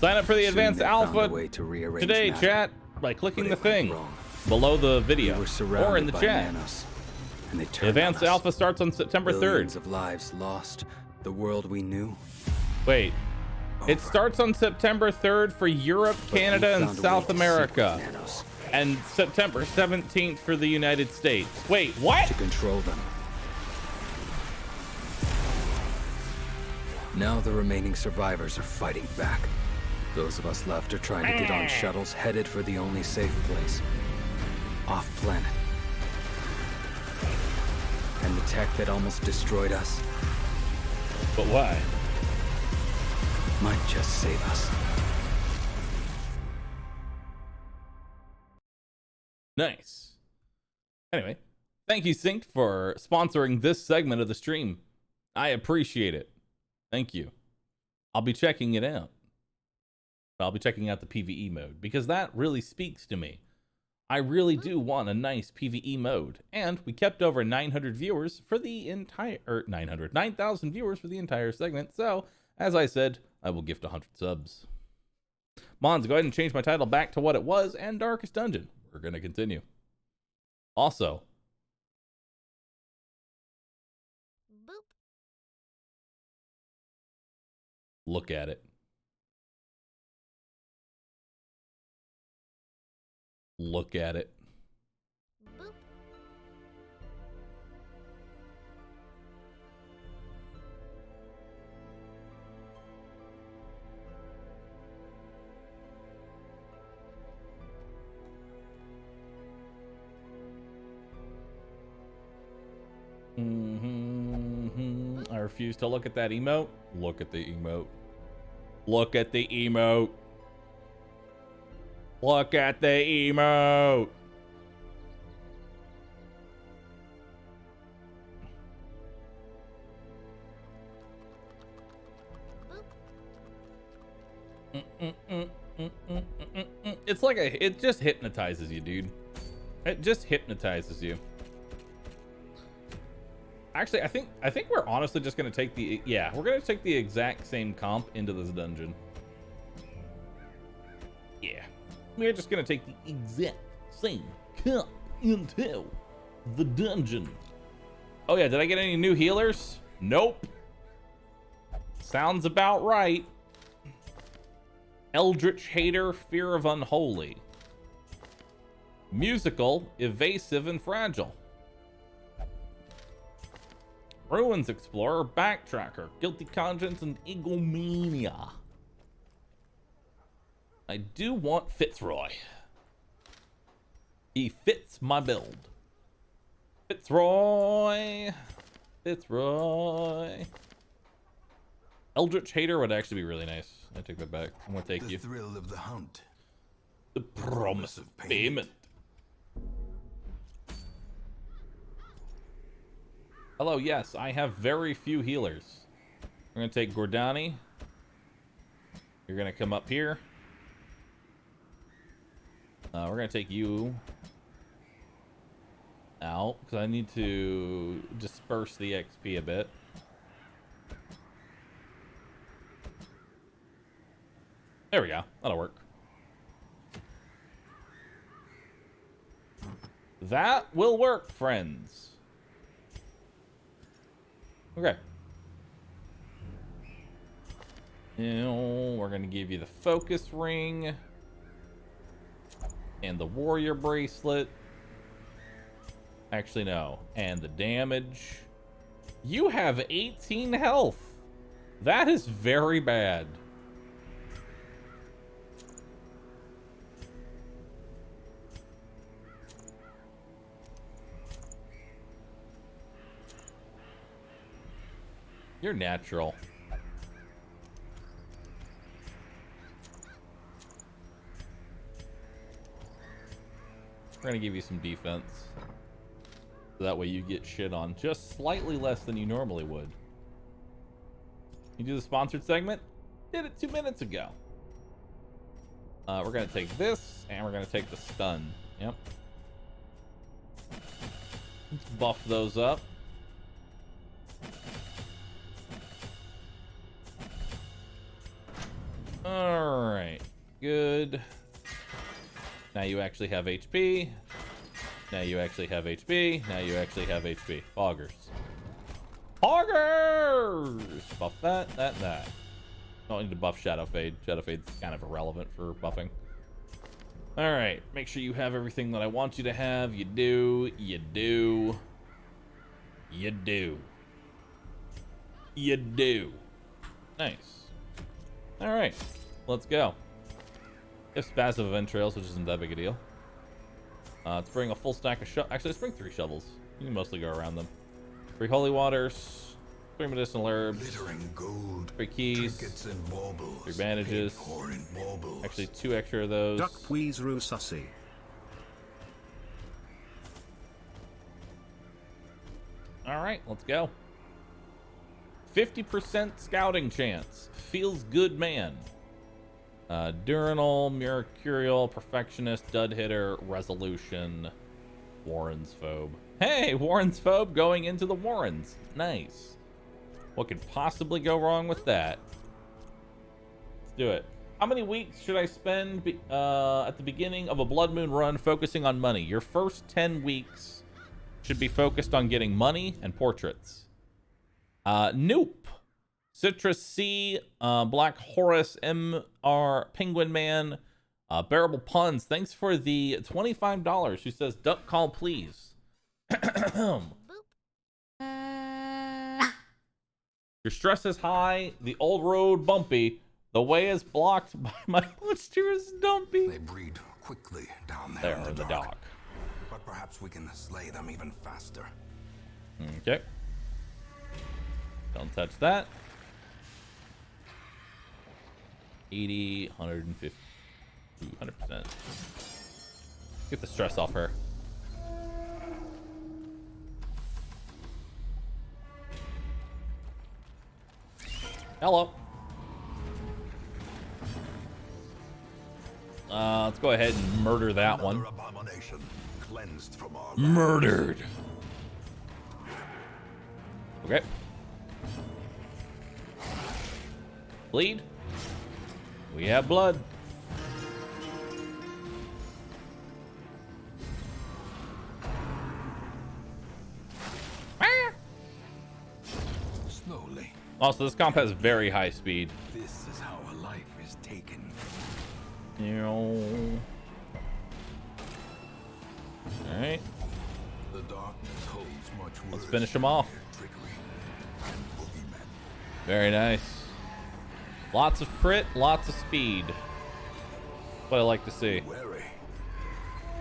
Sign up for the Soon advanced they found alpha a way to rearrange today, matter. chat, by clicking the But it went thing wrong. below the video We were or surrounded in the by chat. nanos, and they The turned advanced on us. alpha starts on September 3rd. Billions of lives lost. The world we knew. Wait. It starts on September 3rd for Europe, Canada, and found a South way to America. secret nanos. And September 17th for the United States. Wait, what? To control them. Now the remaining survivors are fighting back. Those of us left are trying to get on shuttles headed for the only safe place. Off planet. And the tech that almost destroyed us But why? might just save us. Nice. Anyway, thank you, Synced, for sponsoring this segment of the stream. I appreciate it. Thank you. I'll be checking it out. I'll be checking out the PvE mode because that really speaks to me. I really do want a nice PvE mode, and we kept over 900 viewers for the entire, 9,000 viewers for the entire segment. So, as I said, I will gift 100 subs. Mons, go ahead and change my title back to what it was and Darkest Dungeon. We're going to continue. Also, look at it. Look at it. I refuse to look at that emote. Look at the emote. Look at the emote. Look at the emote. It's like it just hypnotizes you, dude. It just hypnotizes you. Actually, I think we're honestly just gonna take we're gonna take the exact same comp into this dungeon. Yeah. We're just gonna take the exact same comp into the dungeon. Oh yeah, did I get any new healers? Nope. Sounds about right. Eldritch Hater, Fear of Unholy. Musical, Evasive and Fragile. Ruins Explorer, Backtracker, Guilty Conscience, and Egomania. I do want Fitzroy. He fits my build. Fitzroy. Fitzroy. Eldritch Hater would actually be really nice. I take that back. I'm gonna take you. The thrill of the hunt. The promise of payment. Hello, yes, I have very few healers. We're gonna take Gordani. You're gonna come up here. We're gonna take you out because I need to disperse the XP a bit. There we go. That'll work. That will work, friends. Okay. Now we're gonna give you the focus ring and the warrior bracelet. Actually, no. And the damage. You have 18 health. That is very bad. You're natural. We're gonna give you some defense. So that way you get shit on just slightly less than you normally would. You do the sponsored segment? Did it 2 minutes ago. We're gonna take this, and we're gonna take the stun. Yep. Let's buff those up. Alright. Good. Now you actually have HP. Now you actually have HP. Now you actually have HP. Foggers. Foggers! Buff that, that. Don't need to buff Shadow Fade. Shadow Fade's kind of irrelevant for buffing. Alright. Make sure you have everything that I want you to have. You do. You do. You do. You do. Nice. Alright. Let's go. If passive event trails, which isn't that big a deal. Let's bring a full stack of actually, let's bring 3 shovels. You can mostly go around them. 3 holy waters, 3 medicinal herbs, gold, 3 keys, and baubles, 3 bandages. Actually, 2 extra of those. Duckweezeroo sussy. Alright, let's go. 50% scouting chance. Feels good, man. Durinal, Mercurial, Perfectionist, Dud Hitter, Resolution, Warren's Phobe. Hey, Warren's Phobe going into the Warrens. Nice. What could possibly go wrong with that? Let's do it. How many weeks should I spend at the beginning of a Blood Moon run focusing on money? Your first 10 weeks should be focused on getting money and portraits. Nope. Citrus C, Black Horus, MR, Penguin Man, Bearable Puns. Thanks for the $25. Who says, duck call, please. Your stress is high, the old road bumpy, the way is blocked by my monstrous dumpy. They breed quickly down there in the dark. But perhaps we can slay them even faster. Okay. Don't touch that. 80, 150, 200%. Get the stress off her. Hello. Let's go ahead and murder that one. Murdered. Okay. Bleed. We have blood. Slowly. Also, this comp has very high speed. This is how a life is taken. Alright. The darkness holds much worse. Let's finish him off. Very nice. Lots of crit, lots of speed. What I like to see.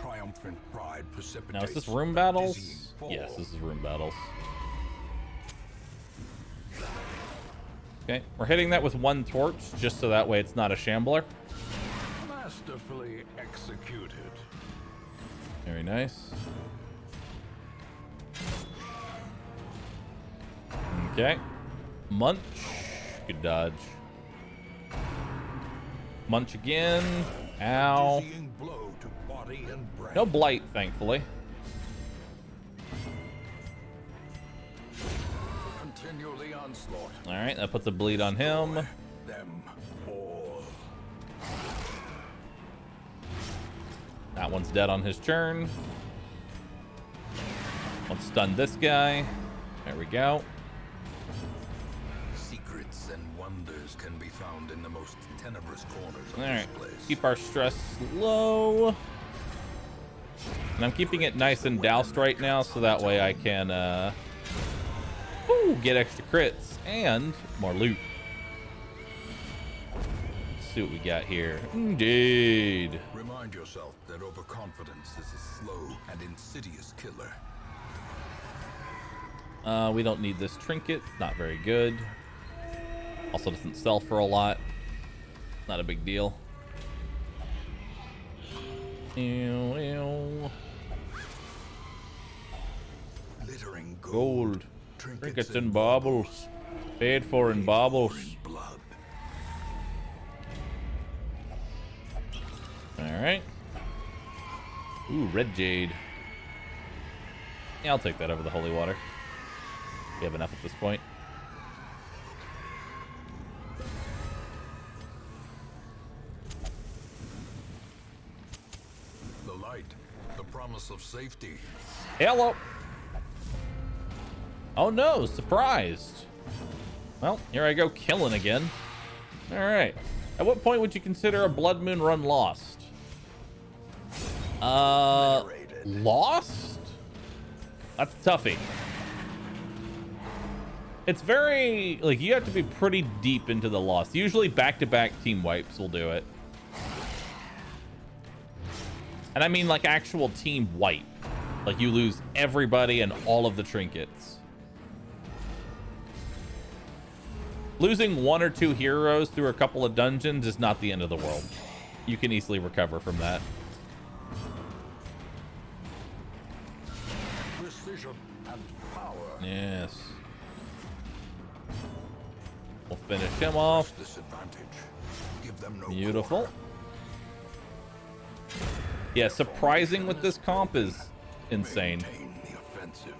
Triumphant pride precipitates. Now, is this room battles? Yes, this is room battles. Okay, we're hitting that with 1 torch, just so that way it's not a shambler. Masterfully executed. Very nice. Okay. Munch. Good dodge. Munch again. Ow. No blight, thankfully. Continue the onslaught. Alright, that puts a bleed on him. Them all. That one's dead on his turn. Let's stun this guy. There we go. Secrets and wonders can be found in the most tenebrous corners of Alright, this place. keep our stress low. And I'm keeping it nice and doused right now, so that way I can get extra crits and more loot. Let's see what we got here. Indeed. Remind yourself that overconfidence is a slow and insidious killer. We don't need this trinket. It's not very good. Also doesn't sell for a lot. Not a big deal. Ew, ew. Glittering Gold. Trinkets and baubles. Paid for in baubles. Alright. Ooh, red jade. Yeah, I'll take that over the holy water. We have enough at this point. The light, the promise of safety. Hello. Oh no, surprised. Well, here I go killing again. All right. At what point would you consider a Blood Moon run lost? Lost? That's a toughie. It's very, like, you have to be pretty deep into the lost. Usually back-to-back team wipes will do it. And I mean like actual team wipe. Like you lose everybody and all of the trinkets. Losing 1 or 2 heroes through a couple of dungeons is not the end of the world. You can easily recover from that. Precision and power. Yes. We'll finish him off. Give them no Beautiful. Yeah, surprising with this comp is insane. the offensive.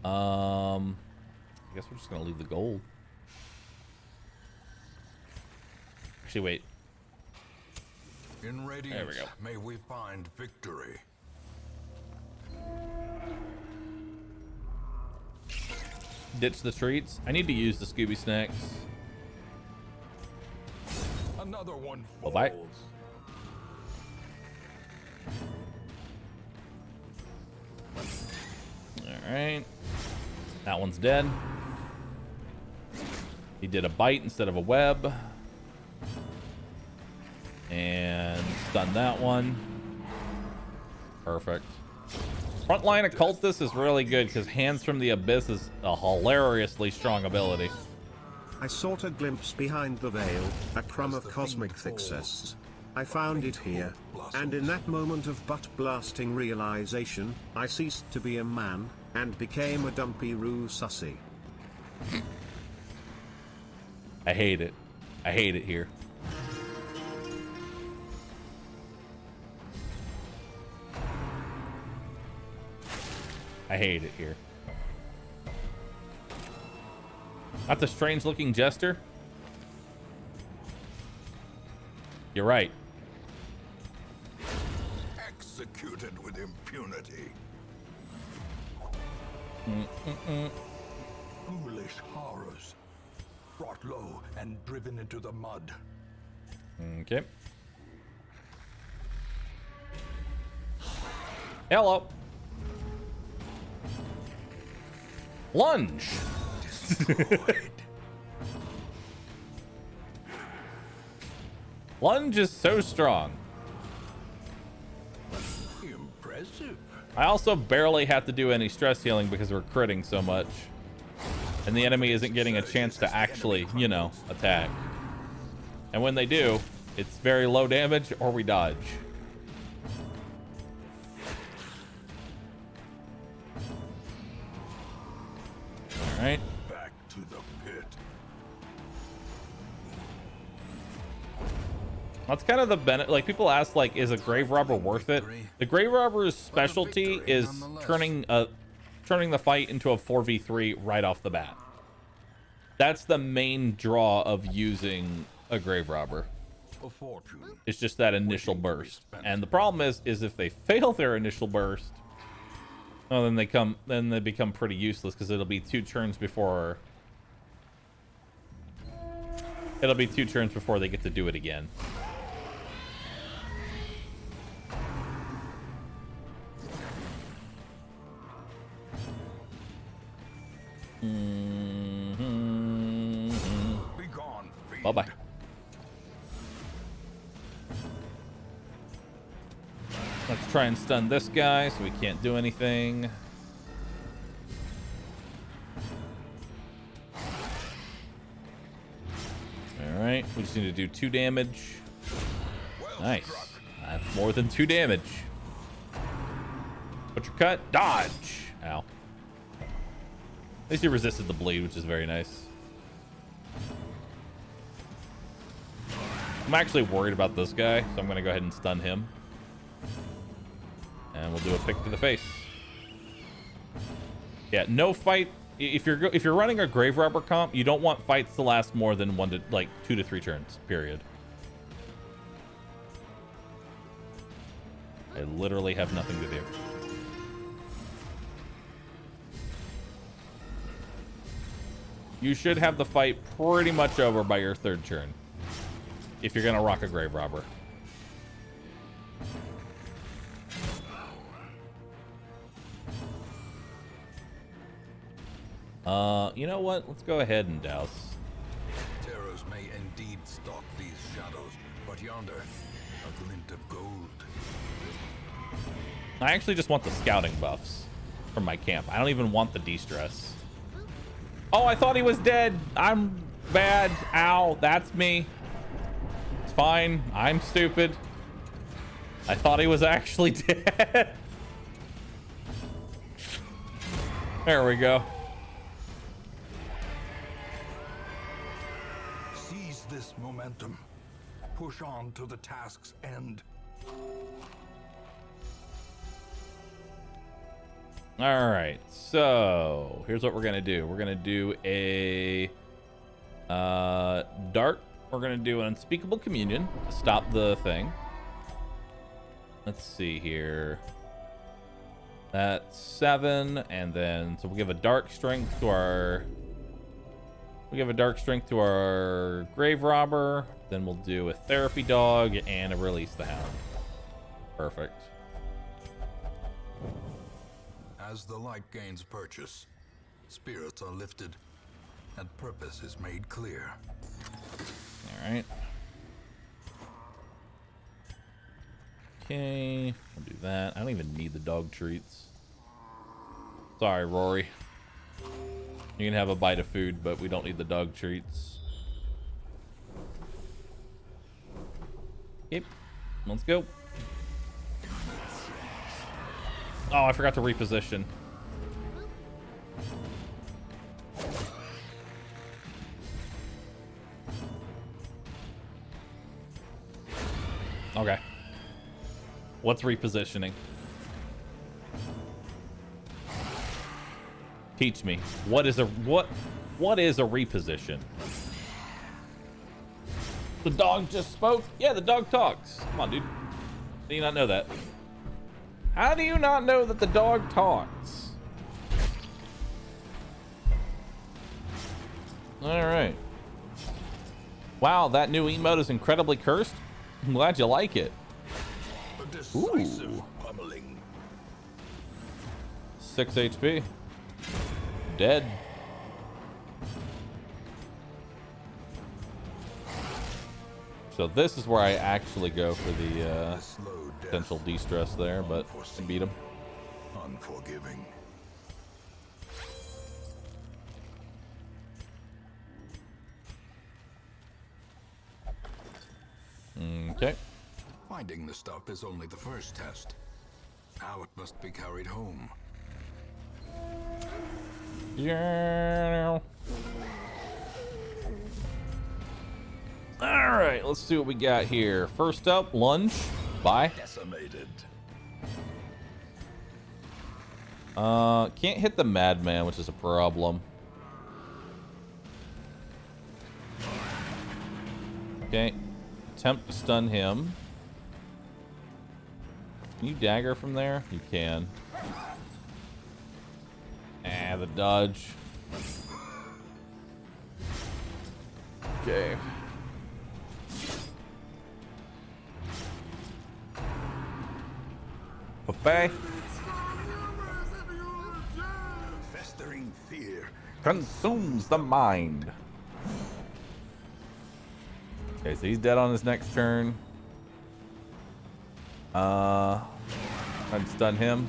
I guess we're just gonna leave the gold. Actually, wait. In radiance, there we go. May we find victory. Ditch the treats. I need to use the Scooby Snacks. Another one falls. Bye. All right. That one's dead. He did a bite instead of a web. And stun that one. Perfect. Frontline Occultist is really good because Hands from the Abyss is a hilariously strong ability. I sought a glimpse behind the veil, a crumb of cosmic success. I found it here, and in that moment of butt-blasting realization, I ceased to be a man, and became a dumpy roo sussy. I hate it. I hate it here. I hate it here. That's a strange looking jester. You're right. Executed with impunity. Foolish horrors. Brought low and driven into the mud. Okay. Hello. Lunge. Lunge is so strong. Impressive. I also barely have to do any stress healing because we're critting so much. And the enemy isn't getting a chance to actually, you know, attack. And when they do, it's very low damage or we dodge. All right. Back to the pit. That's kind of the benefit. Like, people ask, like, is a grave robber worth it? The grave robber's specialty is turning the fight into a 4v3 right off the bat. That's the main draw of using a grave robber. It's just that initial burst. And the problem is if they fail their initial burst, well, then they become pretty useless because it'll be 2 turns before they get to do it again. Bye-bye. Let's try and stun this guy so we can't do anything. All right, we just need to do 2 damage. Nice. That's more than 2 damage. Butcher cut, dodge. Ow. At least he resisted the bleed, which is very nice. I'm actually worried about this guy, so I'm going to go ahead and stun him. And we'll do a pick to the face. Yeah, no fight. If you're running a grave robber comp, you don't want fights to last more than 2 to 3 turns. Period. I literally have nothing to do. You should have the fight pretty much over by your 3rd turn, if you're gonna rock a grave robber. You know what? Let's go ahead and douse. Terrors may indeed stalk these shadows, but yonder, a glint of gold. I actually just want the scouting buffs from my camp. I don't even want the de-stress. Oh, I thought he was dead. I'm bad. Ow, that's me. It's fine. I'm stupid. I thought he was actually dead. There we go. Seize this momentum. Push on to the task's end. All right, so here's what we're gonna do. We're gonna do a dart. We're gonna do an unspeakable communion to stop the thing. Let's see here. That's 7, and then so we'll give a dark strength to our. We give a dark strength to our grave robber. Then we'll do a therapy dog and a release the hound. Perfect. As the light gains purchase, spirits are lifted, and purpose is made clear. All right. Okay, we'll do that. I don't even need the dog treats. Sorry, Rory. You can have a bite of food, but we don't need the dog treats. Yep. Let's go. Oh, I forgot to reposition. Okay. What's repositioning? Teach me. What is a reposition? The dog just spoke? Yeah, the dog talks. Come on, dude. Do you not know that? How do you not know that the dog talks? All right. Wow, that new emote is incredibly cursed. I'm glad you like it. Ooh. 6 HP. Dead. So this is where I actually go for the potential de-stress there, but I beat him. Unforgiving. Okay. Finding the stuff is only the first test. Now it must be carried home. Yeah. All right, let's see what we got here. First up, lunge. Bye. Decimated. Can't hit the madman, which is a problem. Okay. Attempt to stun him. Can you dagger from there? You can. Ah, the dodge. Okay. Bye. Festering fear consumes the mind. Okay, so he's dead on his next turn. Trying to stun him.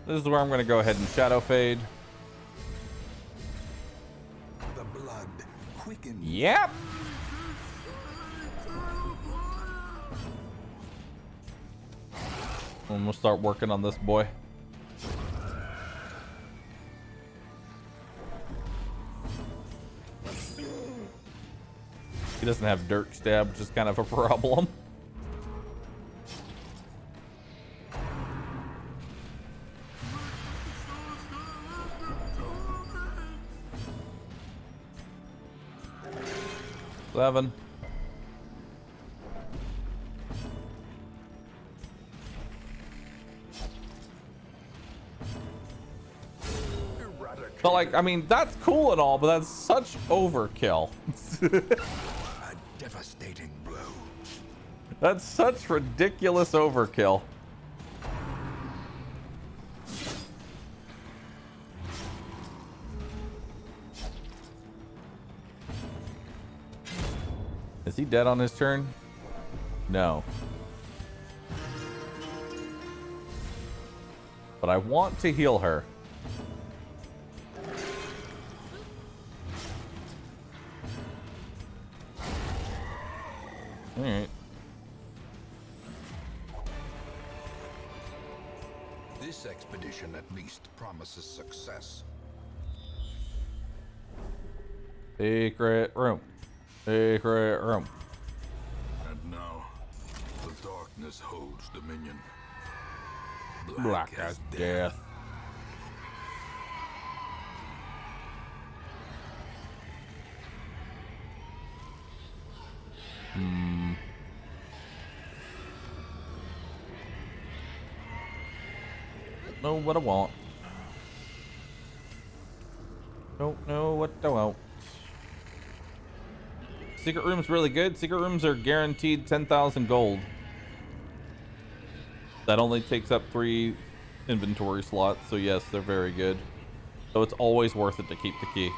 This is where I'm going to go ahead and shadow fade. The blood quickens. Yep. And we'll start working on this boy. He doesn't have Dirk Stab, which is kind of a problem. Seven. But like, I mean, that's cool and all, but that's such overkill. A devastating blow. That's such ridiculous overkill. Is he dead on his turn? No. But I want to heal her. All right. This expedition at least promises success. Secret room. Secret room. And now, the darkness holds dominion. Black as death. Don't know what I want. Don't know what I want. Secret room's really good. Secret rooms are guaranteed 10,000 gold. That only takes up 3 inventory slots, so yes, they're very good. So it's always worth it to keep the key.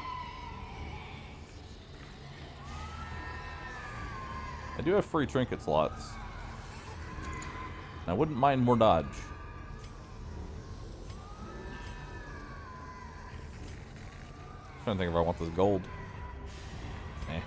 I do have free trinket slots. I wouldn't mind more dodge. I'm trying to think if I want this gold. Eh.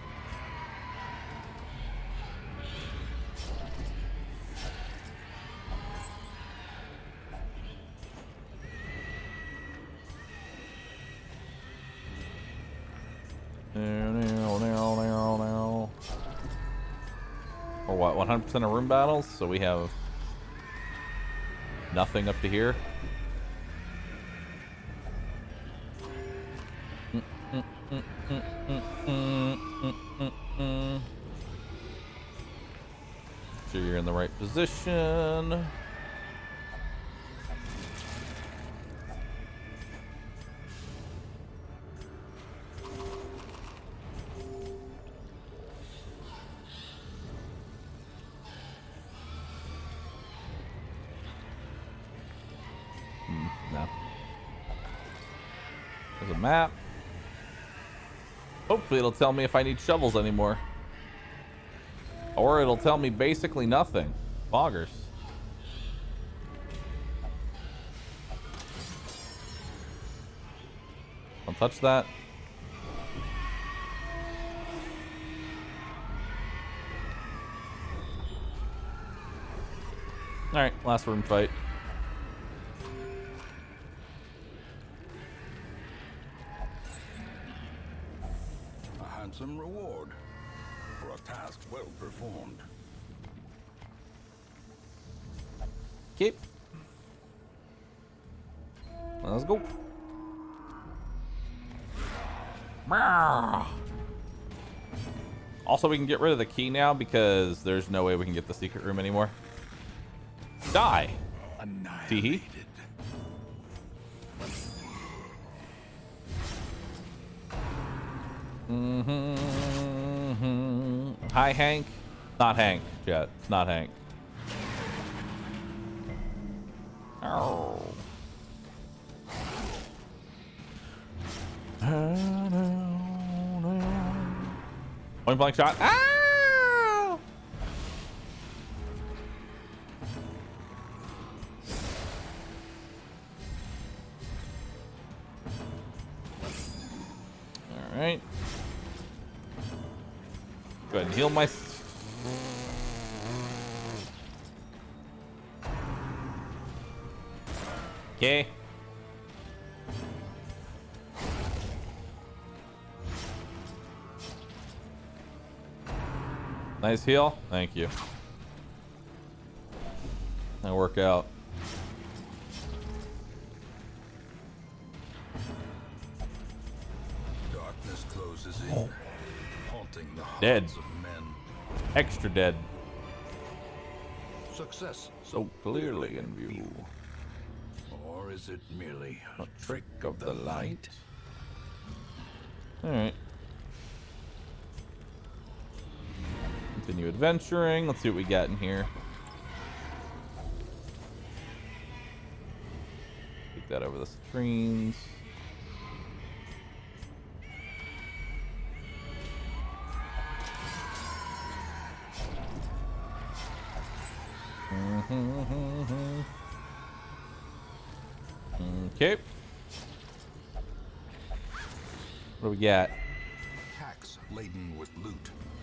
Or what, 100% of room battles? So we have nothing up to here. Sure you're in the right position. No. There's a map. Hopefully it'll tell me if I need shovels anymore. Or it'll tell me basically nothing. Boggers. Don't touch that. Alright, last room fight. A handsome reward for a task well performed. Keep. Let's go. Also, we can get rid of the key now because there's no way we can get the secret room anymore. Die. Teehee. Hi, Hank. Not Hank, Jet. It's not Hank. Oh. Point blank shot. Ah! Alright. Go ahead and heal my... Okay. Nice heal. Thank you. That'll work out. Darkness closes in, haunting the Dead. hearts of men. Extra dead. Success So clearly in view. Or is it merely a trick of the light? Alright. Continue adventuring. Let's see what we got in here. Take that over the screens. Okay. What do we got? Packs laden with loot.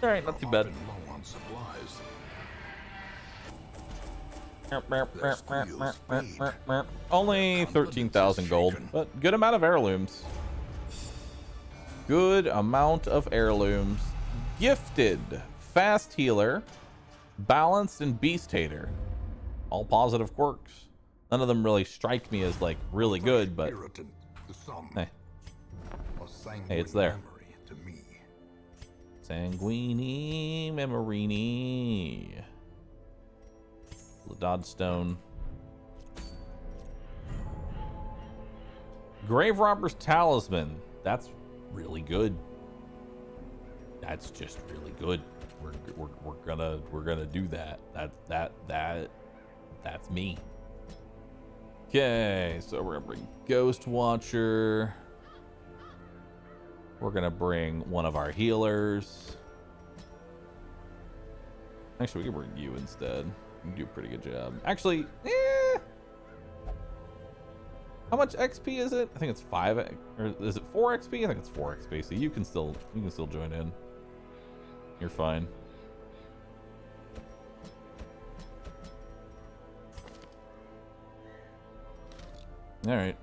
All right, not too bad. Low on supplies. Only 13,000 gold, but good amount of heirlooms. Good amount of heirlooms. Gifted, fast healer, balanced, and beast hater. All positive quirks. None of them really strike me as like really good, but hey, hey, it's there. Sanguini Memorini. Dodstone. Grave Robber's Talisman. That's really good. That's just really good. We're gonna do that. That's me. Okay, so we're gonna bring Ghost Watcher. We're gonna bring one of our healers. Actually, we can bring you instead. You do a pretty good job. Actually, how much XP is it? I think it's 5, or is it 4 XP? I think it's 4 XP. So you can still join in. You're fine. All right.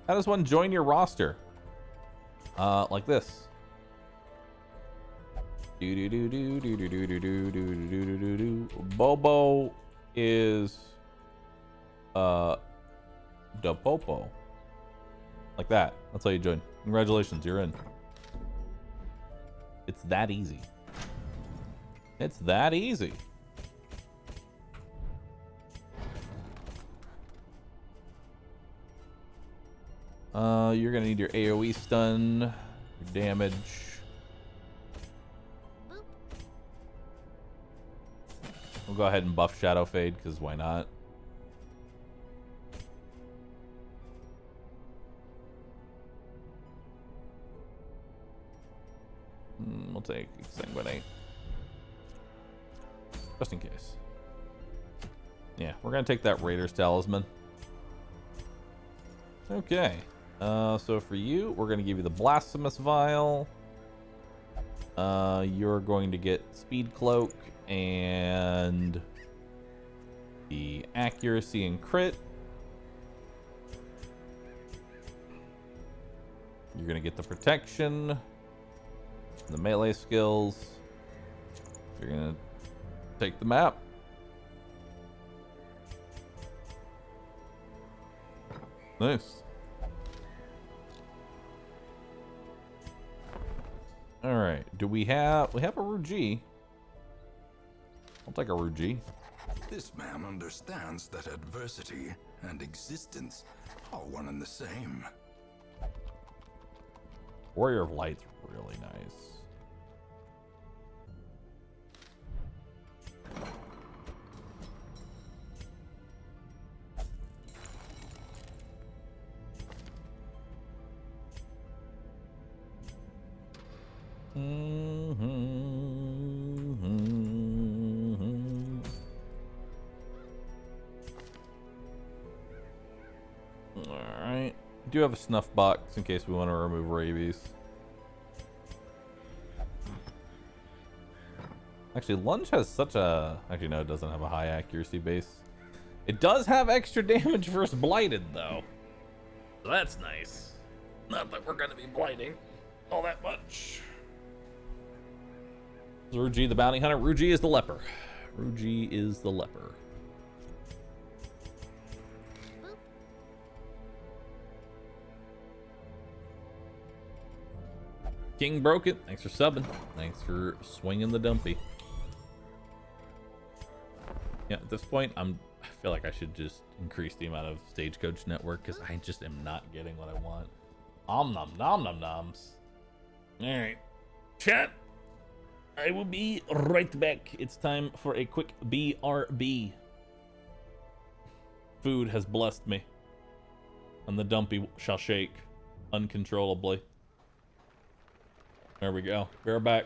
How does one join your roster? Like this. Bobo is the Popo. Like that. That's how you join. Congratulations, you're in. It's that easy. It's that easy. You're gonna need your AoE stun, your damage. We'll go ahead and buff Shadow Fade, because why not? We'll take Exsanguinate. Just in case. Yeah, we're gonna take that Raider's Talisman. Okay. So for you, we're going to give you the Blasphemous Vial. You're going to get Speed Cloak and the Accuracy and Crit. You're going to get the Protection, the Melee skills. You're going to take the map. Nice. All right. Do we have a Ruji? I'll take a Ruji. This man understands that adversity and existence are one and the same. Warrior of Light's really nice. Alright. Do have a snuff box in case we want to remove rabies. Actually, lunge has such a... Actually, no, it doesn't have a high accuracy base. It does have extra damage versus blighted, though. So that's nice. Not that we're going to be blighting all that much. rooG the bounty hunter. rooG is the leper. rooG is the leper. King broke it. Thanks for subbing. Thanks for swinging the dumpy. Yeah, at this point, I feel like I should just increase the amount of Stagecoach network because I just am not getting what I want. Om nom nom nom noms. All right, chat. I will be right back. It's time for a quick BRB. Food has blessed me, and the dumpy shall shake uncontrollably. There we go. We're back.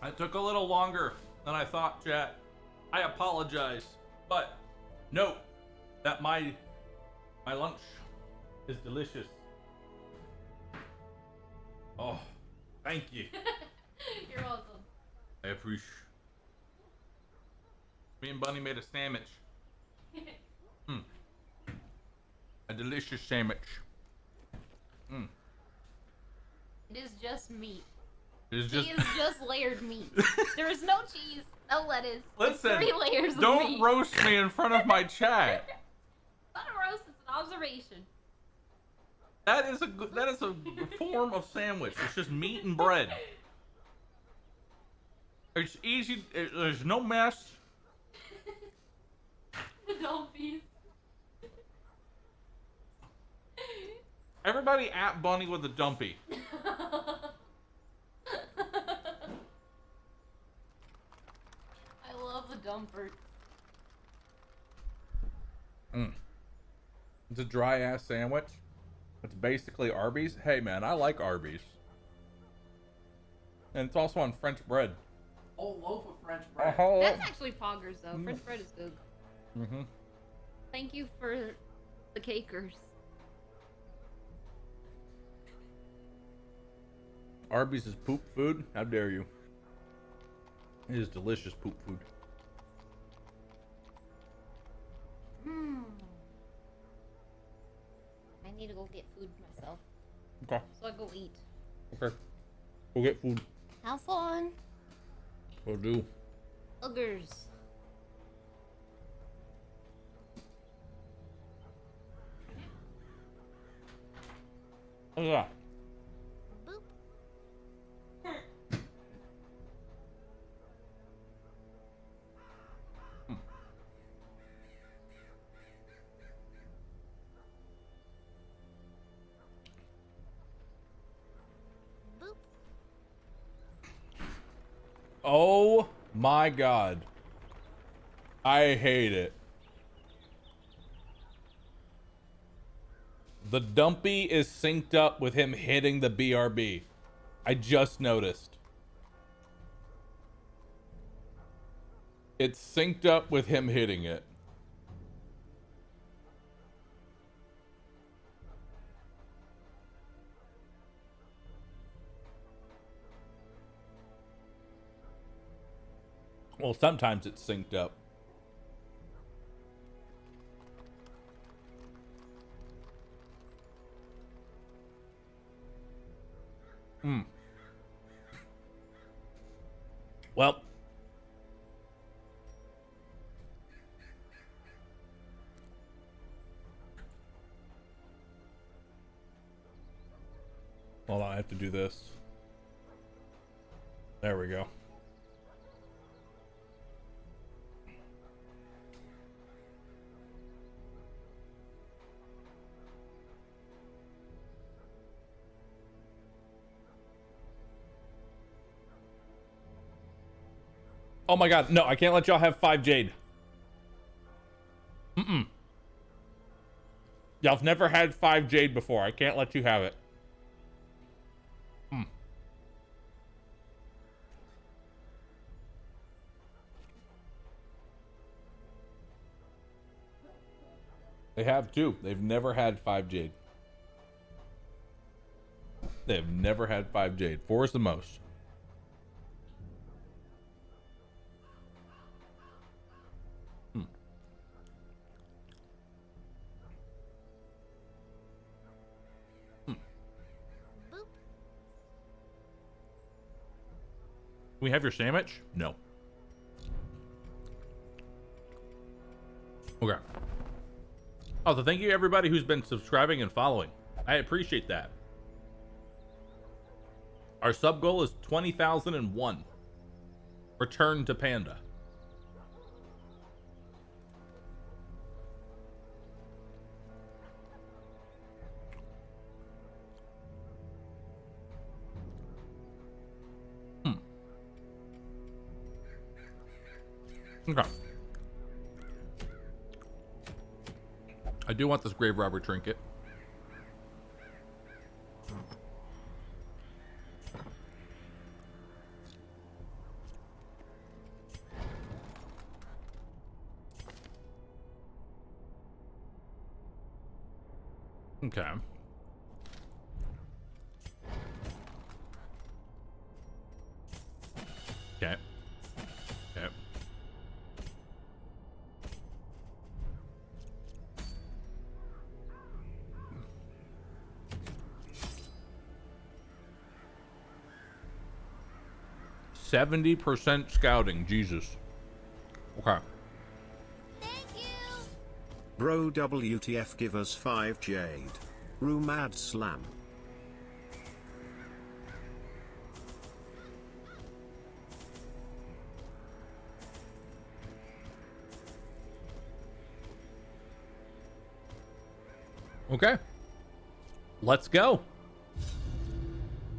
It took a little longer than I thought, chat. I apologize, but note that my lunch is delicious. Oh, thank you. You're welcome. I appreciate. Me and Bunny made a sandwich. A delicious sandwich. It is just meat. It is He is just layered meat. There is no cheese, no lettuce. Listen, it's 3 layers of don't meat. roast me in front of my chat. It's not a roast, it's an observation. That is a form of sandwich. It's just meat and bread. It's easy. There's no mess. The dumpies. Everybody at Bunny with a dumpy. I love the dumpers. It's a dry ass sandwich. It's basically Arby's. Hey man, I like Arby's. And it's also on French bread. Whole loaf of French bread. That's actually poggers though. French bread is good. Thank you for the cakers. Arby's is poop food? How dare you? It is delicious poop food. I need to go get food myself. Okay. So I go eat. Okay. Go get food. Have fun. Will do. Uggers. Oh yeah. Oh my god. I hate it. The dumpy is synced up with him hitting the BRB. I just noticed. It's synced up with him hitting it. Well, sometimes it's synced up. Well. Hold on, I have to do this. There we go. Oh my god, no, I can't let y'all have 5 Jade. Y'all have never had 5 Jade before. I can't let you have it. They have too. They've never had 5 Jade. They've never had 5 Jade. 4 is the most. We have your sandwich? No. Okay. Oh, so thank you everybody who's been subscribing and following. I appreciate that. Our sub goal is 20,001. Return to Panda. Okay. I do want this grave robber trinket. Okay. Okay. Okay. %70 scouting. Jesus. Okay. Bro WTF give us 5 jade. Mad slam. Okay. Let's go.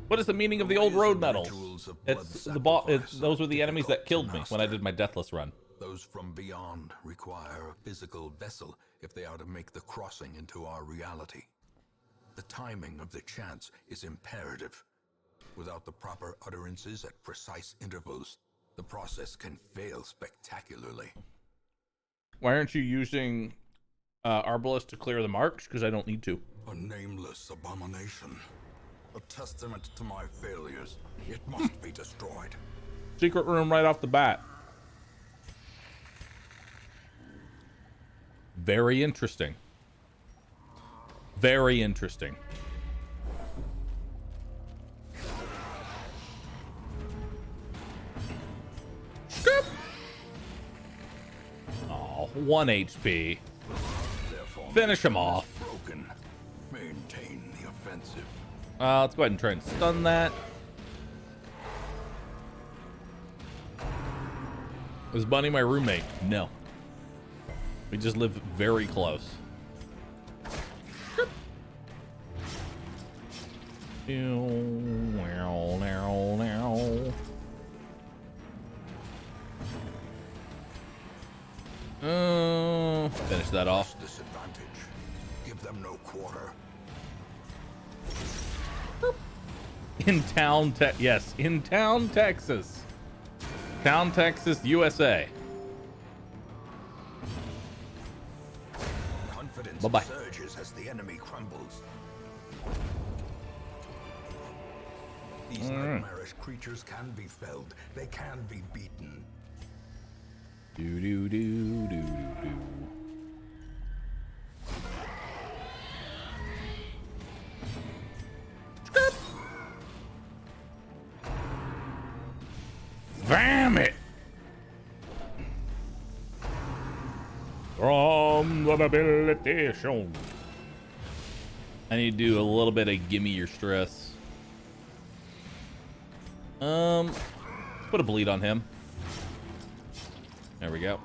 What is the meaning of the old road medals? It's the those were the enemies that killed me when I did my deathless run. Those from beyond require a physical vessel if they are to make the crossing into our reality. The timing of the chants is imperative. Without the proper utterances at precise intervals, the process can fail spectacularly. Why aren't you using Arbalest to clear the marks? Because I don't need to. A nameless abomination. A testament to my failures. It must be destroyed. Secret room right off the bat. Very interesting. Very interesting. Oh, 1 HP. Finish him off. Broken. Maintain the offensive. Let's go ahead and try and stun that. Is Bunny my roommate? No. We just live very close. Finish that off. Disadvantage. Give them no quarter. In town, yes, in town, Texas. Town, Texas, USA. Confidence Bye-bye. surges as the enemy crumbles. These nightmarish creatures can be felled. They can be beaten. Do do do do do do. Damn it! From the ability shown. I need to do a little bit of gimme your stress. Let's put a bleed on him. There we go.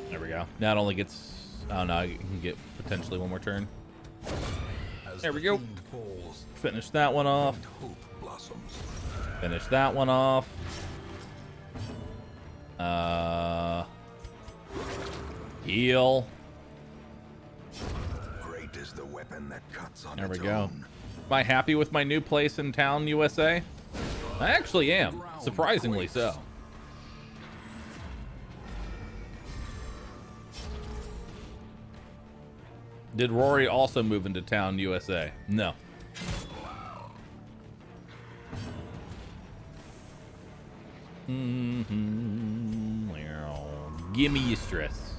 There we go. Now it only gets... Oh no, I can get potentially one more turn. There we go. Finish that one off. Finish that one off. Heal. Great is the weapon that cuts on There we its go. own. Am I happy with my new place in town, USA? I actually am. Surprisingly so. Did Rory also move into town, USA? No. Give me your stress.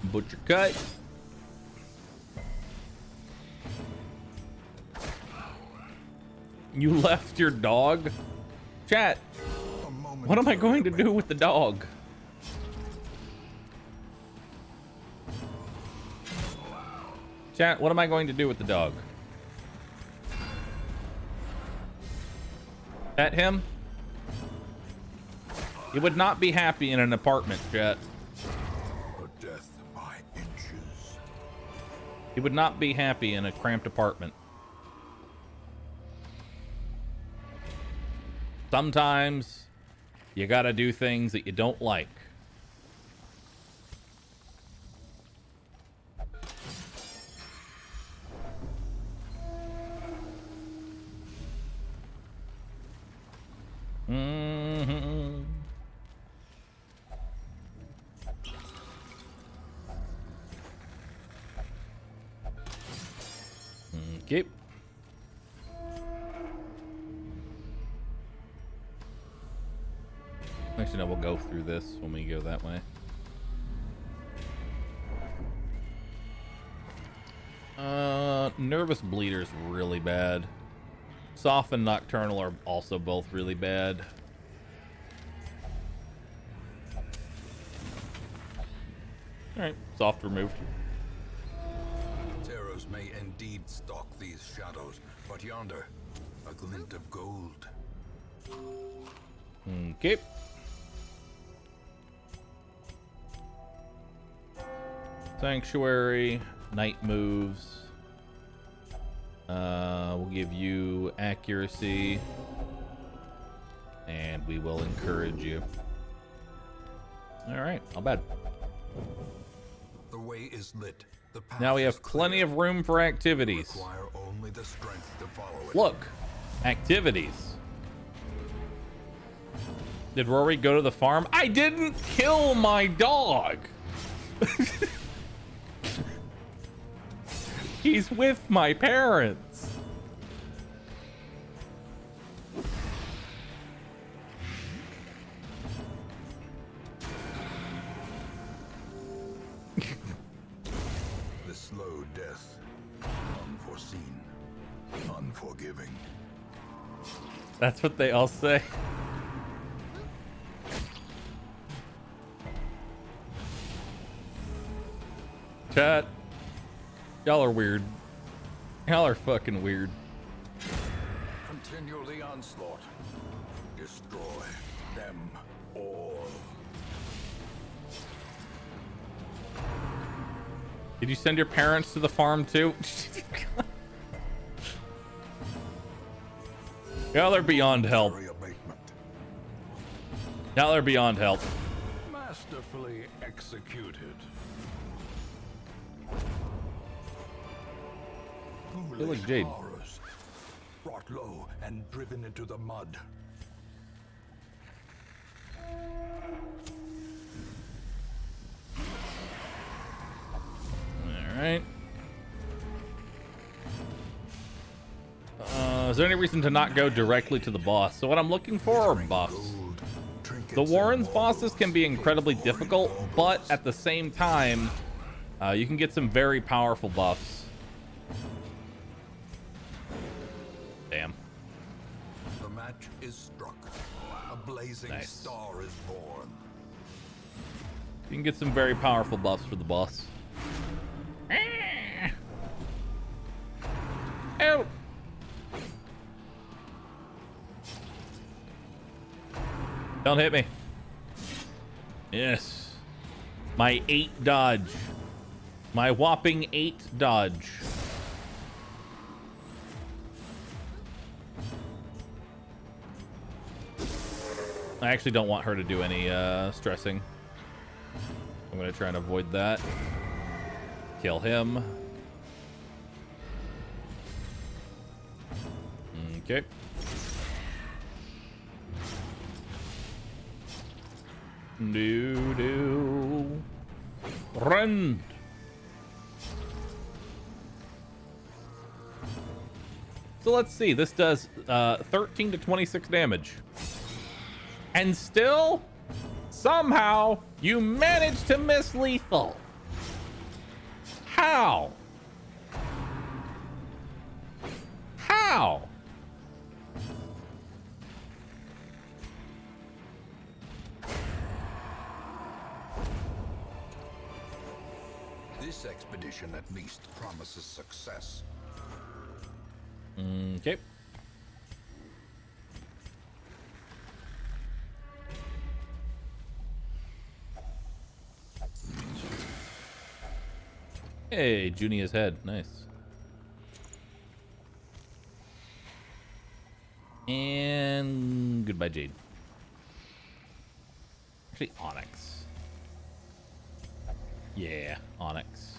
Butcher cut. You left your dog? Chat. What am I going to do with the dog? Chat, what am I going to do with the dog? Pet him? He would not be happy in an apartment, chat. A death by inches. He would not be happy in a cramped apartment. Sometimes You gotta do things that you don't like. Mm-hmm. Okay. Actually, no, we'll go through this when we go that way. Nervous Bleeder's really bad. Soft and Nocturnal are also both really bad. Alright, Soft removed. Terrors may indeed stalk these shadows, but yonder, a glint of gold. Okay. Sanctuary, night moves. We'll give you accuracy, and we will encourage you. All right, not bad. The way is lit. The path Now we have is plenty clear. of room for activities. Require only the strength to follow it. Look, activities. Did Rory go to the farm? I didn't kill my dog. He's with my parents. The slow death, unforeseen, unforgiving. That's what they all say. Chat. Y'all are weird. Y'all are fucking weird. Continue the onslaught. Destroy them all. Did you send your parents to the farm too? Y'all are beyond help. Y'all are beyond help. Masterfully executed. Feel like Jade. Horrors, brought low and driven into the mud. All right. Is there any reason to not go directly to the boss? So what I'm looking for are buffs. The Warren's bosses can be incredibly difficult, but at the same time, you can get some very powerful buffs. Damn. The match is struck. A blazing star is born. You can get some very powerful buffs for the boss. Ow! Don't hit me. Yes. My 8 dodge. My whopping 8 dodge. I actually don't want her to do any stressing. I'm going to try and avoid that. Kill him. Okay. Do. Run. So let's see. This does 13 to 26 damage. And still, somehow, you managed to miss lethal. How? How? This expedition at least promises success. Okay. Hey, Junia's head. Nice. And goodbye, Jade. Actually, Onyx. Yeah, Onyx.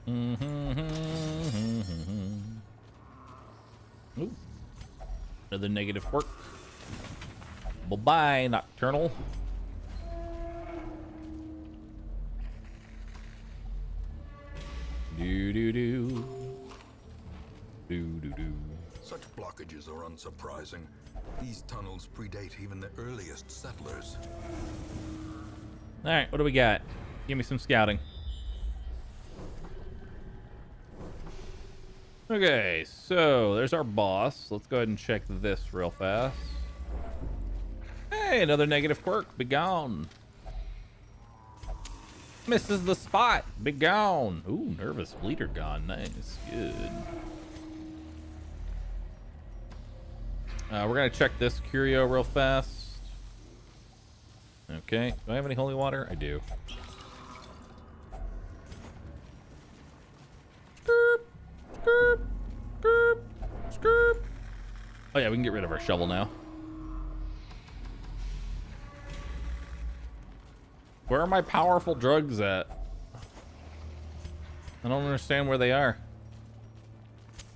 Ooh. Another negative quirk. Bye-bye, Nocturnal. Do-do-do. Do-do-do. Such blockages are unsurprising. These tunnels predate even the earliest settlers. All right, what do we got? Give me some scouting. Okay, so there's our boss. Let's go ahead and check this real fast. Hey, another negative quirk. Be gone. Misses the spot. Be gone. Ooh, nervous bleeder gone. Nice. Good. We're going to check this curio real fast. Okay. Do I have any holy water? I do. Skirp, skirp, skirp, skirp. Oh, yeah, we can get rid of our shovel now. Where are my powerful drugs at? I don't understand where they are.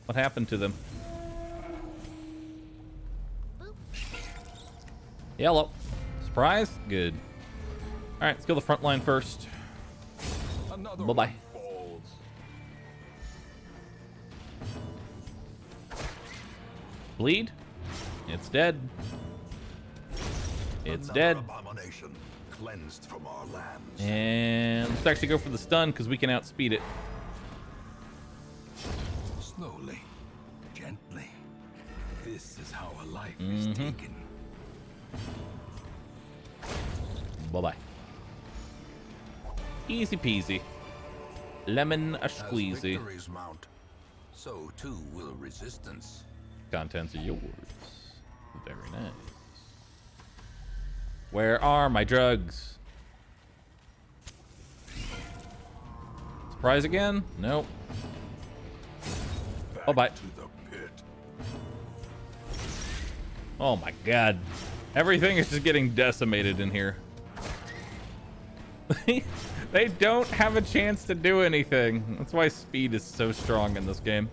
What happened to them? Yellow. Surprise? Good. Alright, let's go to the front line first. Bye-bye. Bleed? It's dead. It's dead. Abomination cleansed from our lands. And let's actually go for the stun because we can outspeed it. Slowly, gently. This is how a life is taken. Bye-bye. Easy peasy. Lemon a squeezy. As victories mount, so too will resistance. Contents are yours. Very nice. Where are my drugs? Surprise again? Nope. Bye-bye. Oh my god. Everything is just getting decimated in here. They don't have a chance to do anything. That's why speed is so strong in this game.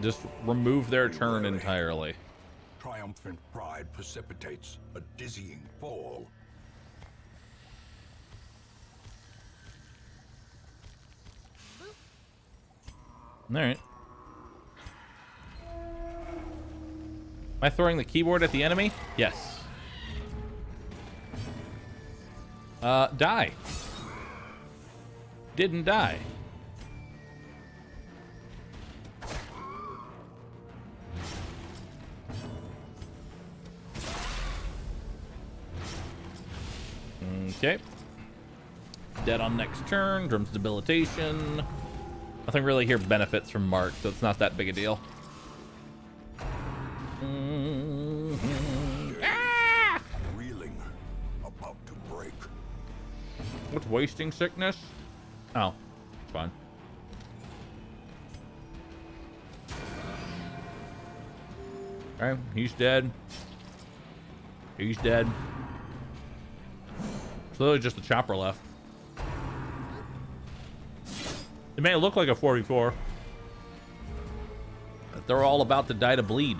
Just remove their turn entirely. Triumphant pride precipitates a dizzying fall. All right. Am I throwing the keyboard at the enemy? Yes. Die. Didn't die. Okay. Dead on next turn. Drum's debilitation. Nothing really here benefits from Mark, so it's not that big a deal. Reeling, about to break. What's wasting sickness? Oh, it's fine. Alright, he's dead. He's dead. It's literally just the chopper left. It may look like a 44, but they're all about to die to bleed.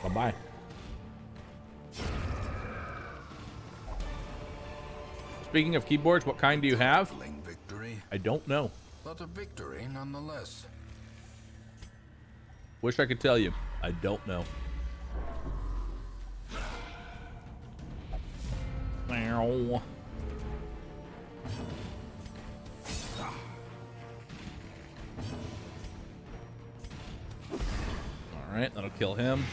Bye-bye. Speaking of keyboards, what kind do you have? Victory, I don't know. but a victory nonetheless. Wish I could tell you. I don't know. Meow. All right, that'll kill him.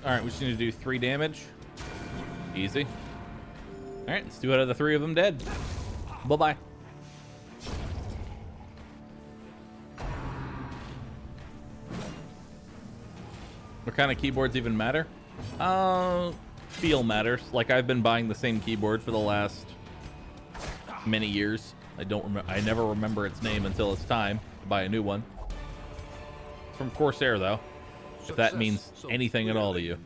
All right, we just need to do 3 damage. Easy. All right, let's 2 out of the 3 of them dead. Bye-bye. What kind of keyboards even matter? Feel matters. Like, I've been buying the same keyboard for the last many years. I never remember its name until it's time to buy a new one. It's from Corsair, though. If that means anything at all to you.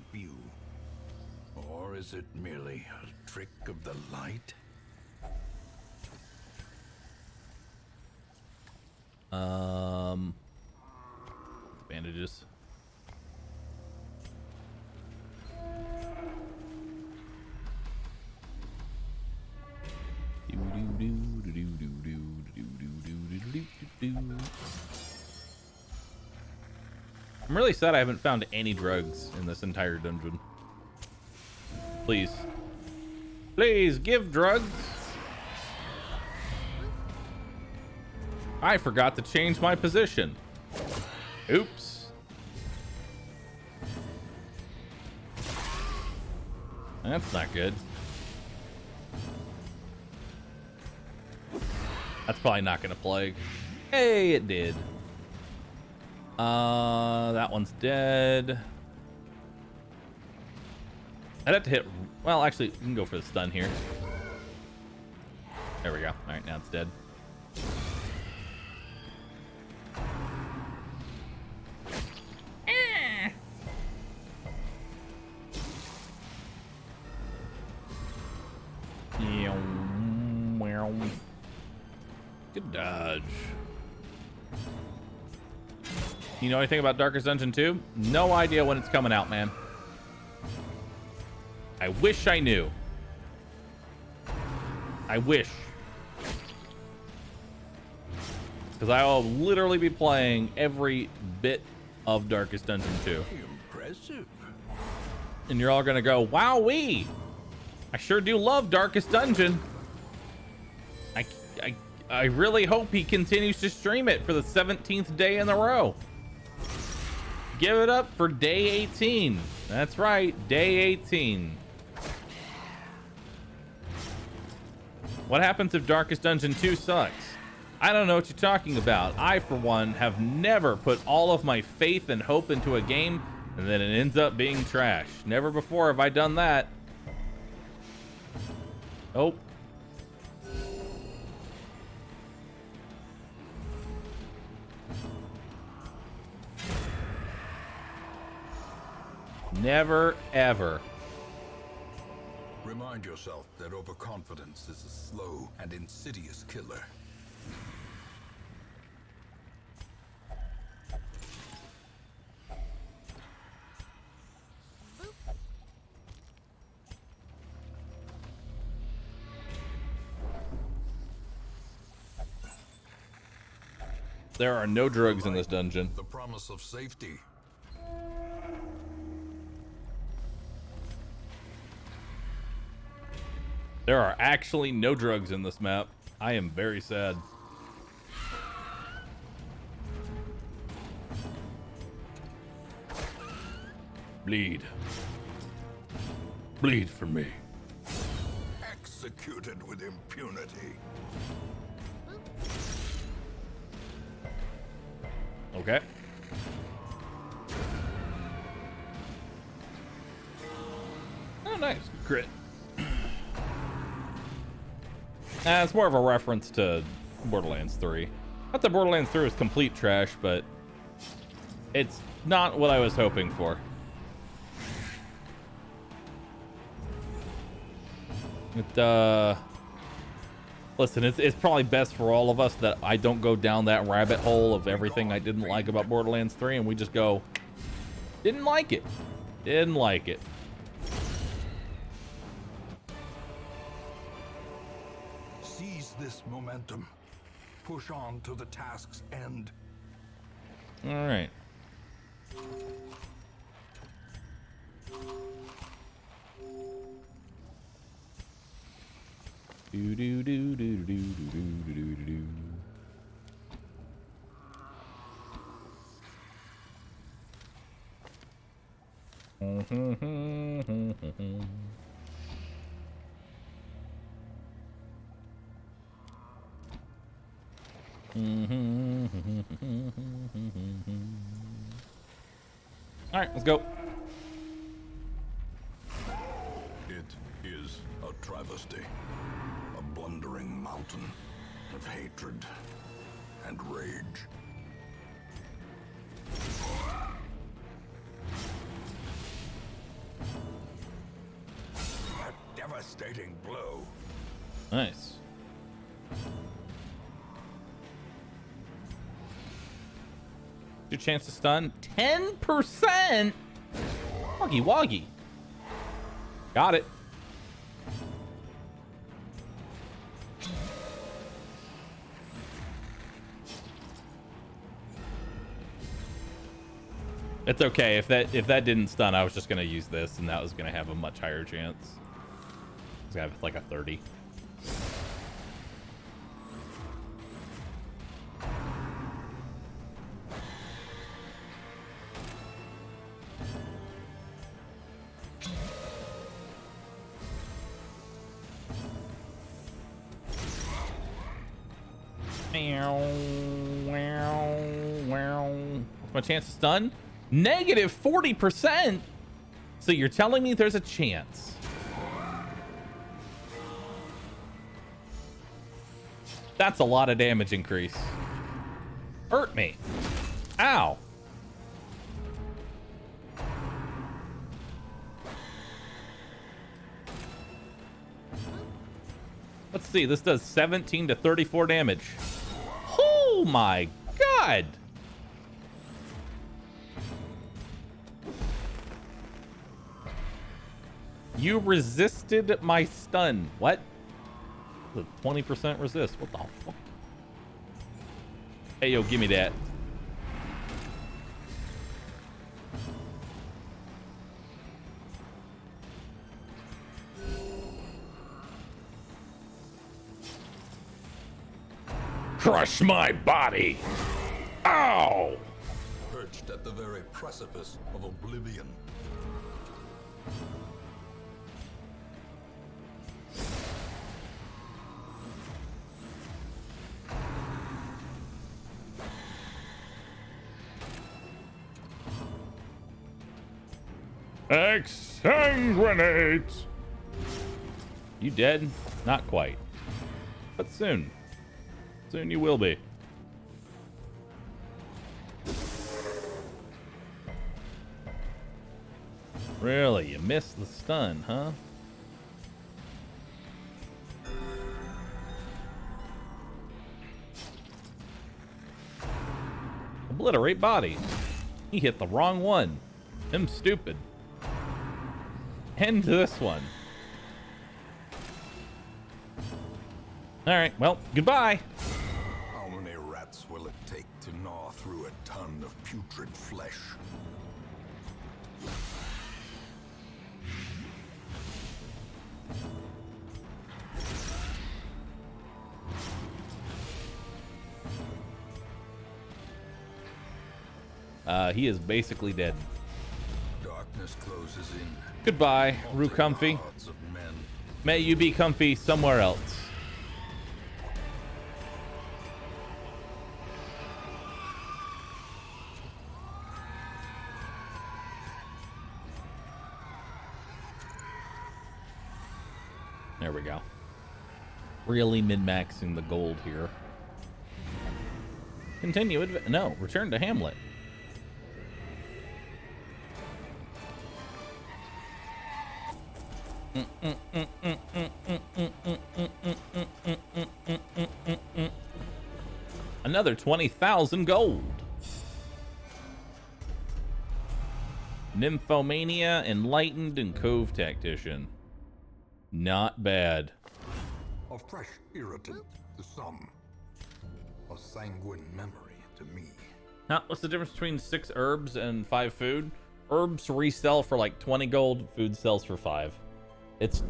Or is it merely a trick of the light? Bandages. I'm really sad I haven't found any drugs in this entire dungeon. Please. Please, give drugs. I forgot to change my position. Oops. That's not good. That's probably not gonna plague. Hey, it did. That one's dead. I'd have to hit. Well, actually, we can go for the stun here. There we go. All right, now it's dead. Good dodge. You know anything about Darkest Dungeon 2? No idea when it's coming out, man. I wish I knew. I wish. Because I will literally be playing every bit of Darkest Dungeon 2. Impressive. And you're all gonna go, wowee! I sure do love Darkest Dungeon. I really hope he continues to stream it for the 17th day in a row. Give it up for day 18. That's right, day 18. What happens if Darkest Dungeon 2 sucks? I don't know what you're talking about. I, for one, have never put all of my faith and hope into a game and then it ends up being trash. Never before have I done that. Oh. Never, ever. Remind yourself that overconfidence is a slow and insidious killer. There are no drugs in this dungeon. The promise of safety. There are actually no drugs in this map. I am very sad. Bleed. Bleed for me. Executed with impunity. Okay. Oh, nice. Crit. It's more of a reference to Borderlands 3. Not that Borderlands 3 was complete trash, but it's not what I was hoping for. Listen, it's probably best for all of us that I don't go down that rabbit hole of everything I didn't like about Borderlands 3 and we just go, didn't like it. Didn't like it. Seize this momentum. Push on to the task's end. All right. Do do do do do do do do do do. All right, let's go. It is a travesty, a blundering mountain of hatred and rage. A devastating blow. Nice. Your chance to stun 10%. Woggy woggy. Got it. It's okay if that didn't stun. I was just gonna use this, and that was gonna have a much higher chance. It's gonna have like a 30. What's my chance to stun? Negative 40%. So you're telling me there's a chance? That's a lot of damage increase. Hurt me. Ow. Let's see. This does 17 to 34 damage. Oh my god. You resisted my stun. What? The 20% resist. What the fuck? Hey, yo, give me that. Crush my body. Ow! Perched at the very precipice of oblivion. Exsanguinate! You dead? Not quite. But soon. Soon you will be. Really? You missed the stun, huh? Obliterate body. He hit the wrong one. I'm stupid. End this one. All right, well, goodbye. How many rats will it take to gnaw through a ton of putrid flesh? He is basically dead. Darkness closes in. Goodbye, rooComfy. May you be comfy somewhere else. There we go. Really min-maxing the gold here. Continue. No, return to Hamlet. Another 20,000 gold. Nymphomania, Enlightened, and Cove Tactician. Not bad. A fresh irritant to some. A sanguine memory to me. Now, what's the difference between 6 herbs and 5 food? Herbs resell for like 20 gold, food sells for 5. It's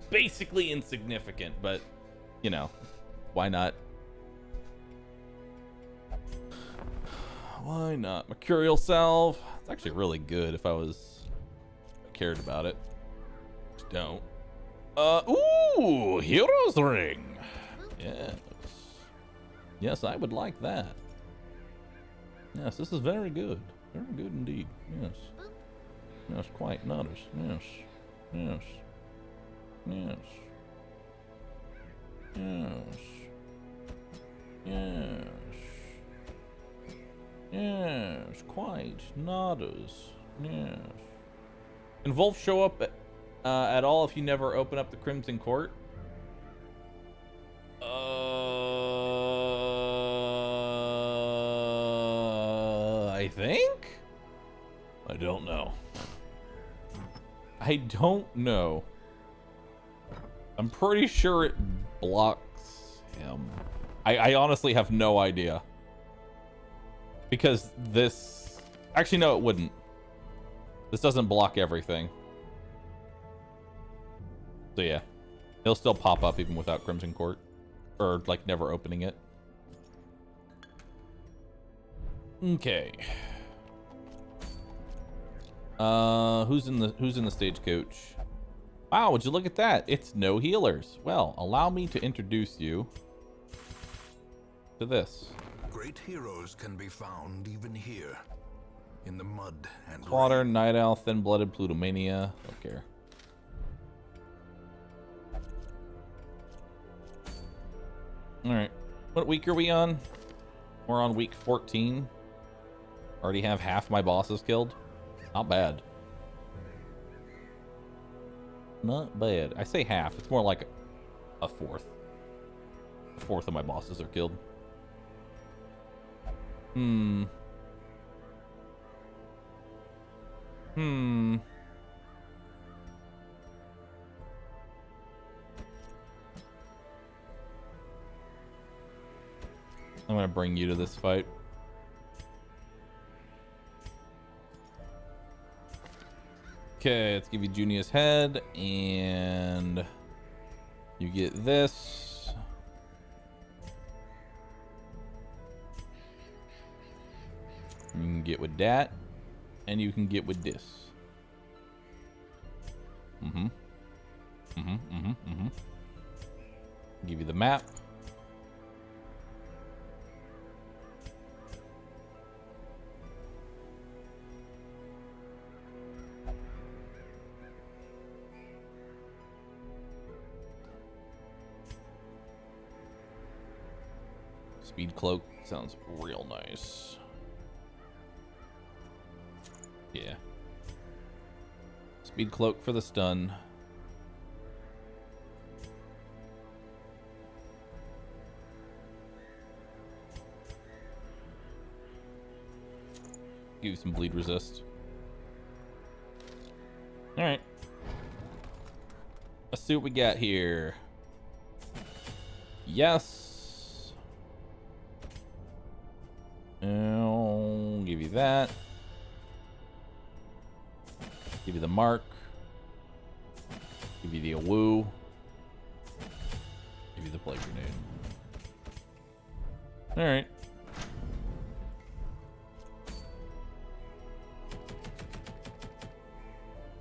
basically insignificant, but, you know, why not? Why not? Mercurial Salve. It's actually really good if I was cared about it. Just don't. Ooh, Hero's Ring. Yes. Yes, I would like that. Yes, this is very good. Very good indeed. Yes. Yes, quite notice. Yes. Yes. Yes. Yes. Yes. Yes, quite notice. Yes. Can Wolf show up at all if you never open up the Crimson Court? I think? I don't know. I don't know. I'm pretty sure it blocks him. I honestly have no idea. Because this... Actually, no, it wouldn't. This doesn't block everything. So yeah. He'll still pop up even without Crimson Court. Or, like, never opening it. Okay. Who's in the stagecoach? Wow, would you look at that? It's no healers. Well, allow me to introduce you to this. Great heroes can be found even here, in the mud and Water, Night Owl, Thin-Blooded, Plutomania. Don't care. Alright. What week are we on? We're on week 14. Already have half my bosses killed. Not bad. Not bad. I say half. It's more like a fourth. A fourth of my bosses are killed. I'm gonna bring you to this fight. Okay, let's give you Junior's head, and you get this. You can get with that, and you can get with this. Give you the map. Speed cloak sounds real nice. Yeah. Speed cloak for the stun. Give you some bleed resist. All right. Let's see what we got here. Yes. I'll give you that. Give you the mark. Give you the awoo. Give you the plague grenade. All right.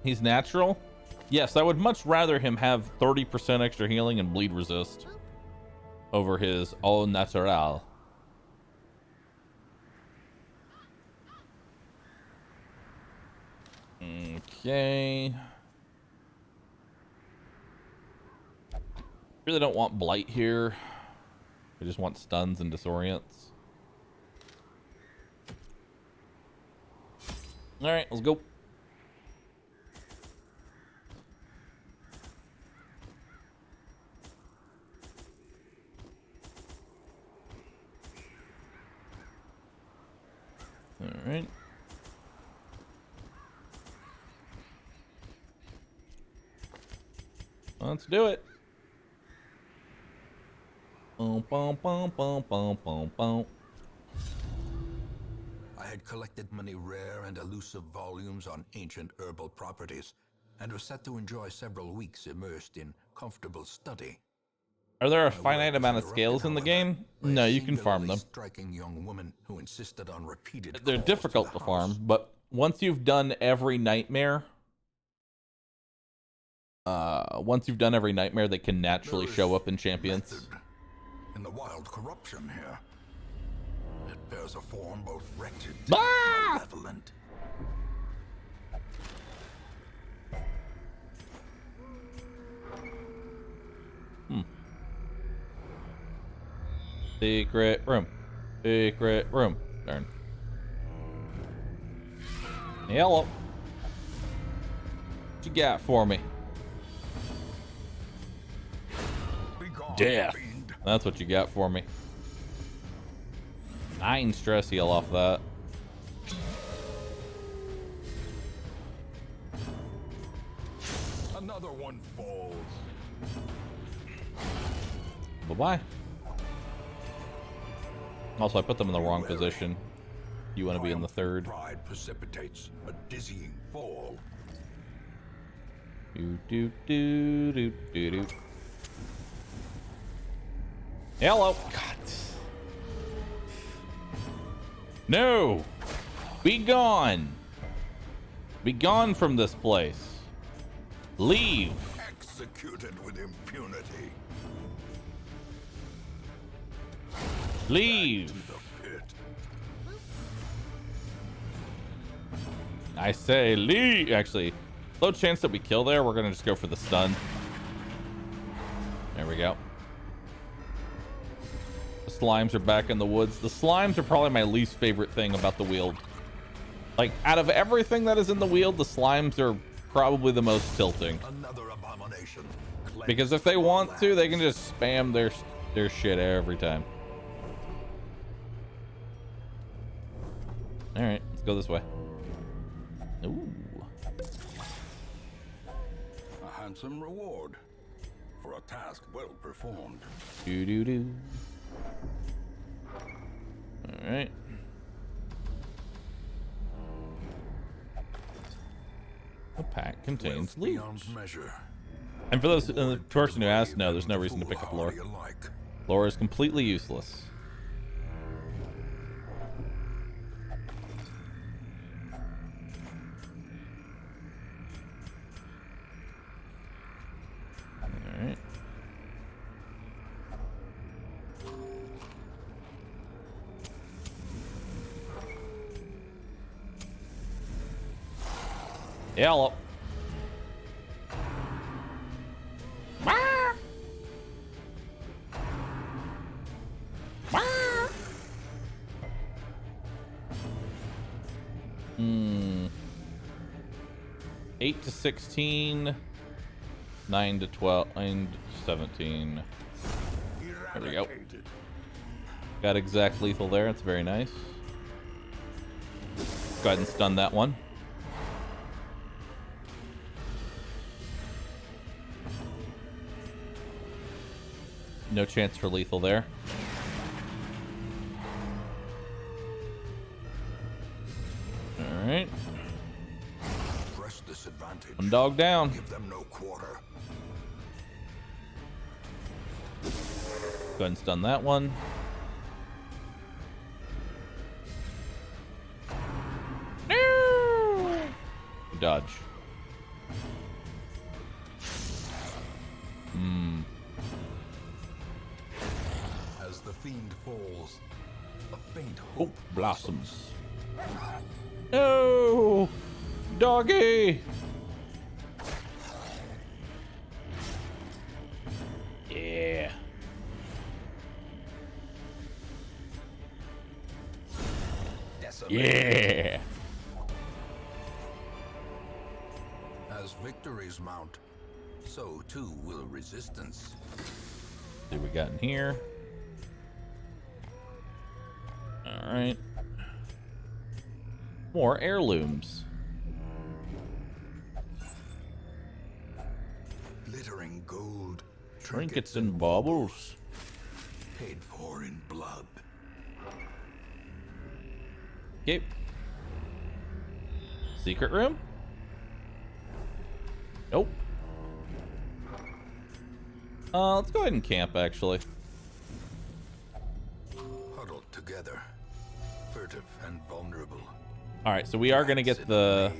He's natural? Yes, I would much rather him have 30% extra healing and bleed resist over his au natural. Okay. Really don't want blight here. I just want stuns and disorients. All right, let's go. All right. Let's do it. Boom, boom, boom, boom, boom, boom, boom. I had collected many rare and elusive volumes on ancient herbal properties, and was set to enjoy several weeks immersed in comfortable study. Are there a finite amount of scales in the game? No, you can farm them. Striking young woman who insisted on repeated They're difficult to farm, but once you've done every nightmare, Once you've done every nightmare, they can naturally show up in champions. In the wild corruption here, it bears a form both wretched and malevolent. Secret room. Secret room. Darn. Hello. What you got for me? Death. That's what you got for me. 9 stress heal off that. Another one falls. Bye-bye. Also, I put them in the wrong position. You want to be in the third. Pride precipitates a dizzying fall. Do do do do do do. Hello. God. No. Be gone. Be gone from this place. Leave. Executed with impunity. Leave. I say leave. Actually, low chance that we kill there. We're gonna just go for the stun. There we go. The slimes are back in the woods. The slimes are probably my least favorite thing about the Weald. Like, out of everything that is in the Weald, the slimes are probably the most tilting. Another abomination. Because if they want to, they can just spam their shit every time. All right, let's go this way. Ooh. A handsome reward for a task well performed. Do do do. All right. The pack contains loot. And for those the person who asked, no, there's no reason to pick up lore. Lore is completely useless. All right. Hello. Hmm. 8 to 16, 9 to 12, 9 to 17. There we go. Got exact lethal there. It's very nice. Go ahead and stun that one. No chance for lethal there. All right. Press disadvantage. One dog down. Give them no quarter. Go ahead and stun that one. No! Dodge. Hmm. As the fiend falls, a faint hope blossoms. No! Doggy! Yeah. Yeah. As victories mount, so too will resistance. See what we got in here. All right. More heirlooms. Glittering gold. Trinkets and baubles. Paid for in blood. Okay. Secret room? Nope. Let's go ahead and camp, actually. Huddled together, furtive and vulnerable. All right, so we are going to get the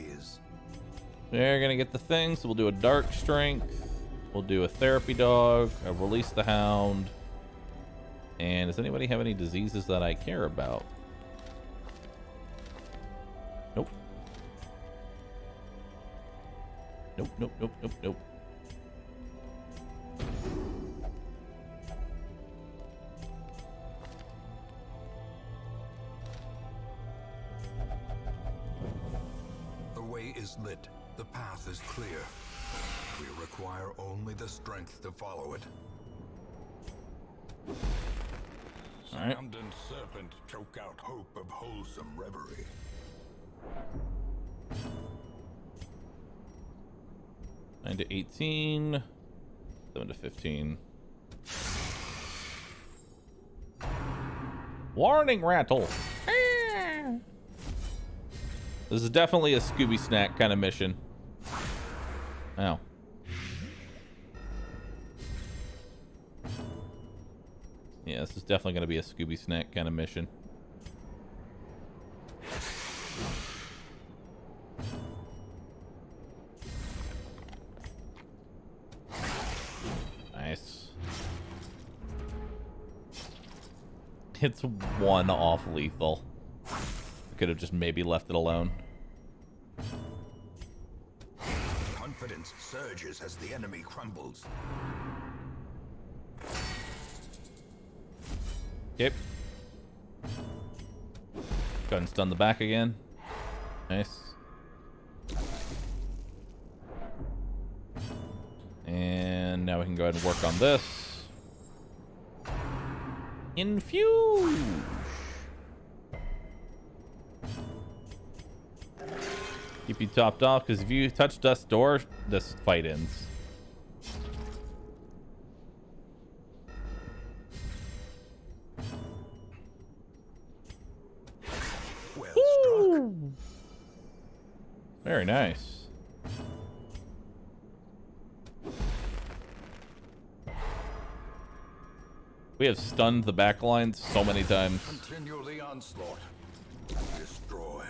We're gonna get the thing, so we'll do a dark strength. We'll do a therapy dog, a release the hound. And does anybody have any diseases that I care about? Nope. Nope, nope, nope, nope, nope. The way is lit. The path is clear. We require only the strength to follow it. All right. Sand and serpent choke out hope of wholesome reverie. 9 to 18. 7 to 15. Warning, rattle. This is definitely a Scooby Snack kind of mission. Ow. Yeah, this is definitely going to be a Scooby Snack kind of mission. Nice. It's one off lethal. Could have just maybe left it alone. Confidence surges as the enemy crumbles. Yep. Go ahead and stun the back again. Nice. And now we can go ahead and work on this. Infuse. Keep you topped off, because if you touch Dust's door, this fight ends. Well struck. Very nice. We have stunned the back lines so many times. Continue the onslaught. Destroy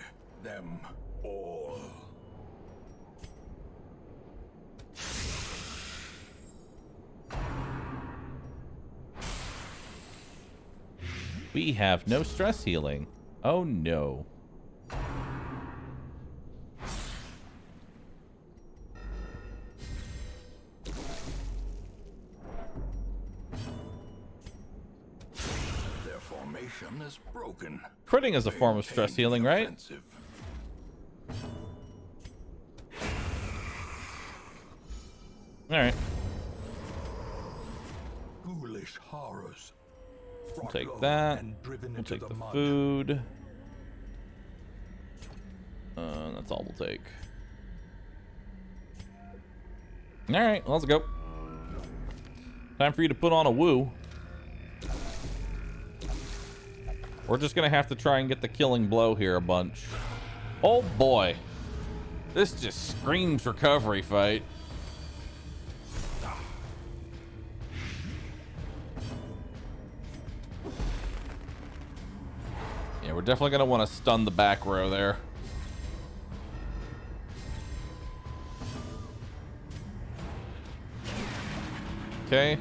them all. We have no stress healing. Oh no. Their formation is broken. Critting is a form of stress healing, right? All right. Ghoulish horrors. We'll take that. We'll take the food. That's all we'll take. All right, let's go. Time for you to put on a woo. We're just gonna have to try and get the killing blow here a bunch. Oh boy. This just screams recovery fight. Yeah, we're definitely gonna want to stun the back row there. Okay.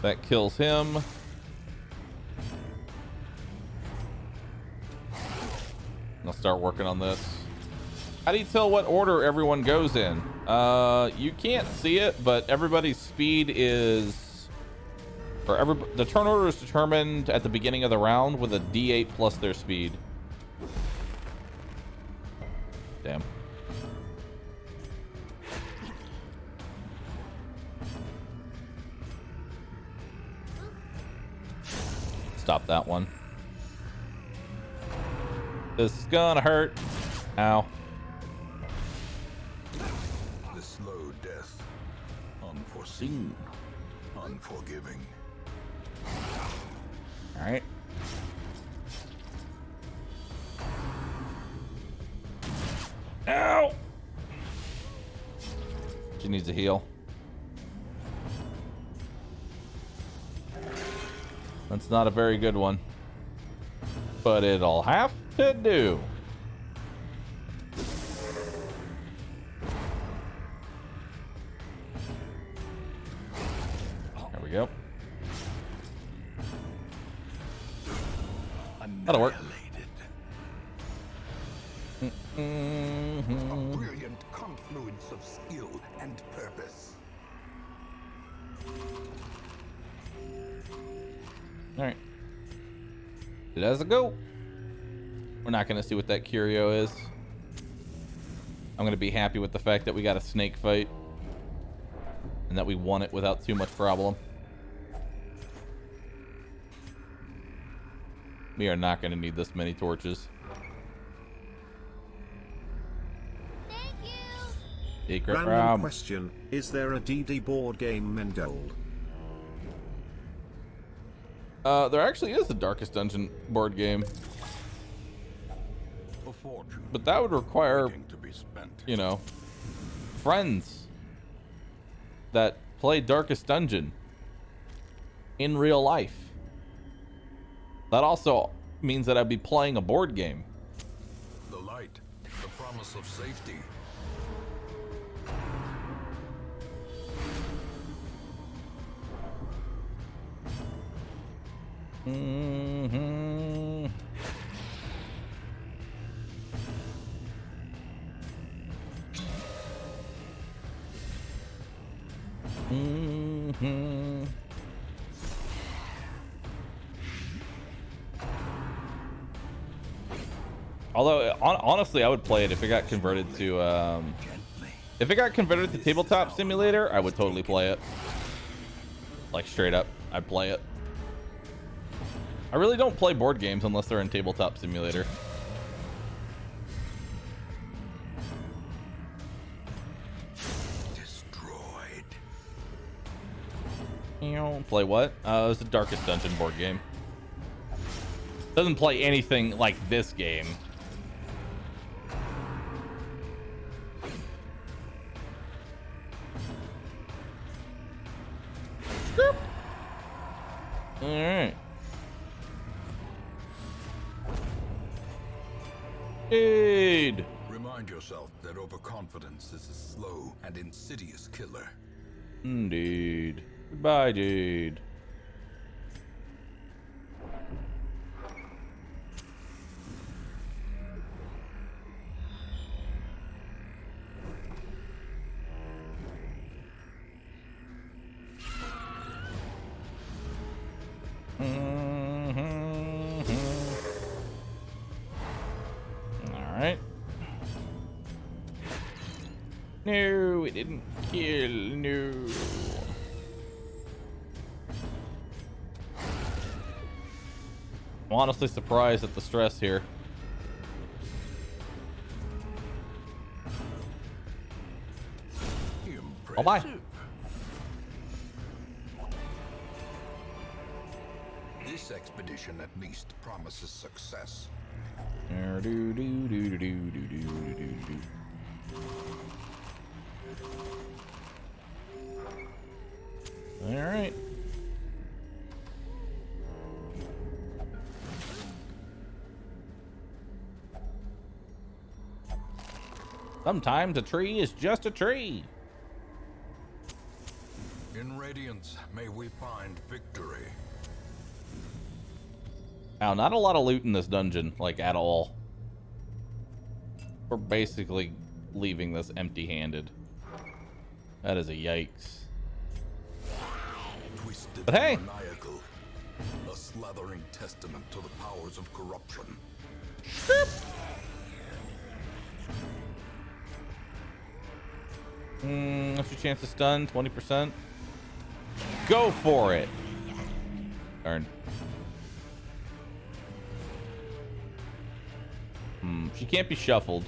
That kills him. I'll start working on this. How do you tell what order everyone goes in? You can't see it, but everybody's speed is... the turn order is determined at the beginning of the round with a D8 plus their speed. Damn. Stop that one. This is gonna hurt. Ow. The slow death. Unforeseen. Unforgiving. All right. Ow! She needs a heal. That's not a very good one. But it'll have to do. we go. That'll work. A brilliant confluence of skill and purpose. All right. Let's go. We're not going to see what that curio is. I'm going to be happy with the fact that we got a snake fight and that we won it without too much problem. We are not going to need this many torches. Secret Random room. question: is there a DD board game Mengold? There actually is a Darkest Dungeon board game, but that would require, you know, friends that play Darkest Dungeon in real life. That also means that I'd be playing a board game. The light, the promise of safety. Mm-hmm. Mm-hmm. Although honestly, I would play it if it got converted to Tabletop Simulator. I would totally play it. Like straight up, I'd play it. I really don't play board games unless they're in Tabletop Simulator. Destroyed. You know, play what? It's the Darkest Dungeon board game. Doesn't play anything like this game. All right. Dude. Remind yourself that overconfidence is a slow and insidious killer. Indeed. Goodbye, dude. Alright. No, it didn't kill. No. I'm honestly surprised at the stress here. Oh, bye. This expedition at least promises success. All right. Sometimes a tree is just a tree. In Radiance, may we find victory. Now, not a lot of loot in this dungeon, like at all. We're basically leaving this empty-handed. That is a yikes. Twisted But hey, maniacal, a slathering testament to the powers of corruption. What's your chance to stun? 20%. Go for it. Darn. She can't be shuffled.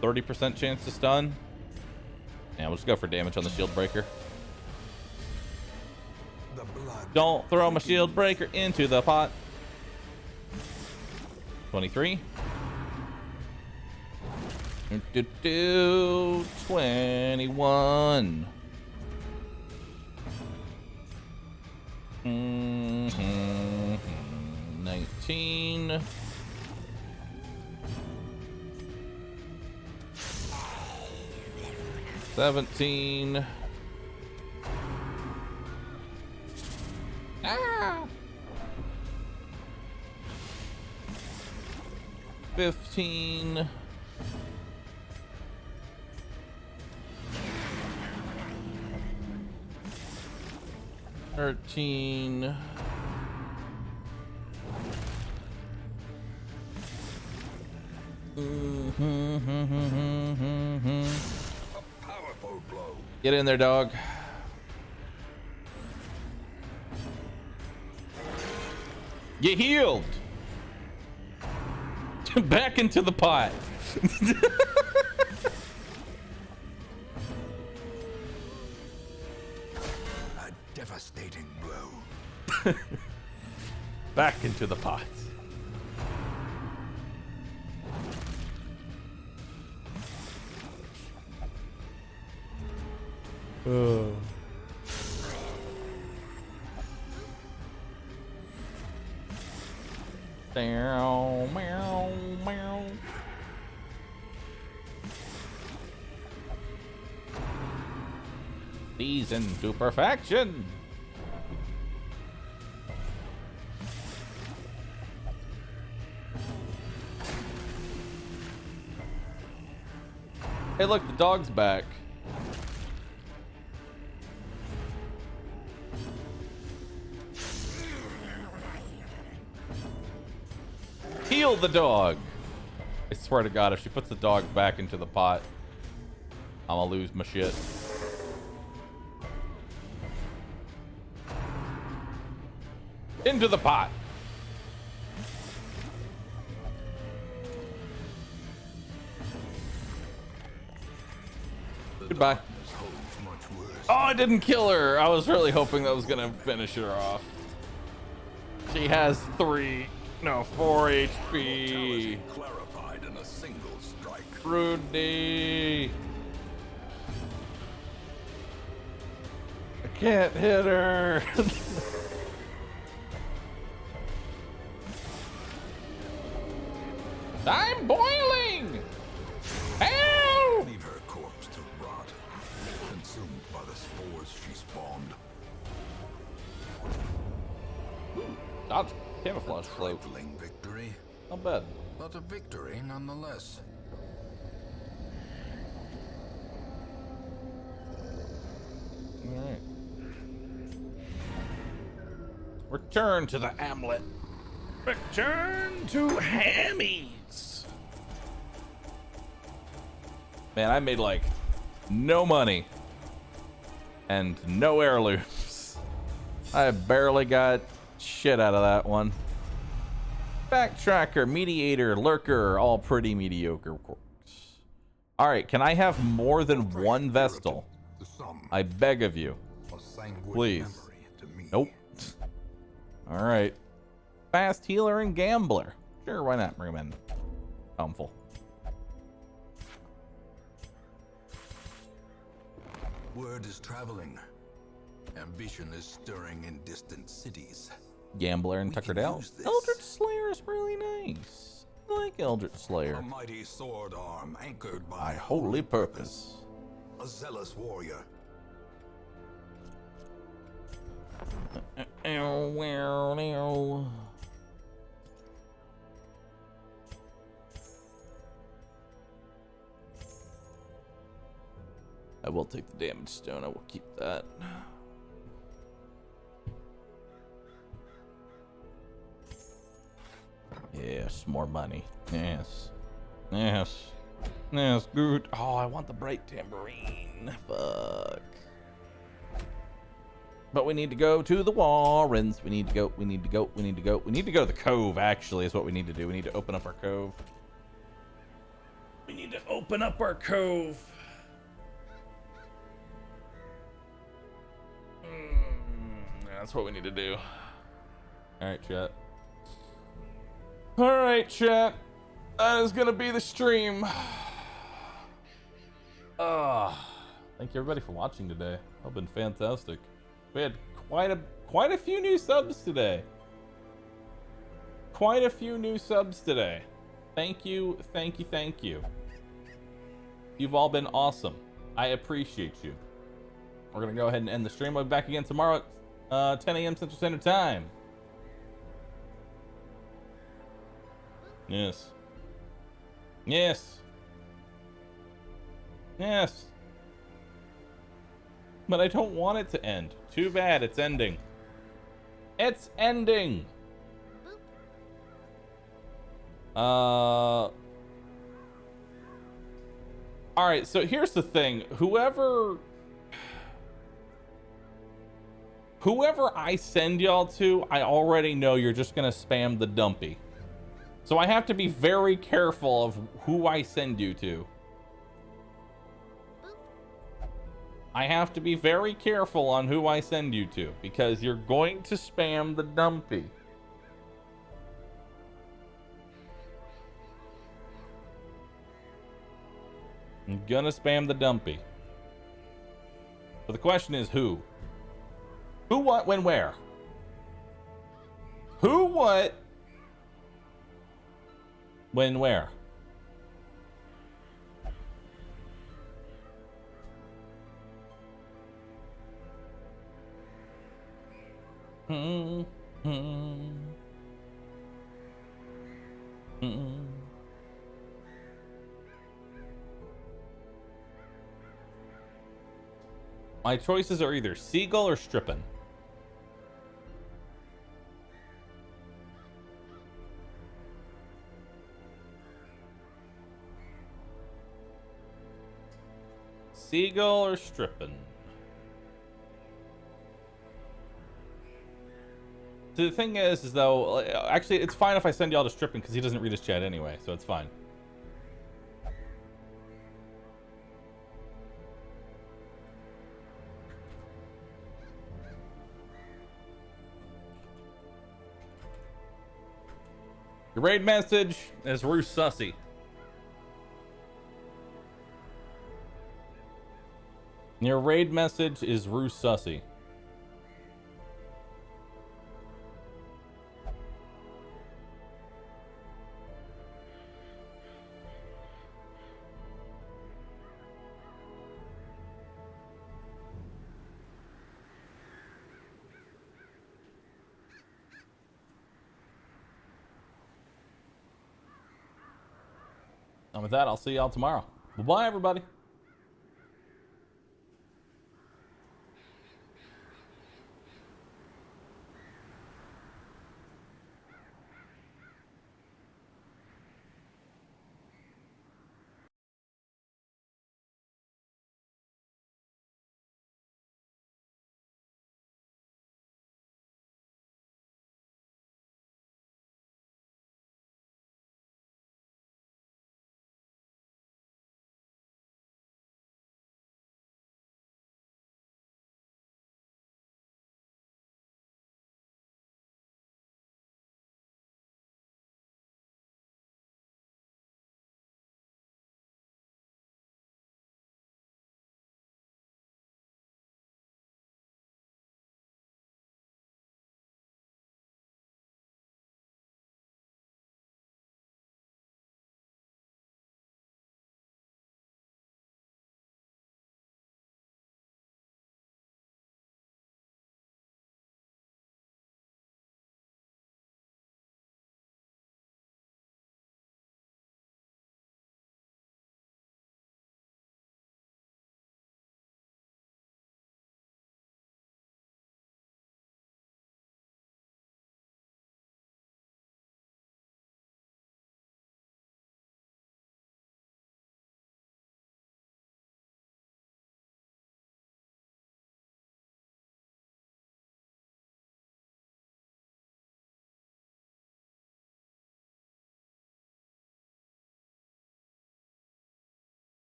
30% chance to stun. Yeah, we'll just go for damage on the shield breaker. Don't throw my shield breaker into the pot. 23. 21. 19. 17. 15. $13. Get in there, dog. Get healed. Back into the pot. A devastating blow. Back into the pot. Oh. Meow, meow, meow. Seasoned to perfection. Hey, look, the dog's back. Heal the dog. I swear to God, if she puts the dog back into the pot, I'm gonna lose my shit. Into the pot. Goodbye. Oh, I didn't kill her. I was really hoping that was gonna finish her off. She has 4 HP. Clarified in a single strike. Rudy. I can't hit her. I'm boiling. Help! Leave her corpse to rot, consumed by the spores she spawned. Dodge camouflage float. Trifling victory, Not bad. but a victory nonetheless. All right. Return to the hamlet. Return to Hammies. Man, I made like no money and no heirlooms. I barely got shit out of that one. Backtracker, mediator, lurker, all pretty mediocre quirks. All right, can I have more than one Vestal? I beg of you. Please. Nope. All right. Fast healer and gambler. Sure, why not? Bring him in. Helpful. Word is traveling. Ambition is stirring in distant cities. Gambler and Tuckerdale. Eldritch Slayer is really nice. I like Eldritch Slayer. A mighty sword arm anchored by My holy purpose. a zealous warrior. I will take the damage stone. I will keep that. Yes, more money. Yes. Yes. Yes, good. Oh, I want the bright tambourine. Fuck. But we need to go to the Warrens. We need to go. We need to go. We need to go. We need to go to the cove, actually, is what we need to do. We need to open up our cove. We need to open up our cove. That's what we need to do. All right, chat. All right, chat. That is gonna be the stream. Thank you everybody for watching today. It's been fantastic. We had quite a few new subs today. Quite a few new subs today. Thank you, thank you, thank you. You've all been awesome. I appreciate you. We're gonna go ahead and end the stream. We'll be back again tomorrow at 10 a.m. Central Standard Time. Yes. Yes. Yes. But I don't want it to end. Too bad, it's ending. It's ending! Alright, so here's the thing. Whoever I send y'all to, I already know you're just gonna spam the dumpy. So I have to be very careful of who I send you to. I have to be very careful on who I send you to, because you're going to spam the dumpy. I'm gonna spam the dumpy. But the question is who? Who, what, when, where? Who, what, when, where? My choices are either Seagull or Strippin'. Seagull or Strippin'. The thing is though, actually, it's fine if I send y'all to Strippin' because he doesn't read his chat anyway, so it's fine. Your raid message is Roo Sussy. Your raid message is Roo Sussy. And with that, I'll see y'all tomorrow. Bye-bye, everybody.